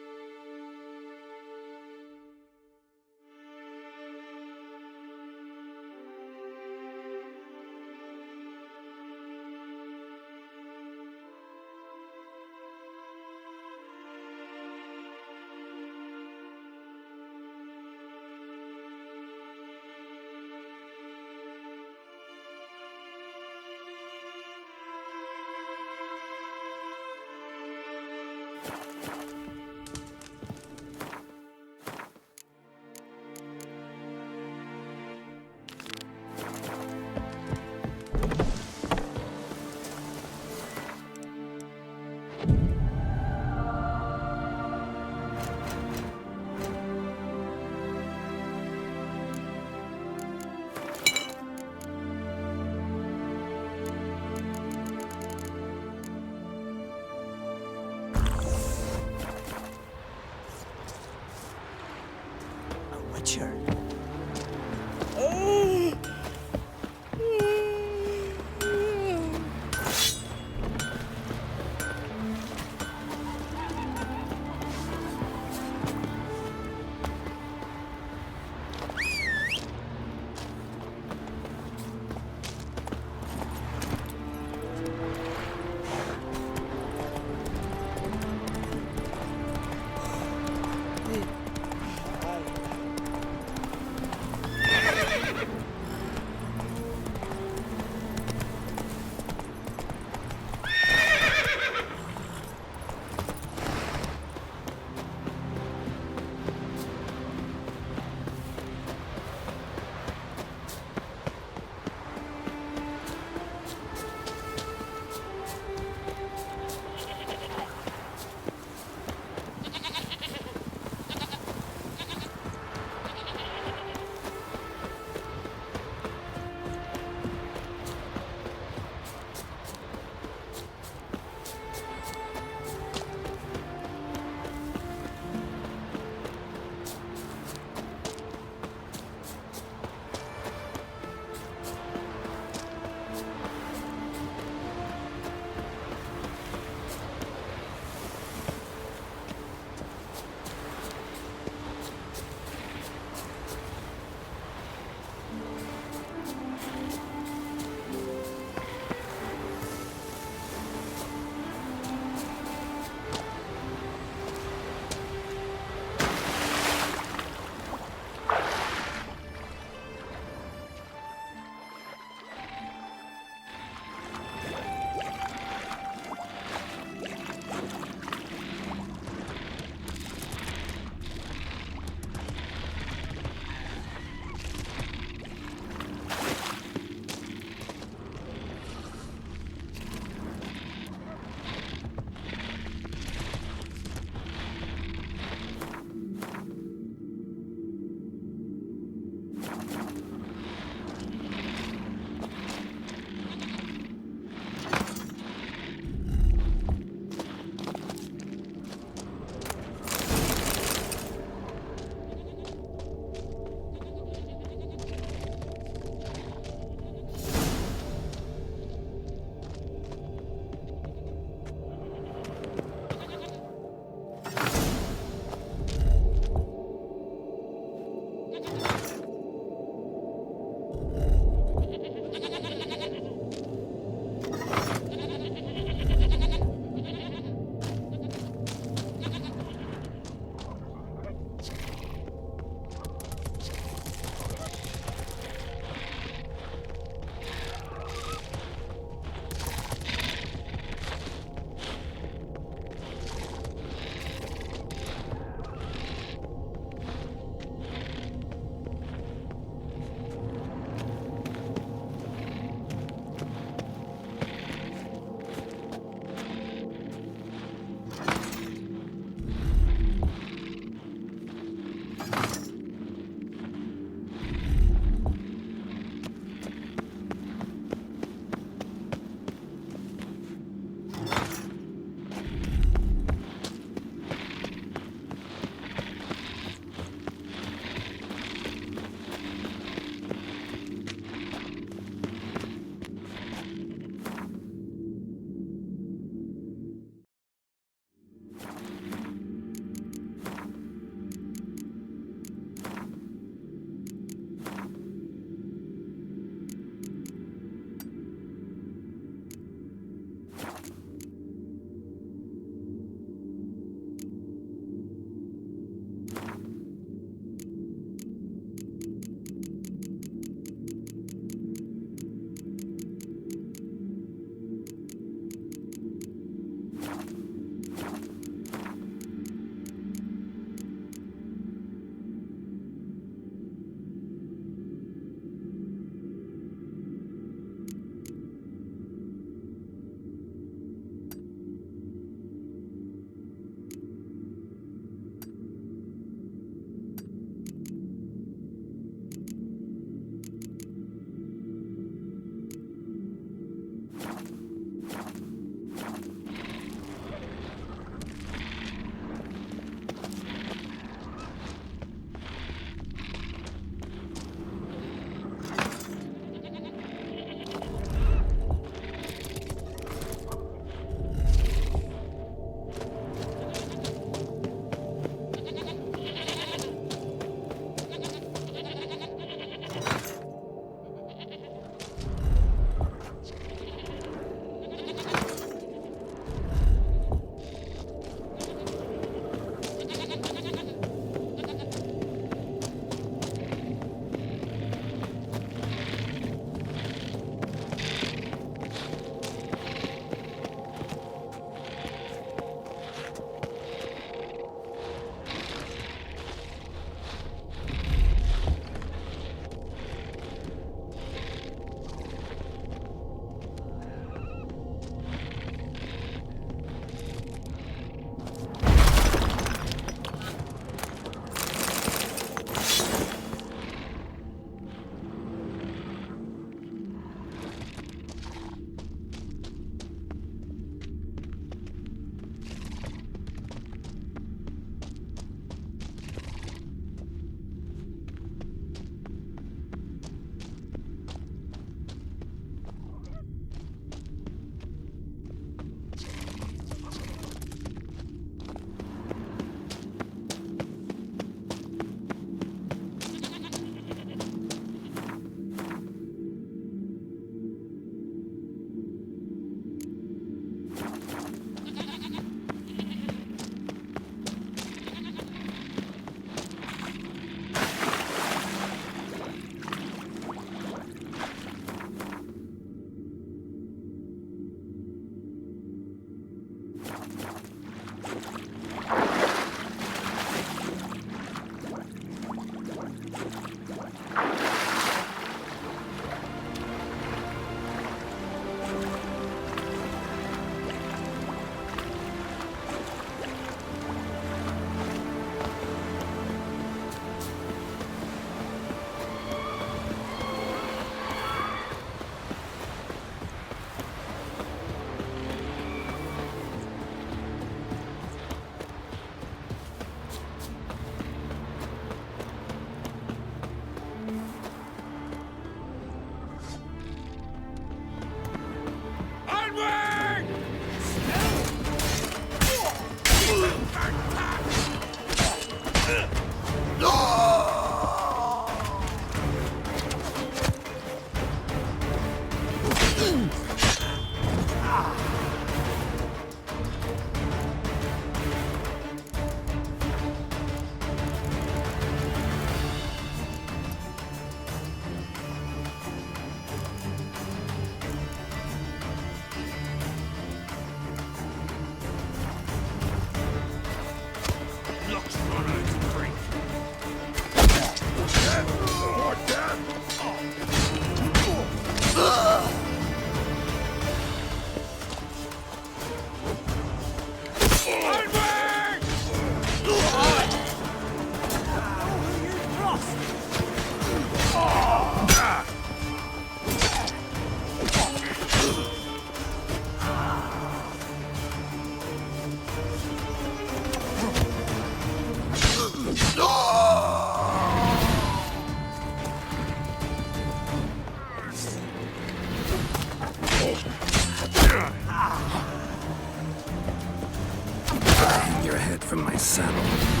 from my saddle.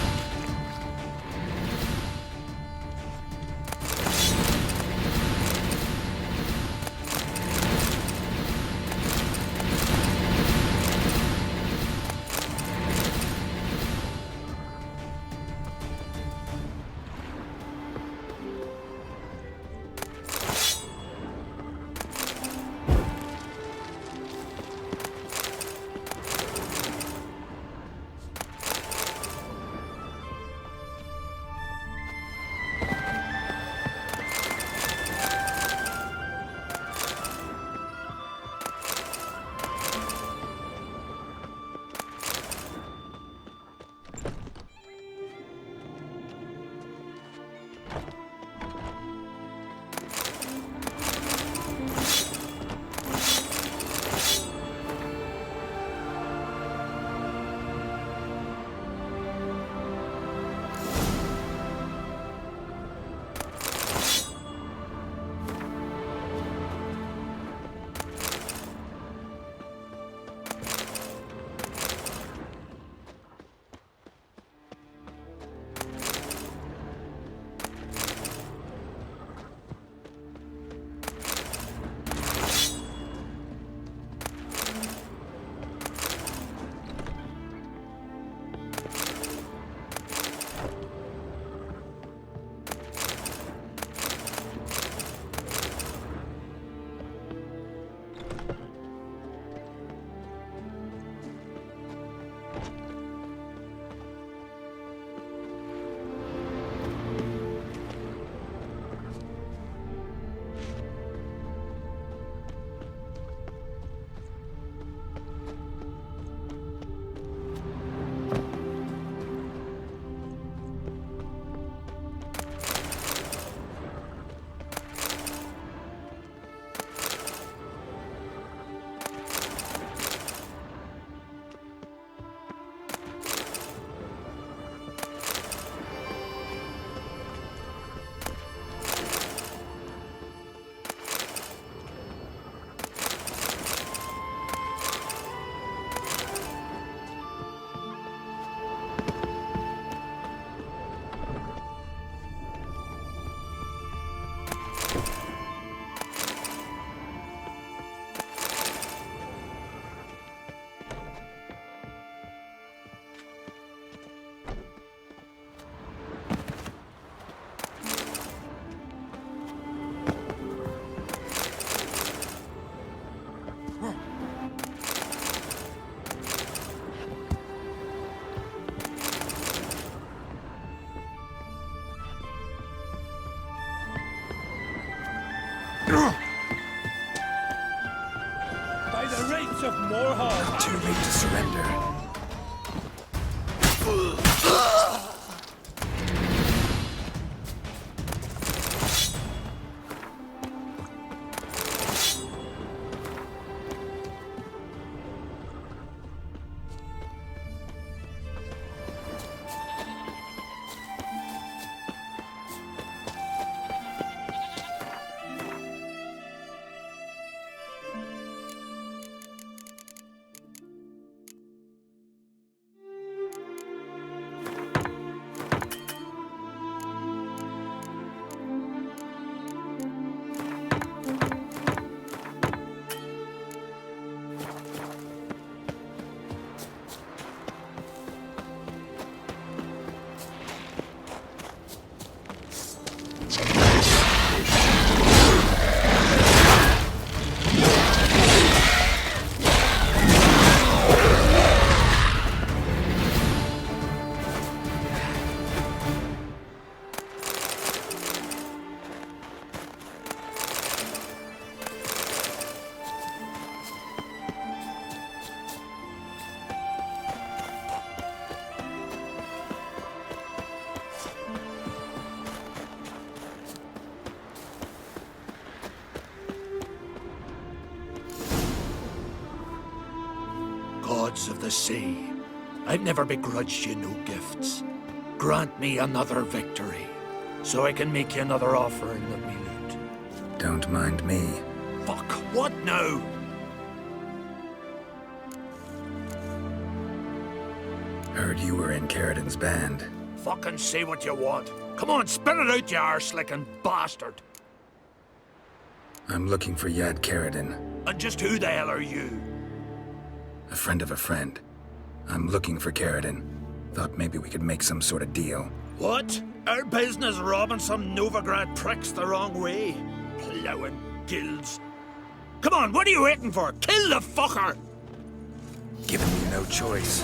By the rights of Moorhall. Too late to surrender. Gods of the sea, I've never begrudged you no gifts. Grant me another victory, so I can make you another offering of me loot. Don't mind me. Fuck, what now? Heard you were in Carradin's band. Fucking say what you want. Come on, spit it out, you arse-licking bastard. I'm looking for Yad Carradin. And just who the hell are you? A friend of a friend. I'm looking for Carradin. Thought maybe we could make some sort of deal. What? Our business robbing some Novigrad pricks the wrong way? Plowing guilds. Come on, what are you waiting for? Kill the fucker! Giving you no choice.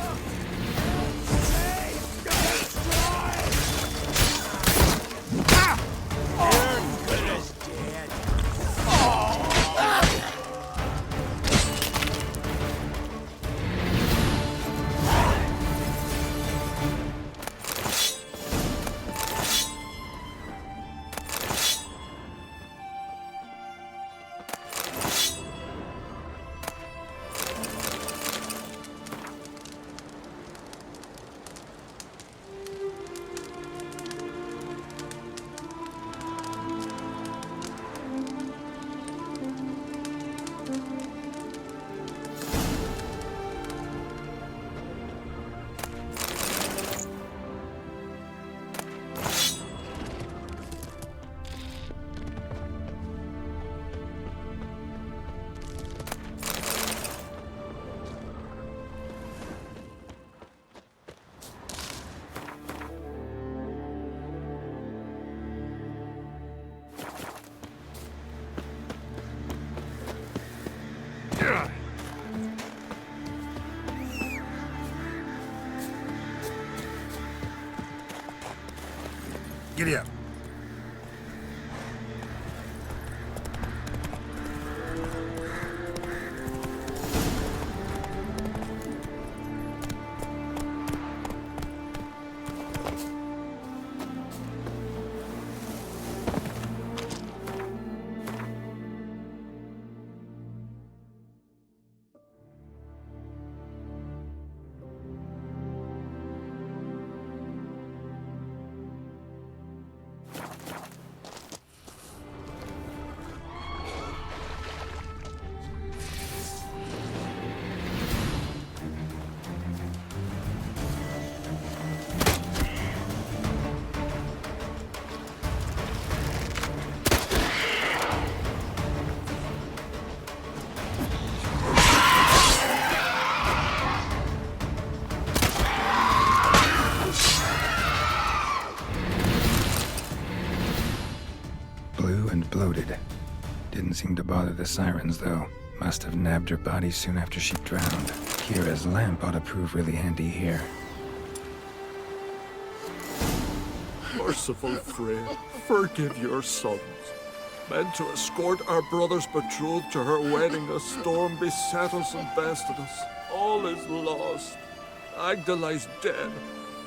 Giddy up. Blue and bloated. Didn't seem to bother the sirens, though. Must have nabbed her body soon after she drowned. Kira's lamp ought to prove really handy here. Merciful Freya, forgive your sons. Meant to escort our brother's betrothed to her wedding, a storm beset us and bested us. All is lost. Agdali's dead,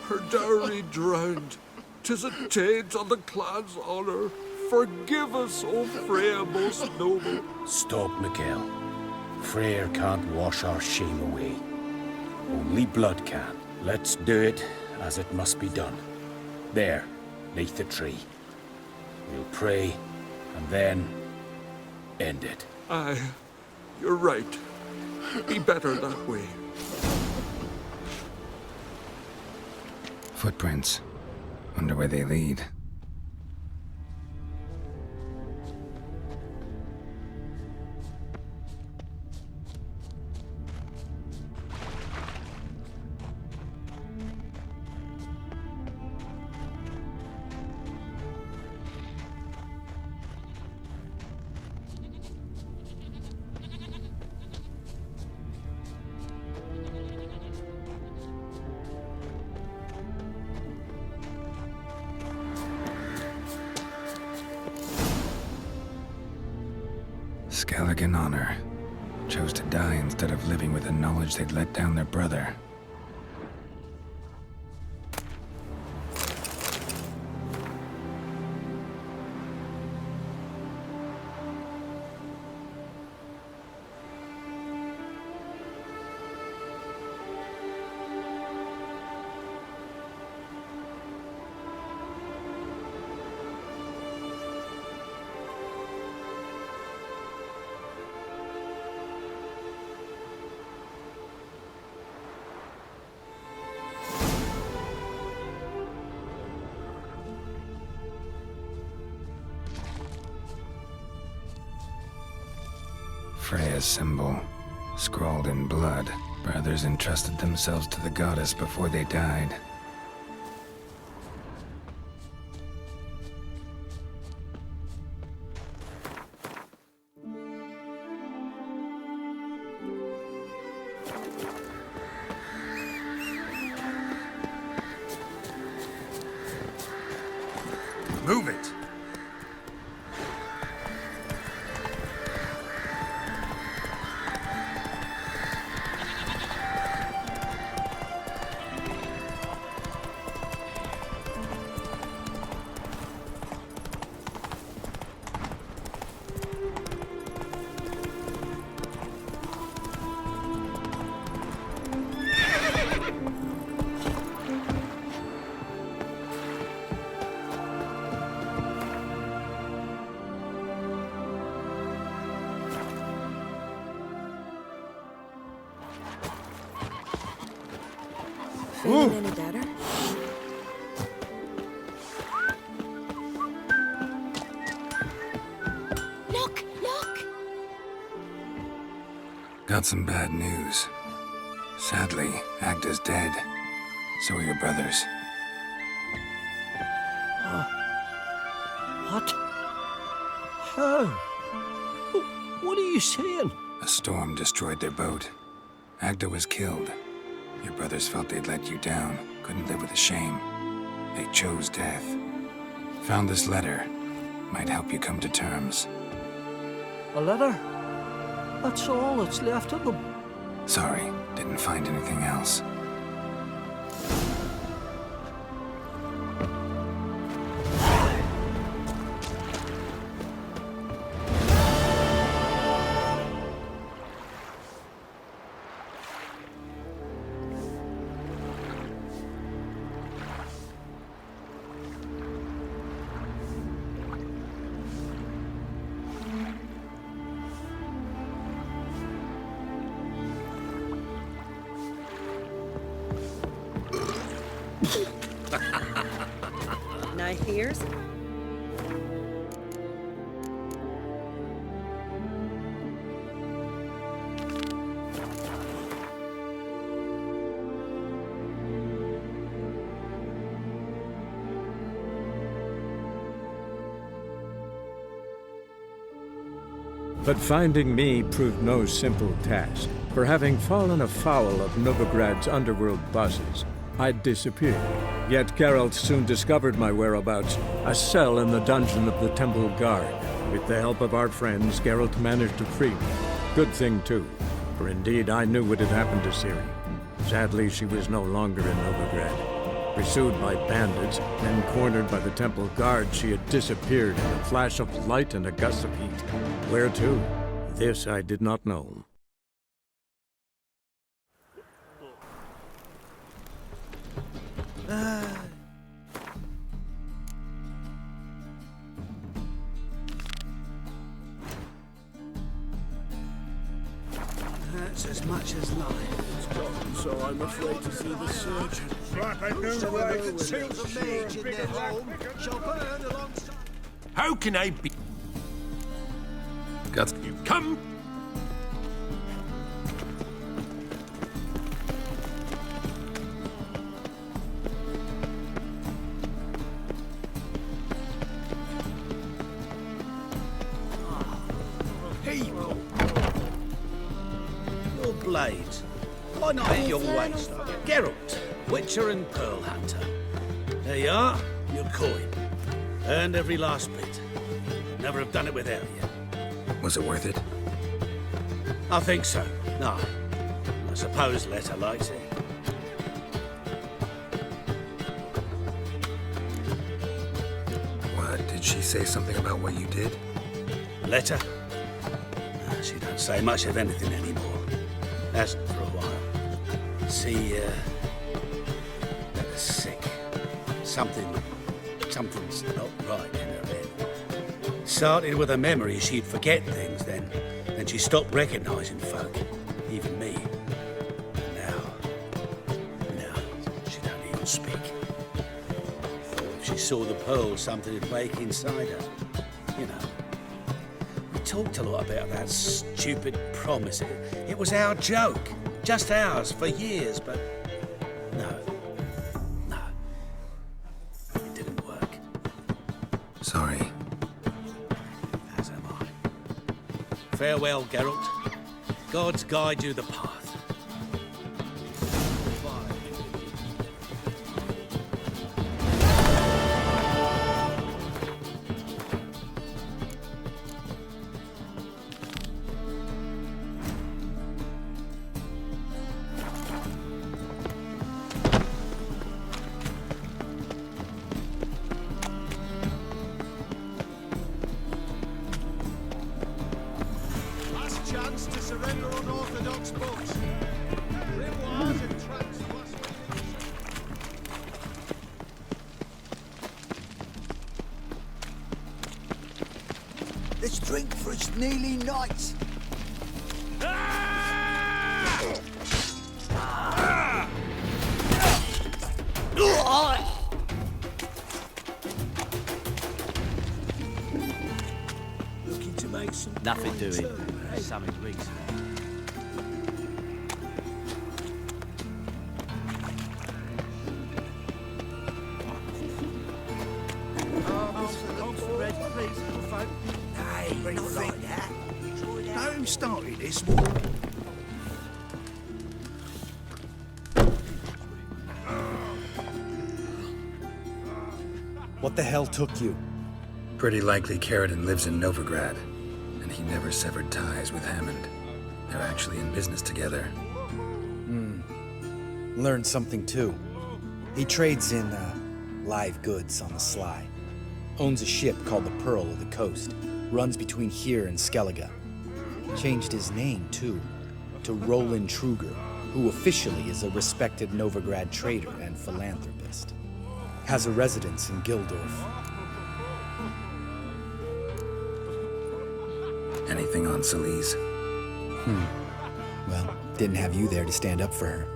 her dowry drowned. 'Tis a taint on the clan's honor. Forgive us, O Freya most noble. Stop, Miguel. Freyr can't wash our shame away. Only blood can. Let's do it as it must be done. There, neath the tree. We'll pray, and then end it. Aye, you're right. Be better that way. Footprints. Wonder where they lead. Skellige in honor. Chose to die instead of living with the knowledge they'd let down their brother. Freya's symbol. Scrawled in blood, brothers entrusted themselves to the goddess before they died. Move it! Feeling any better? Look, look! Got some bad news. Sadly, Agda's dead. So are your brothers. What? How? What are you saying? A storm destroyed their boat. Agda was killed. Your brothers felt they'd let you down, couldn't live with the shame. They chose death. Found this letter. Might help you come to terms. A letter? That's all that's left of them. Sorry, didn't find anything else. Now here's... But finding me proved no simple task, for having fallen afoul of Novigrad's underworld bosses, I'd disappeared. Yet Geralt soon discovered my whereabouts, a cell in the dungeon of the Temple Guard. With the help of our friends, Geralt managed to free me. Good thing, too, for indeed I knew what had happened to Ciri. Sadly, she was no longer in Novigrad. Pursued by bandits, then cornered by the Temple Guard, she had disappeared in a flash of light and a gust of heat. Where to? This I did not know. That's as much as life. It's gone, so I'm afraid to see the surgeon. But I knew I could Seals a mage in their home shall burn alongside. How can I be? Got you come? People! Your blades. Why not at your waist? Geralt, Witcher and Pearl Hunter. There you are, your coin. Earned every last bit. Never have done it without you. Was it worth it? I think so. No. I suppose Letter likes it. What, did she say something about what you did? Letter? No, she don't say much of anything anymore. Hasn't for a while. See, Letter's sick. Something's not right in her head. Started with a memory she'd forget things, then she stopped recognising folk, even me. Now, she don't even speak. Thought if she saw the pearl, something would wake inside her. You know, talked a lot about that stupid promise. It was our joke. Just ours for years, but no. It didn't work. Sorry. As am I. Farewell, Geralt. Gods guide you the path. Chance to surrender unorthodox books. Grimoires and Let's drink for its nearly night. Looking to make some Nothing doing. Sammy Riggs. Hey, not like that. Know who started this war? What the hell took you? Pretty likely Carradine lives in Novigrad, and he never severed ties with Hammond. They're actually in business together. Learned something too. He trades in live goods on the sly. Owns a ship called the Pearl of the Coast. Runs between here and Skellige. Changed his name too, to Roland Truger, who officially is a respected Novigrad trader and philanthropist. Has a residence in Gildorf. Anything on Celise? Well, didn't have you there to stand up for her.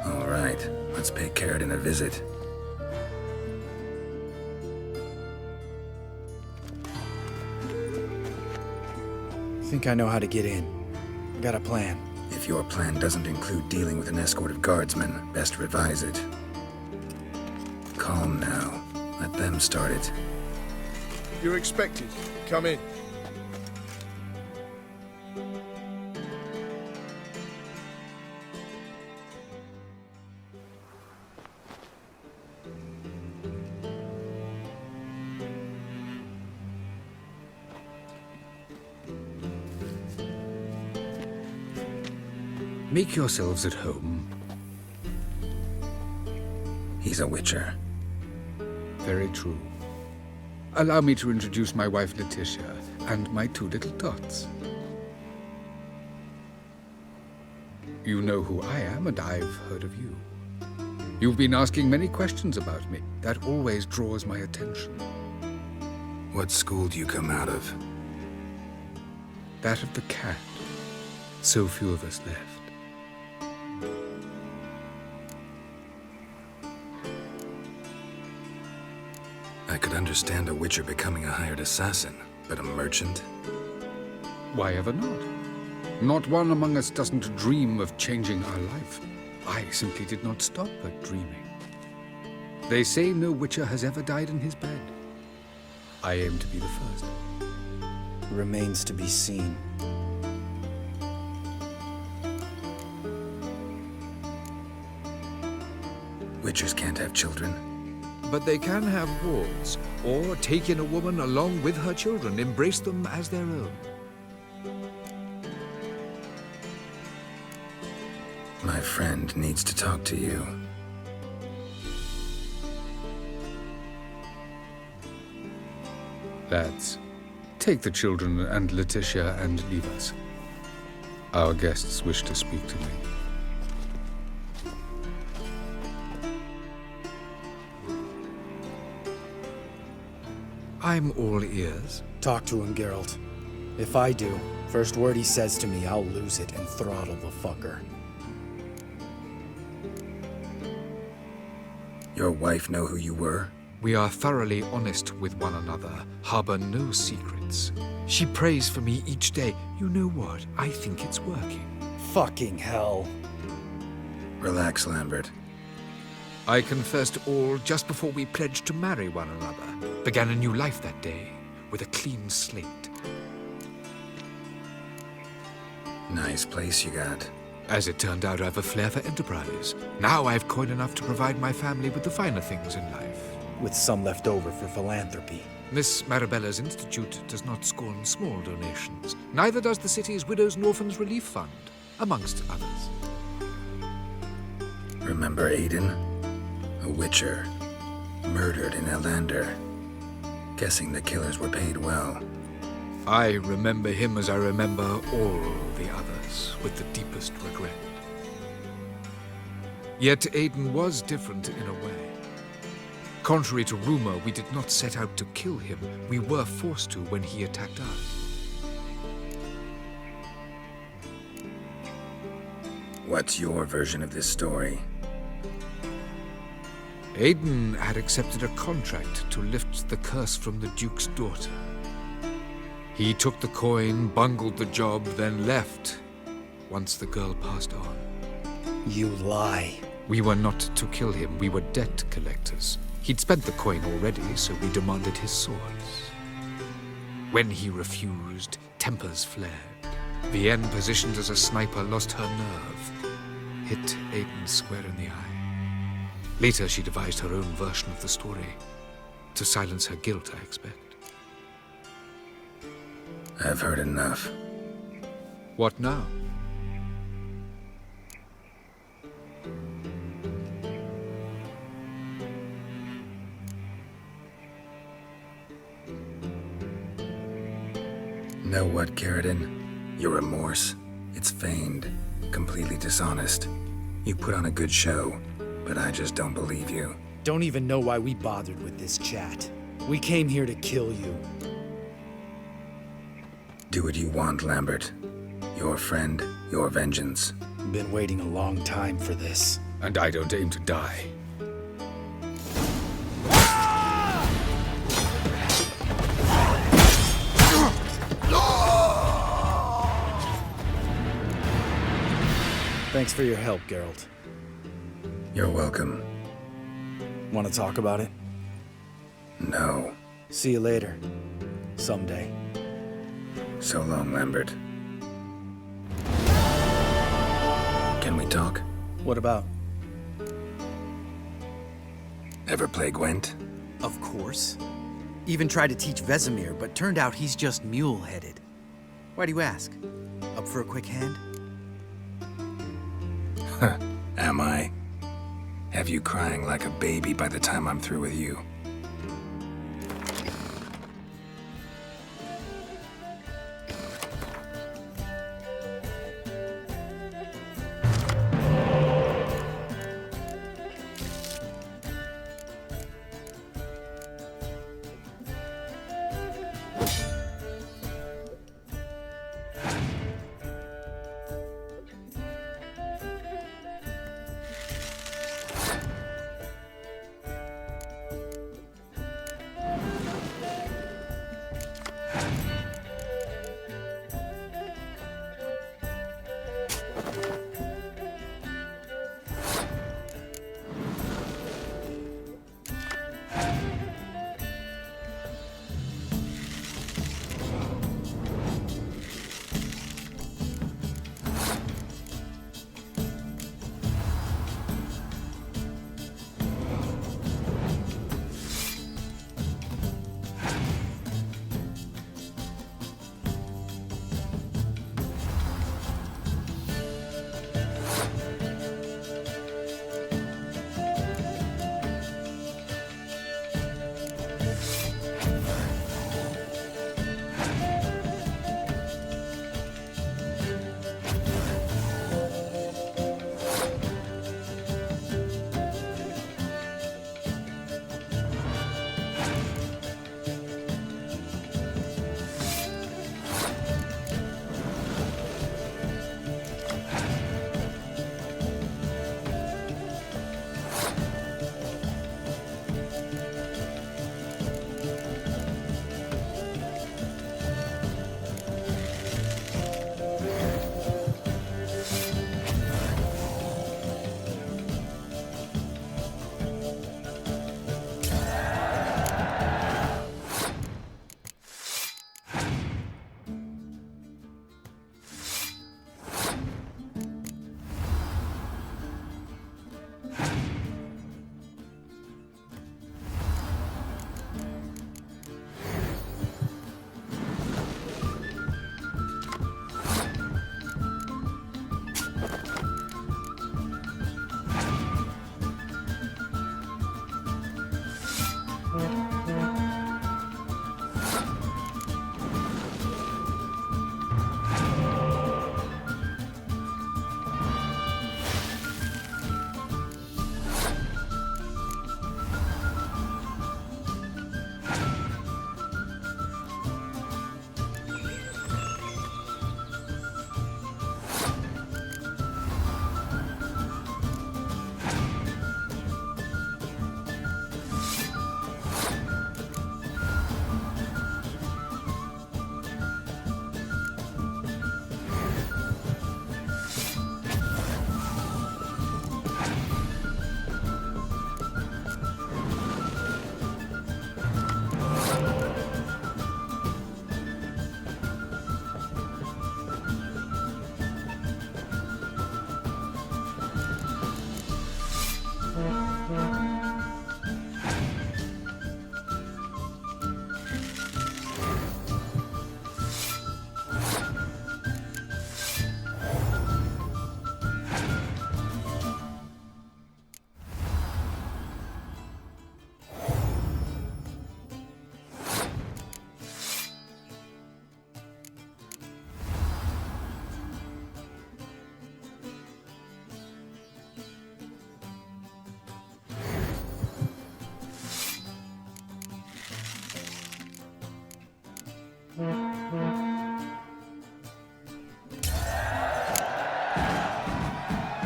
All right, let's pay Carradine a visit. Think I know how to get in. Got a plan. If your plan doesn't include dealing with an escort of guardsmen, best revise it. Calm now. Let them start it. You're expected. Come in. Make yourselves at home. He's a witcher. Very true. Allow me to introduce my wife Letitia and my two little tots. You know who I am, and I've heard of you. You've been asking many questions about me. That always draws my attention. What school do you come out of? That of the cat. So few of us left. I could understand a witcher becoming a hired assassin, but a merchant? Why ever not? Not one among us doesn't dream of changing our life. I simply did not stop at dreaming. They say no witcher has ever died in his bed. I aim to be the first. Remains to be seen. Witchers can't have children. But they can have wards, or take in a woman along with her children, embrace them as their own. My friend needs to talk to you. Lads, take the children and Letitia and leave us. Our guests wish to speak to me. I'm all ears. Talk to him, Geralt. If I do, first word he says to me, I'll lose it and throttle the fucker. Your wife know who you were? We are thoroughly honest with one another, harbor no secrets. She prays for me each day. You know what? I think it's working. Fucking hell. Relax, Lambert. I confessed all just before we pledged to marry one another. Began a new life that day, with a clean slate. Nice place you got. As it turned out, I have a flair for enterprise. Now I have coin enough to provide my family with the finer things in life. With some left over for philanthropy. Miss Marabella's institute does not scorn small donations. Neither does the city's Widows and Orphans Relief Fund, amongst others. Remember Aiden? A witcher. Murdered in Elander. Guessing the killers were paid well. I remember him as I remember all the others, with the deepest regret. Yet Aiden was different in a way. Contrary to rumor, we did not set out to kill him. We were forced to when he attacked us. What's your version of this story? Aiden had accepted a contract to lift the curse from the Duke's daughter. He took the coin, bungled the job, then left, once the girl passed on. You lie. We were not to kill him, we were debt collectors. He'd spent the coin already, so we demanded his swords. When he refused, tempers flared. Vienne, positioned as a sniper, lost her nerve. Hit Aiden square in the eye. Later, she devised her own version of the story. To silence her guilt, I expect. I've heard enough. What now? Know what, Carradine? Your remorse? It's feigned. Completely dishonest. You put on a good show, but I just don't believe you. Don't even know why we bothered with this chat. We came here to kill you. Do what you want, Lambert. Your friend, your vengeance. Been waiting a long time for this. And I don't aim to die. Thanks for your help, Geralt. You're welcome. Want to talk about it? No. See you later. Someday. So long, Lambert. Can we talk? What about? Ever play Gwent? Of course. Even tried to teach Vesemir, but turned out he's just mule-headed. Why do you ask? Up for a quick hand? Am I? Have you crying like a baby by the time I'm through with you?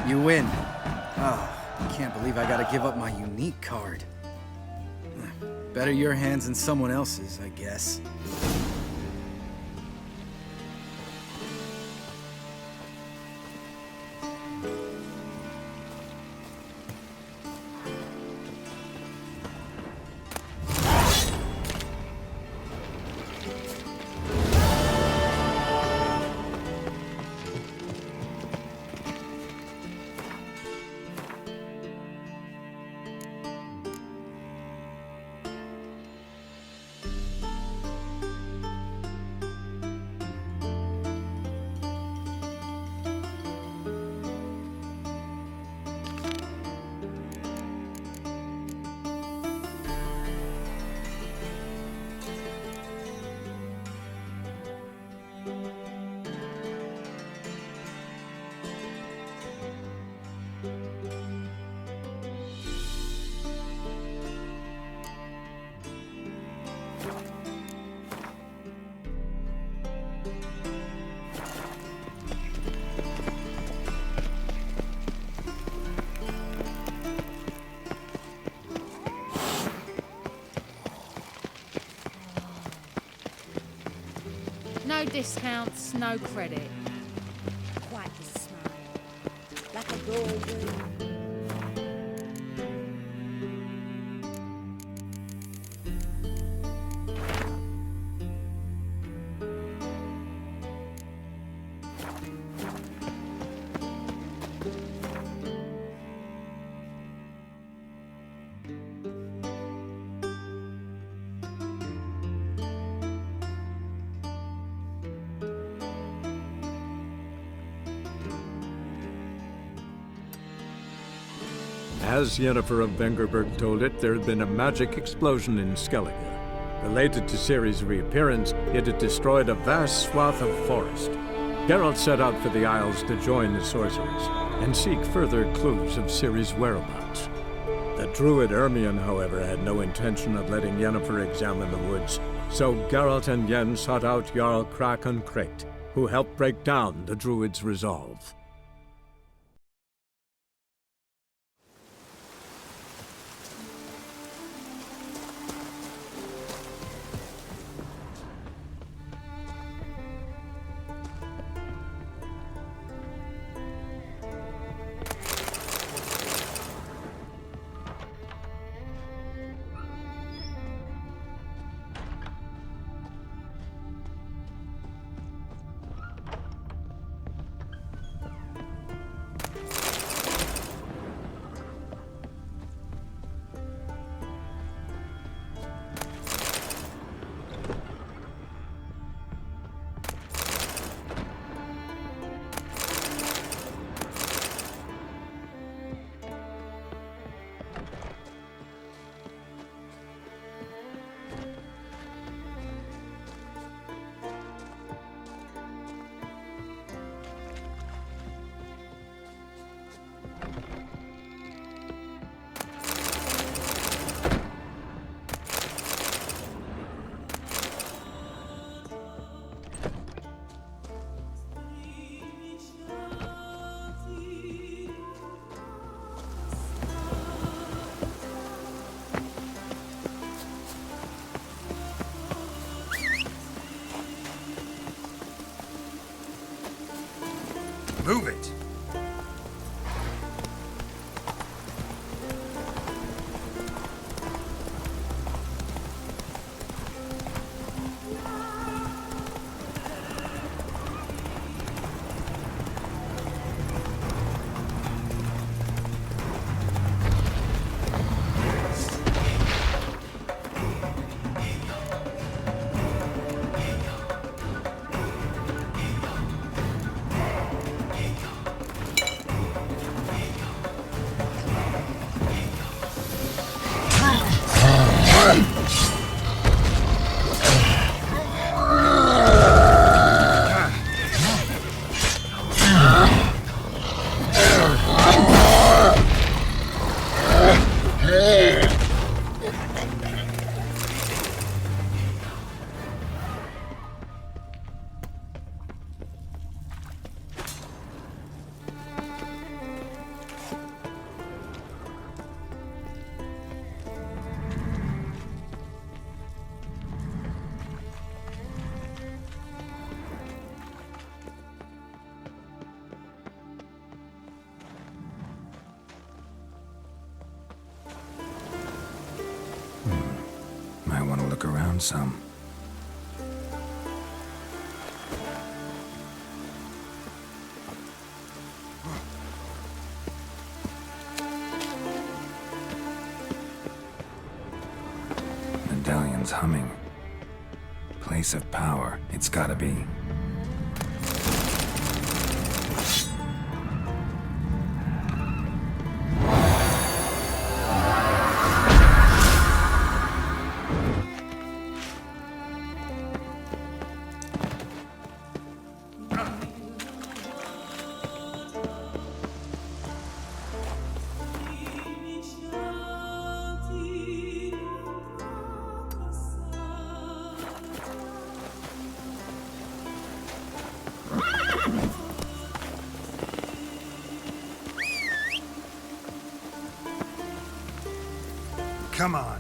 You win. Oh, I can't believe I gotta give up my unique card. Better your hands than someone else's, I guess. No discounts, no credit. Quite the smile. Like a golden. As Yennefer of Vengerberg told it, there had been a magic explosion in Skellige. Related to Ciri's reappearance, it had destroyed a vast swath of forest. Geralt set out for the Isles to join the sorcerers and seek further clues of Ciri's whereabouts. The druid Ermion, however, had no intention of letting Yennefer examine the woods, so Geralt and Yen sought out Jarl Krakon Krayt, who helped break down the druid's resolve. Move it! look around some. Medallion's humming. Place of power, it's gotta be. Come on.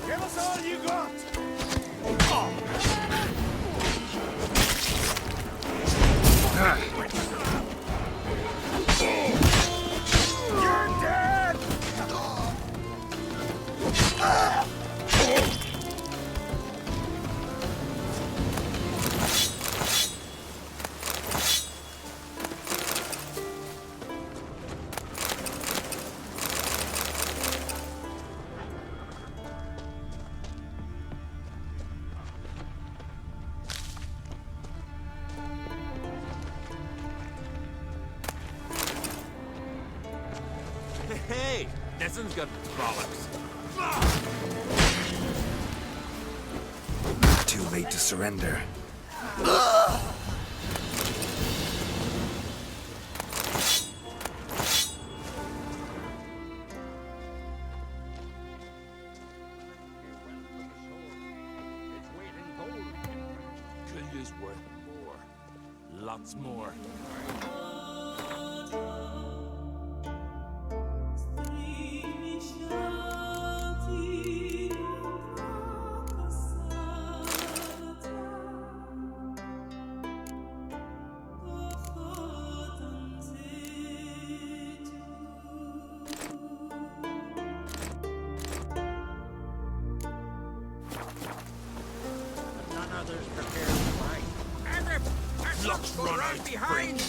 Give us all you got! You're dead! Hey, this one's got bollocks. Too late to surrender. Killia's worth more. Lots more. None others prepared to fight. And the Luck's run out. behind!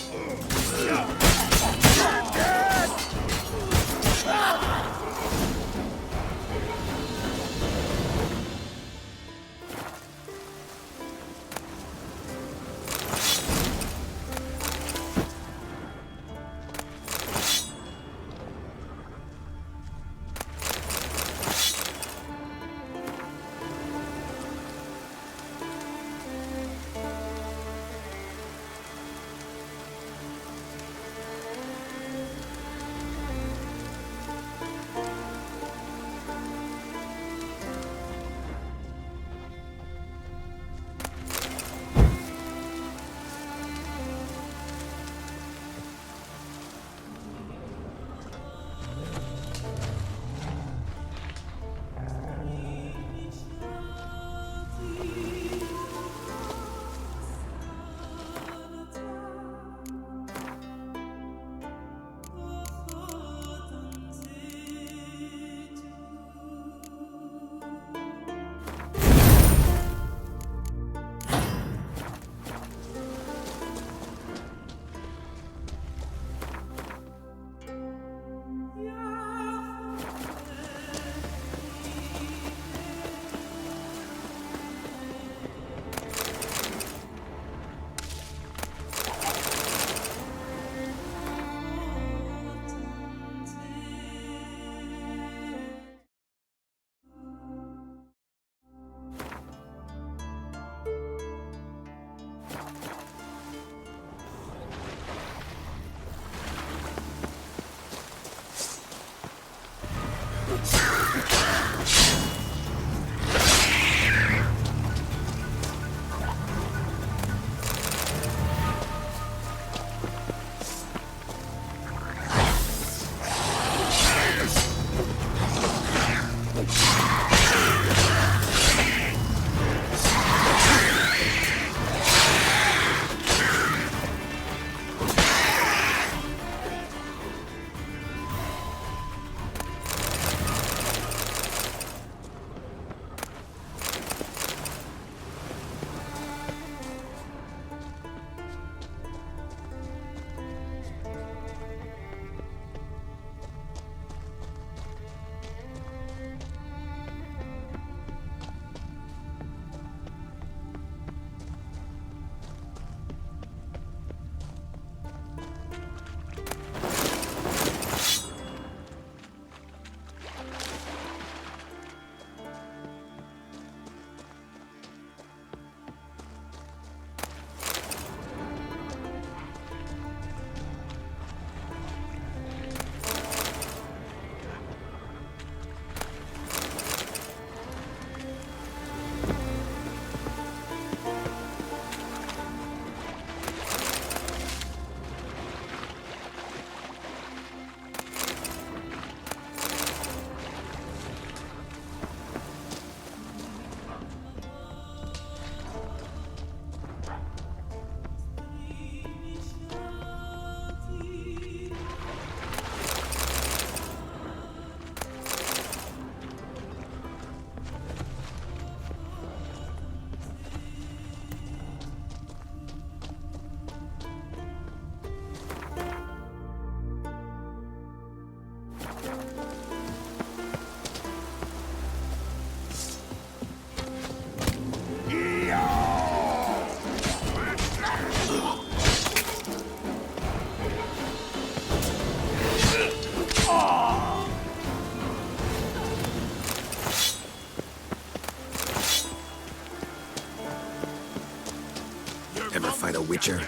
fight a witcher?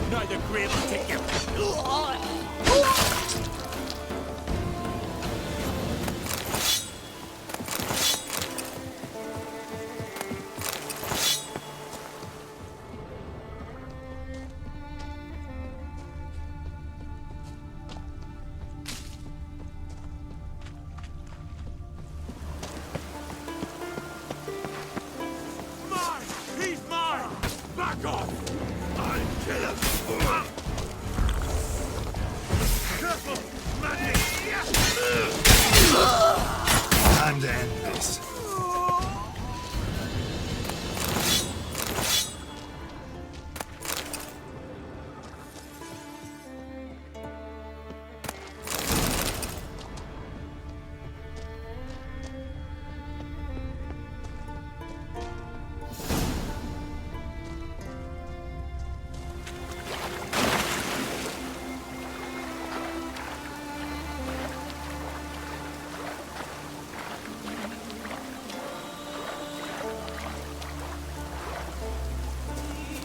Neither grave will take you. Mine! He's mine! Back off! I'll kill him! Careful! Madness! Time to end this.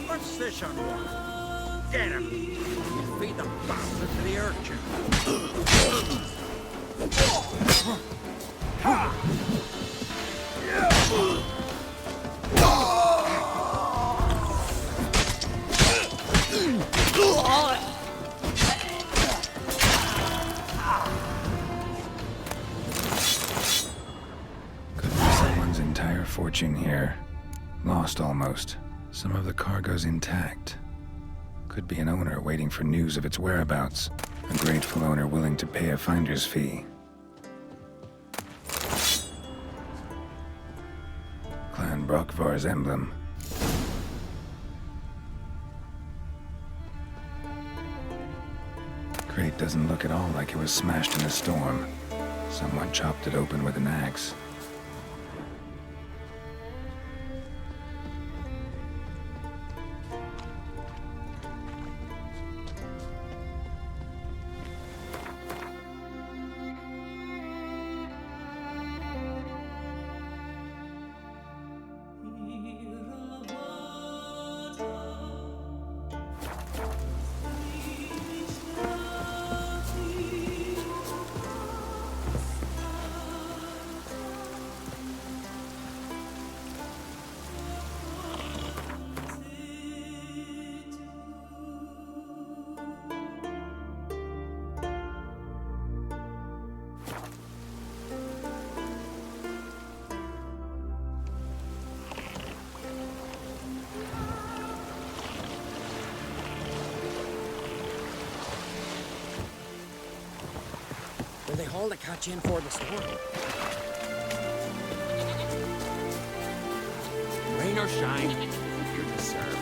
What's this on one? Get him! Feed the bastard to the urchin. Could be someone's entire fortune here. Lost almost. Some of the cargo's intact. Could be an owner waiting for news of its whereabouts. A grateful owner willing to pay a finder's fee. Clan Brockvar's emblem. Crate doesn't look at all like it was smashed in a storm. Someone chopped it open with an axe. Will they haul the catch in for the storm? Rain or shine, you deserve.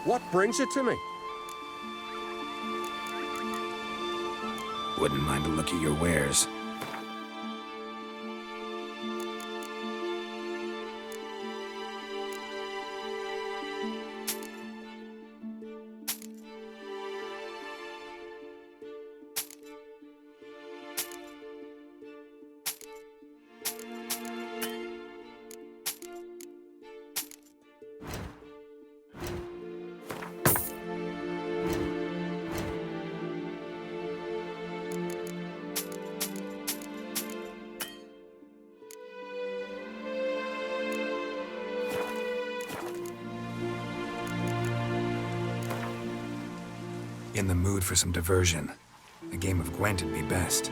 What brings you to me? Wouldn't mind a look at your wares. In the mood for some diversion. A game of Gwent would be best.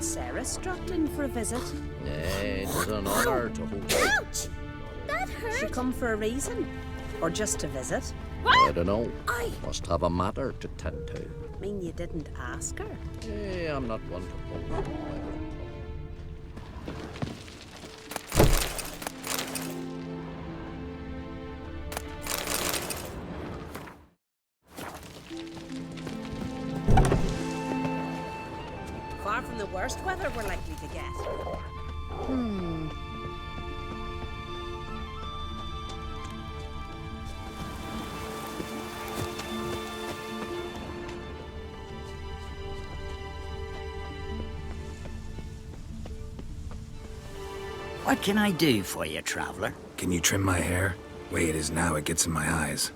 Sarah's dropped in for a visit. It was an honor to hold. Ouch! That hurt. She come for a reason? Or just to visit? I don't know. Must have a matter to tend to. Mean you didn't ask her? I'm not one to poke. Far from the worst weather we're likely to get. What can I do for you, traveler? Can you trim my hair? Way it is now, it gets in my eyes.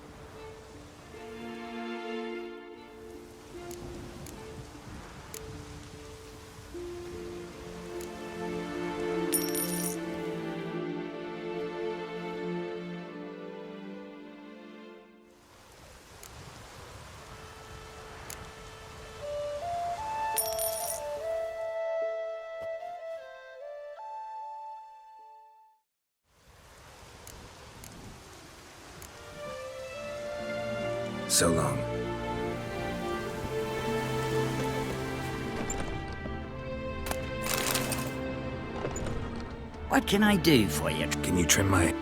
So long. What can I do for you? Can you trim my...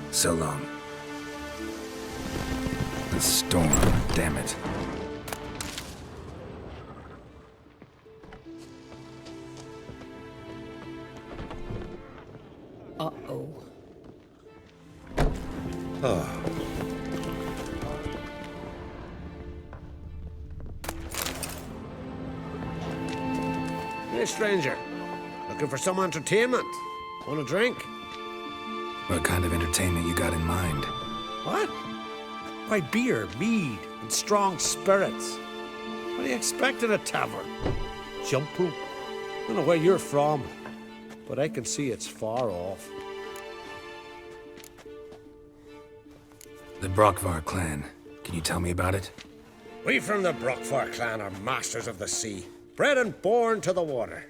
So long. The storm, damn it. Uh-oh. Oh. Hey, stranger. Looking for some entertainment? Want a drink? What kind of entertainment you got in mind? What? Why, beer, mead, and strong spirits. What do you expect in a tavern? Jumpo? I don't know where you're from, but I can see it's far off. The Brockvar clan. Can you tell me about it? We from the Brockvar clan are masters of the sea, bred and born to the water.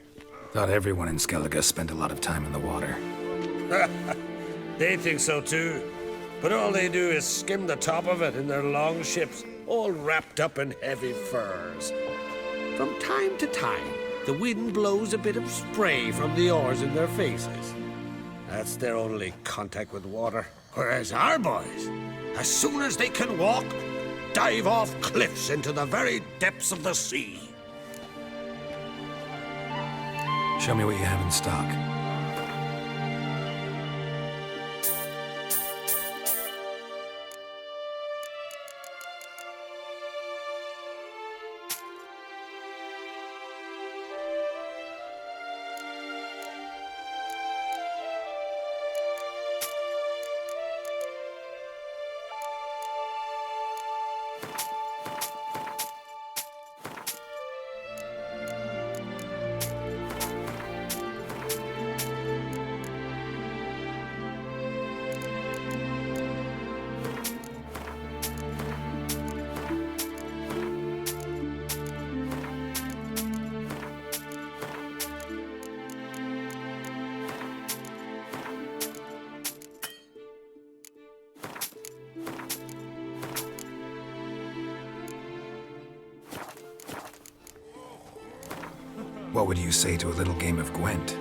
Thought everyone in Skellige spent a lot of time in the water. They think so too, but all they do is skim the top of it in their long ships, all wrapped up in heavy furs. From time to time, the wind blows a bit of spray from the oars in their faces. That's their only contact with water. Whereas our boys, as soon as they can walk, dive off cliffs into the very depths of the sea. Show me what you have in stock. What would you say to a little game of Gwent?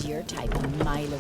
Your type a mile away.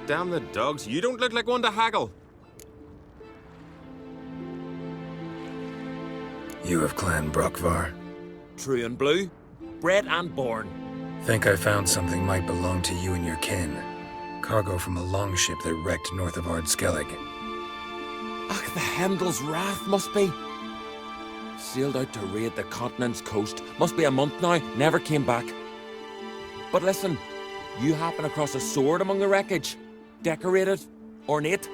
Damn the dogs, you don't look like one to haggle. You of Clan Brockvar? True and blue, bred and born. Think I found something might belong to you and your kin. Cargo from a longship that wrecked north of Ard Skellig. The Heimdall's wrath must be. Sailed out to raid the continent's coast. Must be a month now, never came back. But listen, you happen across a sword among the wreckage. Decorated, ornate.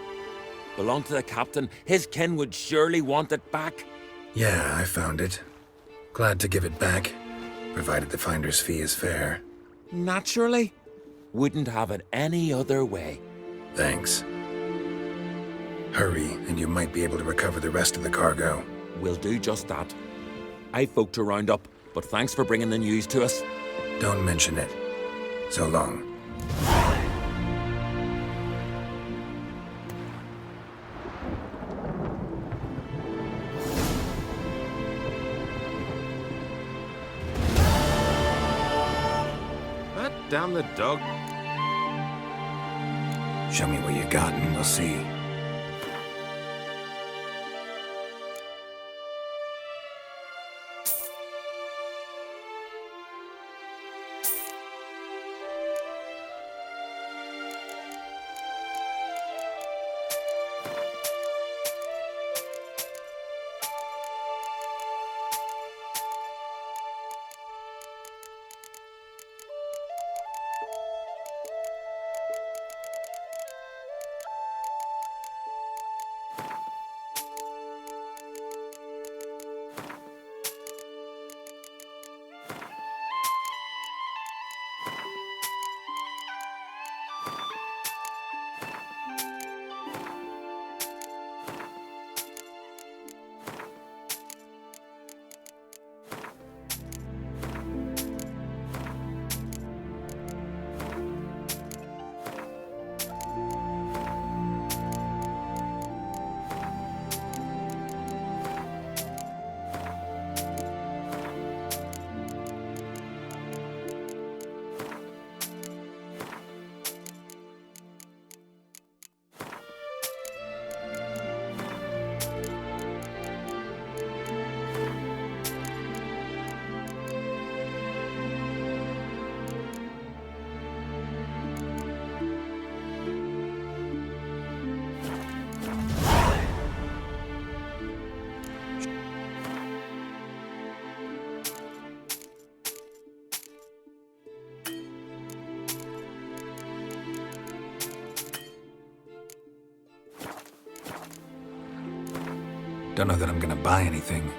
Belonged to the captain. His kin would surely want it back. Yeah, I found it. Glad to give it back, provided the finder's fee is fair. Naturally. Wouldn't have it any other way. Thanks. Hurry, and you might be able to recover the rest of the cargo. We'll do just that. I've folk to round up, but thanks for bringing the news to us. Don't mention it. So long. That damn the dog. Show me what you got and we'll see. Don't know that I'm gonna buy anything.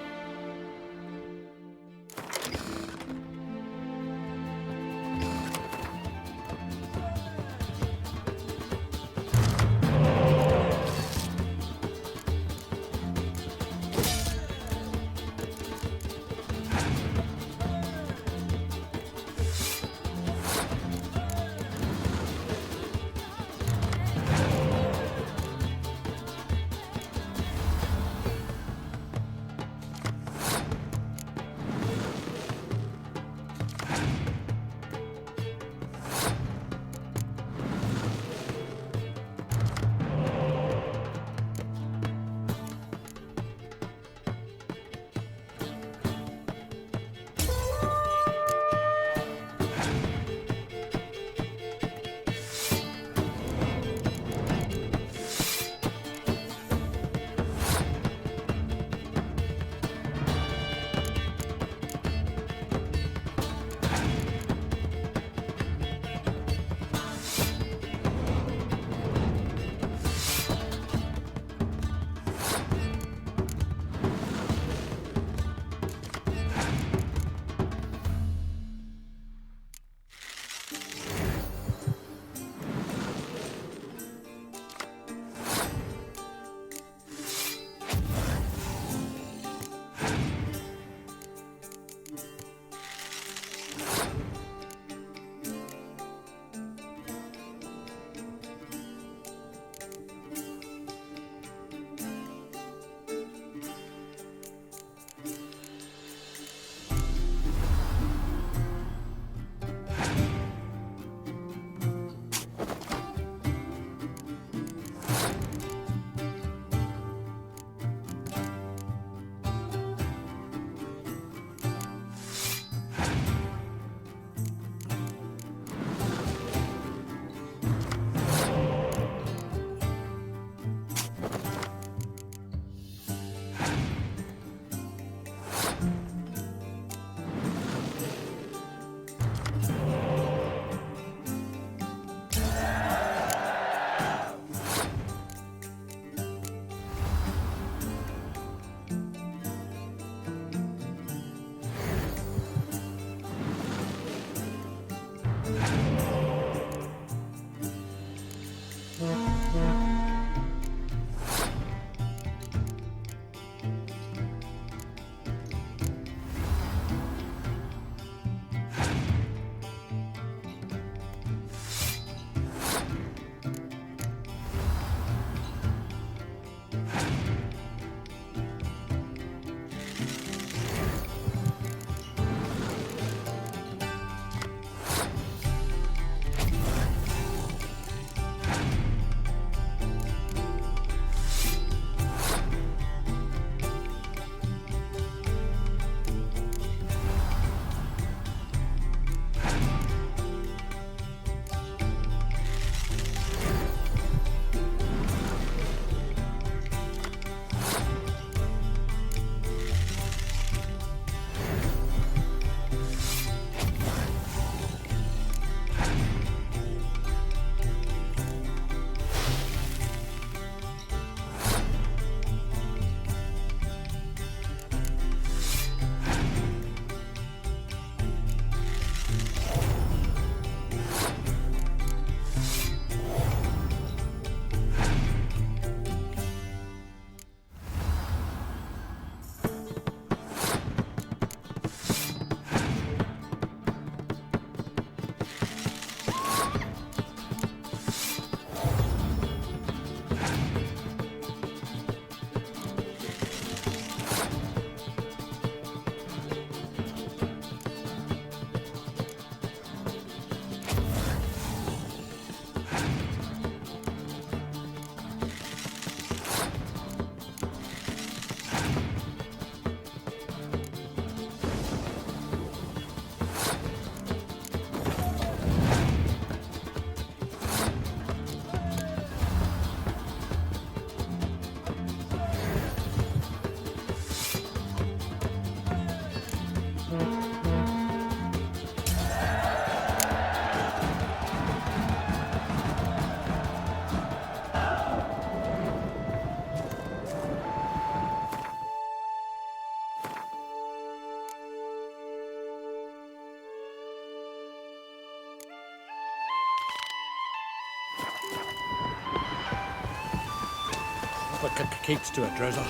hope it keeps to a drizzle.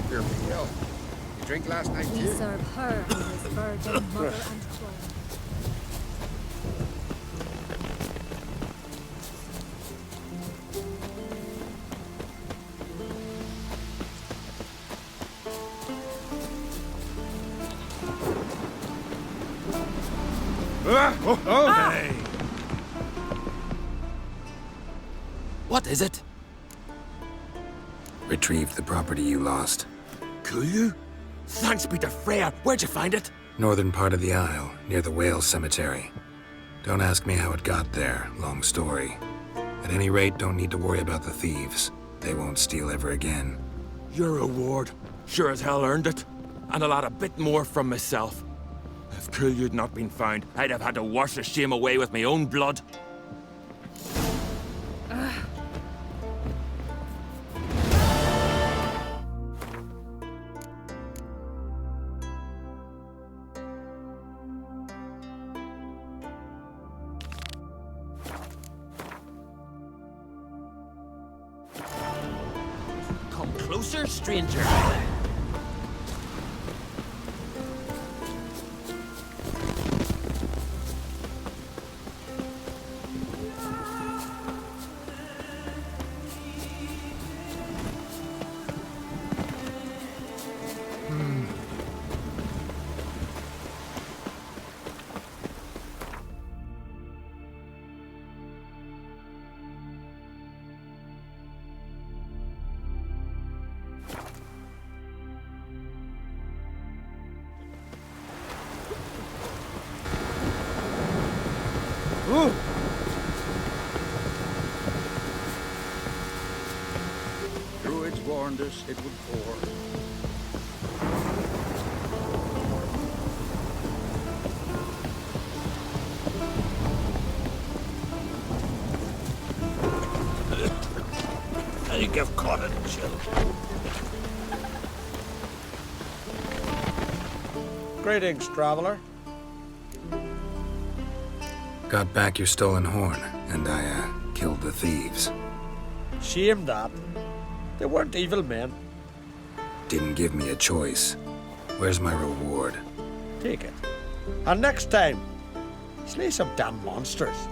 Here we go. You drink last night We too? serve her and his virgin mother and throne. Hey! What is it? Retrieved the property you lost. Cool. Thanks be to Freya. Where'd you find it? Northern part of the Isle, near the whale cemetery. Don't ask me how it got there, long story. At any rate, don't need to worry about the thieves. They won't steal ever again. Your reward. Sure as hell earned it. And I'll add a bit more from myself. If Kulyu'd not been found, I'd have had to wash the shame away with my own blood. Come closer, stranger. Druids warned us it would pour. I think I've caught a chill. Greetings, traveler. Got back your stolen horn, and I, killed the thieves. Shame that. They weren't evil men. Didn't give me a choice. Where's my reward? Take it. And next time, slay some damn monsters.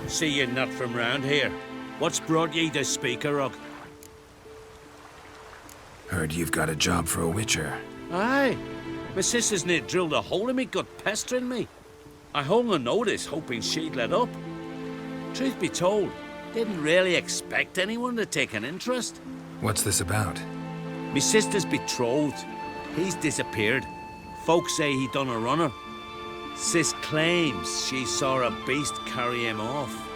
See you not from round here. What's brought ye to Speaker Rug? Heard you've got a job for a witcher. Aye. My sister's near drilled a hole in me gut, pestering me. I hung a notice, hoping she'd let up. Truth be told, didn't really expect anyone to take an interest. What's this about? Me sister's betrothed. He's disappeared. Folks say he done a runner. Sis claims she saw a beast carry him off.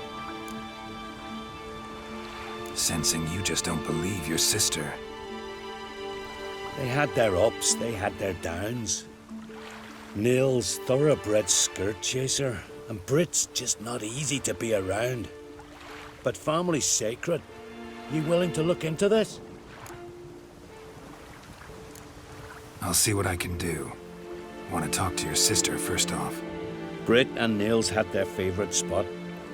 Sensing you just don't believe your sister. They had their ups, they had their downs. Neil's thoroughbred skirt chaser, and Brit's just not easy to be around. But family's sacred. You willing to look into this? I'll see what I can do. Want to talk to your sister first off. Brit and Neil's had their favourite spot.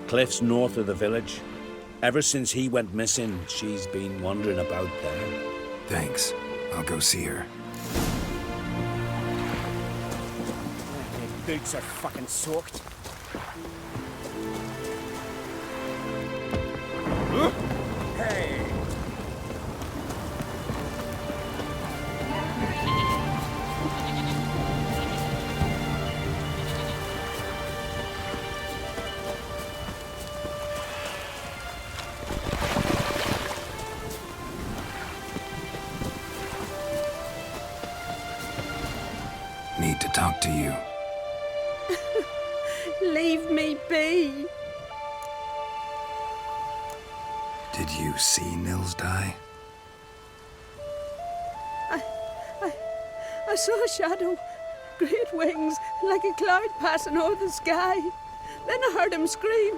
Cliffs north of the village. Ever since he went missing, she's been wandering about there. Thanks. I'll go see her. My boots are fucking soaked. Hey! Need to talk to you. Leave me be. Did you see Nils die? I saw a shadow, great wings, like a cloud passing over the sky. Then I heard him scream.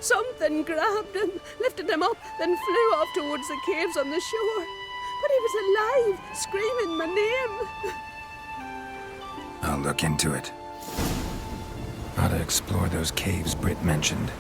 Something grabbed him, lifted him up, then flew off towards the caves on the shore. But he was alive, screaming my name. I'll look into it. Gotta explore those caves Britt mentioned.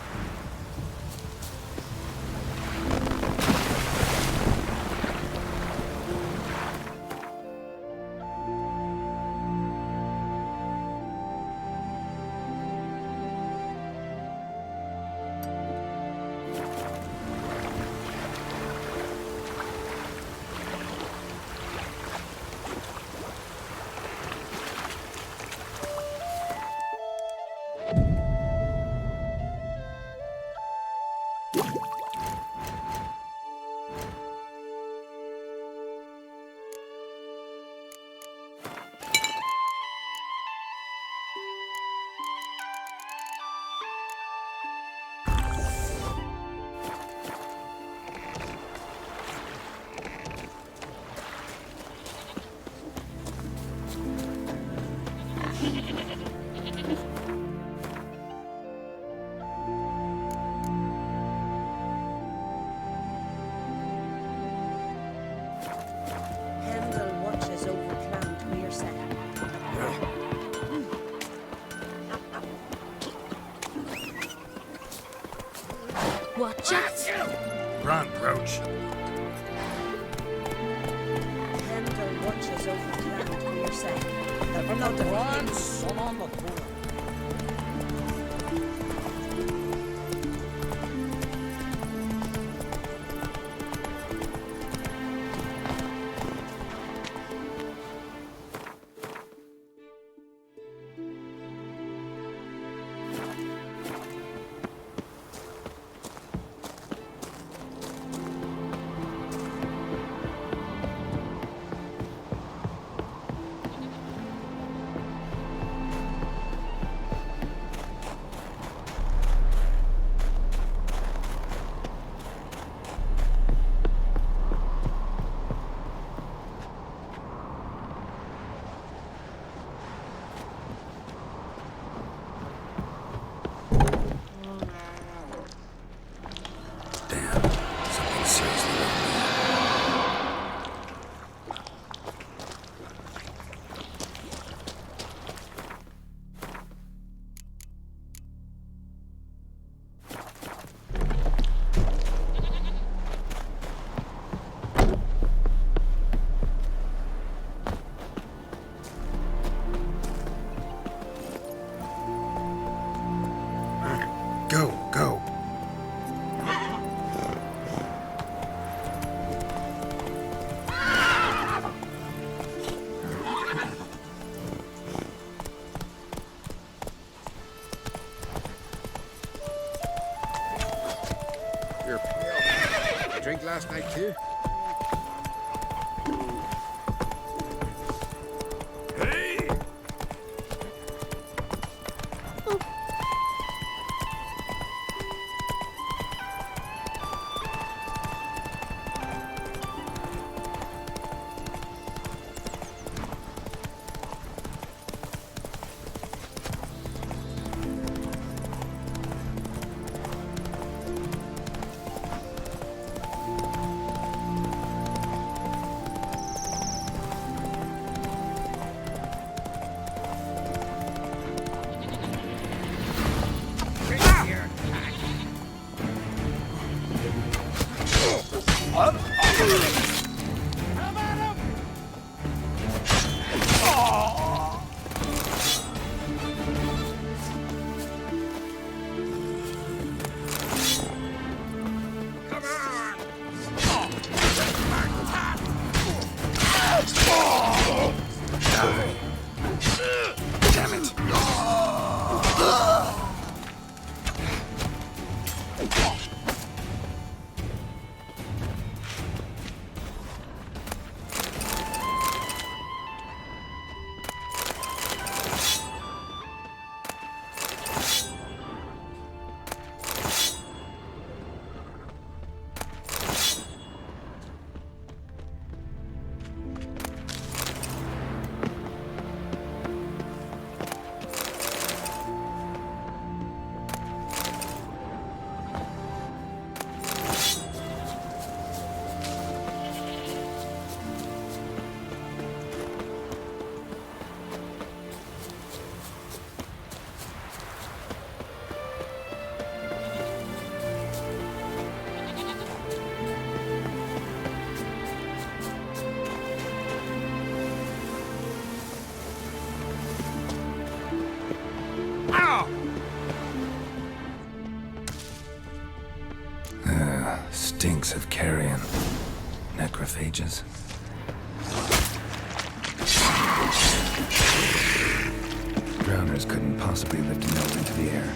Watch it! Run, Roach. Kendall watches over Clan to your side. The blood of One kings. son on the corner. Go, go. You're pale. Drink last night too? Damn it. Stinks of carrion. Necrophages. Drowners couldn't possibly lift an elk into the air.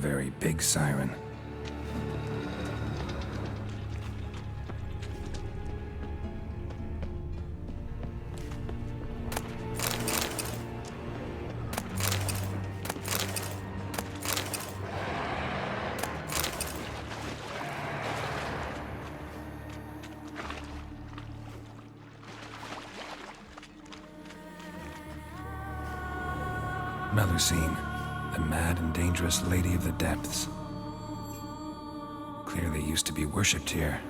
very big siren. Melusine, the mad and dangerous Lady of the Depths. Clearly used to be worshipped here.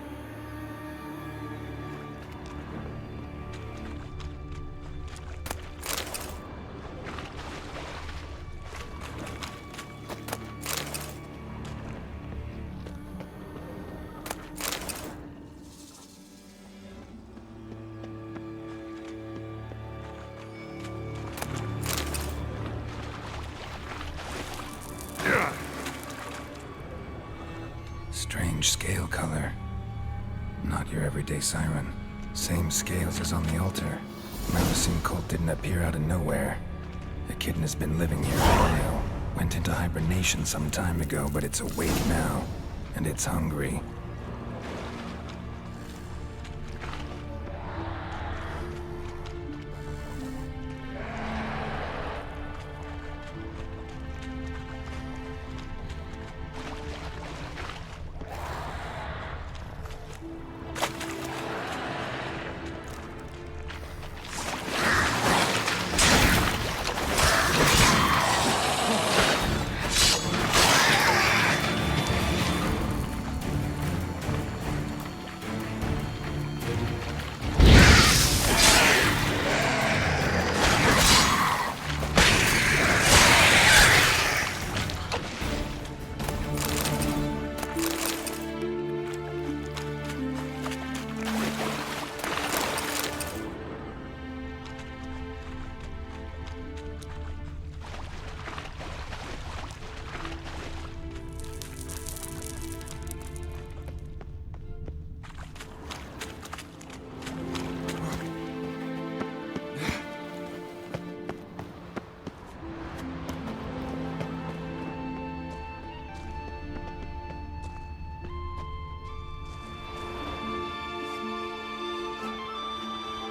Strange scale color. Not your everyday siren. Same scales as on the altar. Melusine cult didn't appear out of nowhere. The kitten has been living here a while. Went into hibernation some time ago, but it's awake now. And it's hungry.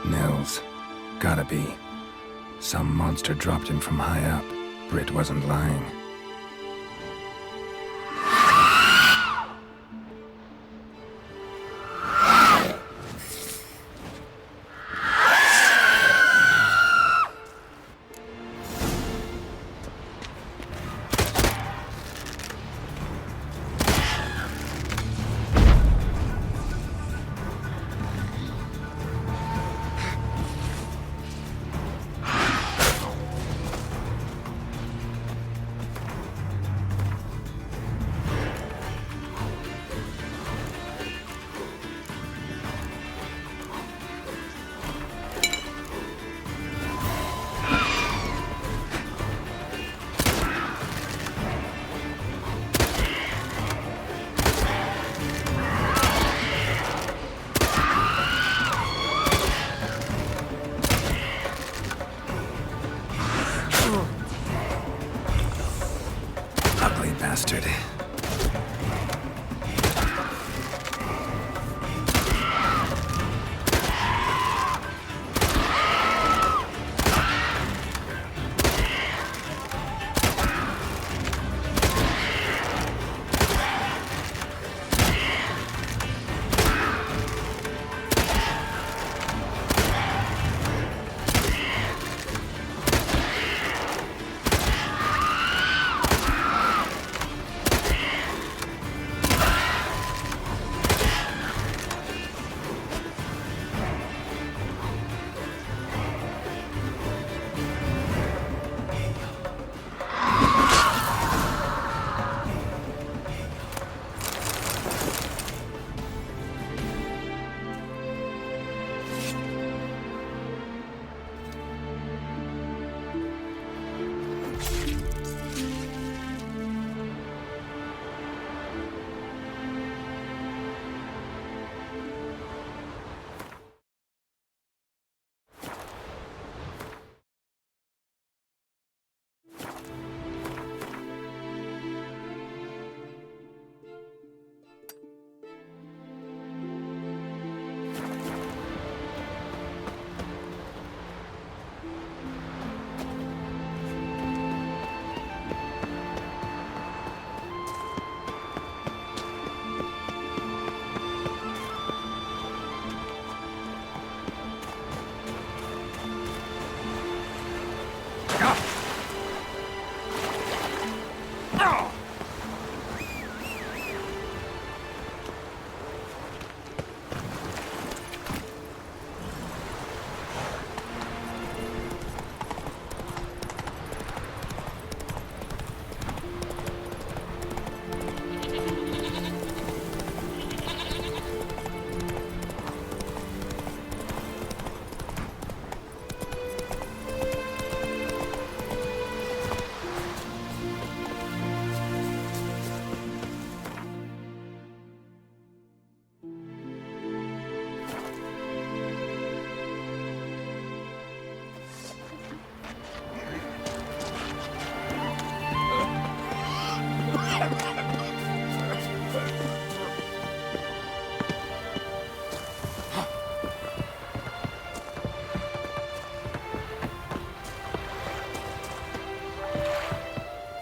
Nils. Gotta be. Some monster dropped him from high up. Britt wasn't lying.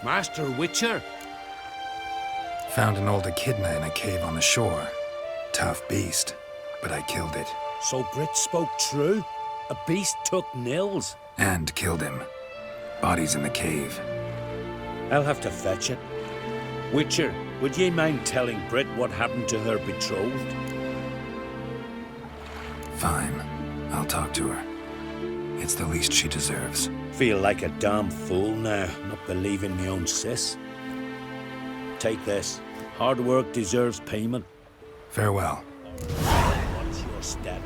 Master Witcher? Found an old echidna in a cave on the shore. Tough beast, but I killed it. So Brit spoke true? A beast took Nils? And killed him. Body's in the cave. I'll have to fetch it. Witcher, would ye mind telling Brit what happened to her betrothed? Fine. I'll talk to her. It's the least she deserves. Feel like a damn fool now, not believing me own sis. Take this. Hard work deserves payment. Farewell. Watch your step.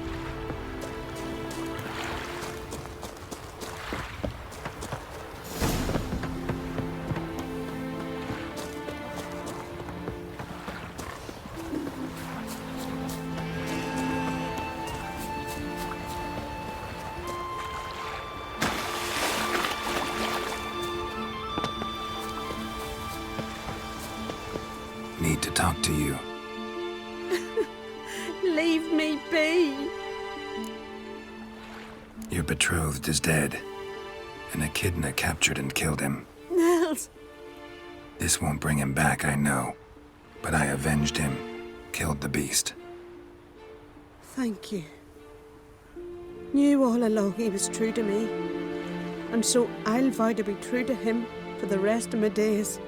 Need to talk to you. Leave me be. Your betrothed is dead. An echidna captured and killed him. Nils. This won't bring him back, I know. But I avenged him. Killed the beast. Thank you. Knew all along he was true to me. And so I'll vow to be true to him for the rest of my days.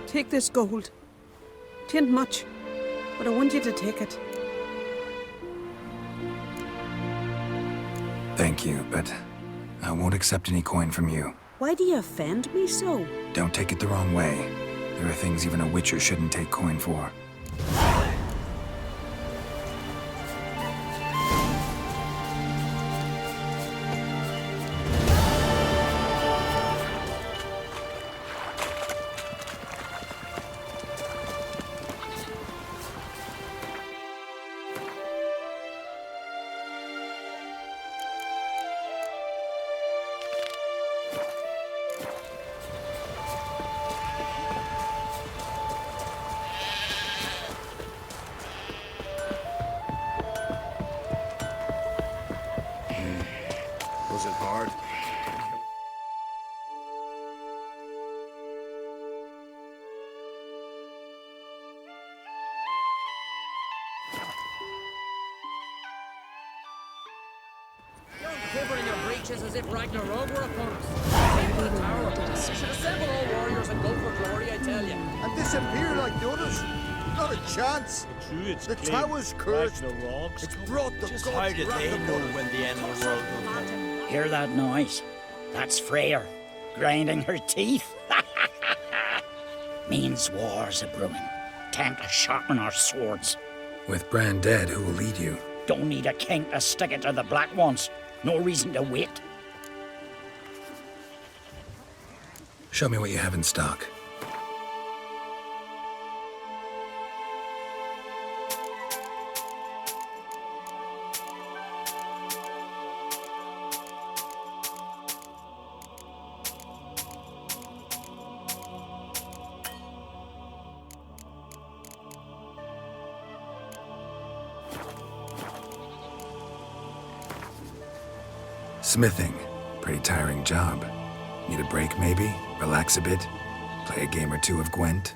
Take this gold. 'Tain't much, but I want you to take it. Thank you, but I won't accept any coin from you. Why do you offend me so? Don't take it the wrong way. There are things even a witcher shouldn't take coin for. Was it hard? Quivering your breeches as if Ragnarok were upon us. Take the tower. You should assemble all warriors and go for glory, I tell you. And disappear like the others? Not a chance. The tower's cursed. It's brought the Just gods how did they wrath know upon us. when the end of the world will come? Hear that noise? That's Freyr, grinding her teeth. Means war's a brewing. Time to sharpen our swords. With Bran dead, who will lead you? Don't need a king to stick it to the black ones. No reason to wait. Show me what you have in stock. Smithing. Pretty tiring job. Need a break, maybe? Relax a bit? Play a game or two of Gwent?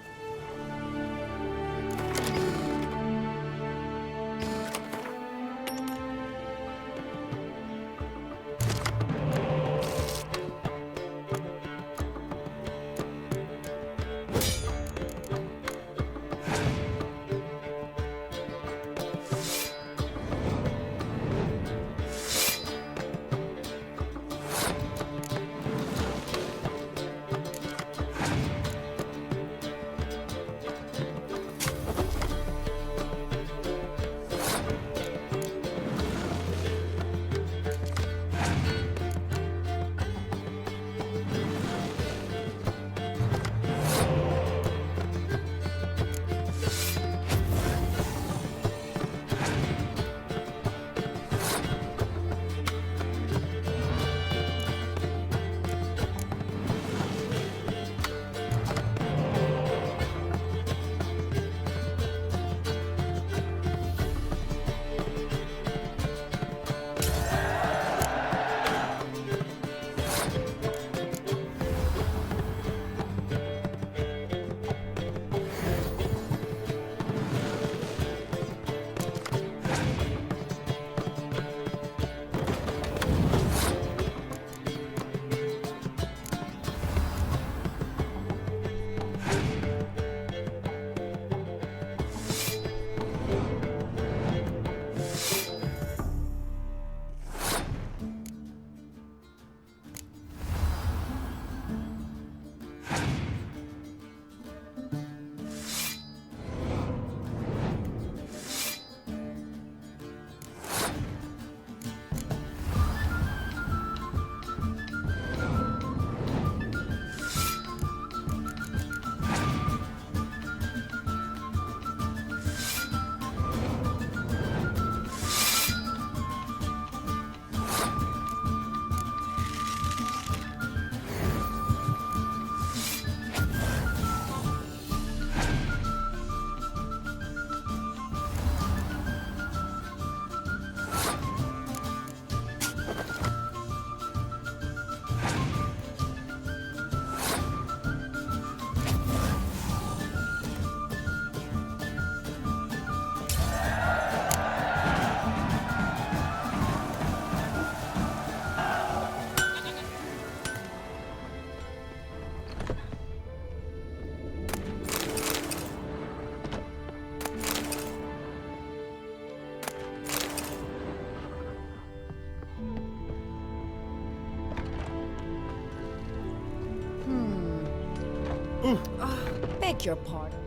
beg your pardon.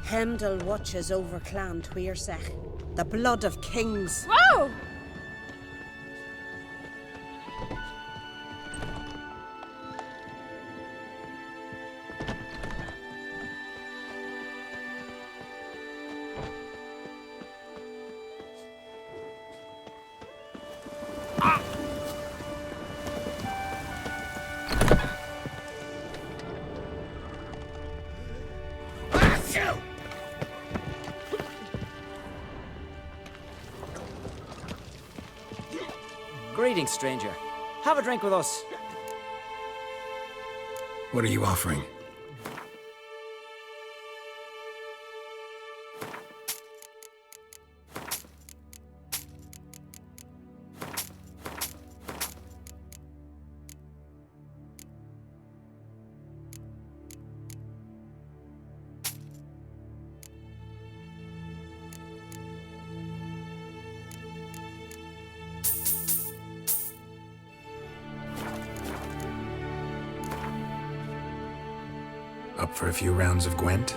Hemdall watches over Clan Tuirsech, the blood of kings. Whoa! Greetings, stranger. Have a drink with us. What are you offering? Up for a few rounds of Gwent?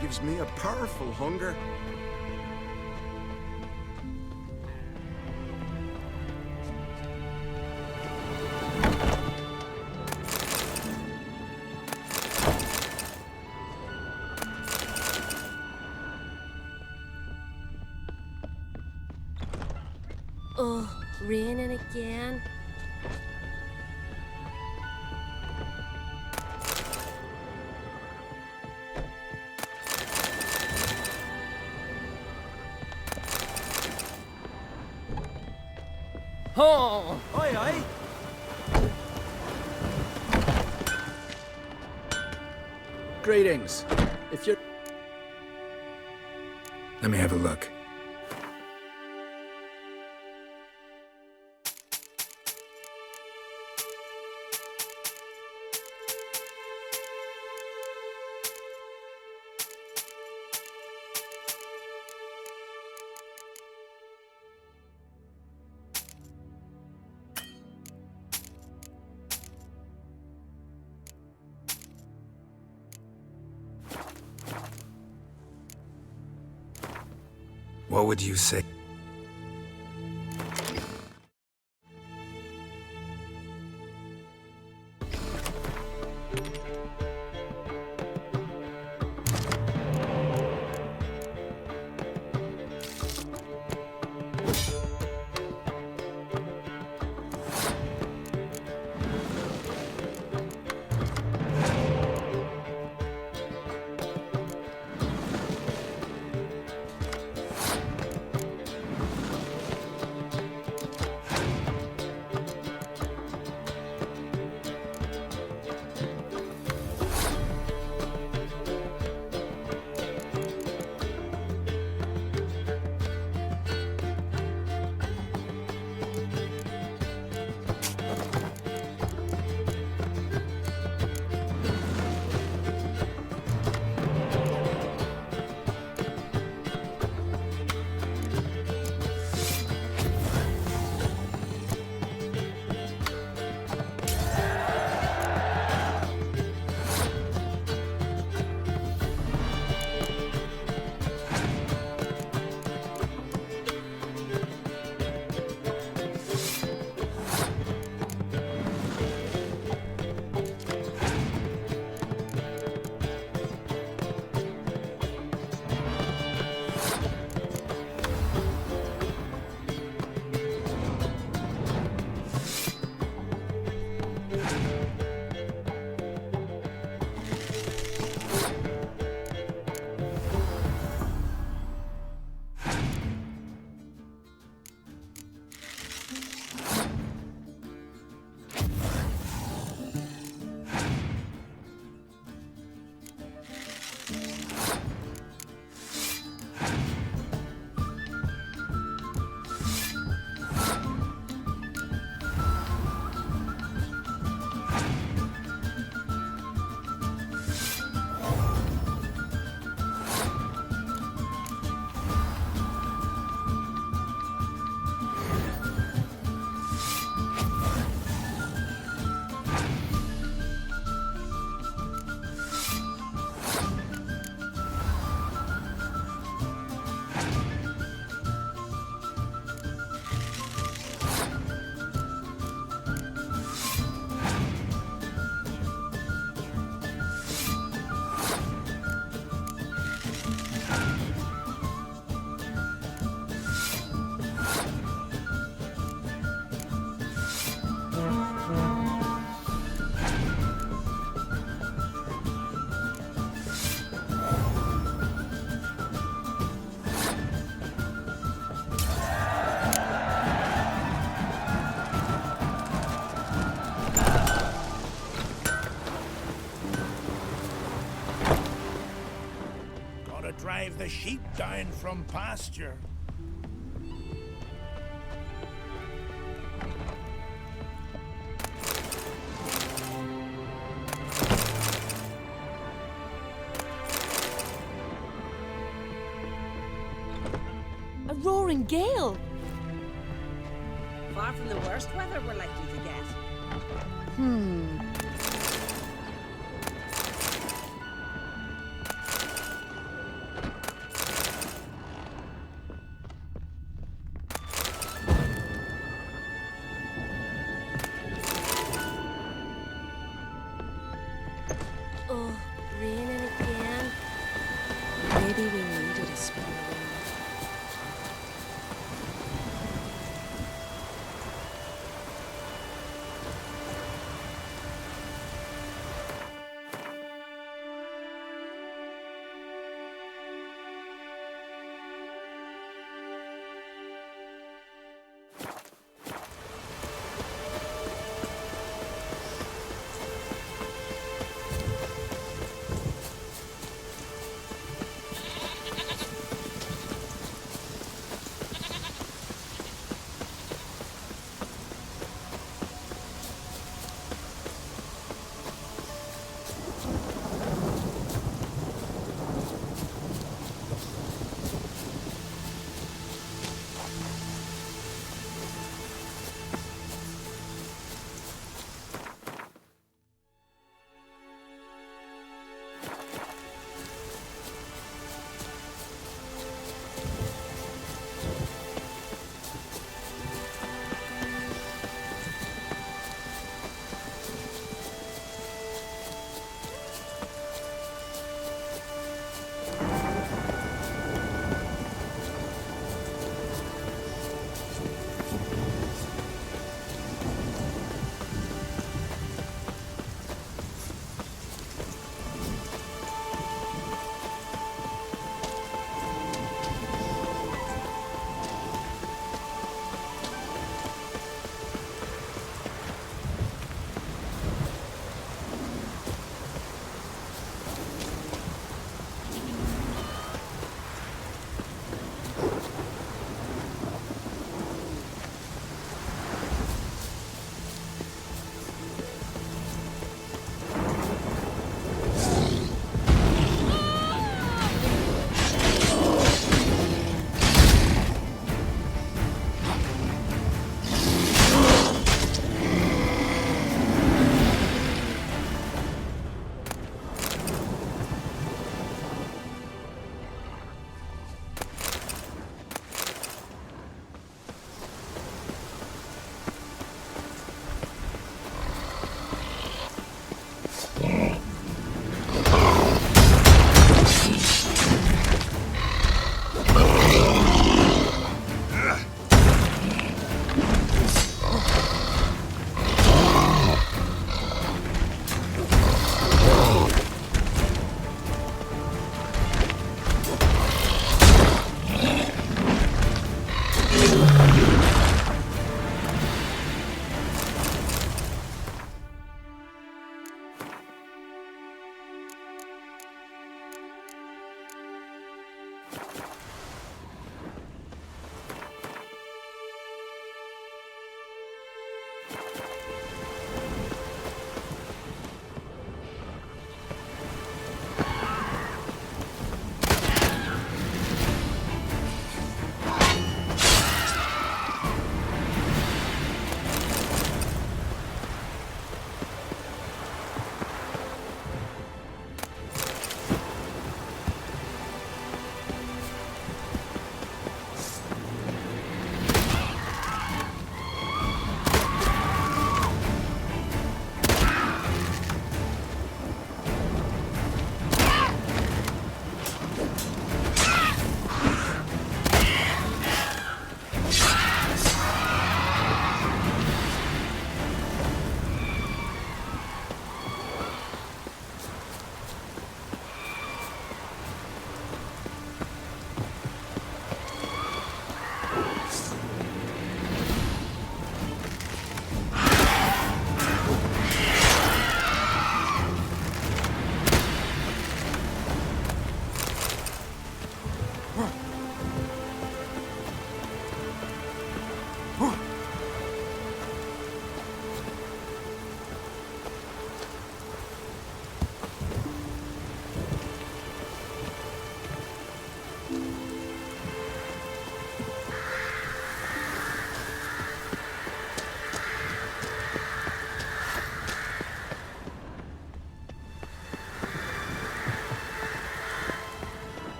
gives me a powerful hunger. Oh, raining again. Oh! Oi, oi! Greetings. If you're... Let me have a look. What would you say? Drive the sheep down from pasture. A roaring gale. Far from the worst weather we're likely to get. Oh, raining again. Maybe we needed a spell of rain.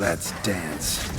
Let's dance.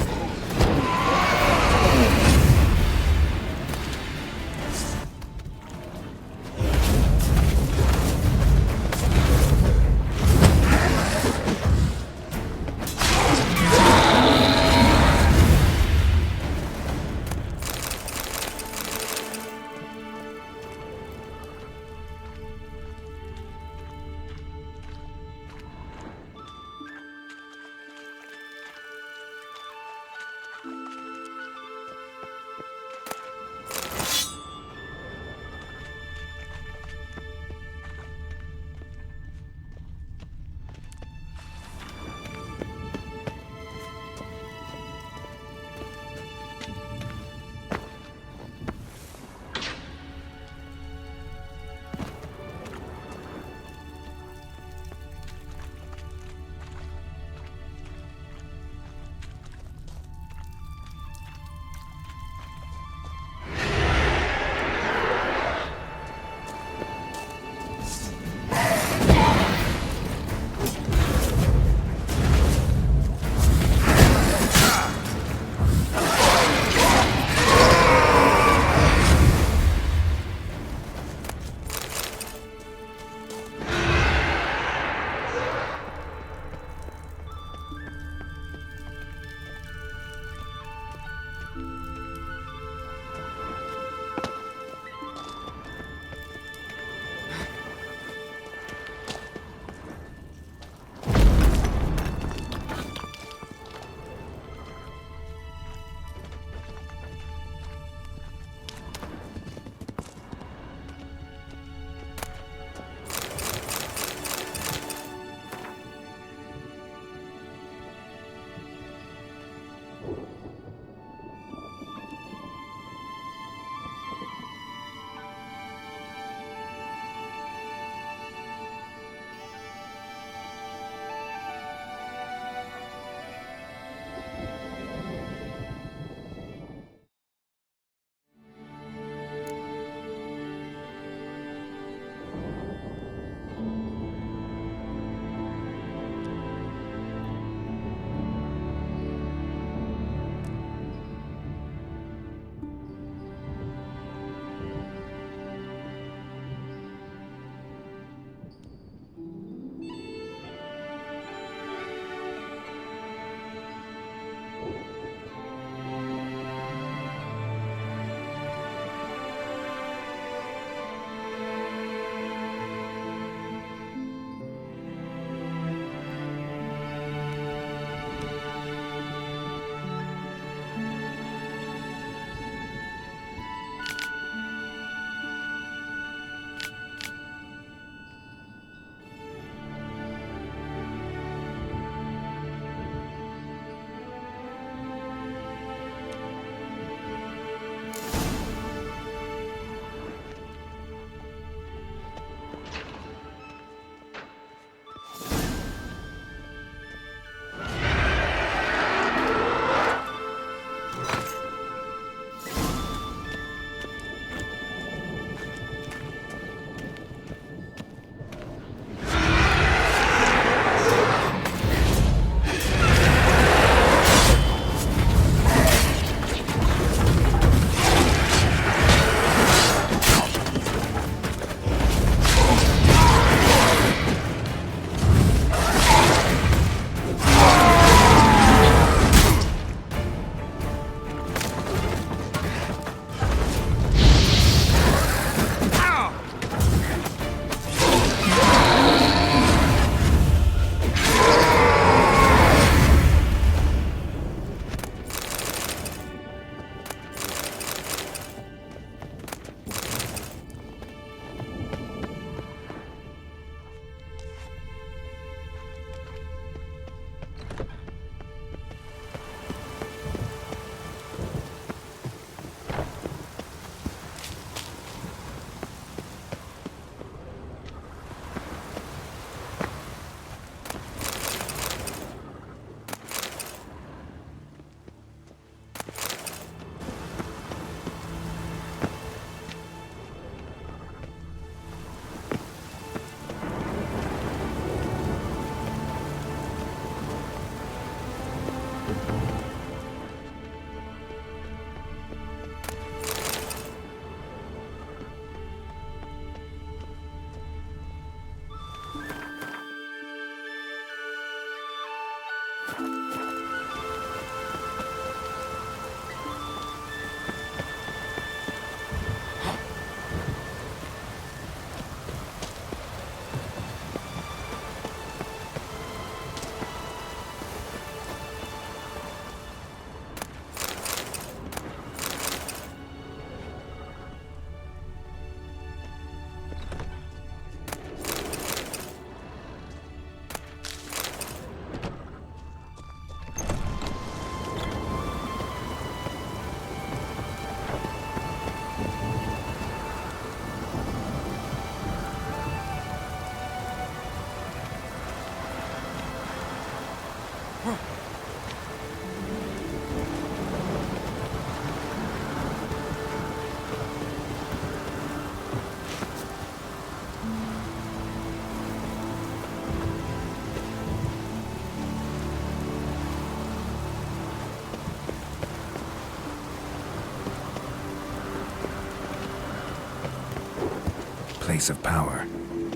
Place of power.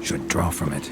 Should draw from it.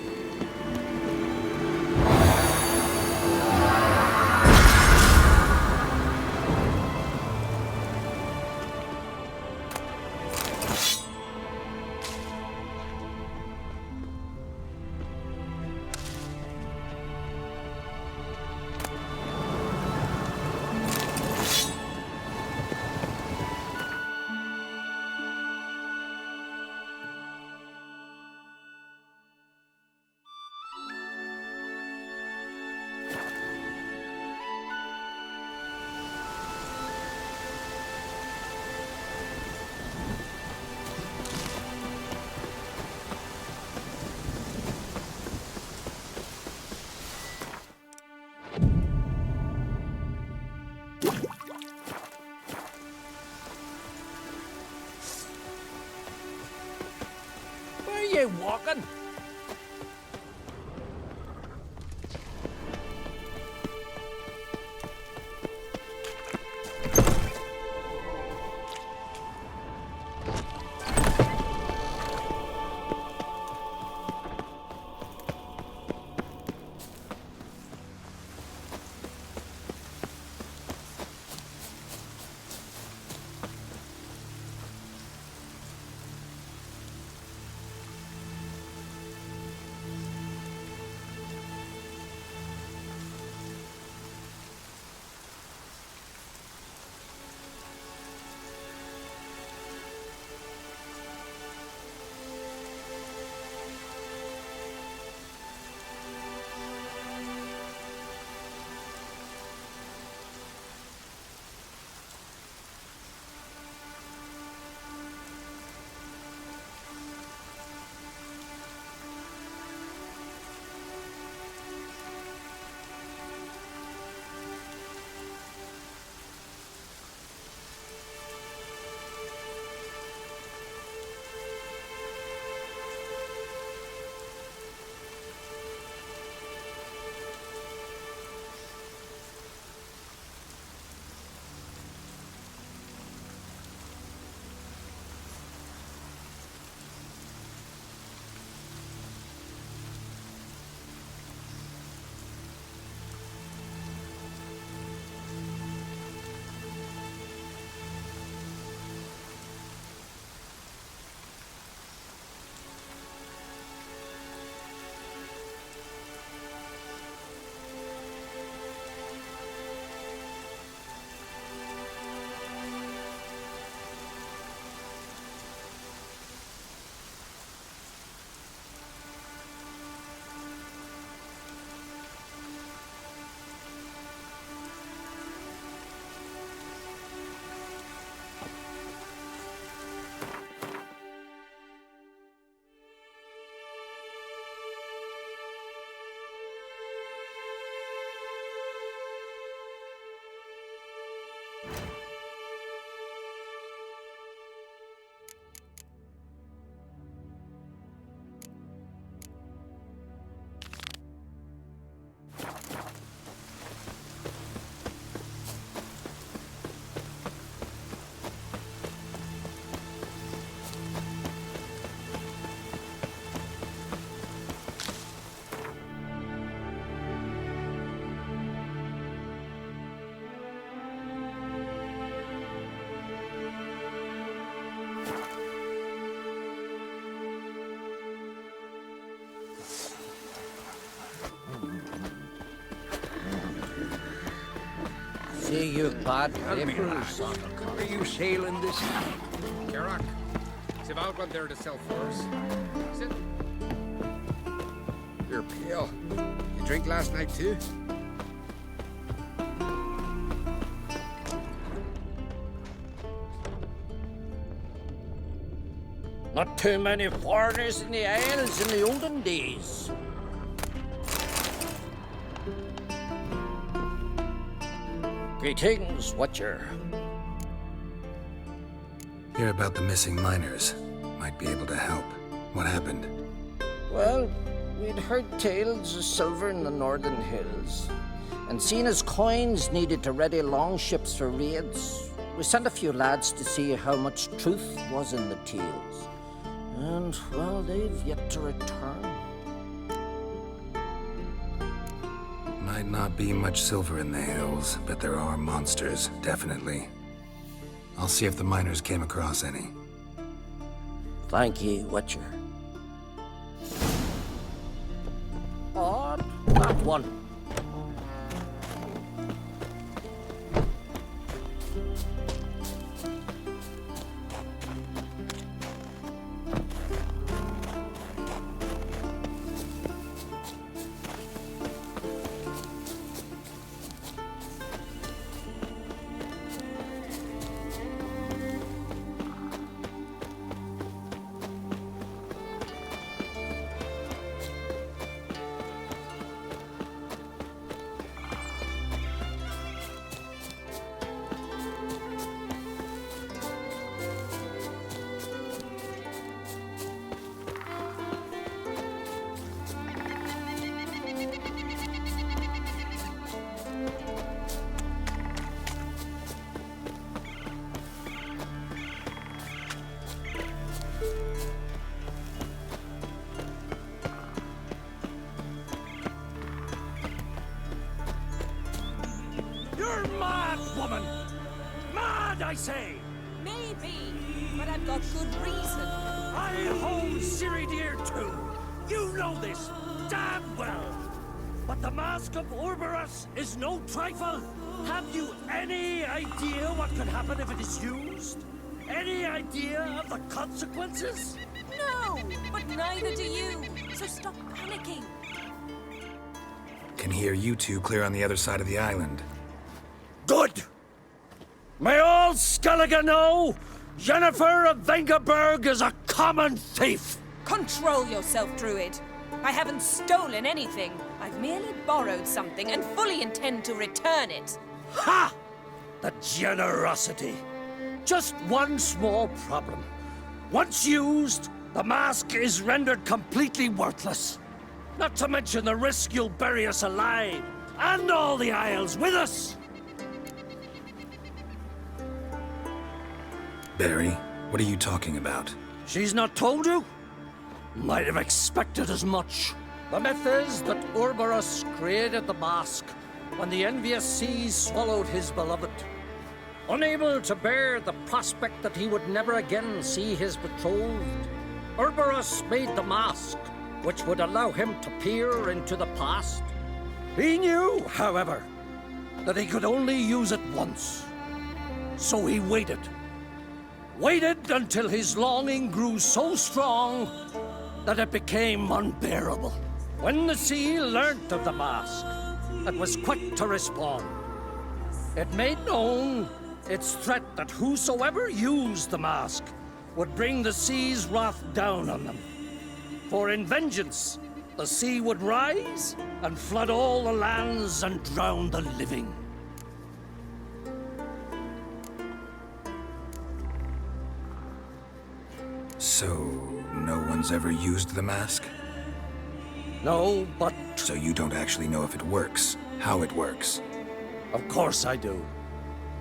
see you bad Help me, papers lad. on the car. Are you sailing this time? Kerak, you've out one there to sell for us. Sit. You're pale. You drink last night too? Not too many foreigners in the Isles in the olden days. Greetings, Watcher. Hear about the missing miners. Might be able to help. What happened? Well, we'd heard tales of silver in the northern hills, and seen as coins needed to ready longships for raids, we sent a few lads to see how much truth was in the tales. And, well, they've yet to return. Might not be much silver in the hills, but there are monsters, definitely. I'll see if the miners came across any. Thank you, Watcher. Odd, that one. You're mad, woman! Mad, I say! Maybe, but I've got good reason. I hold Siri dear too. You know this damn well. But the Mask of Orberus is no trifle. Have you any idea what could happen if it is used? Any idea of the consequences? No, but neither do you. So stop panicking. Can hear you two clear on the other side of the island. Good! May all Skellige know Jennifer of Vengerberg is a common thief! Control yourself, Druid. I haven't stolen anything. I've merely borrowed something and fully intend to return it. Ha! The generosity. Just one small problem. Once used, the mask is rendered completely worthless. Not to mention the risk you'll bury us alive, and all the Isles with us. Barry, what are you talking about? She's not told you? Might have expected as much. The myth is that Orberus created the mask when the envious seas swallowed his beloved. Unable to bear the prospect that he would never again see his betrothed, Orberus made the mask, which would allow him to peer into the past. He knew, however, that he could only use it once. So he waited. Waited until his longing grew so strong that it became unbearable. When the sea learnt of the mask, it was quick to respond. It made known its threat that whosoever used the mask would bring the sea's wrath down on them. For in vengeance, the sea would rise and flood all the lands and drown the living. So, no one's ever used the mask? No, but... So you don't actually know if it works, how it works? Of course I do.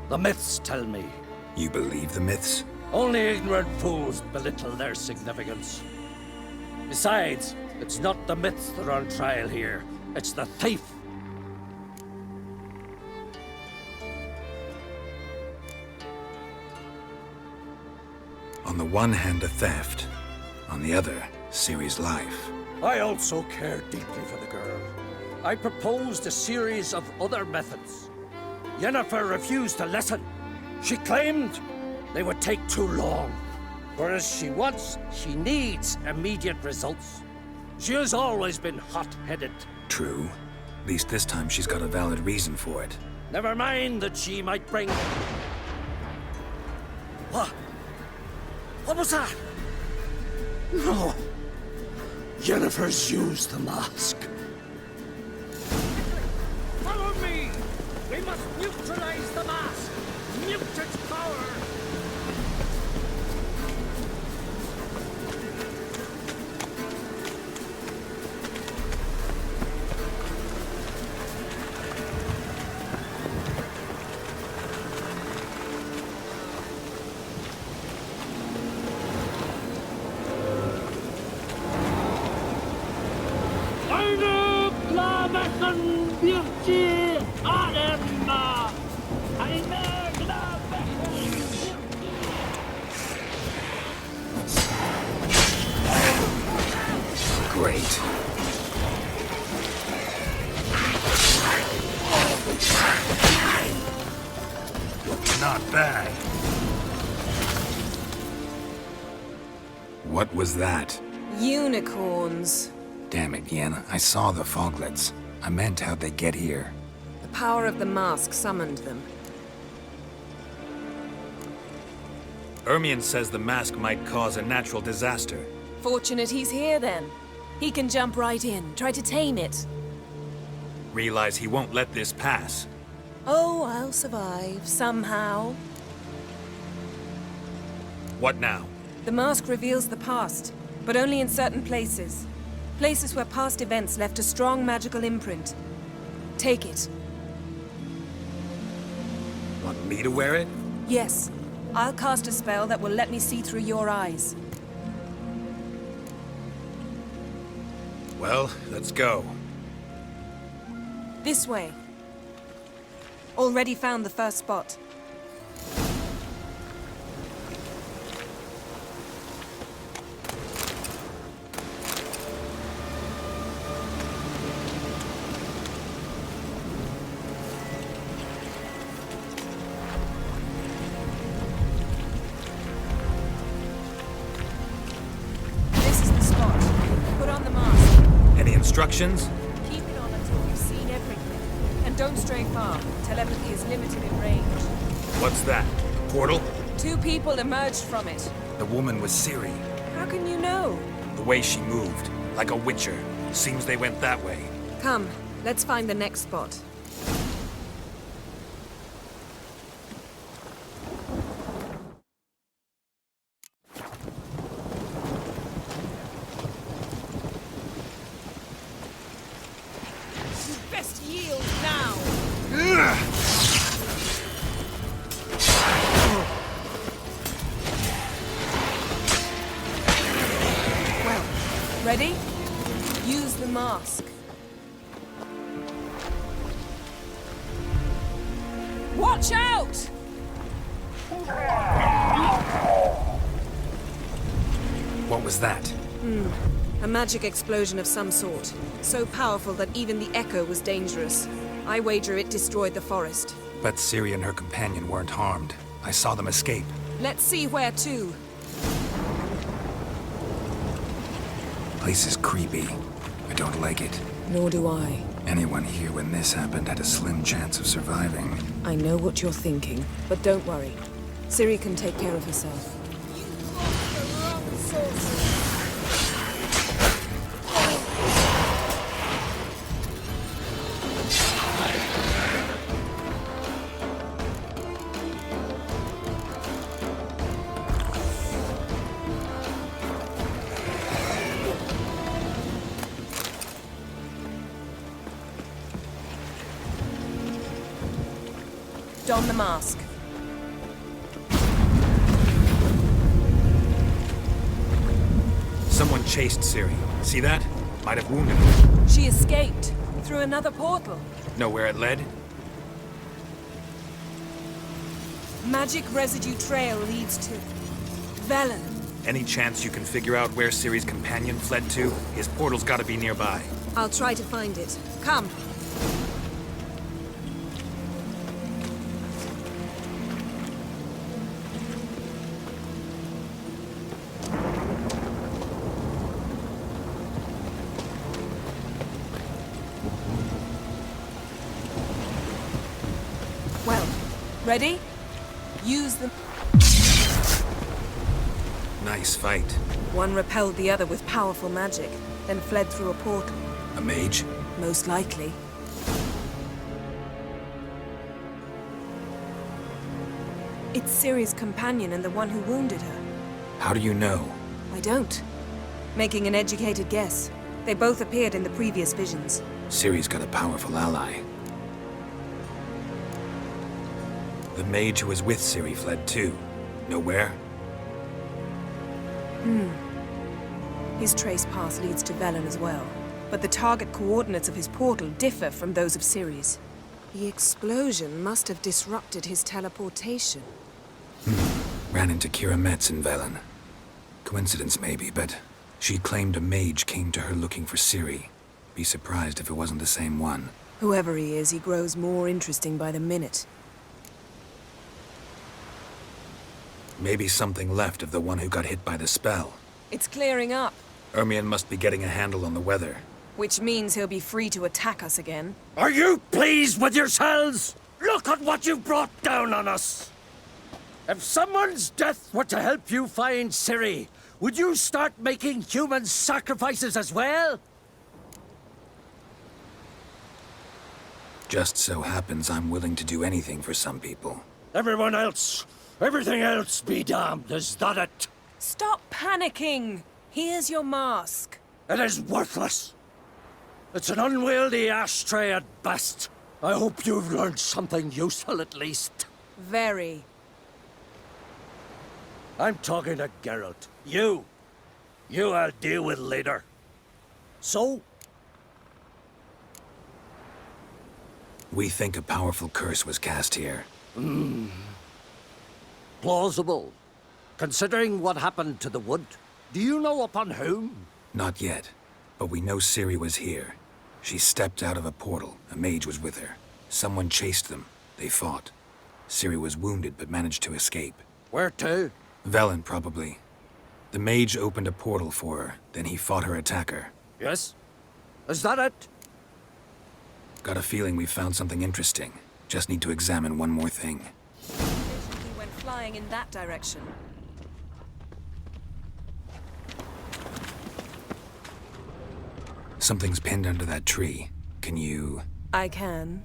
The myths tell me. You believe the myths? Only ignorant fools belittle their significance. Besides, it's not the myths that are on trial here. It's the thief. On the one hand, a theft. On the other, Ciri's life. I also care deeply for the girl. I proposed a series of other methods. Yennefer refused to listen. She claimed they would take too long. Whereas she needs immediate results. She has always been hot-headed. True. At least this time she's got a valid reason for it. Never mind that she might bring... What? What was that? No. Yennefer's used the mask. Follow me! We must neutralize the mask! Mute its power! Great. Not bad. What was that? Unicorns. Damn it, Yen. I saw the foglets. I meant how'd they get here. The power of the mask summoned them. Ermion says the mask might cause a natural disaster. Fortunate he's here then. He can jump right in, try to tame it. Realize he won't let this pass. Oh, I'll survive, somehow. What now? The mask reveals the past, but only in certain places. Places where past events left a strong magical imprint. Take it. Want me to wear it? Yes. I'll cast a spell that will let me see through your eyes. Well, let's go. This way. Already found the first spot. This is the spot. Put on the mask. Any instructions? Keep it on until we've seen everything. And don't stray far. Telepathy is limited in range. What's that? Portal? 2 people emerged from it. The woman was Ciri. How can you know? The way she moved, like a witcher. Seems they went that way. Come, let's find the next spot. You best yield now! Well, ready? Use the mask. Watch out! What was that? A magic explosion of some sort. So powerful that even the echo was dangerous. I wager it destroyed the forest. Bet Ciri and her companion weren't harmed. I saw them escape. Let's see where to. Place is creepy. I don't like it. Nor do I. Anyone here when this happened had a slim chance of surviving. I know what you're thinking, but don't worry. Ciri can take care of herself. Don the mask. Someone chased Ciri. See that? Might have wounded her. She escaped through another portal. Know where it led? Magic residue trail leads to Velen. Any chance you can figure out where Ciri's companion fled to? His portal's gotta be nearby. I'll try to find it. Come. Ready? Use the... Nice fight. One repelled the other with powerful magic, then fled through a portal. A mage? Most likely. It's Ciri's companion and the one who wounded her. How do you know? I don't. Making an educated guess. They both appeared in the previous visions. Ciri's got a powerful ally. The mage who was with Ciri fled too. Nowhere? His trace path leads to Velen as well. But the target coordinates of his portal differ from those of Ciri's. The explosion must have disrupted his teleportation. Ran into Kira Metz in Velen. Coincidence maybe, but she claimed a mage came to her looking for Ciri. Be surprised if it wasn't the same one. Whoever he is, he grows more interesting by the minute. Maybe something left of the one who got hit by the spell. It's clearing up, Ermion must be getting a handle on the weather. which means he'll be free to attack us again. Are you pleased with yourselves? Look at what you've brought down on us! If someone's death were to help you find Ciri, would you start making human sacrifices as well? Just so happens I'm willing to do anything for some people. Everyone else, everything else be damned, is that it? Stop panicking! Here's your mask. It is worthless. It's an unwieldy ashtray at best. I hope you've learned something useful at least. Very. I'm talking to Geralt. You I'll deal with later. So? We think a powerful curse was cast here. Plausible. Considering what happened to the wood, do you know upon whom? Not yet, but we know Ciri was here. She stepped out of a portal. A mage was with her. Someone chased them. They fought. Ciri was wounded but managed to escape. Where to? Velen, probably. The mage opened a portal for her, then he fought her attacker. Yes? Is that it? Got a feeling we found something interesting. Just need to examine one more thing. He went flying in that direction. Something's pinned under that tree. Can you... I can.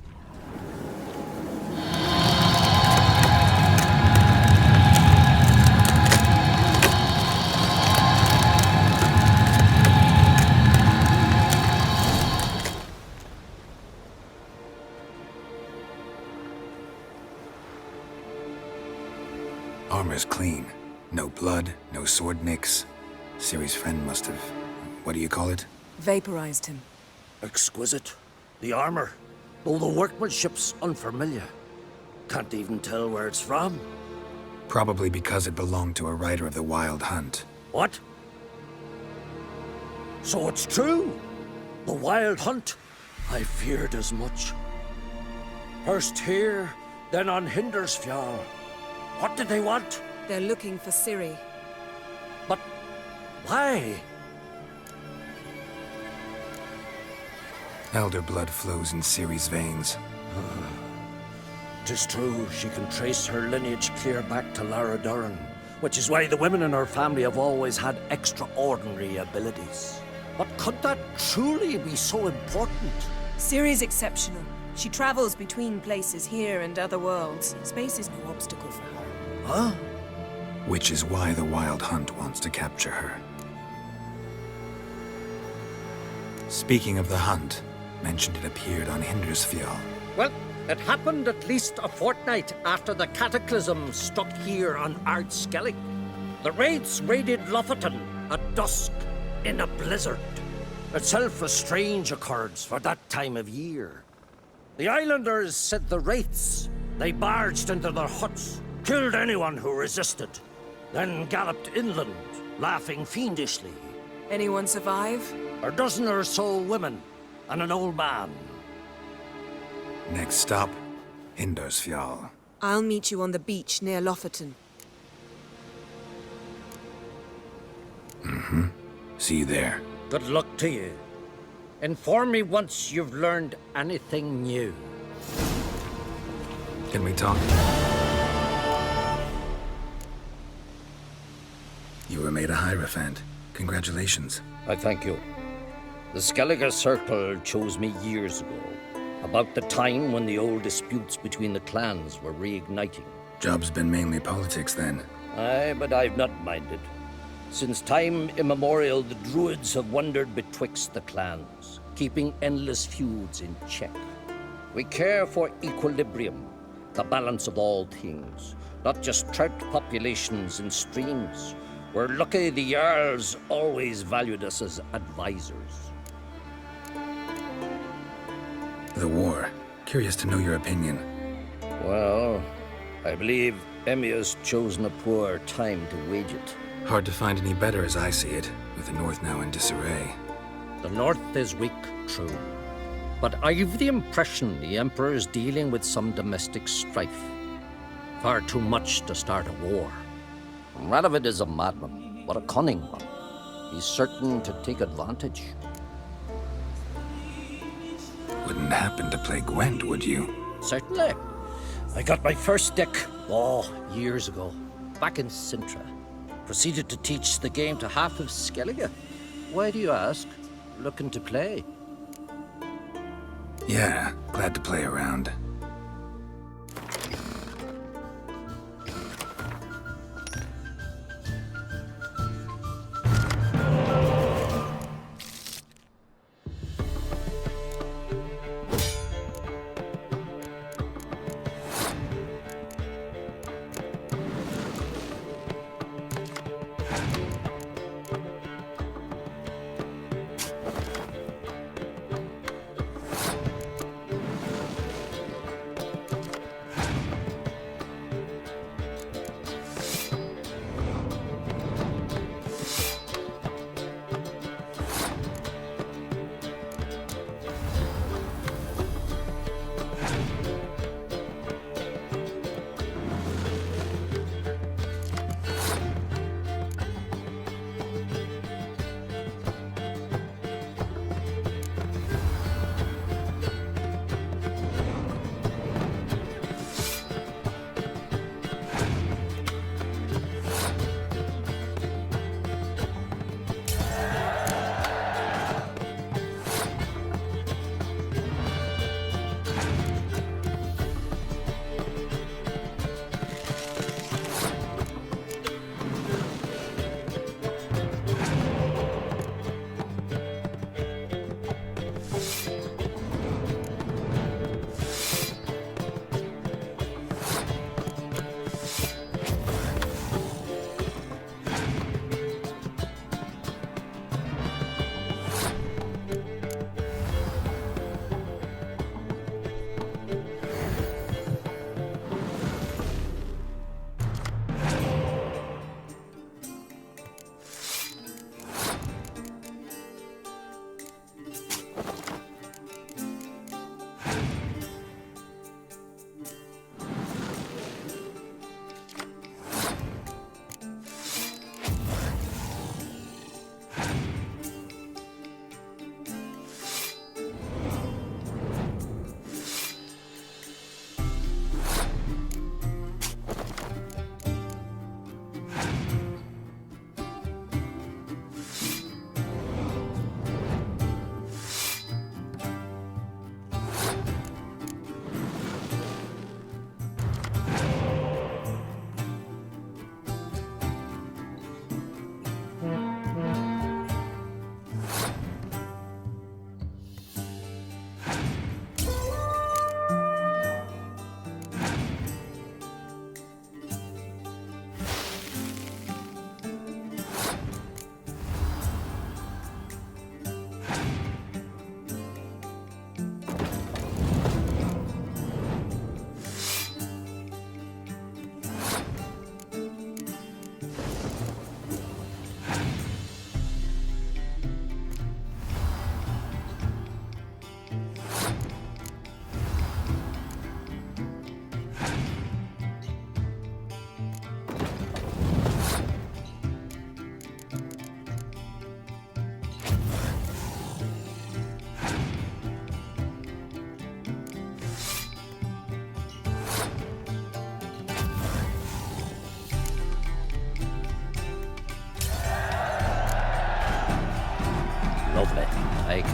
Armor's clean. No blood, no sword nicks. Ciri's friend must have... what do you call it? Vaporized him. Exquisite. The armor, though the workmanship's unfamiliar. Can't even tell where it's from. Probably because it belonged to a rider of the Wild Hunt. What? So it's true? The Wild Hunt? I feared as much. First here, then on Hindersfjall. What did they want? They're looking for Ciri. But why? Elder blood flows in Ciri's veins. 'Tis true, she can trace her lineage clear back to Lara Duran, which is why the women in her family have always had extraordinary abilities. But could that truly be so important? Ciri's exceptional. She travels between places here and other worlds. Space is no obstacle for her. Huh? Which is why the Wild Hunt wants to capture her. Speaking of the hunt, mentioned it appeared on Hindersfjall. Well, it happened at least a fortnight after the cataclysm struck here on SKELLIGE. The raids raided Lofoten at dusk in a blizzard. Itself a strange occurrence for that time of year. The islanders said the wraiths. They barged into their huts, killed anyone who resisted, then galloped inland, laughing fiendishly. Anyone survive? A dozen or so women and an old man. Next stop, Hindersfjall. I'll meet you on the beach near Lofoten. See you there. Good luck to you. Inform me once you've learned anything new. Can we talk? You were made a Hierophant. Congratulations. I thank you. The Skellige Circle chose me years ago, about the time when the old disputes between the clans were reigniting. Job's been mainly politics then. Aye, but I've not minded. Since time immemorial, the Druids have wandered betwixt the clans, keeping endless feuds in check. We care for equilibrium, the balance of all things, not just trout populations and streams. We're lucky the Jarls always valued us as advisors. The war. Curious to know your opinion. Well, I believe Emmia's chosen a poor time to wage it. Hard to find any better as I see it, with the North now in disarray. The North is weak, true. But I've the impression the Emperor's dealing with some domestic strife. Far too much to start a war. Radovid is a madman, but a cunning one. He's certain to take advantage. Wouldn't happen to play Gwent, would you? Certainly. I got my first deck, years ago, back in Sintra. Proceeded to teach the game to half of Skellige. Why do you ask? Looking to play? Yeah, glad to play around.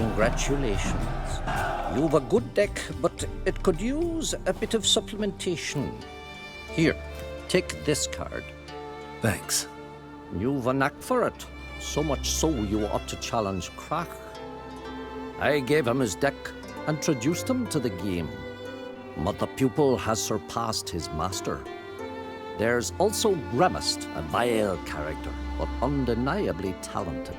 Congratulations. You've a good deck, but it could use a bit of supplementation. Here, take this card. Thanks. You've a knack for it. So much so you ought to challenge Crack. I gave him his deck, introduced him to the game. But the pupil has surpassed his master. There's also Grimaced, a vile character, but undeniably talented.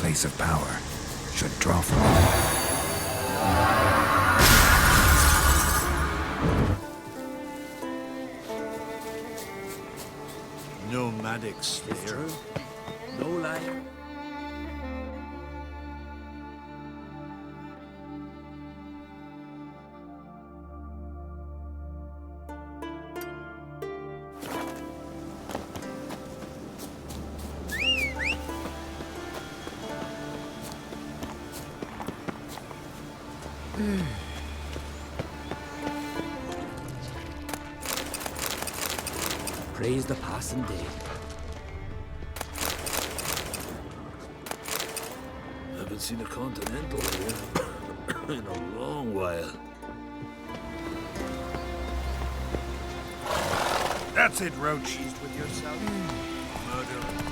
Place of power should draw from it. Nomadic sphere. No lie. Praise the passing day. Haven't seen a continental here in a long while. That's it, Roach. Eased with yourself. Murder.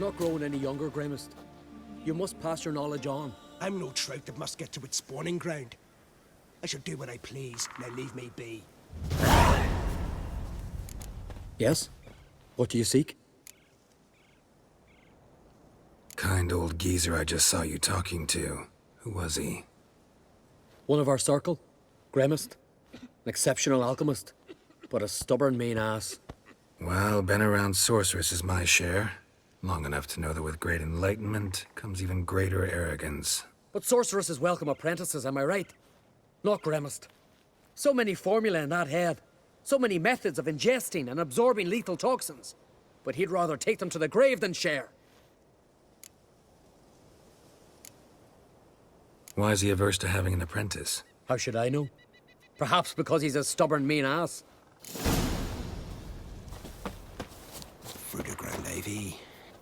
not growing any younger, Grimmest. You must pass your knowledge on. I'm no trout that must get to its spawning ground. I shall do what I please, now leave me be. Yes? What do you seek? Kind old geezer I just saw you talking to. Who was he? One of our circle. Grimmest. An exceptional alchemist. But a stubborn mean ass. Well, been around sorceress is my share. Long enough to know that with great enlightenment comes even greater arrogance. But sorceresses welcome apprentices, am I right? Not Grimmest. So many formulae in that head. So many methods of ingesting and absorbing lethal toxins. But he'd rather take them to the grave than share. Why is he averse to having an apprentice? How should I know? Perhaps because he's a stubborn mean ass. Fruit of ground, Ivy.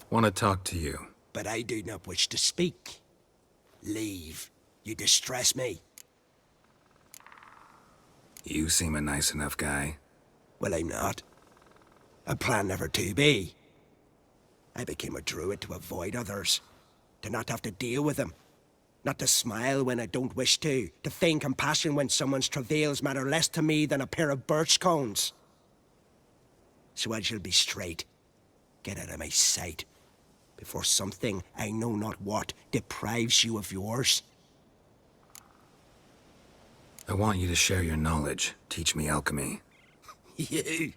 Want to talk to you. But I do not wish to speak. Leave. You distress me. You seem a nice enough guy. Well, I'm not. I plan never to be. I became a druid to avoid others. To not have to deal with them. Not to smile when I don't wish to feign compassion when someone's travails matter less to me than a pair of birch cones. So I shall be straight. Get out of my sight, before something, I know not what, deprives you of yours. I want you to share your knowledge. Teach me alchemy. You?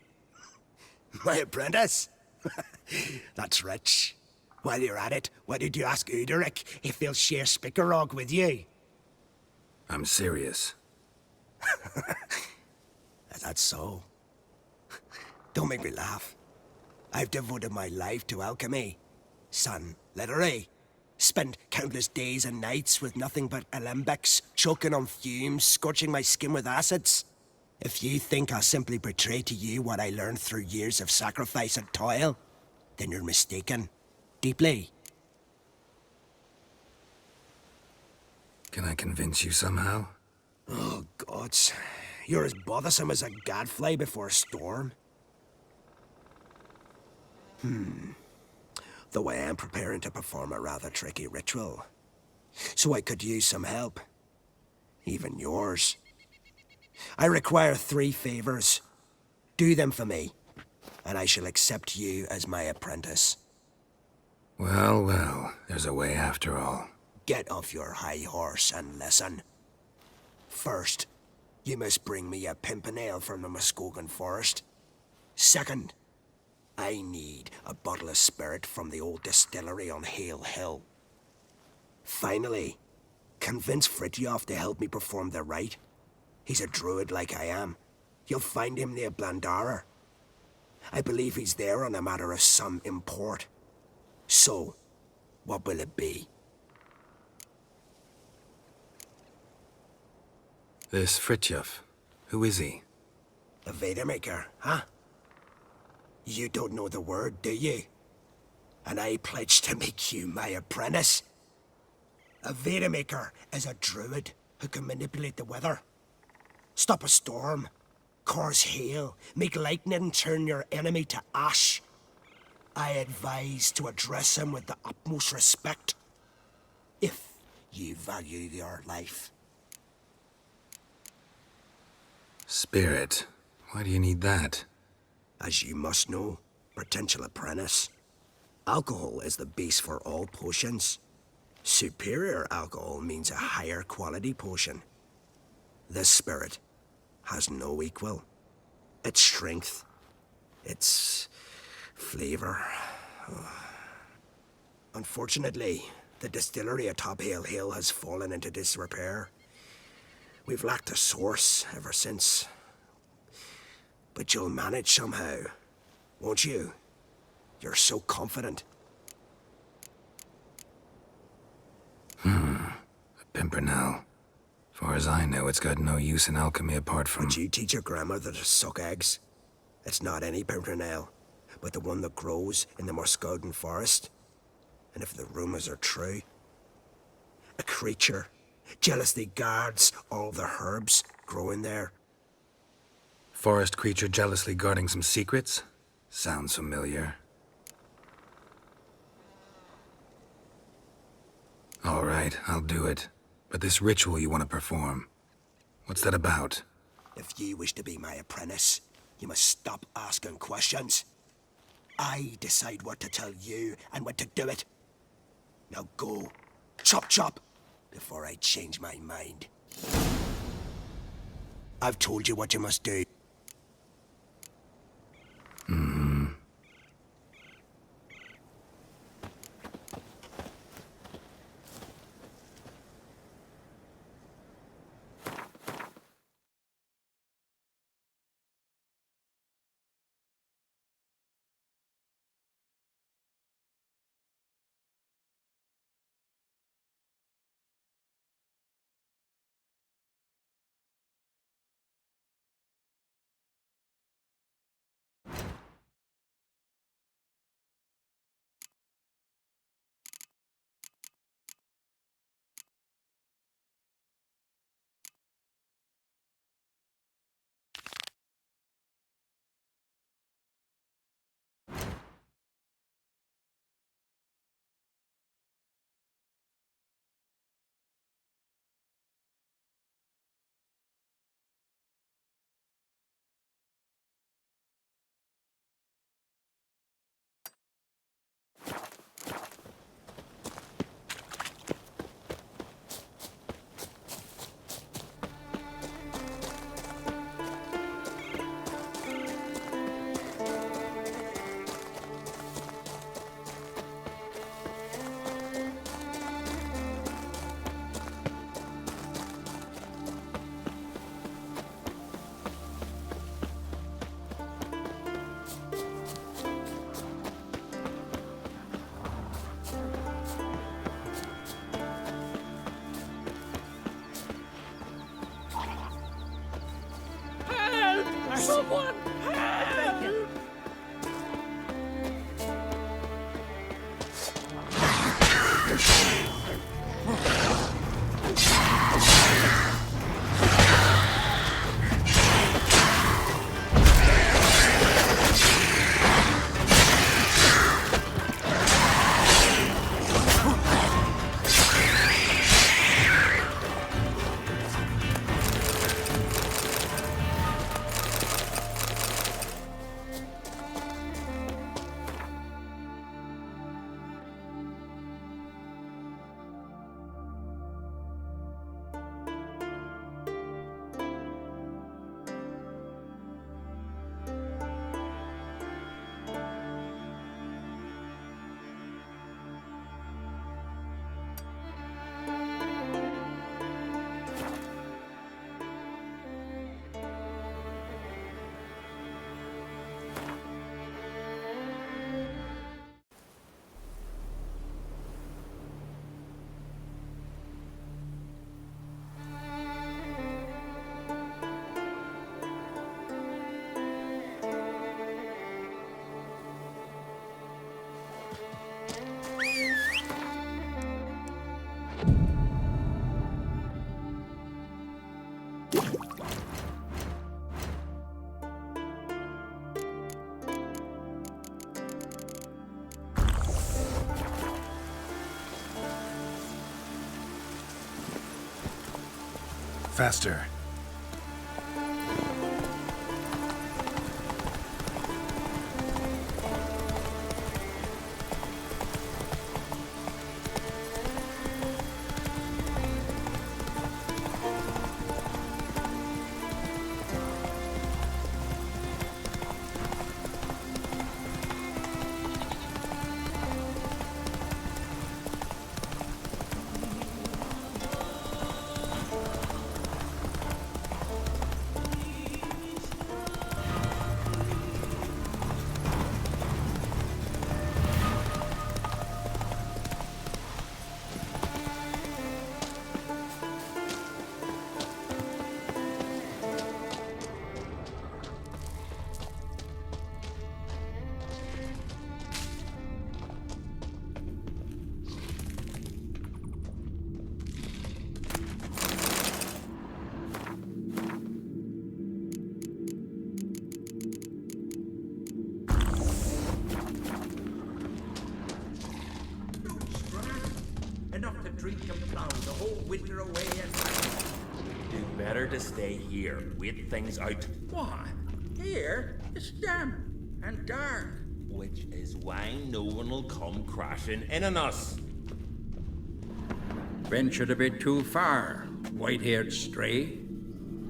My apprentice? That's rich. While you're at it, why did you ask Uderic if he'll share Spickerog with you? I'm serious. That's so. Don't make me laugh. I've devoted my life to alchemy. Son, literally. Spent countless days and nights with nothing but alembics, choking on fumes, scorching my skin with acids. If you think I'll simply betray to you what I learned through years of sacrifice and toil, then you're mistaken. Deeply. Can I convince you somehow? Oh, gods. You're as bothersome as a gadfly before a storm. Though I am preparing to perform a rather tricky ritual. So I could use some help. Even yours. I require 3 favors. Do them for me, and I shall accept you as my apprentice. Well, well, there's a way after all. Get off your high horse and listen. First, you must bring me a pimpernel from the Muskogan forest. Second, I need a bottle of spirit from the old distillery on Hale Hill. Finally, convince Fritjof to help me perform the rite. He's a druid like I am. You'll find him near Blandara. I believe he's there on a matter of some import. So, what will it be? This Fritjof, who is he? The Vadermaker, huh? You don't know the word, do you? And I pledge to make you my apprentice. A Vadermaker is a druid who can manipulate the weather. Stop a storm, cause hail, make lightning turn your enemy to ash. I advise to address him with the utmost respect, if you value your life. Spirit. Why do you need that? As you must know, potential apprentice, alcohol is the base for all potions. Superior alcohol means a higher quality potion. This spirit has no equal. Its strength, its flavor. Unfortunately, the distillery atop Hale Hill has fallen into disrepair. We've lacked a source ever since. But you'll manage somehow, won't you? You're so confident. A pimpernel. Far as I know, it's got no use in alchemy apart from... Would you teach your grandmother to suck eggs? It's not any pimpernel, but the one that grows in the Muskogan forest. And if the rumors are true, a creature jealously guards all the herbs growing there. Forest creature jealously guarding some secrets? Sounds familiar. All right, I'll do it. But this ritual you want to perform, what's that about? If ye wish to be my apprentice, you must stop asking questions. I decide what to tell you and when to do it. Now go, chop chop, before I change my mind. I've told you what you must do. Someone help! Faster. the whole winter away and... Do better to stay here. Wait things out. Why? Here, it's damp and dark. Which is why no one will come crashing in on us. Ventured a bit too far, white-haired stray.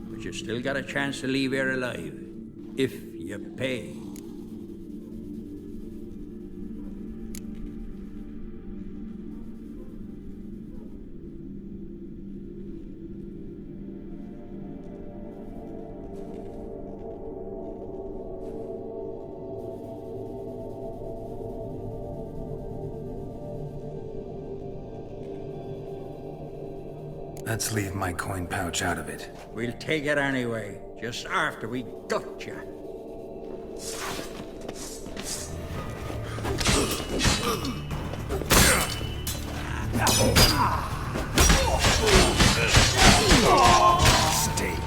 But you still got a chance to leave here alive. If you pay. Let's leave my coin pouch out of it. We'll take it anyway, just after we gut you. Steak.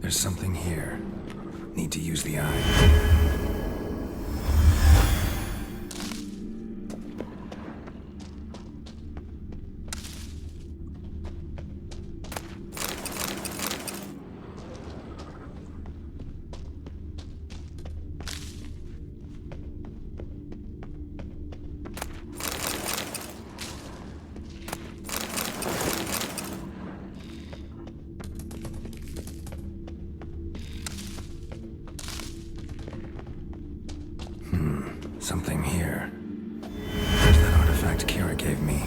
There's something here. Need to use the eye. Something here. Where's that artifact Kira gave me?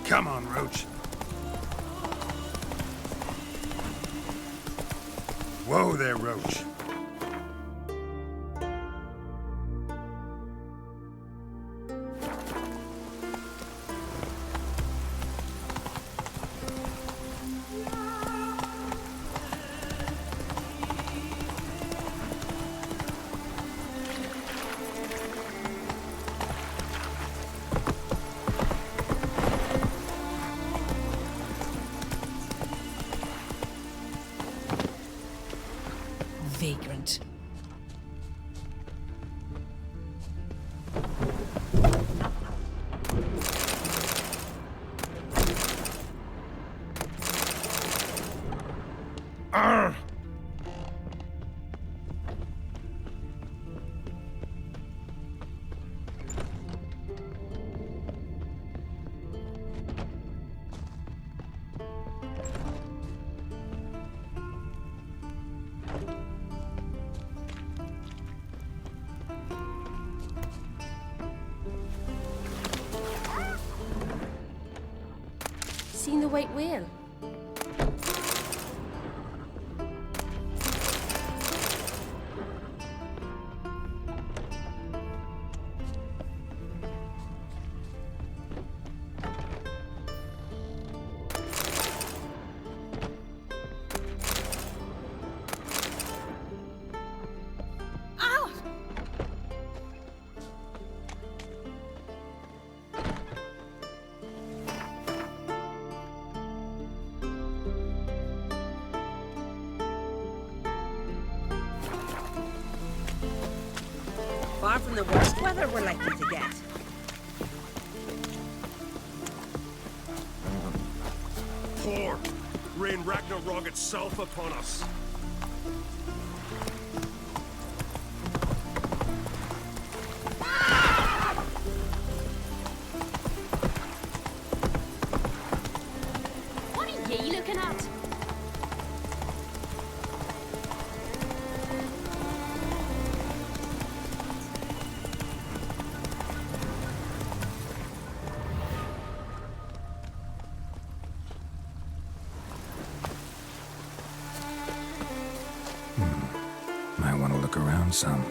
Come on, Roach. Whoa there, Roach. vagrant. Arr! Seen the white whale? Far from the worst weather we're likely to get. Pour! Rain Ragnarok itself upon us! What are ye looking at? Might want to look around some.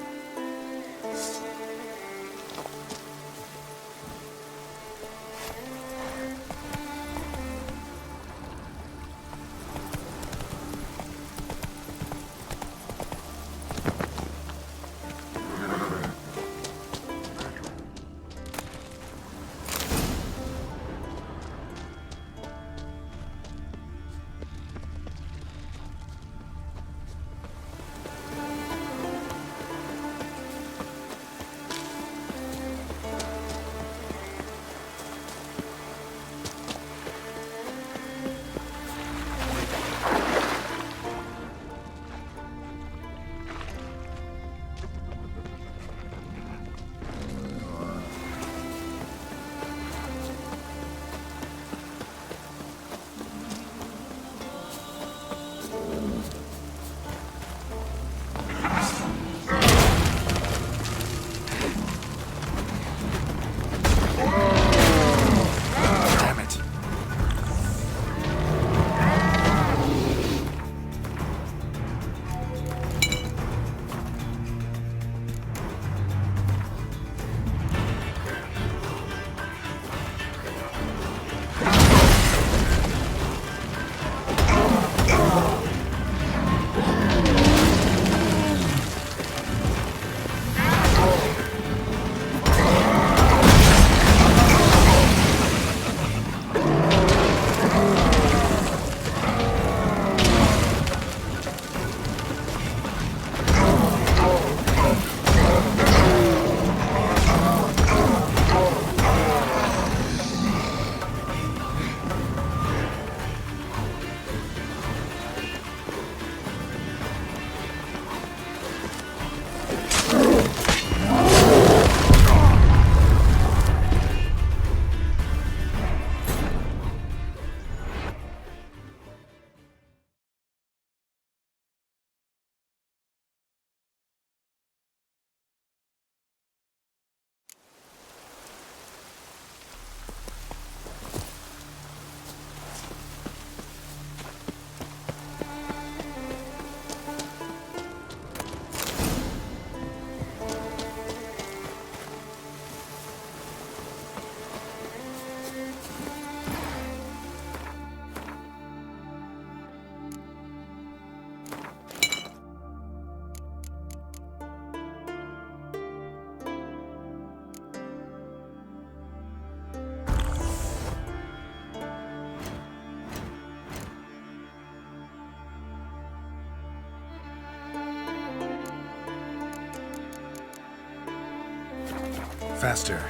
Faster.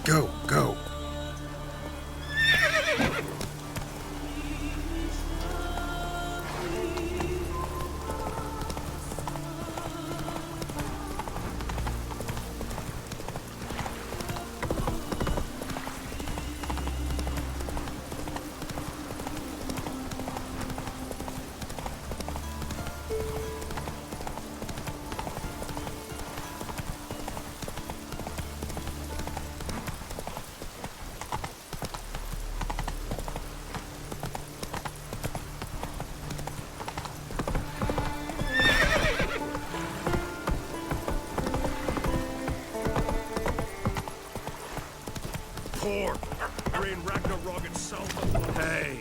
Go, go. Poor There ain't Ragnarok itself. Hey.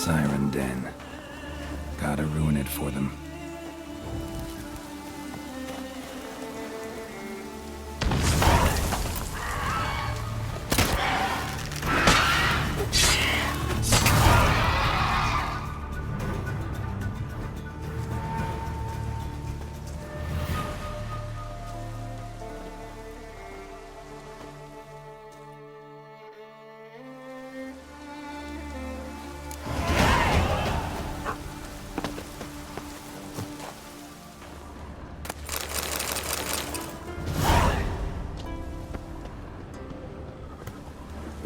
Siren Den. Gotta ruin it for them.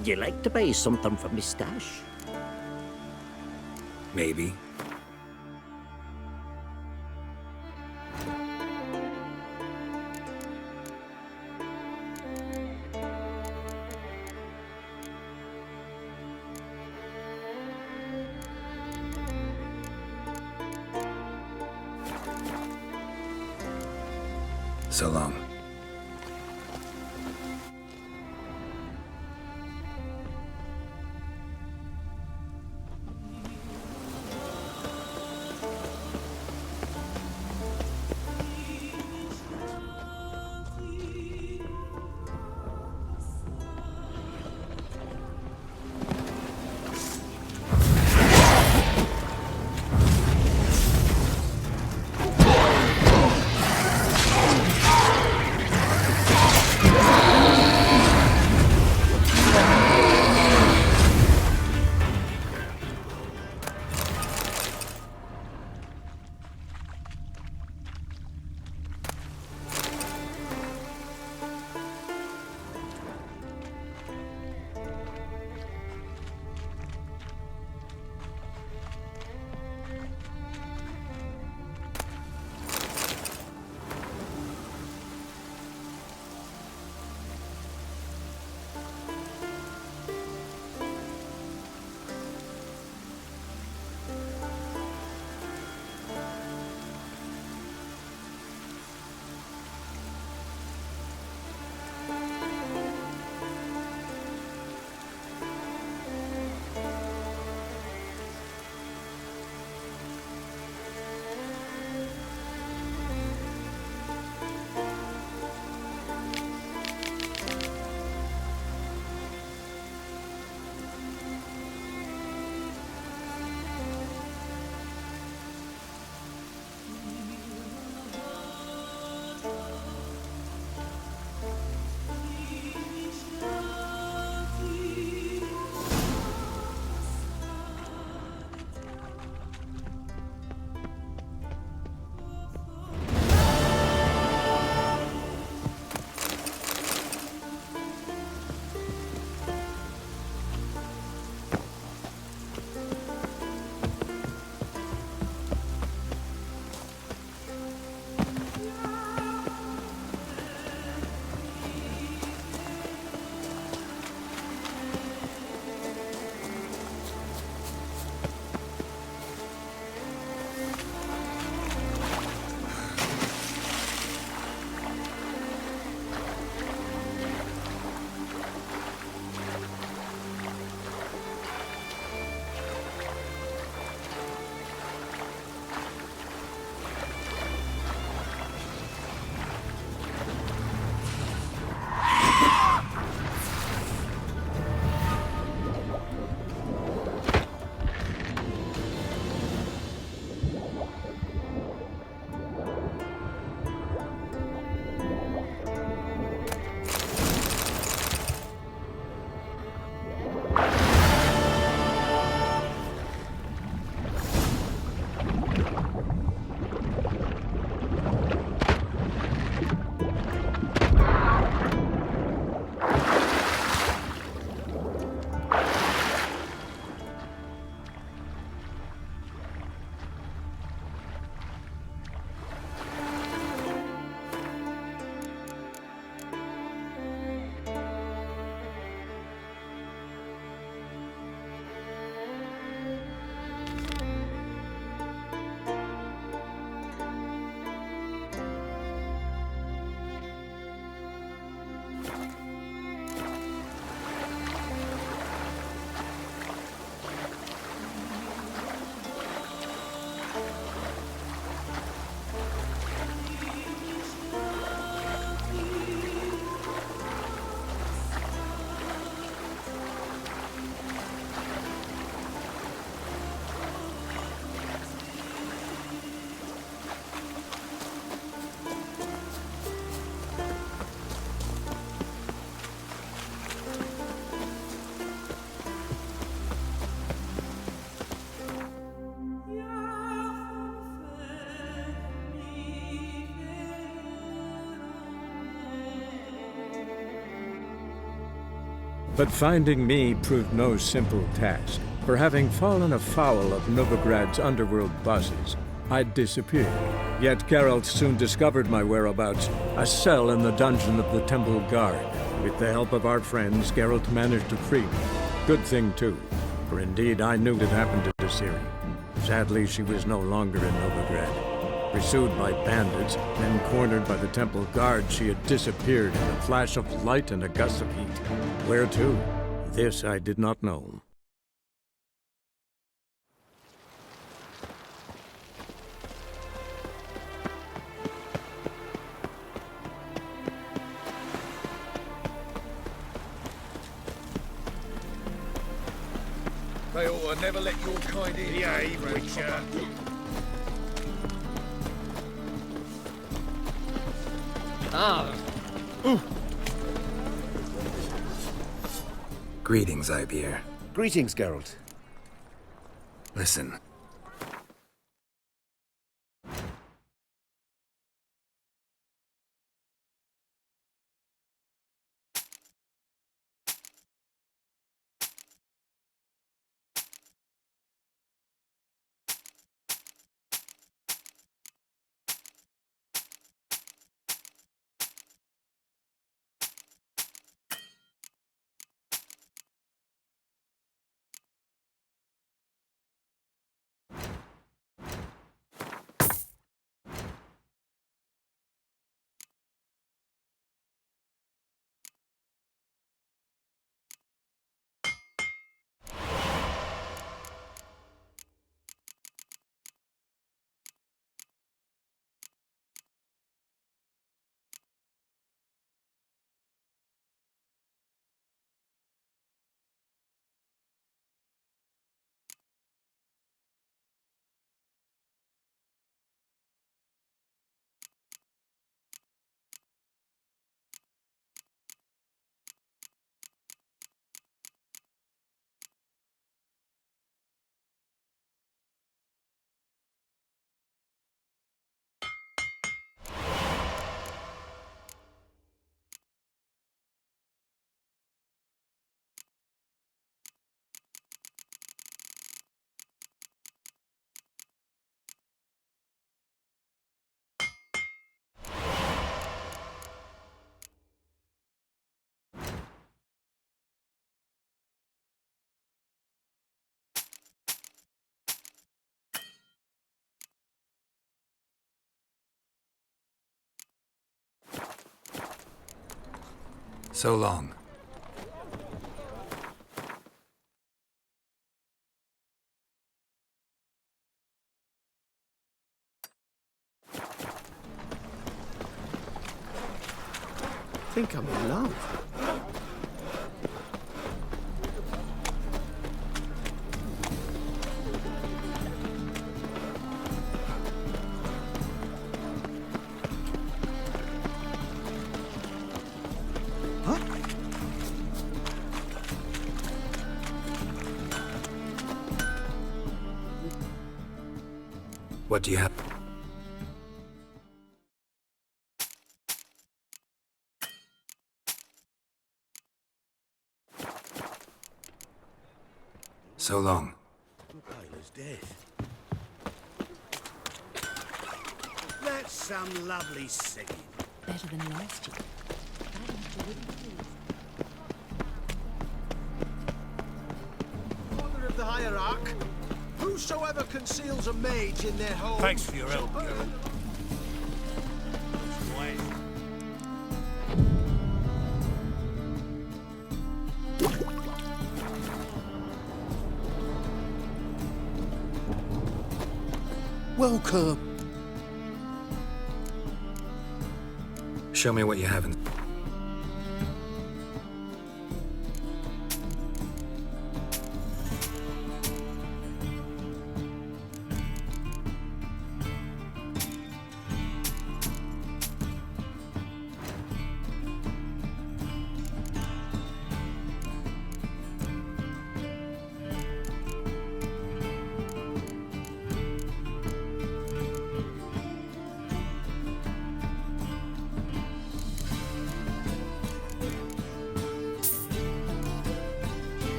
Would you like to buy something from me stash? Maybe. So long. But finding me proved no simple task, for having fallen afoul of Novigrad's underworld bosses, I'd disappeared. Yet Geralt soon discovered my whereabouts, a cell in the dungeon of the Temple Guard. With the help of our friends, Geralt managed to free me. Good thing, too, for indeed I knew it happened to Ciri. Sadly, she was no longer in Novigrad. Pursued by bandits, then cornered by the Temple Guard, she had disappeared in a flash of light and a gust of heat. Where to? This I did not know. They ought to never let your kind in. Yeah, Witcher. Greetings, Ibeer. Greetings, Geralt. Listen. So long. I think I'm in love. What do you have? So long. Tyler's dead. That's some lovely singing. Better than last year. Order of the Hierarch. Whosoever conceals a mage in their home... Thanks for your help, Geralt. Welcome. Show me what you have in...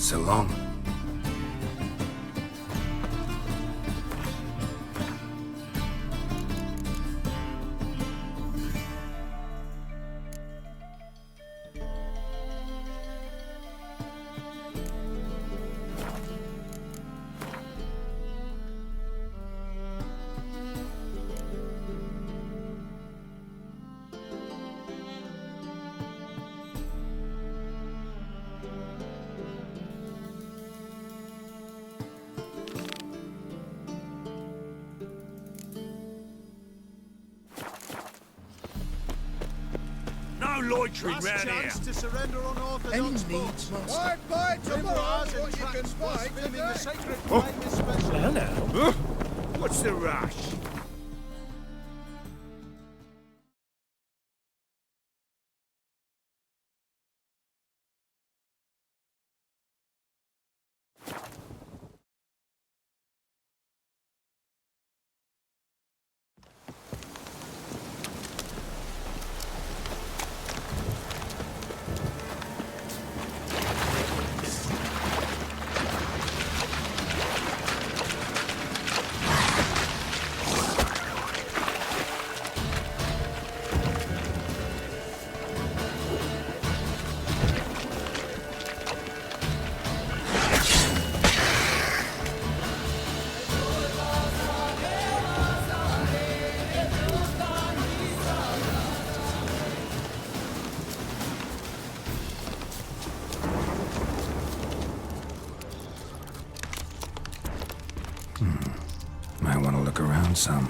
So long. No loitering Last round here. chance to surrender unorthodox Any boats. needs must. Quiet, quiet, tomorrow what you can find today. The sacred flame is special. Now. What's the rush? Might want to look around some.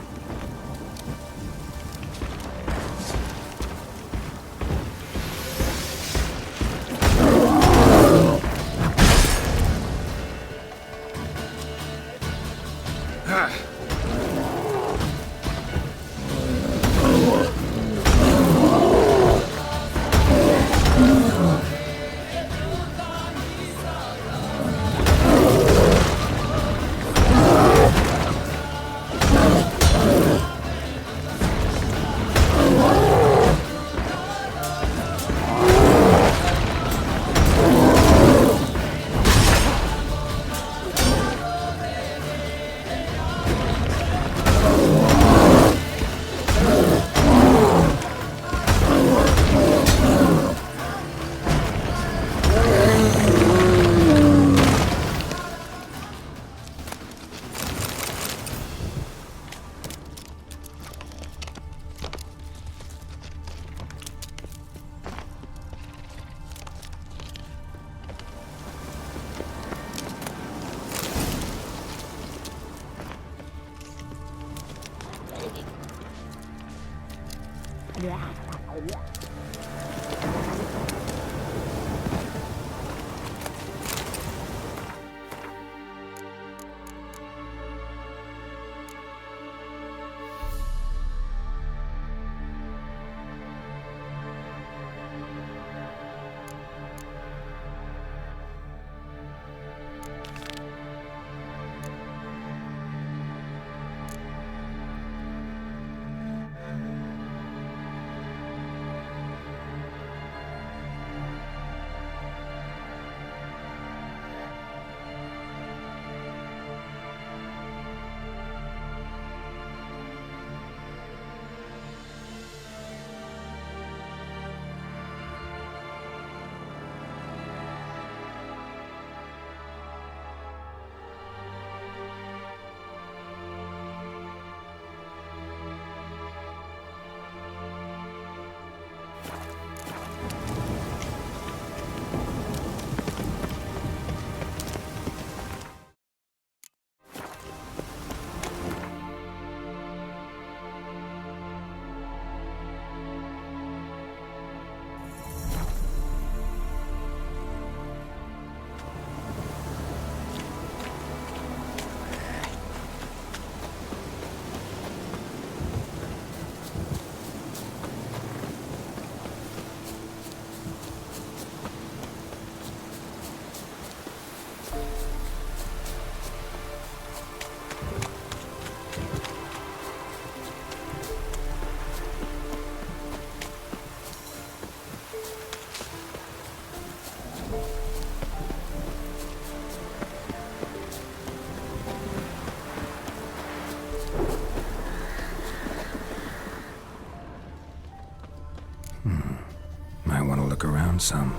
found some.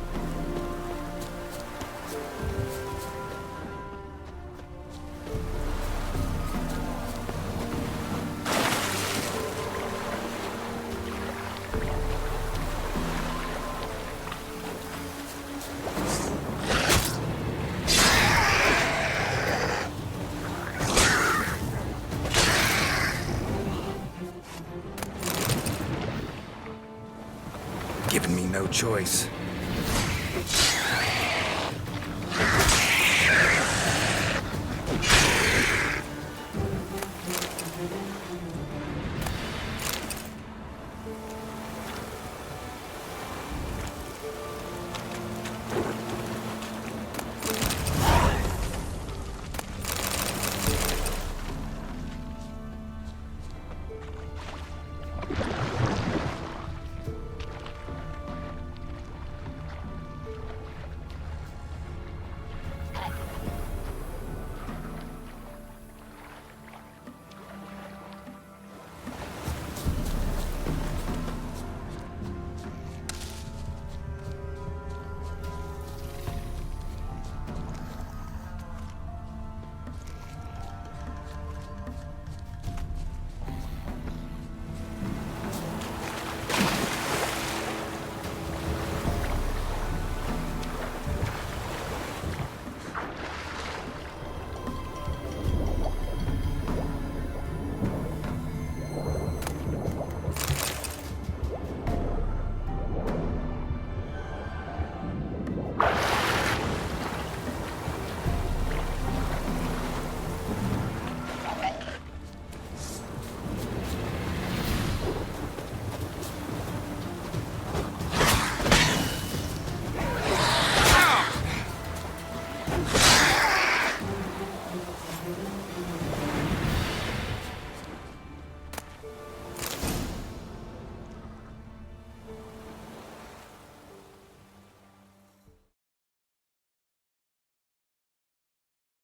Given me no choice.